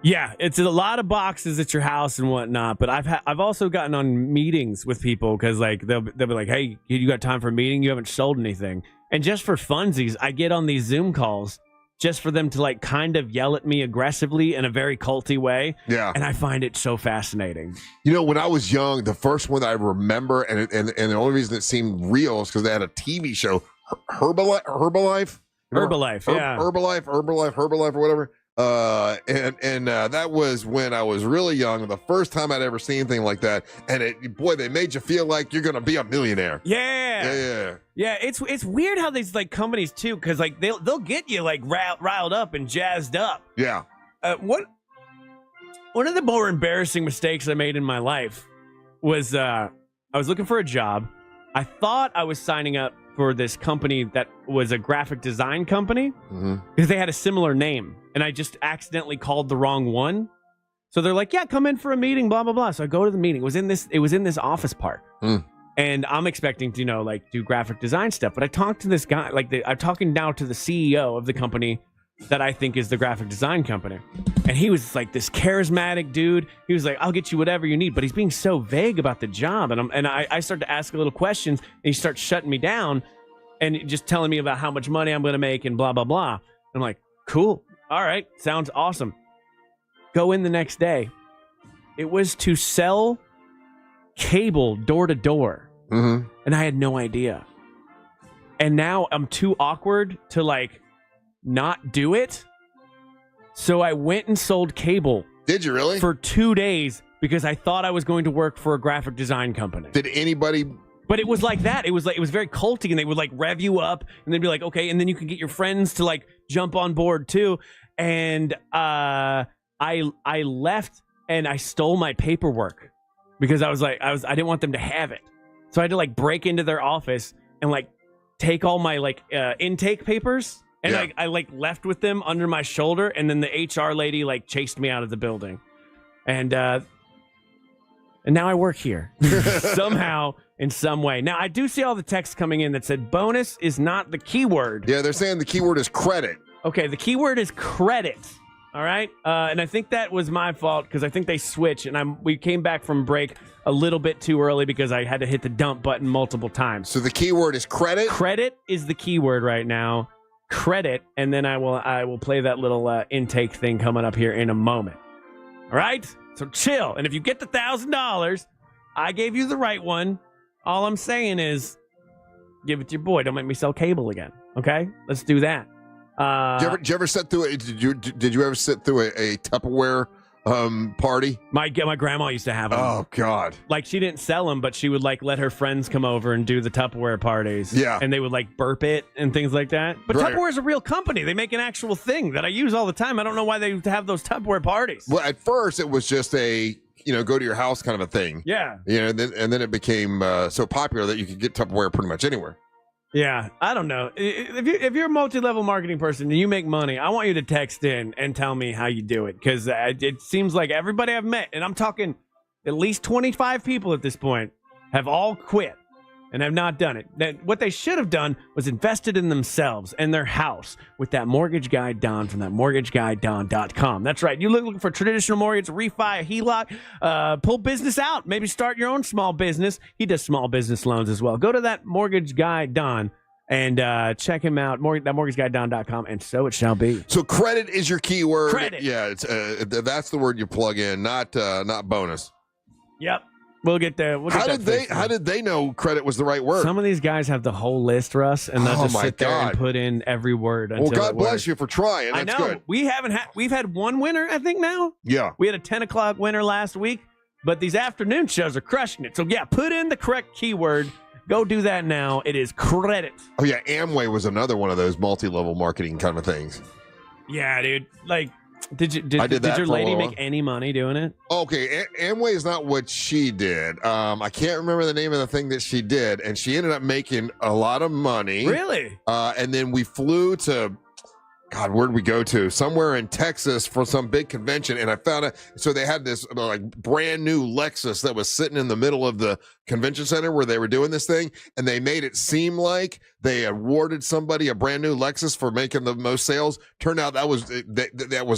Yeah, it's a lot of boxes at your house and whatnot. But I've also gotten on meetings with people because, like, they'll be like, "Hey, you got time for a meeting? You haven't sold anything." And just for funsies, I get on these Zoom calls just for them to, like, kind of yell at me aggressively in a very culty way. Yeah, and I find it so fascinating. You know, when I was young, the first one I remember, and the only reason it seemed real is because they had a TV show, Herbalife. Herbalife, yeah. Herbalife, or whatever. And that was when I was really young, the first time I'd ever seen anything like that. And they made you feel like you're gonna be a millionaire. Yeah. It's weird how these, like, companies too, because, like, they'll get you, like, riled up and jazzed up. Yeah. One of the more embarrassing mistakes I made in my life was I was looking for a job. I thought I was signing up for this company that was a graphic design company because they had a similar name, and I just accidentally called the wrong one. So they're like, "Yeah, come in for a meeting, blah blah blah." So I go to the meeting. It was in this office park, and I'm expecting to like do graphic design stuff. But I talked to this guy, I'm talking now to the CEO of the company that I think is the graphic design company, and he was like this charismatic dude. He was like, "I'll get you whatever you need," but he's being so vague about the job, and I start to ask a little questions, and he starts shutting me down and just telling me about how much money I'm going to make and blah blah blah. I'm like, cool, all right, sounds awesome. Go in the next day. It was to sell cable door to door, and I had no idea. And now I'm too awkward to, like, not do it. So I went and sold cable. Did you really? For 2 days because I thought I was going to work for a graphic design company. Did anybody? But it was like that. It was very culty, and they would, like, rev you up and they'd be like, okay, and then you can get your friends to, like, jump on board too. And I left and I stole my paperwork because I didn't want them to have it. So I had to, like, break into their office and, like, take all my, like, intake papers. And I left with them under my shoulder, and then the HR lady, like, chased me out of the building. And now I work here somehow, in some way. Now, I do see all the texts coming in that said bonus is not the keyword. Yeah, they're saying the keyword is credit. Okay, the keyword is credit. All right? And I think that was my fault because I think they switched, and we came back from break a little bit too early because I had to hit the dump button multiple times. So the keyword is credit? Credit is the keyword right now. Credit, and then I will play that little intake thing coming up here in a moment. All right? So chill. And if you get the $1,000, I gave you the right one. All I'm saying is give it to your boy. Don't make me sell cable again. Okay? Let's do that. Did you ever sit through it? Did you ever sit through a Tupperware party? My grandma used to have them. Oh God! Like, she didn't sell them, but she would, like, let her friends come over and do the Tupperware parties. Yeah, and they would, like, burp it and things like that. But right. Tupperware is a real company. They make an actual thing that I use all the time. I don't know why they have those Tupperware parties. Well, at first it was just a go to your house kind of a thing. Yeah. And then it became so popular that you could get Tupperware pretty much anywhere. Yeah, I don't know. If you're a multi-level marketing person and you make money, I want you to text in and tell me how you do it, because it seems like everybody I've met, and I'm talking at least 25 people at this point, have all quit. and have not done it. What they should have done was invested in themselves and their house with that mortgage guy Don from that mortgageguyDon.com. That's right. You looking for traditional mortgage, refi, a HELOC, pull business out, maybe start your own small business. He does small business loans as well. Go to that mortgage guy Don and check him out, mortgageguyDon.com, and so it shall be. So credit is your key word. Credit. Yeah, it's that's the word you plug in, not bonus. Yep. We'll get there. How did they know credit was the right word? Some of these guys have the whole list, Russ, and they'll just sit there and put in every word. Well, God bless you for trying. That's I know. good. We've had one winner, I think now. Yeah. We had a 10 o'clock winner last week, but these afternoon shows are crushing it. So yeah, put in the correct keyword. Go do that now. It is credit. Oh yeah, Amway was another one of those multi-level marketing kind of things. Yeah, dude. Like, did your that lady make any money doing it? Okay, Amway is not what she did. I can't remember the name of the thing that she did, and she ended up making a lot of money. Really? And then we flew to, God, where'd we go to? Somewhere in Texas for some big convention, and I found out. So they had this like brand new Lexus that was sitting in the middle of the convention center where they were doing this thing, and they made it seem like they awarded somebody a brand new Lexus for making the most sales. Turned out that was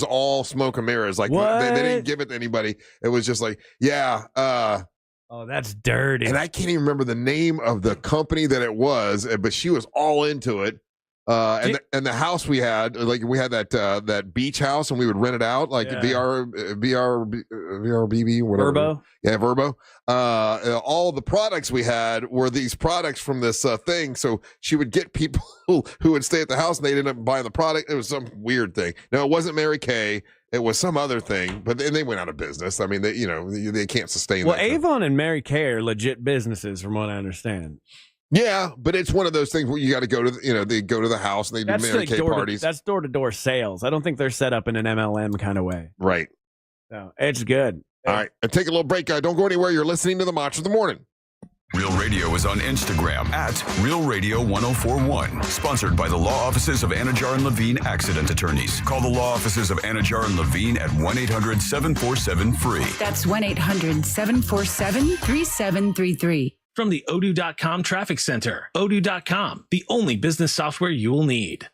all smoke and mirrors. Like they didn't give it to anybody. It was just like, yeah. Oh, that's dirty. And I can't even remember the name of the company that it was, but she was all into it. And the house we had, like we had that beach house, and we would rent it out, like VRBB, whatever. Verbo. Yeah, Verbo. All the products we had were these products from this thing. So she would get people who would stay at the house, and they'd end up buying the product. It was some weird thing. No, it wasn't Mary Kay. It was some other thing, but then they went out of business. I mean, they can't sustain. Well, that Avon and Mary Kay are legit businesses, from what I understand. Yeah, but it's one of those things where you got to go to, they go to the house and they do Mary Kay parties. That's door-to-door sales. I don't think they're set up in an MLM kind of way. Right. So it's good. All right. And take a little break, guy. Don't go anywhere. You're listening to the Match of the Morning. Real Radio is on Instagram at Real Radio 1041. Sponsored by the law offices of Anajar and Levine Accident Attorneys. Call the law offices of Anajar and Levine at 1-800-747-FREE. That's 1-800-747-3733. From the Odoo.com Traffic Center. Odoo.com, the only business software you will need.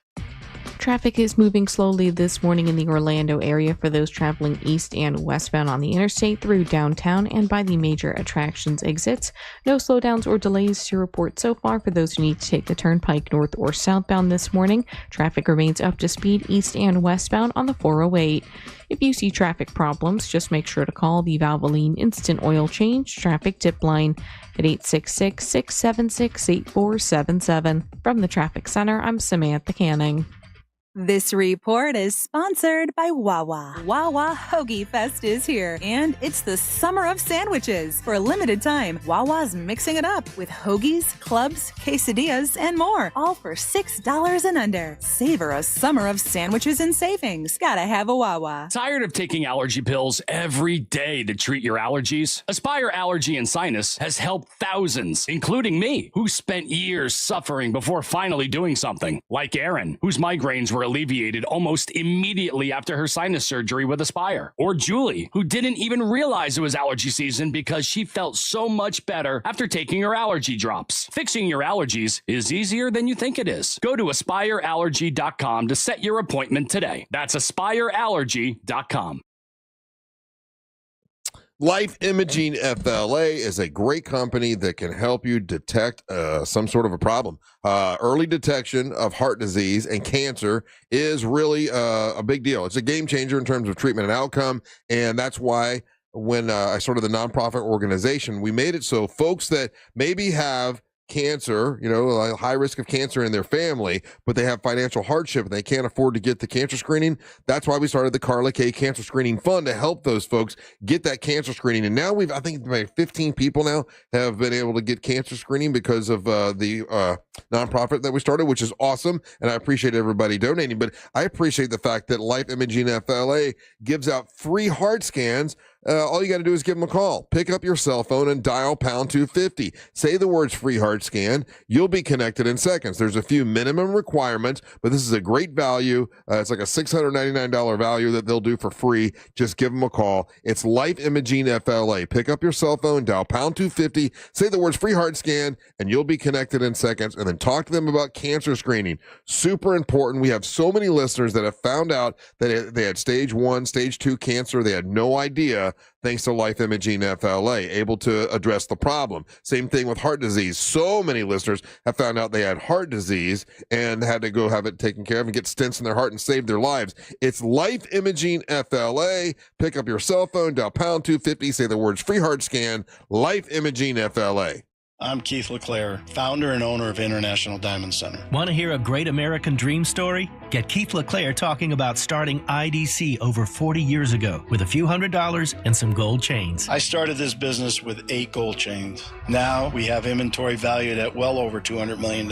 Traffic is moving slowly this morning in the Orlando area for those traveling east and westbound on the interstate through downtown and by the major attractions exits. No slowdowns or delays to report so far for those who need to take the turnpike north or southbound this morning. Traffic remains up to speed east and westbound on the 408. If you see traffic problems, just make sure to call the Valvoline Instant Oil Change Traffic Tip Line at 866-676-8477. From the Traffic Center, I'm Samantha Canning. This report is sponsored by Wawa. Wawa Hoagie Fest is here, and it's the summer of sandwiches. For a limited time, Wawa's mixing it up with hoagies, clubs, quesadillas, and more, all for $6 and under. Savor a summer of sandwiches and savings. Gotta have a Wawa. Tired of taking allergy pills every day to treat your allergies? Aspire Allergy and Sinus has helped thousands, including me, who spent years suffering before finally doing something. Like Erin, whose migraines were alleviated almost immediately after her sinus surgery with Aspire. Or Julie, who didn't even realize it was allergy season because she felt so much better after taking her allergy drops. Fixing your allergies is easier than you think it is. Go to AspireAllergy.com to set your appointment today. That's AspireAllergy.com. Life Imaging FLA is a great company that can help you detect some sort of a problem. Early detection of heart disease and cancer is really a big deal. It's a game changer in terms of treatment and outcome, and that's why when I started the nonprofit organization, we made it so folks that maybe have cancer, a high risk of cancer in their family, but they have financial hardship and they can't afford to get the cancer screening. That's why we started the Carla K Cancer Screening Fund to help those folks get that cancer screening. And now I think 15 people now have been able to get cancer screening because of the nonprofit that we started, which is awesome. And I appreciate everybody donating, but I appreciate the fact that Life Imaging FLA gives out free heart scans all you got to do is give them a call. Pick up your cell phone and dial pound 250. Say the words free heart scan. You'll be connected in seconds. There's a few minimum requirements, but this is a great value. It's like a $699 value that they'll do for free. Just give them a call. It's Life Imaging FLA. Pick up your cell phone, dial pound 250, say the words free heart scan, and you'll be connected in seconds. And then talk to them about cancer screening. Super important. We have so many listeners that have found out that they had stage 1, stage 2 cancer. They had no idea, thanks to Life Imaging FLA, able to address the problem. Same thing with heart disease. So many listeners have found out they had heart disease and had to go have it taken care of and get stents in their heart and save their lives. It's Life Imaging FLA. Pick up your cell phone, dial pound 250, say the words free heart scan, Life Imaging FLA. I'm Keith LeClaire, founder and owner of International Diamond Center. Want to hear a great American dream story? Get Keith LeClaire talking about starting IDC over 40 years ago with a few $100s and some gold chains. I started this business with 8 gold chains. Now we have inventory valued at well over $200 million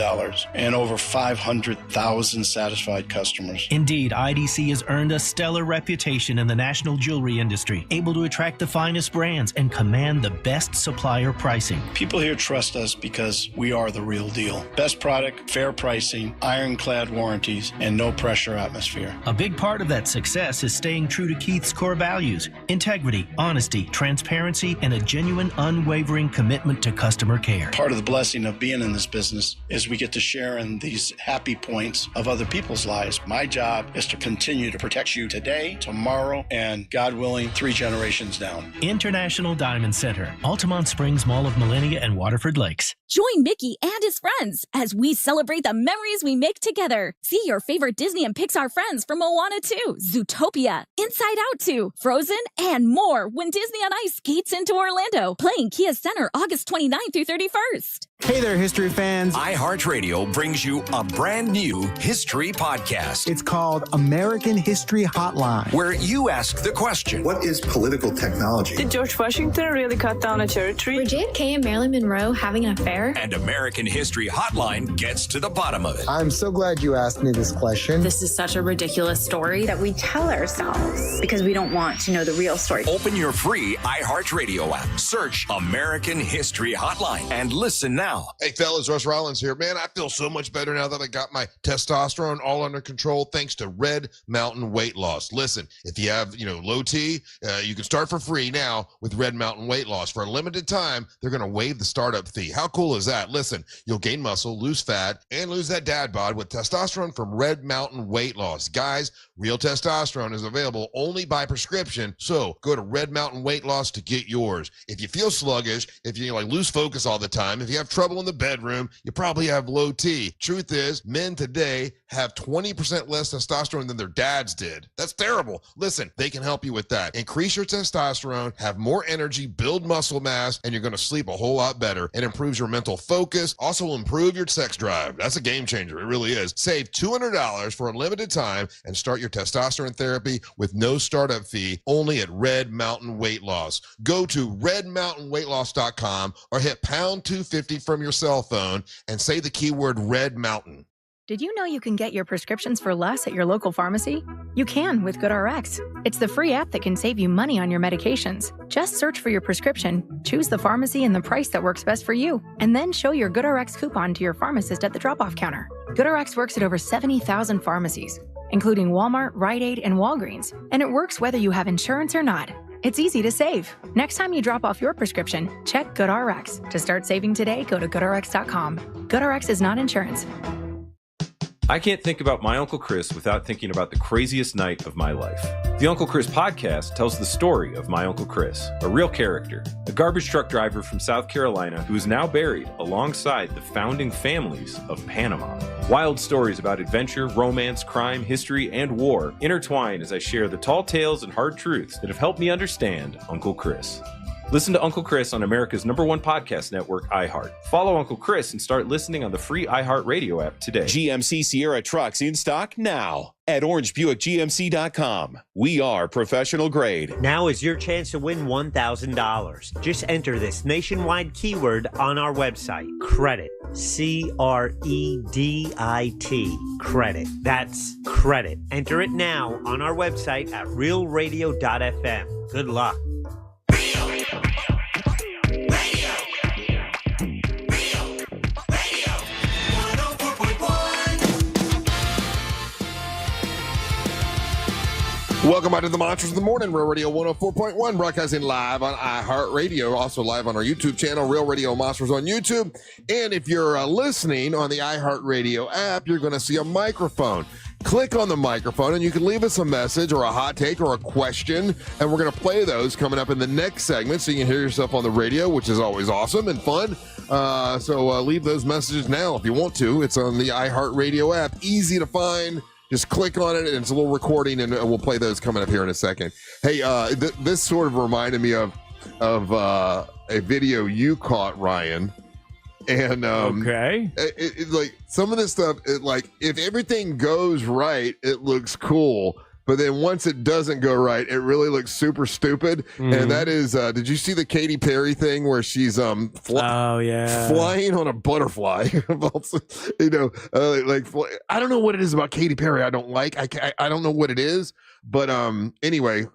and over 500,000 satisfied customers. Indeed, IDC has earned a stellar reputation in the national jewelry industry, able to attract the finest brands and command the best supplier pricing. People here trust us because we are the real deal. Best product, fair pricing, ironclad warranties, and no pressure atmosphere. A big part of that success is staying true to Keith's core values: integrity, honesty, transparency, and a genuine, unwavering commitment to customer care. Part of the blessing of being in this business is we get to share in these happy points of other people's lives. My job is to continue to protect you today, tomorrow, and God willing, 3 generations down. International Diamond Center, Altamont Springs Mall of Millennia and Waterford Lakes. Join Mickey and his friends as we celebrate the memories we make together. See your favorite Disney and Pixar friends from Moana 2, Zootopia, Inside Out 2, Frozen, and more when Disney on Ice skates into Orlando, playing Kia Center August 29th through 31st. Hey there, history fans. iHeartRadio brings you a brand new history podcast. It's called American History Hotline, where you ask the question, what is political technology? Did George Washington really cut down a cherry tree? Were JFK and Marilyn Monroe having an affair? And American History Hotline gets to the bottom of it. I'm so glad you asked me this question. This is such a ridiculous story that we tell ourselves because we don't want to know the real story. Open your free iHeartRadio app. Search American History Hotline and listen now. Hey, fellas, Russ Rollins here. Man, I feel so much better now that I got my testosterone all under control thanks to Red Mountain Weight Loss. Listen, if you have, low T, you can start for free now with Red Mountain Weight Loss. For a limited time, they're going to waive the startup fee. How cool is that? Listen, you'll gain muscle, lose fat, and lose that dad bod with testosterone from Red Mountain Weight Loss. Guys, real testosterone is available only by prescription, so go to Red Mountain Weight Loss to get yours. If you feel sluggish, if you lose focus all the time, if you have trouble in the bedroom, you probably have low T. Truth is, men today have 20% less testosterone than their dads did. That's terrible. Listen, they can help you with that. Increase your testosterone, have more energy, build muscle mass, and you're going to sleep a whole lot better. It improves your mental focus, also improve your sex drive. That's a game changer. It really is. Save $200 for a limited time and start your testosterone therapy with no startup fee only at Red Mountain Weight Loss. Go to redmountainweightloss.com or hit pound 250 from your cell phone and say the keyword Red Mountain. Did you know you can get your prescriptions for less at your local pharmacy? You can with GoodRx. It's the free app that can save you money on your medications. Just search for your prescription, choose the pharmacy and the price that works best for you, and then show your GoodRx coupon to your pharmacist at the drop-off counter. GoodRx works at over 70,000 pharmacies, including Walmart, Rite Aid, and Walgreens, and it works whether you have insurance or not. It's easy to save. Next time you drop off your prescription, check GoodRx. To start saving today, go to GoodRx.com. GoodRx is not insurance. I can't think about my Uncle Chris without thinking about the craziest night of my life. The Uncle Chris podcast tells the story of my Uncle Chris, a real character, a garbage truck driver from South Carolina who is now buried alongside the founding families of Panama. Wild stories about adventure, romance, crime, history, and war intertwine as I share the tall tales and hard truths that have helped me understand Uncle Chris. Listen to Uncle Chris on America's #1 podcast network, iHeart. Follow Uncle Chris and start listening on the free iHeart Radio app today. GMC Sierra trucks in stock now at orangebuickgmc.com. We are professional grade. Now is your chance to win $1,000. Just enter this nationwide keyword on our website, credit. C-R-E-D-I-T. Credit. That's credit. Enter it now on our website at realradio.fm. Good luck. Welcome back to the Monsters of the Morning, Real Radio 104.1, broadcasting live on iHeartRadio, also live on our YouTube channel, Real Radio Monsters on YouTube. And if you're listening on the iHeartRadio app, you're going to see a microphone. Click on the microphone and you can leave us a message or a hot take or a question, and we're going to play those coming up in the next segment so you can hear yourself on the radio, which is always awesome and fun. So leave those messages now if you want to. It's on the iHeartRadio app, easy to find. Just click on it, and it's a little recording, and we'll play those coming up here in a second. Hey, this sort of reminded me of a video you caught, Ryan. And okay, like some of this stuff, like if everything goes right, it looks cool. But then once it doesn't go right, it really looks super stupid. Mm-hmm. And that is, did you see the Katy Perry thing where she's flying on a butterfly? You know, I don't know what it is about Katy Perry I don't like. I don't know what it is. But anyway,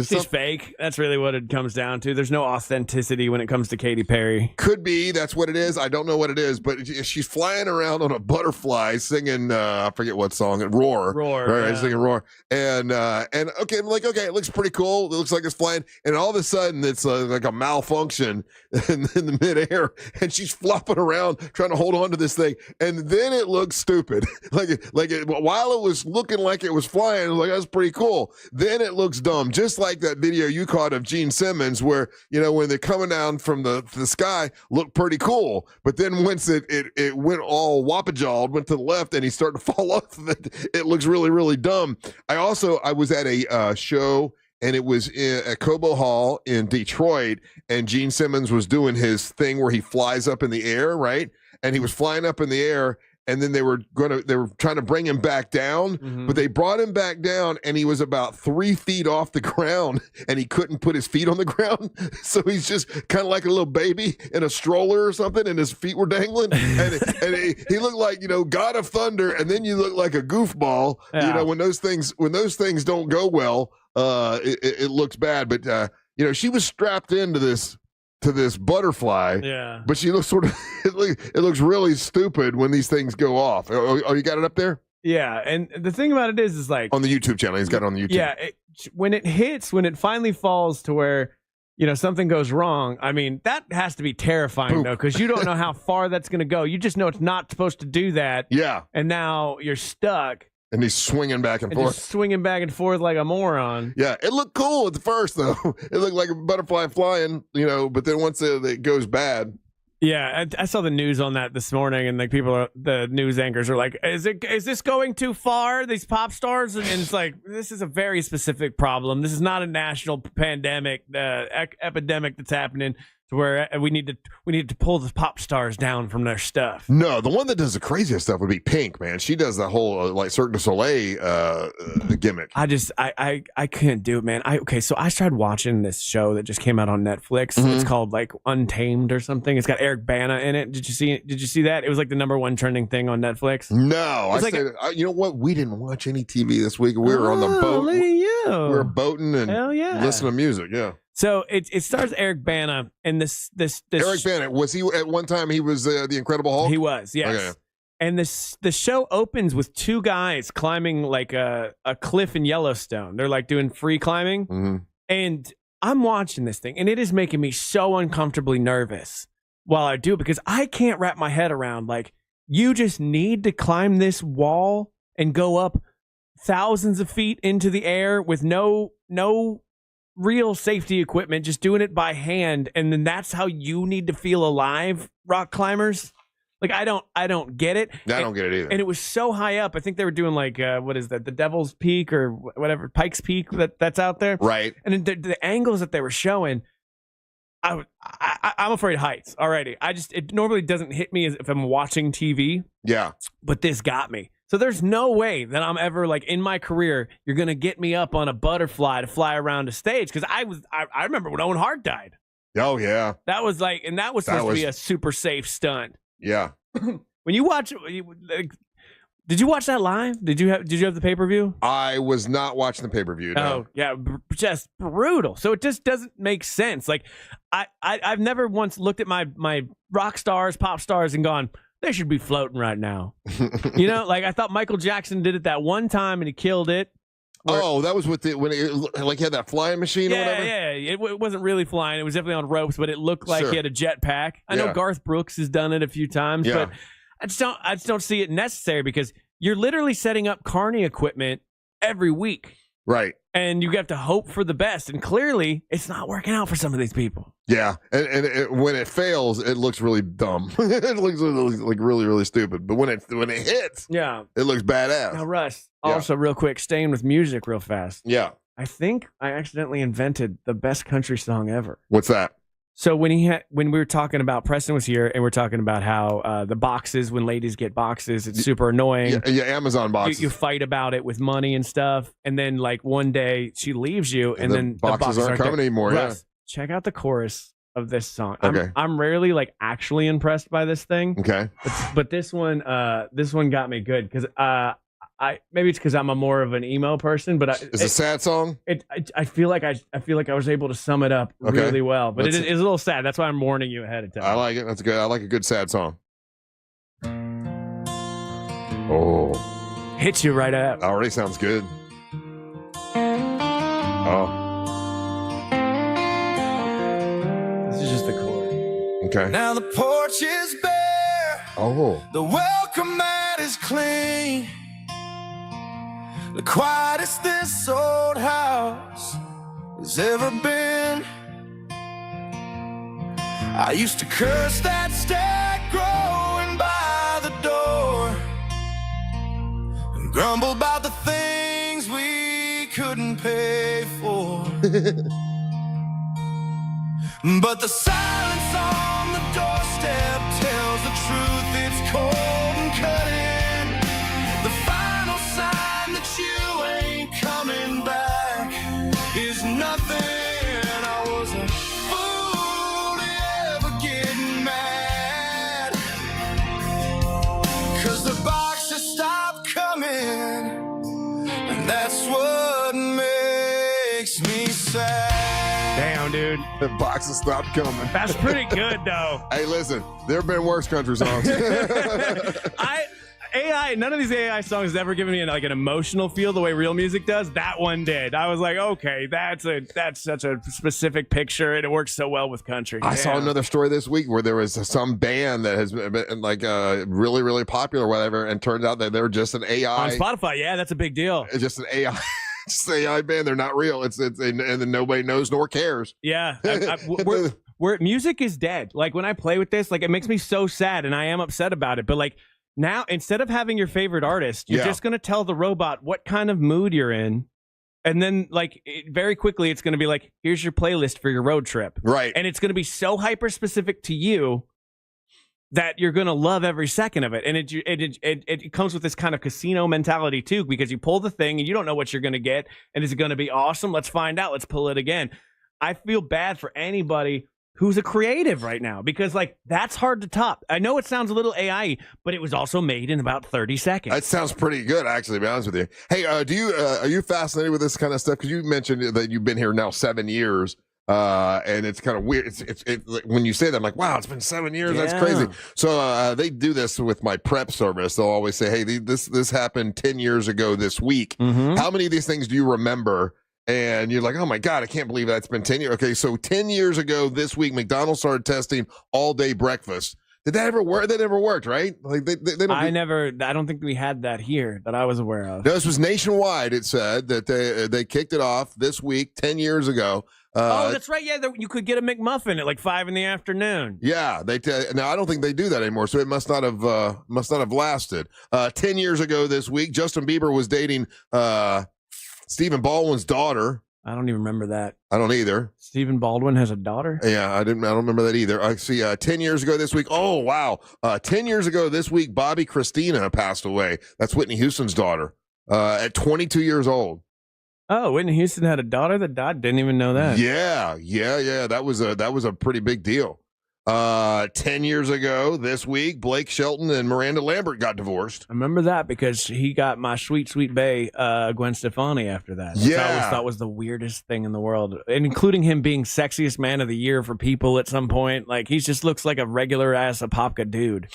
she's fake. That's really what it comes down to. There's no authenticity when it comes to Katy Perry. Could be that's what it is. I don't know what it is, but she's flying around on a butterfly, singing I forget what song. Roar. Right, yeah. Singing Roar. And okay, I'm like, okay, it looks pretty cool. It looks like it's flying, and all of a sudden it's like a malfunction in the midair, and she's flopping around trying to hold on to this thing, and then it looks stupid. While it was looking like it was flying, I was like, that's pretty cool. Then it looks dumb, just like that video you caught of Gene Simmons, where when they're coming down from the sky, looked pretty cool, but then once it went all whoppajawed, went to the left, and he started to fall off of it, it looks really, really dumb. I was at a show, and it was at Cobo Hall in Detroit, and Gene Simmons was doing his thing where he flies up in the air, right? And he was flying up in the air, and then they were trying to bring him back down, but they brought him back down, and he was about 3 feet off the ground, and he couldn't put his feet on the ground. So he's just kind of like a little baby in a stroller or something, and his feet were dangling. And he looked like, God of Thunder, and then you look like a goofball. Yeah. When those things don't go well, it looks bad. But she was strapped into this butterfly, but she looks sort of it looks really stupid when these things go off. Oh, you got it up there? Yeah, and the thing about it is like on the YouTube channel, he's got it on the YouTube. Yeah, when it finally falls to where something goes wrong, I mean, that has to be terrifying though, because you don't know how far that's going to go. You just know it's not supposed to do that. Yeah, and now you're stuck. And he's swinging back and forth. Just swinging back and forth like a moron. Yeah, it looked cool at the first, though. It looked like a butterfly flying, but then once it goes bad. Yeah, I saw the news on that this morning, and the news anchors are like, is this going too far, these pop stars? And it's like, this is a very specific problem. This is not a national pandemic, epidemic that's happening. To where we need to pull the pop stars down from their stuff. No, the one that does the craziest stuff would be Pink, man. She does the whole Cirque du Soleil gimmick. I couldn't do it, man. So I started watching this show that just came out on Netflix. Mm-hmm. It's called Untamed or something. It's got Eric Bana in it. Did you see that? It was like the #1 trending thing on Netflix. No, you know what? We didn't watch any TV this week. We were on the boat. Look at you. We were boating and listening to music. Yeah. So it stars Eric Bana, and this Eric Bana, was he at one time? He was the Incredible Hulk. He was, yes. Okay. And the show opens with 2 guys climbing like a cliff in Yellowstone. They're like doing free climbing, and I'm watching this thing, and it is making me so uncomfortably nervous while I do it, because I can't wrap my head around you just need to climb this wall and go up thousands of feet into the air with no real safety equipment, just doing it by hand, and then that's how you need to feel alive, rock climbers. I don't get it. I don't get it either. And it was so high up. I think they were doing what is that, the Devil's Peak or whatever, Pike's Peak that's out there, right? And the angles that they were showing, I'm afraid of heights already. It normally doesn't hit me as if I'm watching TV. Yeah, but this got me. So there's no way that I'm ever in my career, you're going to get me up on a butterfly to fly around a stage. Cause I remember when Owen Hart died. Oh yeah. That was and that was supposed to be a super safe stunt. Yeah. When you watch, did you watch that live? Did you have the pay-per-view? I was not watching the pay-per-view. No. Oh yeah. Just brutal. So it just doesn't make sense. I've never once looked at my rock stars, pop stars and gone, they should be floating right now. I thought Michael Jackson did it that one time and he killed it. Oh, that was with when it like had that flying machine or whatever? Yeah. It wasn't really flying. It was definitely on ropes, but it looked like he had a jetpack. I know Garth Brooks has done it a few times, but I just don't see it necessary because you're literally setting up carny equipment every week. Right. And you have to hope for the best. And clearly, it's not working out for some of these people. Yeah. And when it fails, it looks really dumb. It looks like really, really stupid. But when it hits, it looks badass. Now, Russ, also real quick, staying with music real fast. Yeah. I think I accidentally invented the best country song ever. What's that? So when we were talking about, Preston was here, and we're talking about how the boxes, when ladies get boxes, it's super annoying. Yeah, Amazon boxes. You fight about it with money and stuff, and then like one day she leaves you, and then the boxes aren't coming anymore. Russ, check out the chorus of this song. I'm rarely like actually impressed by this thing. Okay, but this one got me good because maybe it's because I'm a more of an emo person, but it's a sad song. I feel like I was able to sum it up really well, but it's a little sad. That's why I'm warning you ahead of time. I like it. That's good. I like a good sad song. Oh, hits you right up. Already sounds good. Oh, this is just the chord. Okay. Now the porch is bare. Oh. The welcome mat is clean. The quietest this old house has ever been. I used to curse that stack growing by the door and grumble about the things we couldn't pay for. But the silence on the doorstep tells the truth. It's cold and cutting. The final sign that you ain't coming back is nothing. I was a fool to ever get mad, 'cause the boxes stopped coming, and that's what makes me sad. Damn, dude. The boxes stopped coming. That's pretty good, though. Hey, listen, there have been worse country songs. None of these AI songs has ever given me like an emotional feel the way real music does. That one did. I was like, okay, that's such a specific picture, and it works so well with country. I saw another story this week where there was some band that has been like really, really popular or whatever, and turns out that they're just an AI. On Spotify, yeah, that's a big deal. It's just an AI. Just an AI band. They're not real. It's and then nobody knows nor cares. Yeah. Where music is dead. Like when I play with this, like it makes me so sad, and I am upset about it. But like now, instead of having your favorite artist, you're just going to tell the robot what kind of mood you're in. And then like very quickly, it's going to be like, here's your playlist for your road trip. Right. And it's going to be so hyper specific to you that you're going to love every second of it. And it comes with this kind of casino mentality too, because you pull the thing and you don't know what you're going to get. And is it going to be awesome? Let's find out. Let's pull it again. I feel bad for anybody who's a creative right now, because like that's hard to top. I know it sounds a little AI, but it was also made in about 30 seconds. That sounds pretty good, actually, to be honest with you. Hey, are you fascinated with this kind of stuff? Because you mentioned that you've been here now 7 years. And it's kind of weird. It's when you say that, I'm like, wow, it's been 7 years. That's crazy. So they do this with my prep service. They'll always say, hey, this happened 10 years ago this week. Mm-hmm. How many of these things do you remember? And you're like, oh my God, I can't believe that's been 10 years. Okay, so 10 years ago this week, McDonald's started testing all-day breakfast. Did that ever work? That never worked, right? Like they don't. I don't think we had that here that I was aware of. No, this was nationwide. It said that they kicked it off this week 10 years ago. Oh, that's right. Yeah, you could get a McMuffin at like 5 p.m. Yeah, now I don't think they do that anymore. So it must not have lasted. 10 years ago this week, Justin Bieber was dating Stephen Baldwin's daughter. I don't even remember that. I don't either. Stephen Baldwin has a daughter? Yeah, I don't remember that either. I see 10 years ago this week. Oh, wow. 10 years ago this week, Bobby Christina passed away. That's Whitney Houston's daughter at 22 years old. Oh, Whitney Houston had a daughter that died? Didn't even know that. Yeah. That was a pretty big deal. 10 years ago this week, Blake Shelton and Miranda Lambert got divorced. I remember that because he got my sweet, sweet bae, Gwen Stefani, after that. Which I always thought was the weirdest thing in the world, and including him being sexiest man of the year for people at some point. Like, he just looks like a regular ass Apopka dude.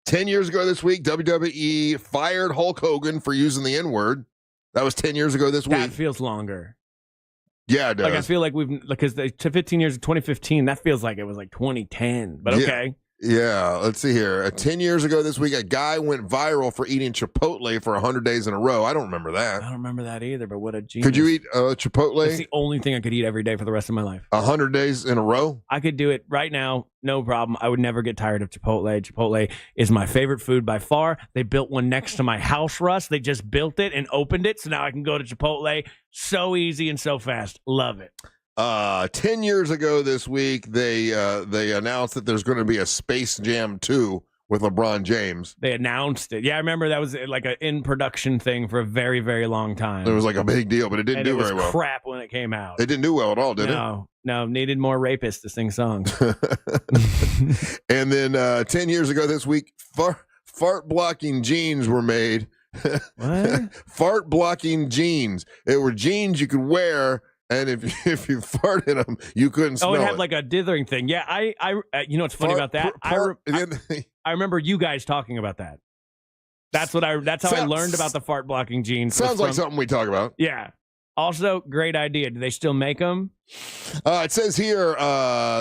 10 years ago this week, WWE fired Hulk Hogan for using the N-word. That was 10 years ago this week. That feels longer. Yeah, it does. Like, I feel like because 15 years of 2015, that feels like it was like 2010, but okay. Yeah, let's see here. 10 years ago this week, a guy went viral for eating Chipotle for 100 days in a row. I don't remember that. I don't remember that either, but what a genius. Could you eat Chipotle? It's the only thing I could eat every day for the rest of my life. 100 days in a row? I could do it right now, no problem. I would never get tired of Chipotle. Chipotle is my favorite food by far. They built one next to my house, Russ. They just built it and opened it, so now I can go to Chipotle. So easy and so fast. Love it. 10 years ago this week, they announced that there's going to be a Space Jam 2 with LeBron James. They announced it. Yeah, I remember that was like an in-production thing for a very, very long time. It was like a big deal, but it didn't do very well. It was crap when it came out. It didn't do well at all, did it? No, needed more rapists to sing songs. And then 10 years ago this week, fart-blocking jeans were made. What? Fart-blocking jeans. They were jeans you could wear, and if you farted them, you couldn't smell it. Oh, it had like a dithering thing. Yeah, I you know what's funny about that? I remember you guys talking about that. That's how I learned about the fart blocking jeans. Sounds like something we talk about. Yeah. Also, great idea. Do they still make them? It says here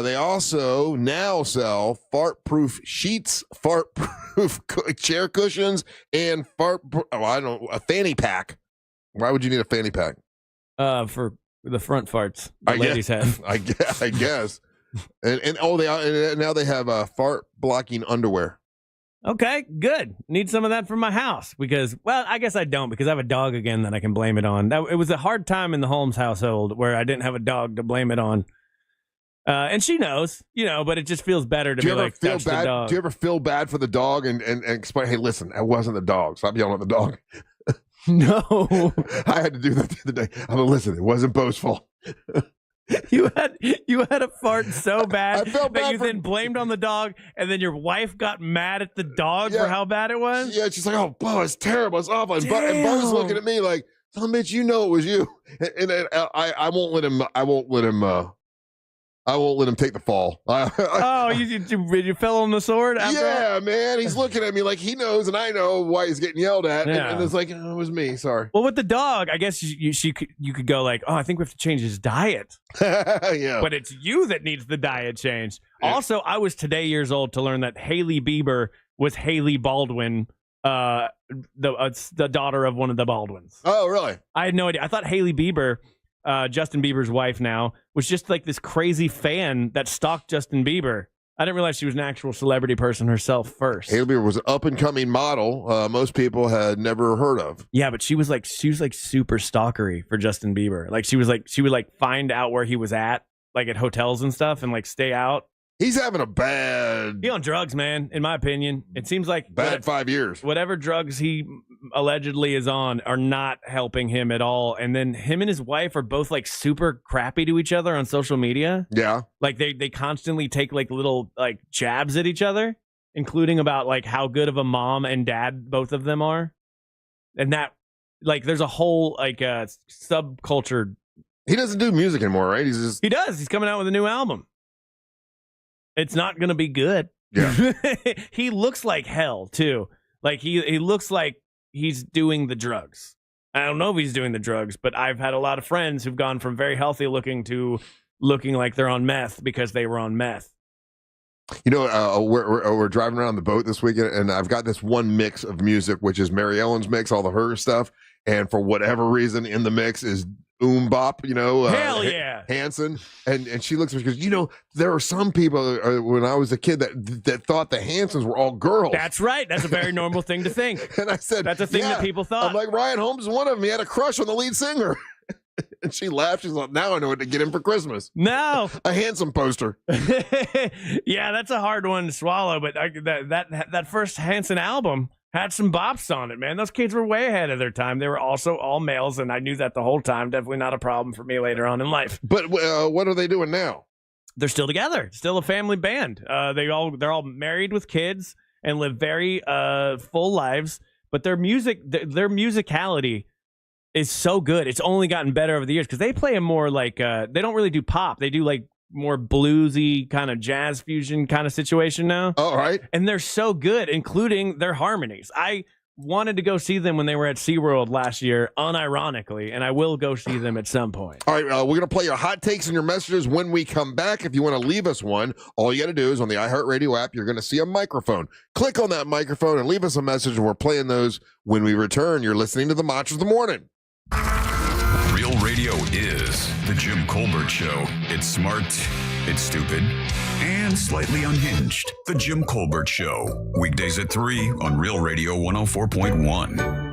they also now sell fart-proof sheets, fart-proof chair cushions, and a fanny pack. Why would you need a fanny pack? For the front farts ladies have. I guess. and now they have fart blocking underwear. Okay, good. Need some of that for my house because, well, I guess I don't because I have a dog again that I can blame it on. It was a hard time in the Holmes household where I didn't have a dog to blame it on. And she knows, but it just feels better to be like, that's the dog. Do you ever feel bad for the dog and explain, hey, listen, it wasn't the dog. Stop yelling at the dog. No. I had to do that the other day. I'm like, listen, it wasn't Bo's fault. You had a fart so bad that you then blamed on the dog, and then your wife got mad at the dog for how bad it was? Yeah, she's like, oh, Bo, it's terrible. It's awful. And Bo's looking at me like, some bitch, you know it was you. And I won't let him take the fall. You fell on the sword after that? Man. He's looking at me like he knows, and I know why he's getting yelled at. Yeah. And it's like, it was me. Sorry. Well, with the dog, I guess you could go like, I think we have to change his diet. Yeah. But it's you that needs the diet change. Yeah. Also, I was today years old to learn that Haley Bieber was Haley Baldwin, the daughter of one of the Baldwins. Oh, really? I had no idea. I thought Haley Bieber, Justin Bieber's wife now, was just like this crazy fan that stalked Justin Bieber. I didn't realize she was an actual celebrity person herself first. Haley Bieber was an up-and-coming model most people had never heard of. Yeah, but she was like super stalkery for Justin Bieber. Like she would find out where he was at, like at hotels and stuff, and like stay out. He's having a bad... He on drugs, man, in my opinion. It seems like... Bad 5 years. Whatever drugs he allegedly is on are not helping him at all. And then him and his wife are both like super crappy to each other on social media. Yeah. Like they constantly take like little like jabs at each other, including about like how good of a mom and dad both of them are. And that, like, there's a whole like subculture. He doesn't do music anymore, right? He does. He's coming out with a new album. It's not going to be good. Yeah. He looks like hell, too. Like, he looks like he's doing the drugs. I don't know if he's doing the drugs, but I've had a lot of friends who've gone from very healthy looking to looking like they're on meth because they were on meth. You know, we're driving around the boat this weekend, and I've got this one mix of music, which is Mary Ellen's mix, all of her stuff. And for whatever reason in the mix is Bop, hell yeah, Hanson, and she looks at me and goes, there are some people when I was a kid that thought the Hansons were all girls. That's right. That's a very normal thing to think. And I said, that's a thing that people thought. I'm like, Ryan Holmes is one of them. He had a crush on the lead singer. And she laughed. She's like, now I know what to get him for Christmas. No, a Hanson poster. Yeah, that's a hard one to swallow. But that first Hanson album had some bops on it, man. Those kids were way ahead of their time. They were also all males, and I knew that the whole time. Definitely not a problem for me later on in life. But what are they doing now? They're still together. Still a family band. They're all married with kids and live very full lives. But their musicality is so good. It's only gotten better over the years because they play a more like they don't really do pop. They do like more bluesy kind of jazz fusion kind of situation now. All right. And they're so good, including their harmonies. I wanted to go see them when they were at SeaWorld last year, unironically, and I will go see them at some point. All right, we're going to play your hot takes and your messages when we come back. If you want to leave us one, all you got to do is on the iHeartRadio app, you're going to see a microphone. Click on that microphone and leave us a message, and we're playing those when we return. You're listening to the Match of the Morning. Real radio is the Jim Colbert Show. It's smart, it's stupid, and slightly unhinged. The Jim Colbert Show. Weekdays at 3 on Real Radio 104.1.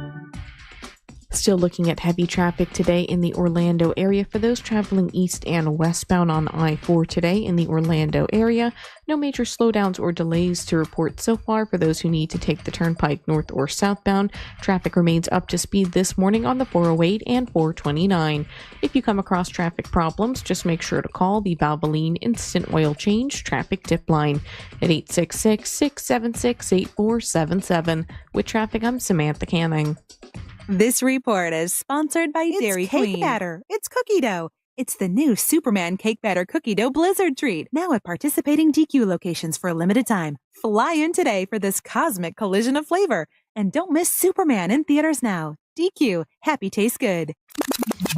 Still looking at heavy traffic today in the Orlando area for those traveling east and westbound on I-4 today in the Orlando area. No major slowdowns or delays to report so far for those who need to take the turnpike north or southbound. Traffic remains up to speed this morning on the 408 and 429. If you come across traffic problems, just make sure to call the Valvoline Instant Oil Change Traffic Tip Line at 866-676-8477. With traffic, I'm Samantha Canning. This report is sponsored by Dairy Queen. Cake batter. It's cookie dough. It's the new Superman Cake Batter Cookie Dough Blizzard Treat. Now at participating DQ locations for a limited time. Fly in today for this cosmic collision of flavor. And don't miss Superman in theaters now. DQ. Happy tastes good.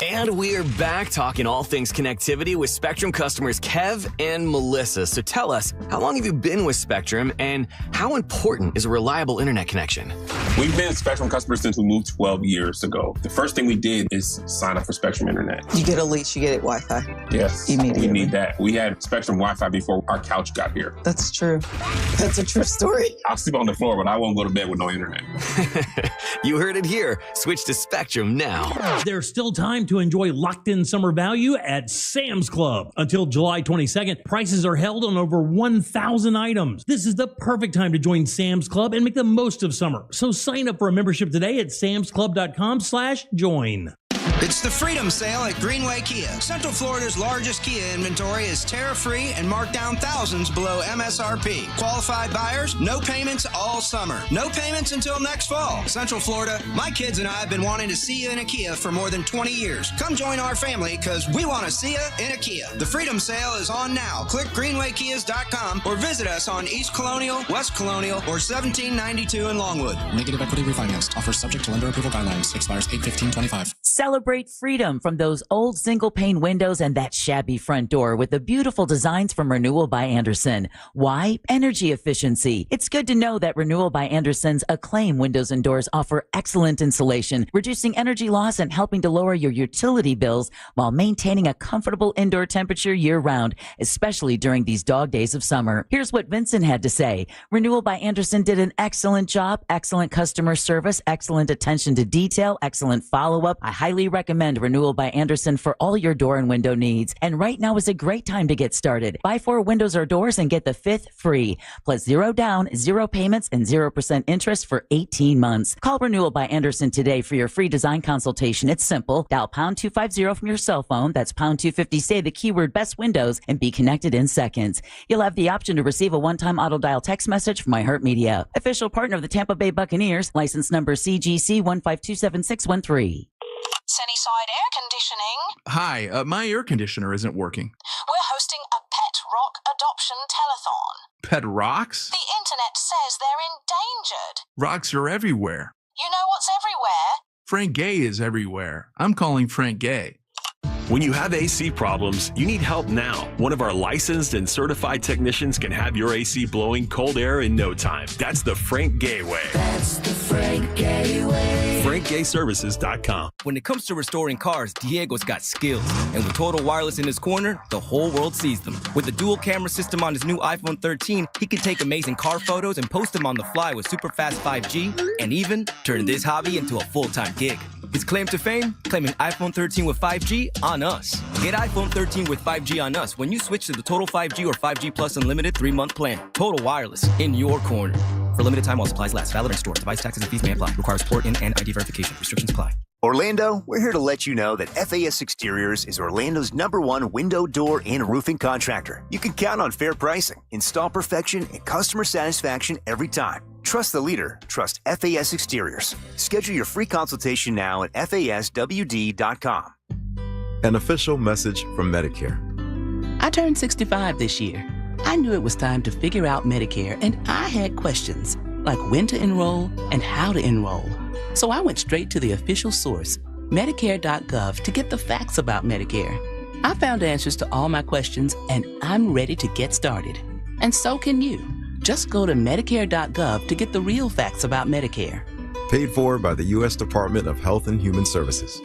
And we are back talking all things connectivity with Spectrum customers Kev and Melissa. So tell us, how long have you been with Spectrum and how important is a reliable internet connection? We've been Spectrum customers since we moved 12 years ago. The first thing we did is sign up for Spectrum Internet. You get a lease, you get it Wi-Fi. Yes, immediately. We need that. We had Spectrum Wi-Fi before our couch got here. That's true. That's a true story. I'll sleep on the floor, but I won't go to bed with no internet. You heard it here. Switch to Spectrum now. There's still time to enjoy locked-in summer value at Sam's Club. Until July 22nd, prices are held on over 1,000 items. This is the perfect time to join Sam's Club and make the most of summer. So sign up for a membership today at samsclub.com/join. It's the Freedom Sale at Greenway Kia. Central Florida's largest Kia inventory is tariff-free and marked down thousands below MSRP. Qualified buyers, no payments all summer. No payments until next fall. Central Florida, my kids and I have been wanting to see you in a Kia for more than 20 years. Come join our family because we want to see you in a Kia. The Freedom Sale is on now. Click greenwaykias.com or visit us on East Colonial, West Colonial, or 1792 in Longwood. Negative equity refinanced. Offers subject to lender approval guidelines. Expires 8/15/25. Celebrate freedom from those old single-pane windows and that shabby front door with the beautiful designs from Renewal by Andersen. Why? Energy efficiency. It's good to know that Renewal by Andersen's acclaimed windows and doors offer excellent insulation, reducing energy loss and helping to lower your utility bills while maintaining a comfortable indoor temperature year-round, especially during these dog days of summer. Here's what Vincent had to say. Renewal by Andersen did an excellent job, excellent customer service, excellent attention to detail, excellent follow-up. I highly recommend Renewal by Andersen for all your door and window needs. And right now is a great time to get started. Buy 4 windows or doors and get the 5th free. Plus 0 down, 0 payments, and 0% interest for 18 months. Call Renewal by Andersen today for your free design consultation. It's simple. Dial pound 250 from your cell phone. That's pound 250. Say the keyword best windows and be connected in seconds. You'll have the option to receive a one-time auto dial text message from iHeartMedia. Official partner of the Tampa Bay Buccaneers. License number CGC 1527613. Sunnyside Air Conditioning. Hi, my air conditioner isn't working. We're hosting a pet rock adoption telethon. Pet rocks? The internet says they're endangered. Rocks are everywhere. You know what's everywhere? Frank Gay is everywhere. I'm calling Frank Gay. When you have AC problems, you need help now. One of our licensed and certified technicians can have your AC blowing cold air in no time. That's the Frank Gay way. That's the Frank Gay way. FrankGayServices.com. When it comes to restoring cars, Diego's got skills. And with Total Wireless in his corner, the whole world sees them. With the dual camera system on his new iPhone 13, he can take amazing car photos and post them on the fly with super fast 5G, and even turn this hobby into a full-time gig. His claim to fame? Claiming iPhone 13 with 5G on us. Get iPhone 13 with 5G on us when you switch to the Total 5G or 5G Plus Unlimited 3-month plan. Total Wireless, in your corner. For limited time while supplies last. Valid in store. Device taxes and fees may apply. Requires port in and ID verification. Restrictions apply. Orlando, we're here to let you know that FAS Exteriors is Orlando's #1 window, door, and roofing contractor. You can count on fair pricing, install perfection, and customer satisfaction every time. Trust the leader. Trust FAS Exteriors. Schedule your free consultation now at FASWD.com. An official message from Medicare. I turned 65 this year. I knew it was time to figure out Medicare, and I had questions, like when to enroll and how to enroll. So I went straight to the official source, Medicare.gov, to get the facts about Medicare. I found answers to all my questions, and I'm ready to get started. And so can you. Just go to Medicare.gov to get the real facts about Medicare. Paid for by the U.S. Department of Health and Human Services.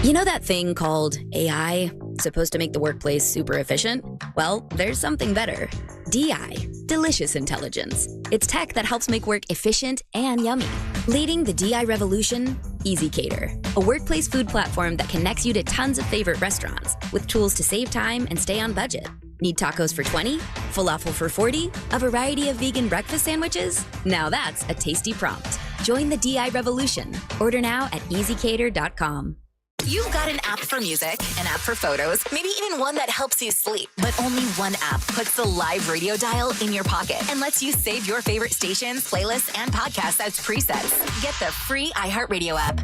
You know that thing called AI? Supposed to make the workplace super efficient? Well, there's something better. DI, Delicious Intelligence. It's tech that helps make work efficient and yummy. Leading the DI revolution, Easy Cater, a workplace food platform that connects you to tons of favorite restaurants with tools to save time and stay on budget. Need tacos for 20? Falafel for 40? A variety of vegan breakfast sandwiches? Now that's a tasty prompt. Join the DI revolution. Order now at easycater.com. You've got an app for music, an app for photos, maybe even one that helps you sleep. But only one app puts the live radio dial in your pocket and lets you save your favorite stations, playlists, and podcasts as presets. Get the free iHeartRadio app,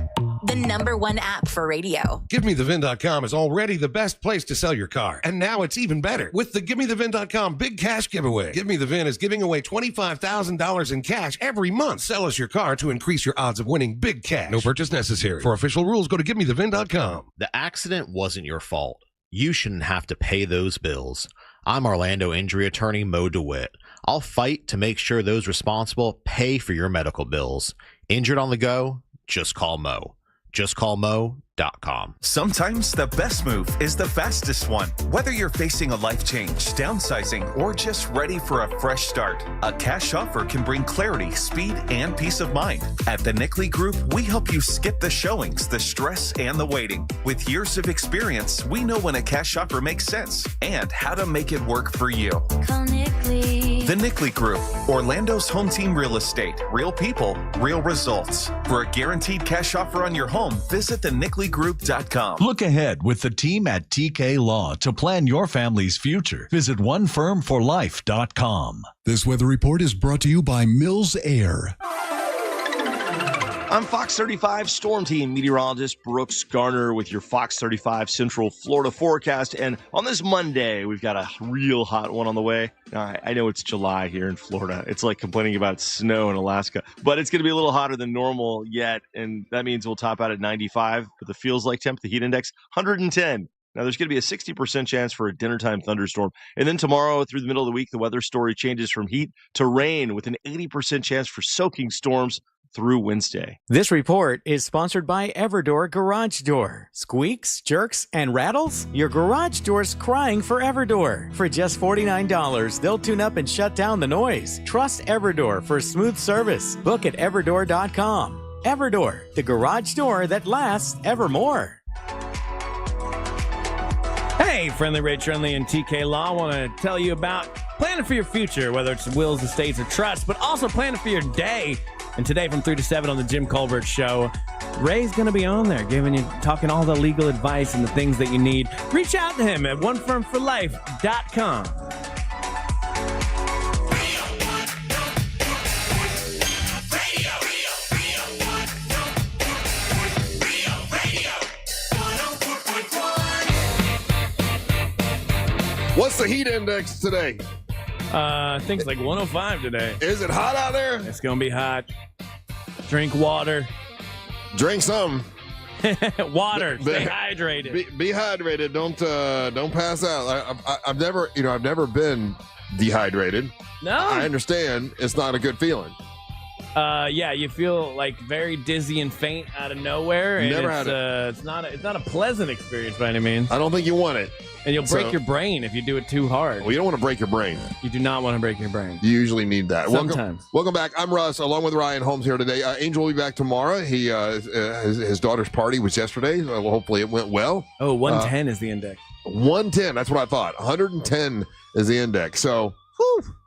the #1 app for radio. GiveMeTheVIN.com is already the best place to sell your car. And now it's even better with the GiveMeTheVIN.com Big Cash Giveaway. Give Me the VIN is giving away $25,000 in cash every month. Sell us your car to increase your odds of winning big cash. No purchase necessary. For official rules, go to GiveMeTheVIN.com. The accident wasn't your fault. You shouldn't have to pay those bills. I'm Orlando injury attorney Mo DeWitt. I'll fight to make sure those responsible pay for your medical bills. Injured on the go? Just call Mo. JustCallMo.com. Sometimes the best move is the fastest one. Whether you're facing a life change, downsizing, or just ready for a fresh start, a cash offer can bring clarity, speed, and peace of mind. At the Nickley Group, we help you skip the showings, the stress, and the waiting. With years of experience, we know when a cash offer makes sense and how to make it work for you. Call Nickley. The Nickley Group, Orlando's home team real estate, real people, real results. For a guaranteed cash offer on your home, visit thenickley.group.com. Look ahead with the team at TK Law to plan your family's future. Visit onefirmforlife.com. This weather report is brought to you by Mills Air. I'm Fox 35 Storm Team meteorologist Brooks Garner with your Fox 35 Central Florida forecast. And on this Monday, we've got a real hot one on the way. Now, I know it's July here in Florida. It's like complaining about snow in Alaska, but it's going to be a little hotter than normal yet. And that means we'll top out at 95 with the feels like temp, the heat index, 110. Now, there's going to be a 60% chance for a dinnertime thunderstorm. And then tomorrow through the middle of the week, the weather story changes from heat to rain with an 80% chance for soaking storms through Wednesday. This report is sponsored by Everdoor Garage Door. Squeaks, jerks, and rattles? Your garage door's crying for Everdoor. For just $49, they'll tune up and shut down the noise. Trust Everdoor for smooth service. Book at everdoor.com. Everdoor, the garage door that lasts evermore. Hey, Friendly Rich Friendly and TK Law. I want to tell you about planning for your future, whether it's wills, estates, or trusts, but also planning for your day. And today from 3 to 7 on the Jim Colbert Show, Ray's going to be on there talking all the legal advice and the things that you need. Reach out to him at onefirmforlife.com. What's the heat index today? I think it's like 105 today. Is it hot out there? It's going to be hot. Drink water. Drink some. Water. Stay hydrated. Be hydrated. Don't pass out. I've never been dehydrated. No. I understand it's not a good feeling. Yeah, you feel like very dizzy and faint out of nowhere. And Never had it. It's not a pleasant experience by any means. I don't think you want it. And you'll break your brain if you do it too hard. Well, you don't want to break your brain. You do not want to break your brain. You usually need that. Sometimes. Welcome back. I'm Russ, along with Ryan Holmes here today. Angel will be back tomorrow. He his daughter's party was yesterday. So hopefully it went well. Oh, 110 is the index. 110. That's what I thought. 110 is the index. So,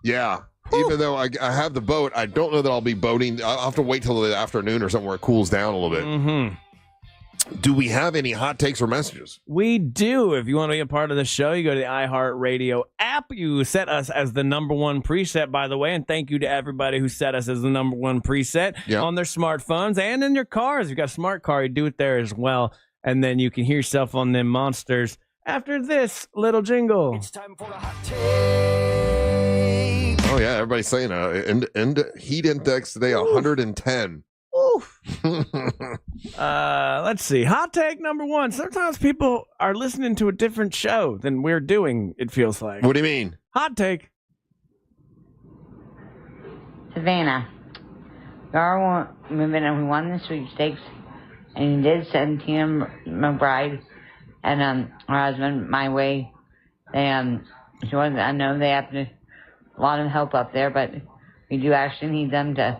yeah. Even though I have the boat, I don't know that I'll be boating. I'll have to wait till the afternoon or something where it cools down a little bit. Mm-hmm. Do we have any hot takes or messages? We do. If you want to be a part of the show, you go to the iHeartRadio app. You set us as the #1 preset, by the way, and thank you to everybody who set us as the #1 preset on their smartphones and in your cars. If you got a smart car, you do it there as well, and then you can hear yourself on them monsters after this little jingle. It's time for the hot take. Oh, yeah. Everybody's saying heat index today, 110. Oof. Let's see. Hot take number one. Sometimes people are listening to a different show than we're doing, it feels like. What do you mean? Hot take. Savannah, Gar moving and we won the sweepstakes, and he did send Tina McBride and her husband my way. They she wasn't. I know they have a lot of help up there, but we do actually need them to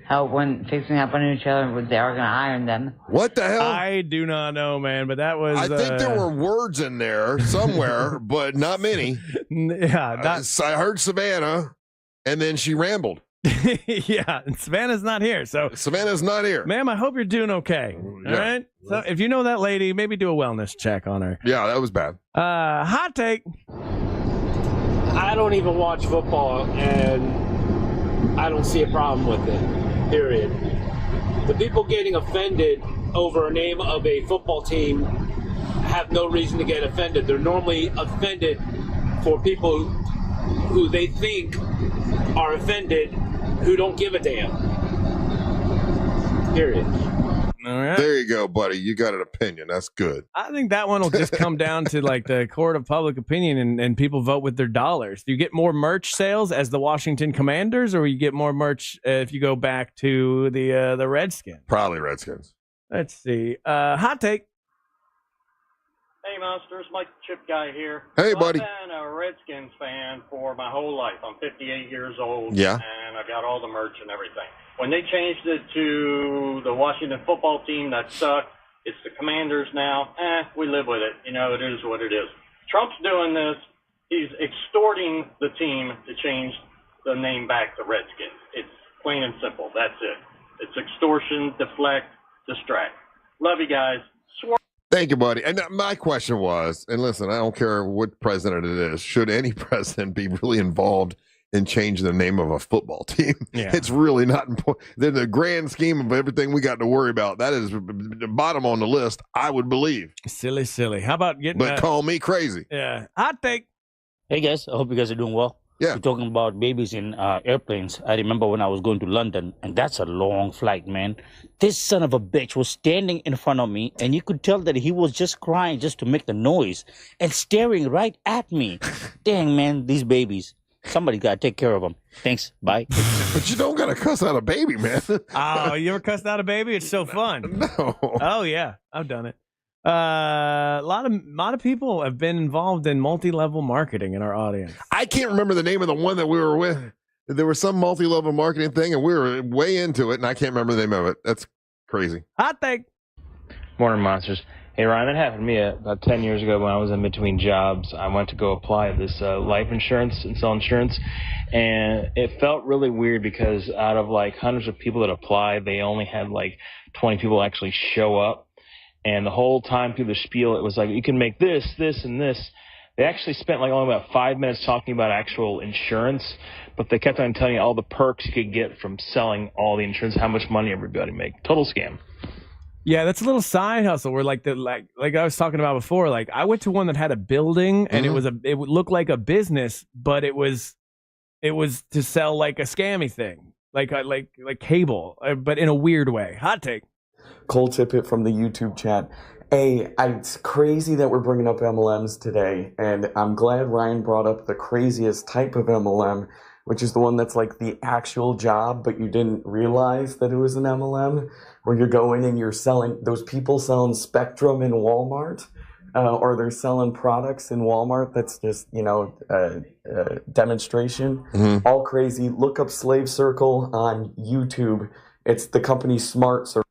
help when fixing up a new trailer. They are going to iron them. What the hell? I do not know, man, but that was. I think there were words in there somewhere, but not many. Yeah, I heard Savannah, and then she rambled. Yeah, and Savannah's not here, so Savannah's not here, ma'am. I hope you're doing okay. Yeah. All right. So if you know that lady, maybe do a wellness check on her. Yeah, that was bad. Hot take. I don't even watch football, and I don't see a problem with it. Period. The people getting offended over a name of a football team have no reason to get offended. They're normally offended for people who they think are offended, who don't give a damn. Period. All right. There you go, buddy. You got an opinion. That's good. I think that one will just come down to like the court of public opinion, and people vote with their dollars. Do you get more merch sales as the Washington Commanders, or you get more merch if you go back to the Redskins? Probably Redskins. Let's see. Hot take. Hey, Monsters. Mike the Chip Guy here. Hey, buddy. I've been a Redskins fan for my whole life. I'm 58 years old. Yeah. And I got all the merch and everything. When they changed it to the Washington football team, that sucked. It's the Commanders now. We live with it. You know, it is what it is. Trump's doing this. He's extorting the team to change the name back to Redskins. It's plain and simple. That's it. It's extortion, deflect, distract. Love you guys. Thank you, buddy. And my question was, and listen, I don't care what president it is, should any president be really involved in changing the name of a football team? Yeah. It's really not important. In the grand scheme of everything we got to worry about, that is the bottom on the list, I would believe. Silly. How about getting But call me crazy. Yeah. Hot take. Hey, guys. I hope you guys are doing well. Yeah. We're talking about babies in airplanes. I remember when I was going to London, and that's a long flight, man. This son of a bitch was standing in front of me, and you could tell that he was just crying just to make the noise and staring right at me. Dang, man, these babies. Somebody got to take care of them. Thanks. Bye. But you don't got to cuss out a baby, man. Oh, you ever cussed out a baby? It's so fun. No. Oh, yeah. I've done it. A lot of people have been involved in multi-level marketing in our audience. I can't remember the name of the one that we were with. There was some multi-level marketing thing, and we were way into it, and I can't remember the name of it. That's crazy. Hot take. Morning, Monsters. Hey, Ryan, that happened to me about 10 years ago when I was in between jobs. I went to go apply this life insurance and sell insurance, and it felt really weird because out of like hundreds of people that applied, they only had like 20 people actually show up. And the whole time through the spiel, it was like, you can make this, this, and this. They actually spent like only about 5 minutes talking about actual insurance, but they kept on telling you all the perks you could get from selling all the insurance, how much money everybody make. Total scam. Yeah, that's a little side hustle where like I was talking about before, like I went to one that had a building and it would look like a business, but it was to sell like a scammy thing, like cable, but in a weird way. Hot take. Cole Tippett from the YouTube chat. Hey, it's crazy that we're bringing up MLMs today, and I'm glad Ryan brought up the craziest type of MLM, which is the one that's like the actual job, but you didn't realize that it was an MLM, where you're going and you're selling, those people selling Spectrum in Walmart, or they're selling products in Walmart that's just, demonstration. Mm-hmm. All crazy. Look up Slave Circle on YouTube. It's the company Smart Circle.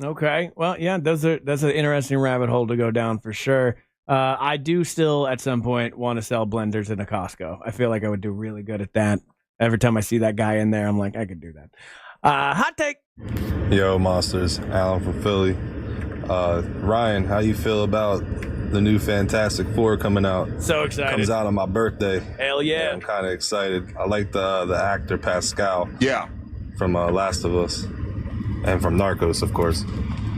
Okay. That's an interesting rabbit hole to go down for sure. I do still at some point want to sell blenders in a Costco. I feel like I would do really good at that. Every time I see that guy in there, I'm like, I could do that. Hot take. Yo, Monsters. Alan from Philly. Ryan, how you feel about the new Fantastic Four coming out? So excited. Comes out on my birthday. Hell yeah. I'm kind of excited. I like the actor Pascal. Yeah. From Last of Us. And from Narcos, of course.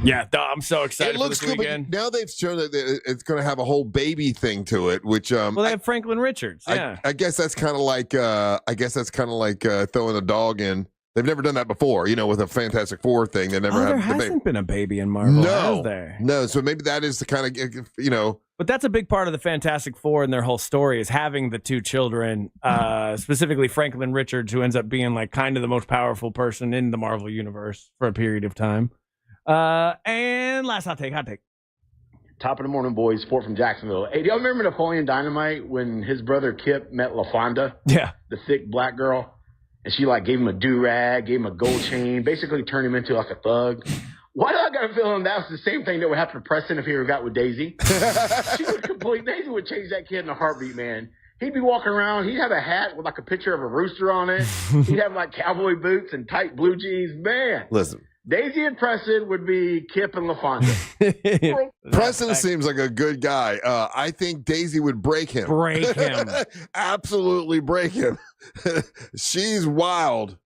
Yeah, I'm so excited. It looks for this good, weekend. but now they've shown that it's going to have a whole baby thing to it, which Well, they have Franklin Richards. Yeah, I guess that's kind of like throwing a dog in. They've never done that before, with a Fantastic Four thing. They never there have the hasn't been a baby in Marvel, has there? No. So maybe that is the kind of But that's a big part of the Fantastic Four and their whole story is having the two children, specifically Franklin Richards, who ends up being like kind of the most powerful person in the Marvel universe for a period of time. And last hot take. Top of the morning, boys. Sport from Jacksonville. Hey, do y'all remember Napoleon Dynamite when his brother Kip met LaFonda? Yeah. The thick black girl. And she gave him a do-rag, gave him a gold chain, basically turned him into like a thug. Why do I got a feeling that was the same thing that would happen to Preston if he ever got with Daisy? Daisy would change that kid in a heartbeat, man. He'd be walking around. He'd have a hat with like a picture of a rooster on it. He'd have like cowboy boots and tight blue jeans. Man. Listen. Daisy and Preston would be Kip and LaFonda. Preston seems like a good guy. I think Daisy would break him. Absolutely break him. She's wild.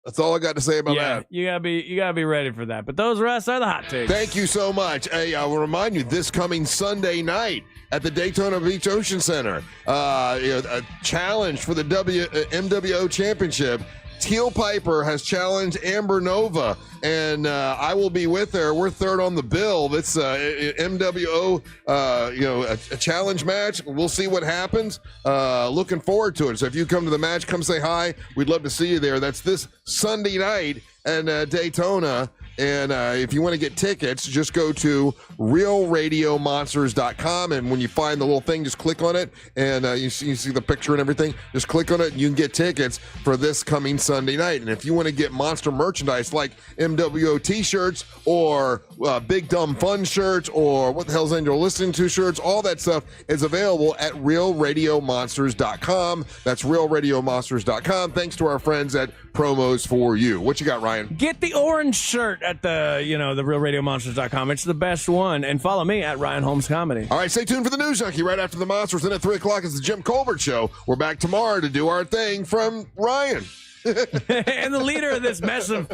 That's all I got to say about that. You gotta be ready for that. But those rest are the hot takes. Thank you so much. Hey, I will remind you, this coming Sunday night at the Daytona Beach Ocean Center, a challenge for the MWO Championship. Teal Piper has challenged Amber Nova, and I will be with her. We're third on the bill. It's MWO, a challenge match. We'll see what happens. Looking forward to it. So if you come to the match, come say hi. We'd love to see you there. That's this Sunday night at Daytona. And if you want to get tickets, just go to realradiomonsters.com. And when you find the little thing, just click on it. And you see the picture and everything. Just click on it. And you can get tickets for this coming Sunday night. And if you want to get monster merchandise like MWO t-shirts or Big Dumb Fun shirts or What the Hell's Angel Listening To shirts, all that stuff is available at realradiomonsters.com. That's realradiomonsters.com. Thanks to our friends at Promos For You. What you got, Ryan? Get the orange shirt at the realradiomonsters.com. It's the best one. And follow me at Ryan Holmes Comedy. All right, stay tuned for the News Junkie right after the Monsters. Then at 3 o'clock is the Jim Colbert Show. We're back tomorrow to do our thing from Ryan. And the leader of this mess of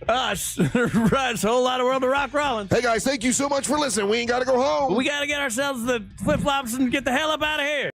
us, Russ, whole lot of world of Rock Rollins. Hey, guys, thank you so much for listening. We ain't got to go home. We got to get ourselves the flip-flops and get the hell up out of here.